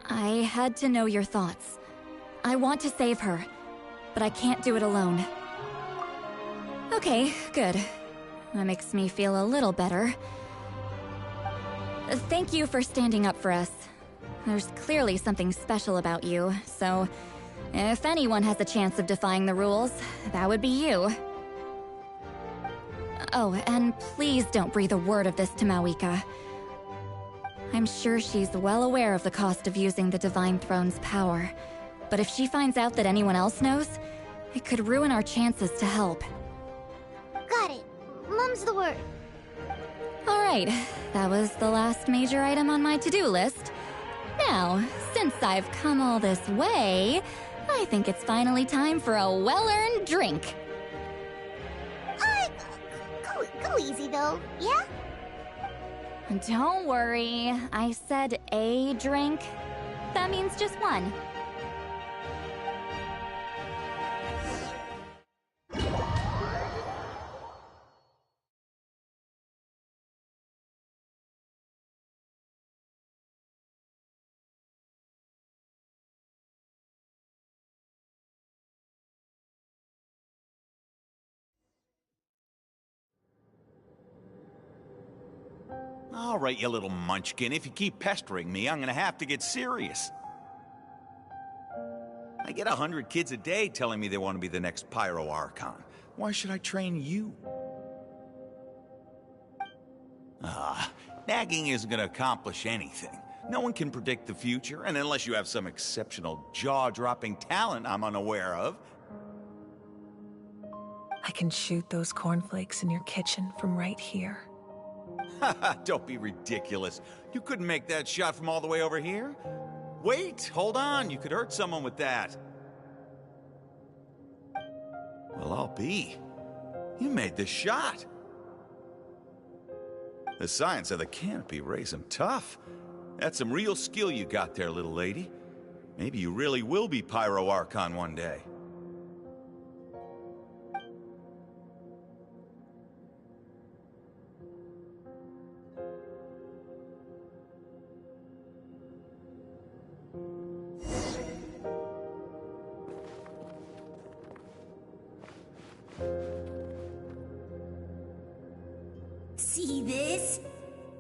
I had to know your thoughts. I want to save her, but I can't do it alone. Okay, good. That makes me feel a little better. Thank you for standing up for us. There's clearly something special about you, so if anyone has a chance of defying the rules, that would be you. Oh, and please don't breathe a word of this to Mawika. I'm sure she's well aware of the cost of using the Divine Throne's power, but if she finds out that anyone else knows, it could ruin our chances to help. Got it. Mum's the word. Alright, that was the last major item on my to-do list. Now, since I've come all this way, I think it's finally time for a well-earned drink. Go easy though, yeah? Don't worry, I said a drink. That means just one. All right, you little munchkin. If you keep pestering me, I'm gonna have to get serious. I get 100 kids a day telling me they want to be the next Pyro Archon. Why should I train you? Nagging isn't gonna accomplish anything. No one can predict the future, and unless you have some exceptional jaw-dropping talent I'm unaware of. I can shoot those cornflakes in your kitchen from right here. Don't be ridiculous. You couldn't make that shot from all the way over here? Wait, hold on. You could hurt someone with that. Well, I'll be. You made the shot. The science of the canopy raised him tough. That's some real skill you got there, little lady. Maybe you really will be Pyro Archon one day. See this?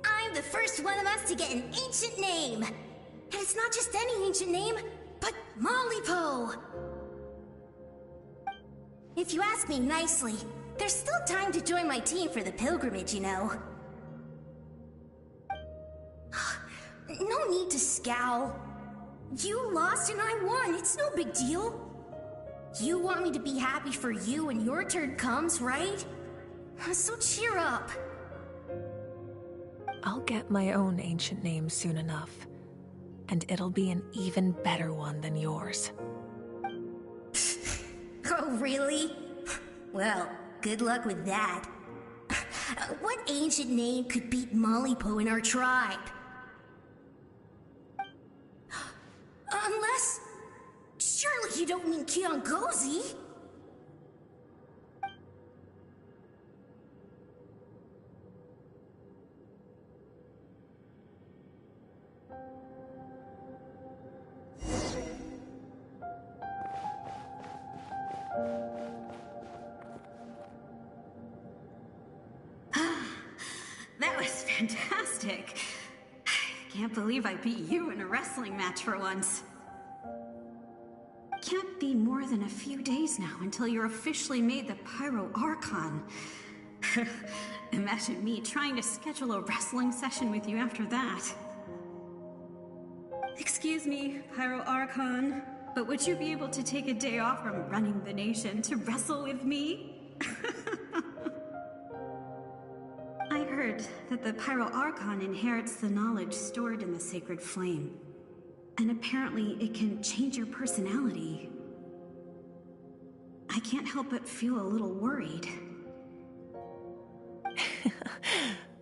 I'm the first one of us to get an ancient name. And it's not just any ancient name, but Malipo. If you ask me nicely, there's still time to join my team for the pilgrimage, you know. No need to scowl. You lost and I won, it's no big deal. You want me to be happy for you when your turn comes, right? So cheer up. I'll get my own ancient name soon enough. And it'll be an even better one than yours. Oh, really? Well, good luck with that. What ancient name could beat Malipo in our tribe? Unless... surely you don't mean Kiangozi? That was fantastic. Can't believe I beat you in a wrestling match for once. Can't be more than a few days now until you're officially made the Pyro Archon. Imagine me trying to schedule a wrestling session with you after that. Excuse me, Pyro Archon, but would you be able to take a day off from running the nation to wrestle with me? I heard that the Pyro Archon inherits the knowledge stored in the Sacred Flame. And apparently it can change your personality. I can't help but feel a little worried.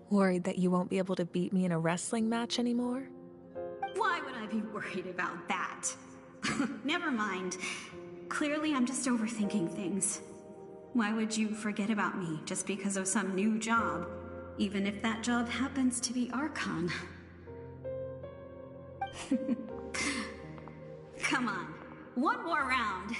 Worried that you won't be able to beat me in a wrestling match anymore? Why would I be worried about that? Never mind. Clearly I'm just overthinking things. Why would you forget about me just because of some new job? Even if that job happens to be Archon. Come on, one more round.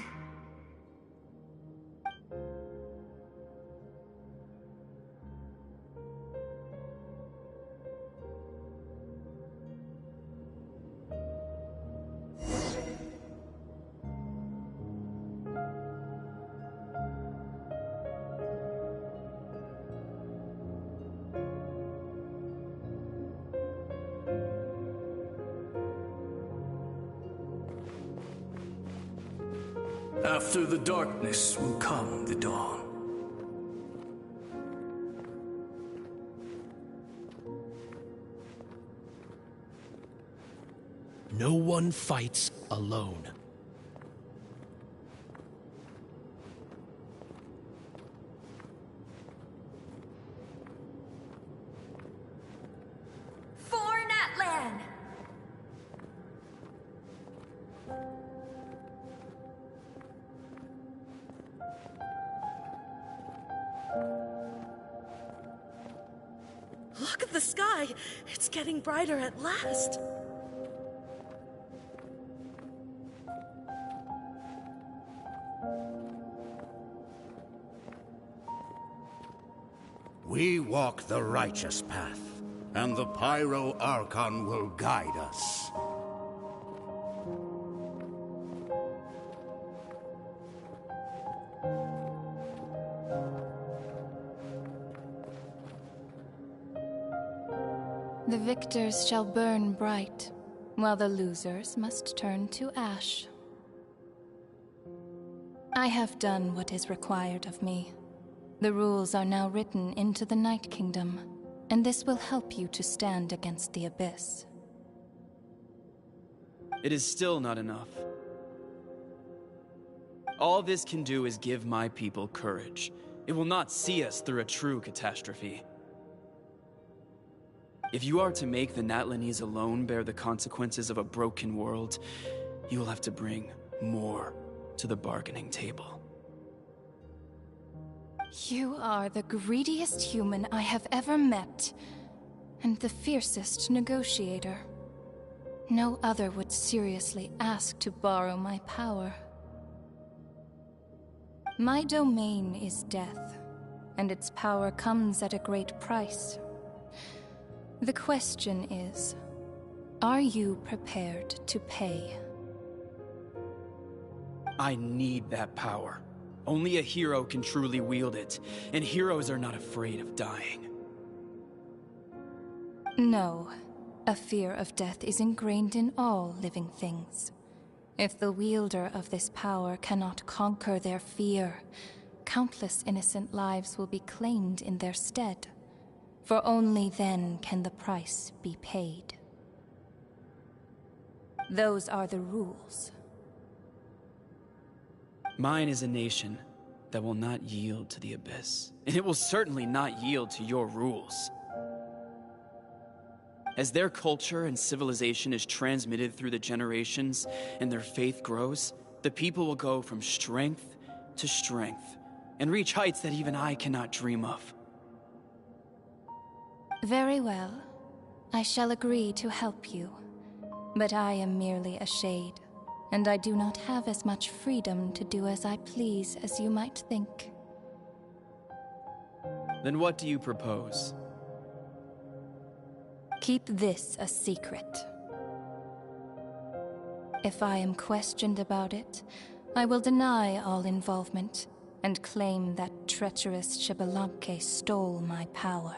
After the darkness will come the dawn. No one fights alone. For Natlan! Look at the sky! It's getting brighter at last! We walk the righteous path, and the Pyro Archon will guide us. The victors shall burn bright, while the losers must turn to ash. I have done what is required of me. The rules are now written into the Night Kingdom, and this will help you to stand against the Abyss. It is still not enough. All this can do is give my people courage. It will not see us through a true catastrophe. If you are to make the Natlanese alone bear the consequences of a broken world, you will have to bring more to the bargaining table. You are the greediest human I have ever met, and the fiercest negotiator. No other would seriously ask to borrow my power. My domain is death, and its power comes at a great price. The question is, are you prepared to pay? I need that power. Only a hero can truly wield it, and heroes are not afraid of dying. No. A fear of death is ingrained in all living things. If the wielder of this power cannot conquer their fear, countless innocent lives will be claimed in their stead. For only then can the price be paid. Those are the rules. Mine is a nation that will not yield to the Abyss, and it will certainly not yield to your rules. As their culture and civilization is transmitted through the generations and their faith grows, the people will go from strength to strength and reach heights that even I cannot dream of. Very well. I shall agree to help you. But I am merely a shade, and I do not have as much freedom to do as I please as you might think. Then what do you propose? Keep this a secret. If I am questioned about it, I will deny all involvement and claim that treacherous Xbalanque stole my power.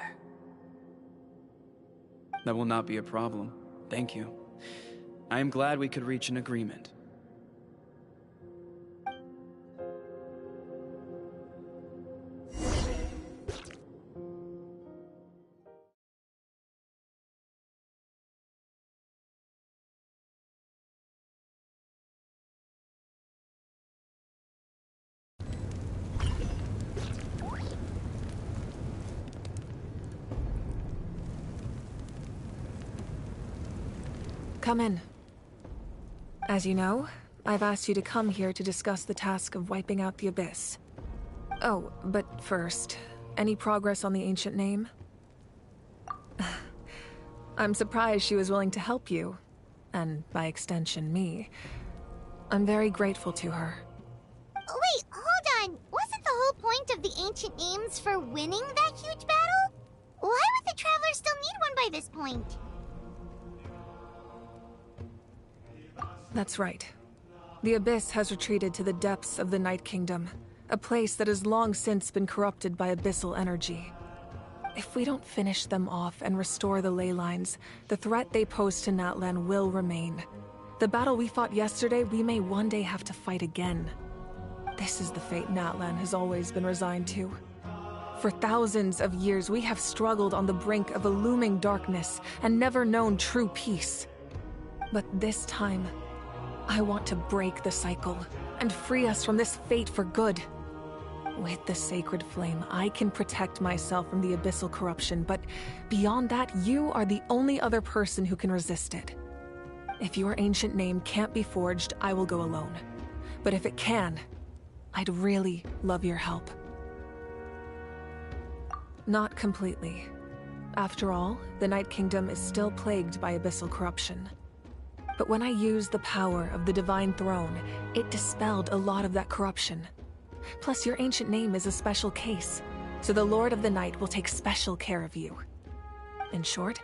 That will not be a problem. Thank you. I am glad we could reach an agreement. Come in. As you know, I've asked you to come here to discuss the task of wiping out the Abyss. Oh, but first, any progress on the ancient name? I'm surprised she was willing to help you, and by extension, me. I'm very grateful to her. Wait, hold on. Wasn't the whole point of the ancient names for winning that huge battle? Why would the Travelers still need one by this point? That's right. The Abyss has retreated to the depths of the Night Kingdom, a place that has long since been corrupted by abyssal energy. If we don't finish them off and restore the ley lines, the threat they pose to Natlan will remain. The battle we fought yesterday, we may one day have to fight again. This is the fate Natlan has always been resigned to. For thousands of years, we have struggled on the brink of a looming darkness and never known true peace. But this time, I want to break the cycle and free us from this fate for good. With the sacred flame, I can protect myself from the abyssal corruption, but beyond that, you are the only other person who can resist it. If your ancient name can't be forged, I will go alone. But if it can, I'd really love your help. Not completely. After all, the Night Kingdom is still plagued by abyssal corruption. But when I used the power of the Divine Throne, it dispelled a lot of that corruption. Plus, your ancient name is a special case, so the Lord of the Night will take special care of you. In short,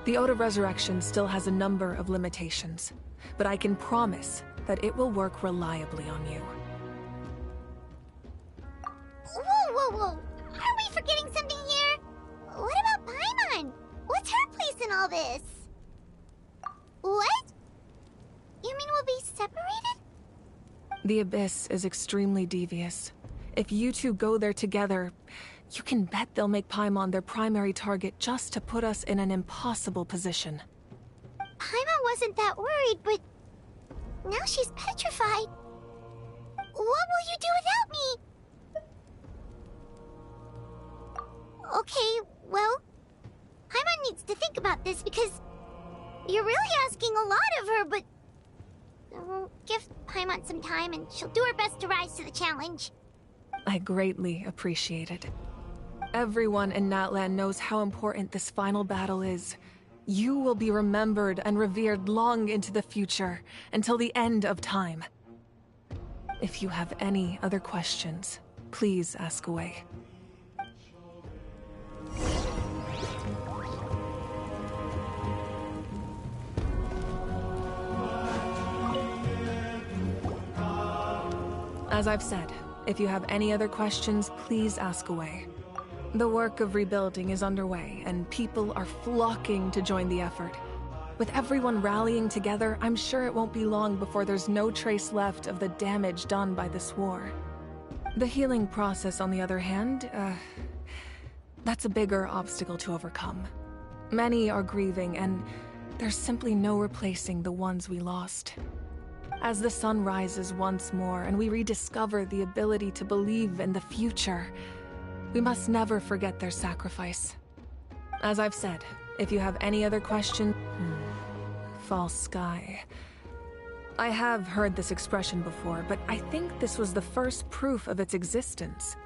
the Ode of Resurrection still has a number of limitations, but I can promise that it will work reliably on you. Whoa, whoa, whoa! Are we forgetting something here? What about Paimon? What's her place in all this? What? You mean we'll be separated? The Abyss is extremely devious. If you two go there together, you can bet they'll make Paimon their primary target just to put us in an impossible position. Paimon wasn't that worried, but now she's petrified. What will you do without me? Okay, well, Paimon needs to think about this because you're really asking a lot of her, but we'll give Paimon some time and she'll do her best to rise to the challenge. I greatly appreciate it. Everyone in Natlan knows how important this final battle is. You will be remembered and revered long into the future, until the end of time. If you have any other questions, please ask away. As I've said, if you have any other questions, please ask away. The work of rebuilding is underway, and people are flocking to join the effort. With everyone rallying together, I'm sure it won't be long before there's no trace left of the damage done by this war. The healing process, on the other hand, that's a bigger obstacle to overcome. Many are grieving, and there's simply no replacing the ones we lost. As the sun rises once more and we rediscover the ability to believe in the future, we must never forget their sacrifice. As I've said, if you have any other questions... False sky. I have heard this expression before, but I think this was the first proof of its existence.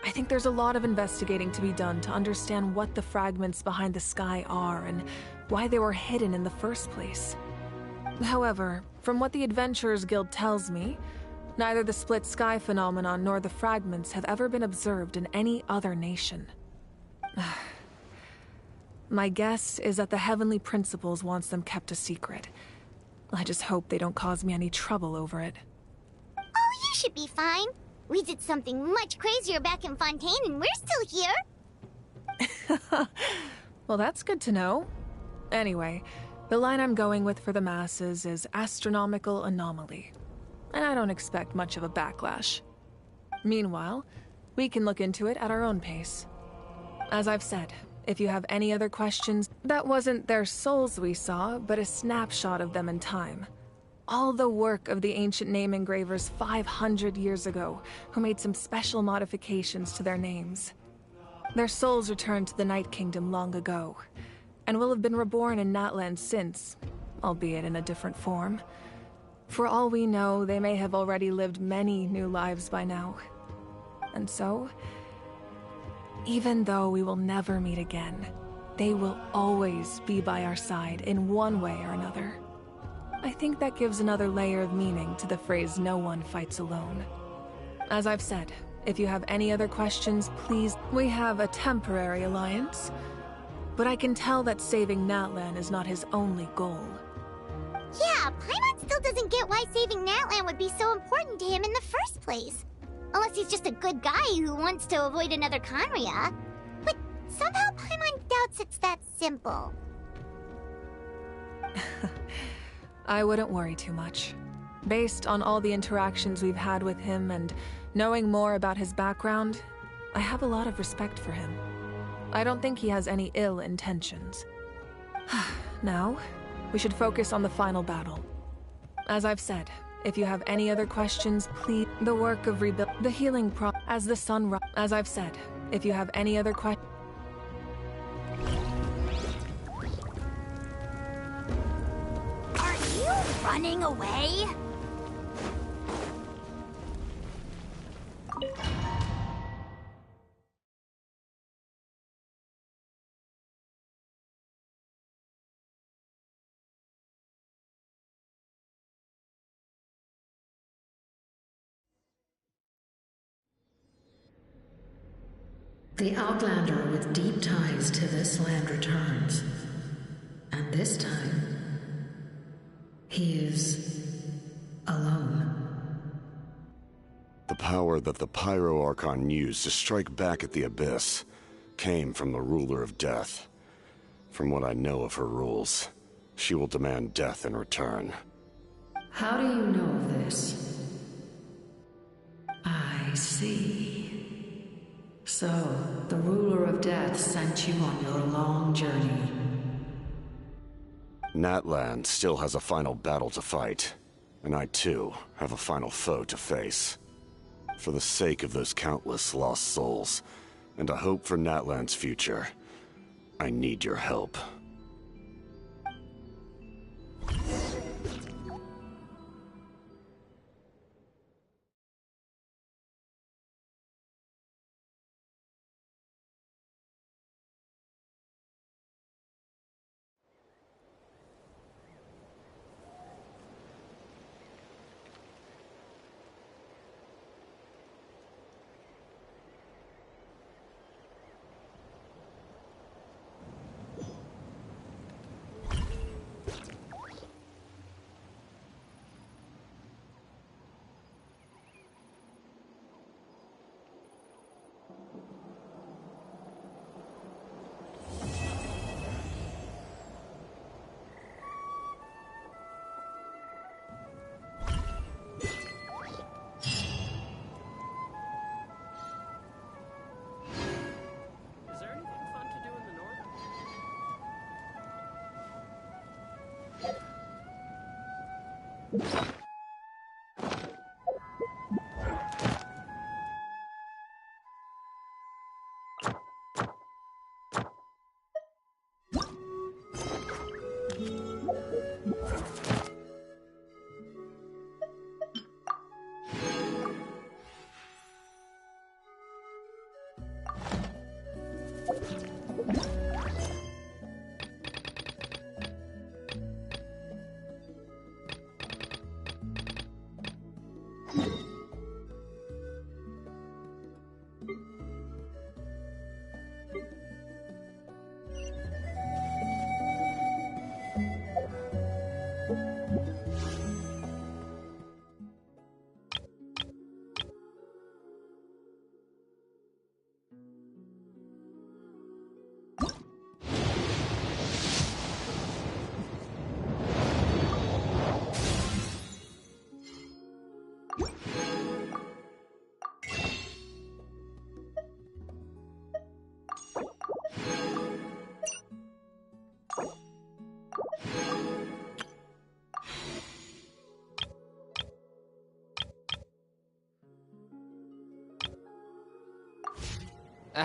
I think there's a lot of investigating to be done to understand what the fragments behind the sky are and why they were hidden in the first place. However, from what the Adventurers Guild tells me, neither the split sky phenomenon nor the fragments have ever been observed in any other nation. My guess is that the Heavenly Principles wants them kept a secret. I just hope they don't cause me any trouble over it. Oh, you should be fine. We did something much crazier back in Fontaine and we're still here. Well, that's good to know. Anyway, the line I'm going with for the masses is astronomical anomaly. And I don't expect much of a backlash. Meanwhile, we can look into it at our own pace. As I've said, if you have any other questions, that wasn't their souls we saw, but a snapshot of them in time. All the work of the ancient name engravers 500 years ago, who made some special modifications to their names. Their souls returned to the Night Kingdom long ago, and will have been reborn in Natlan since, albeit in a different form. For all we know, they may have already lived many new lives by now. And so, even though we will never meet again, they will always be by our side in one way or another. I think that gives another layer of meaning to the phrase, "No one fights alone." As I've said, if you have any other questions, please... We have a temporary alliance, but I can tell that saving Natlan is not his only goal. Yeah, Paimon still doesn't get why saving Natlan would be so important to him in the first place. Unless he's just a good guy who wants to avoid another Khaenri'ah. But somehow Paimon doubts it's that simple. I wouldn't worry too much. Based on all the interactions we've had with him and knowing more about his background, I have a lot of respect for him. I don't think he has any ill intentions. Now, We should focus on the final battle. As I've said, if you have any other questions, please. The work of rebuild, the healing as the sun as I've said, if you have any other questions. Are you running away? The Outlander with deep ties to this land returns. And this time, he is alone. The power that the Pyro Archon used to strike back at the Abyss came from the Ruler of Death. From what I know of her rules, she will demand death in return. How do you know of this? I see. So, the Ruler of Death sent you on your long journey. Natlan still has a final battle to fight, and I too have a final foe to face. For the sake of those countless lost souls, and a hope for Natlan's future, I need your help.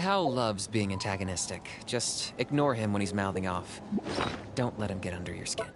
Hal loves being antagonistic. Just ignore him when he's mouthing off. Don't let him get under your skin.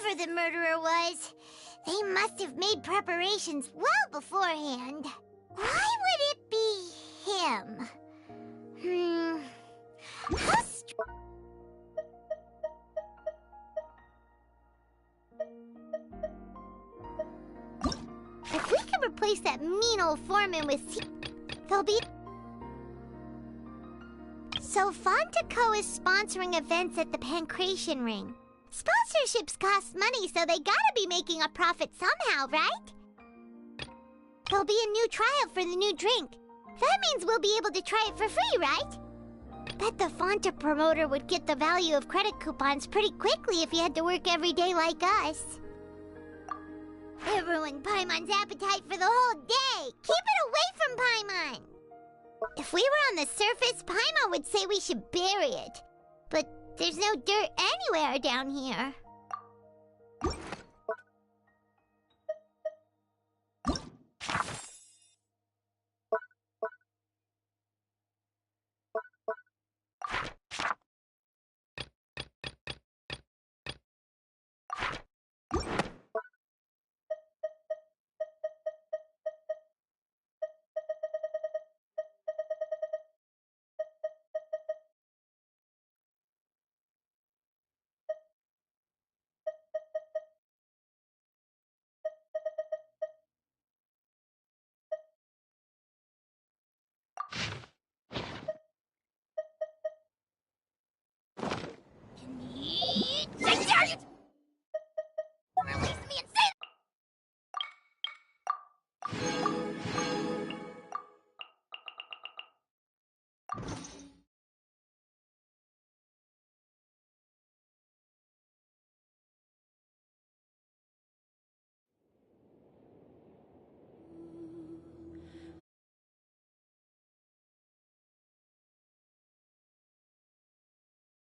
whoever the murderer was, they must have made preparations well beforehand. Why would it be him? How if we can replace that mean old foreman with there'll be... So Fontico is sponsoring events at the Pancration Ring. Sponsorships cost money, so they gotta be making a profit somehow, right? There'll be a new trial for the new drink. That means we'll be able to try it for free, right? Bet the Fonta promoter would get the value of credit coupons pretty quickly if he had to work every day like us. It ruined Paimon's appetite for the whole day. Keep it away from Paimon. If we were on the surface, Paimon would say we should bury it. But there's no dirt anywhere down here. Release me and say...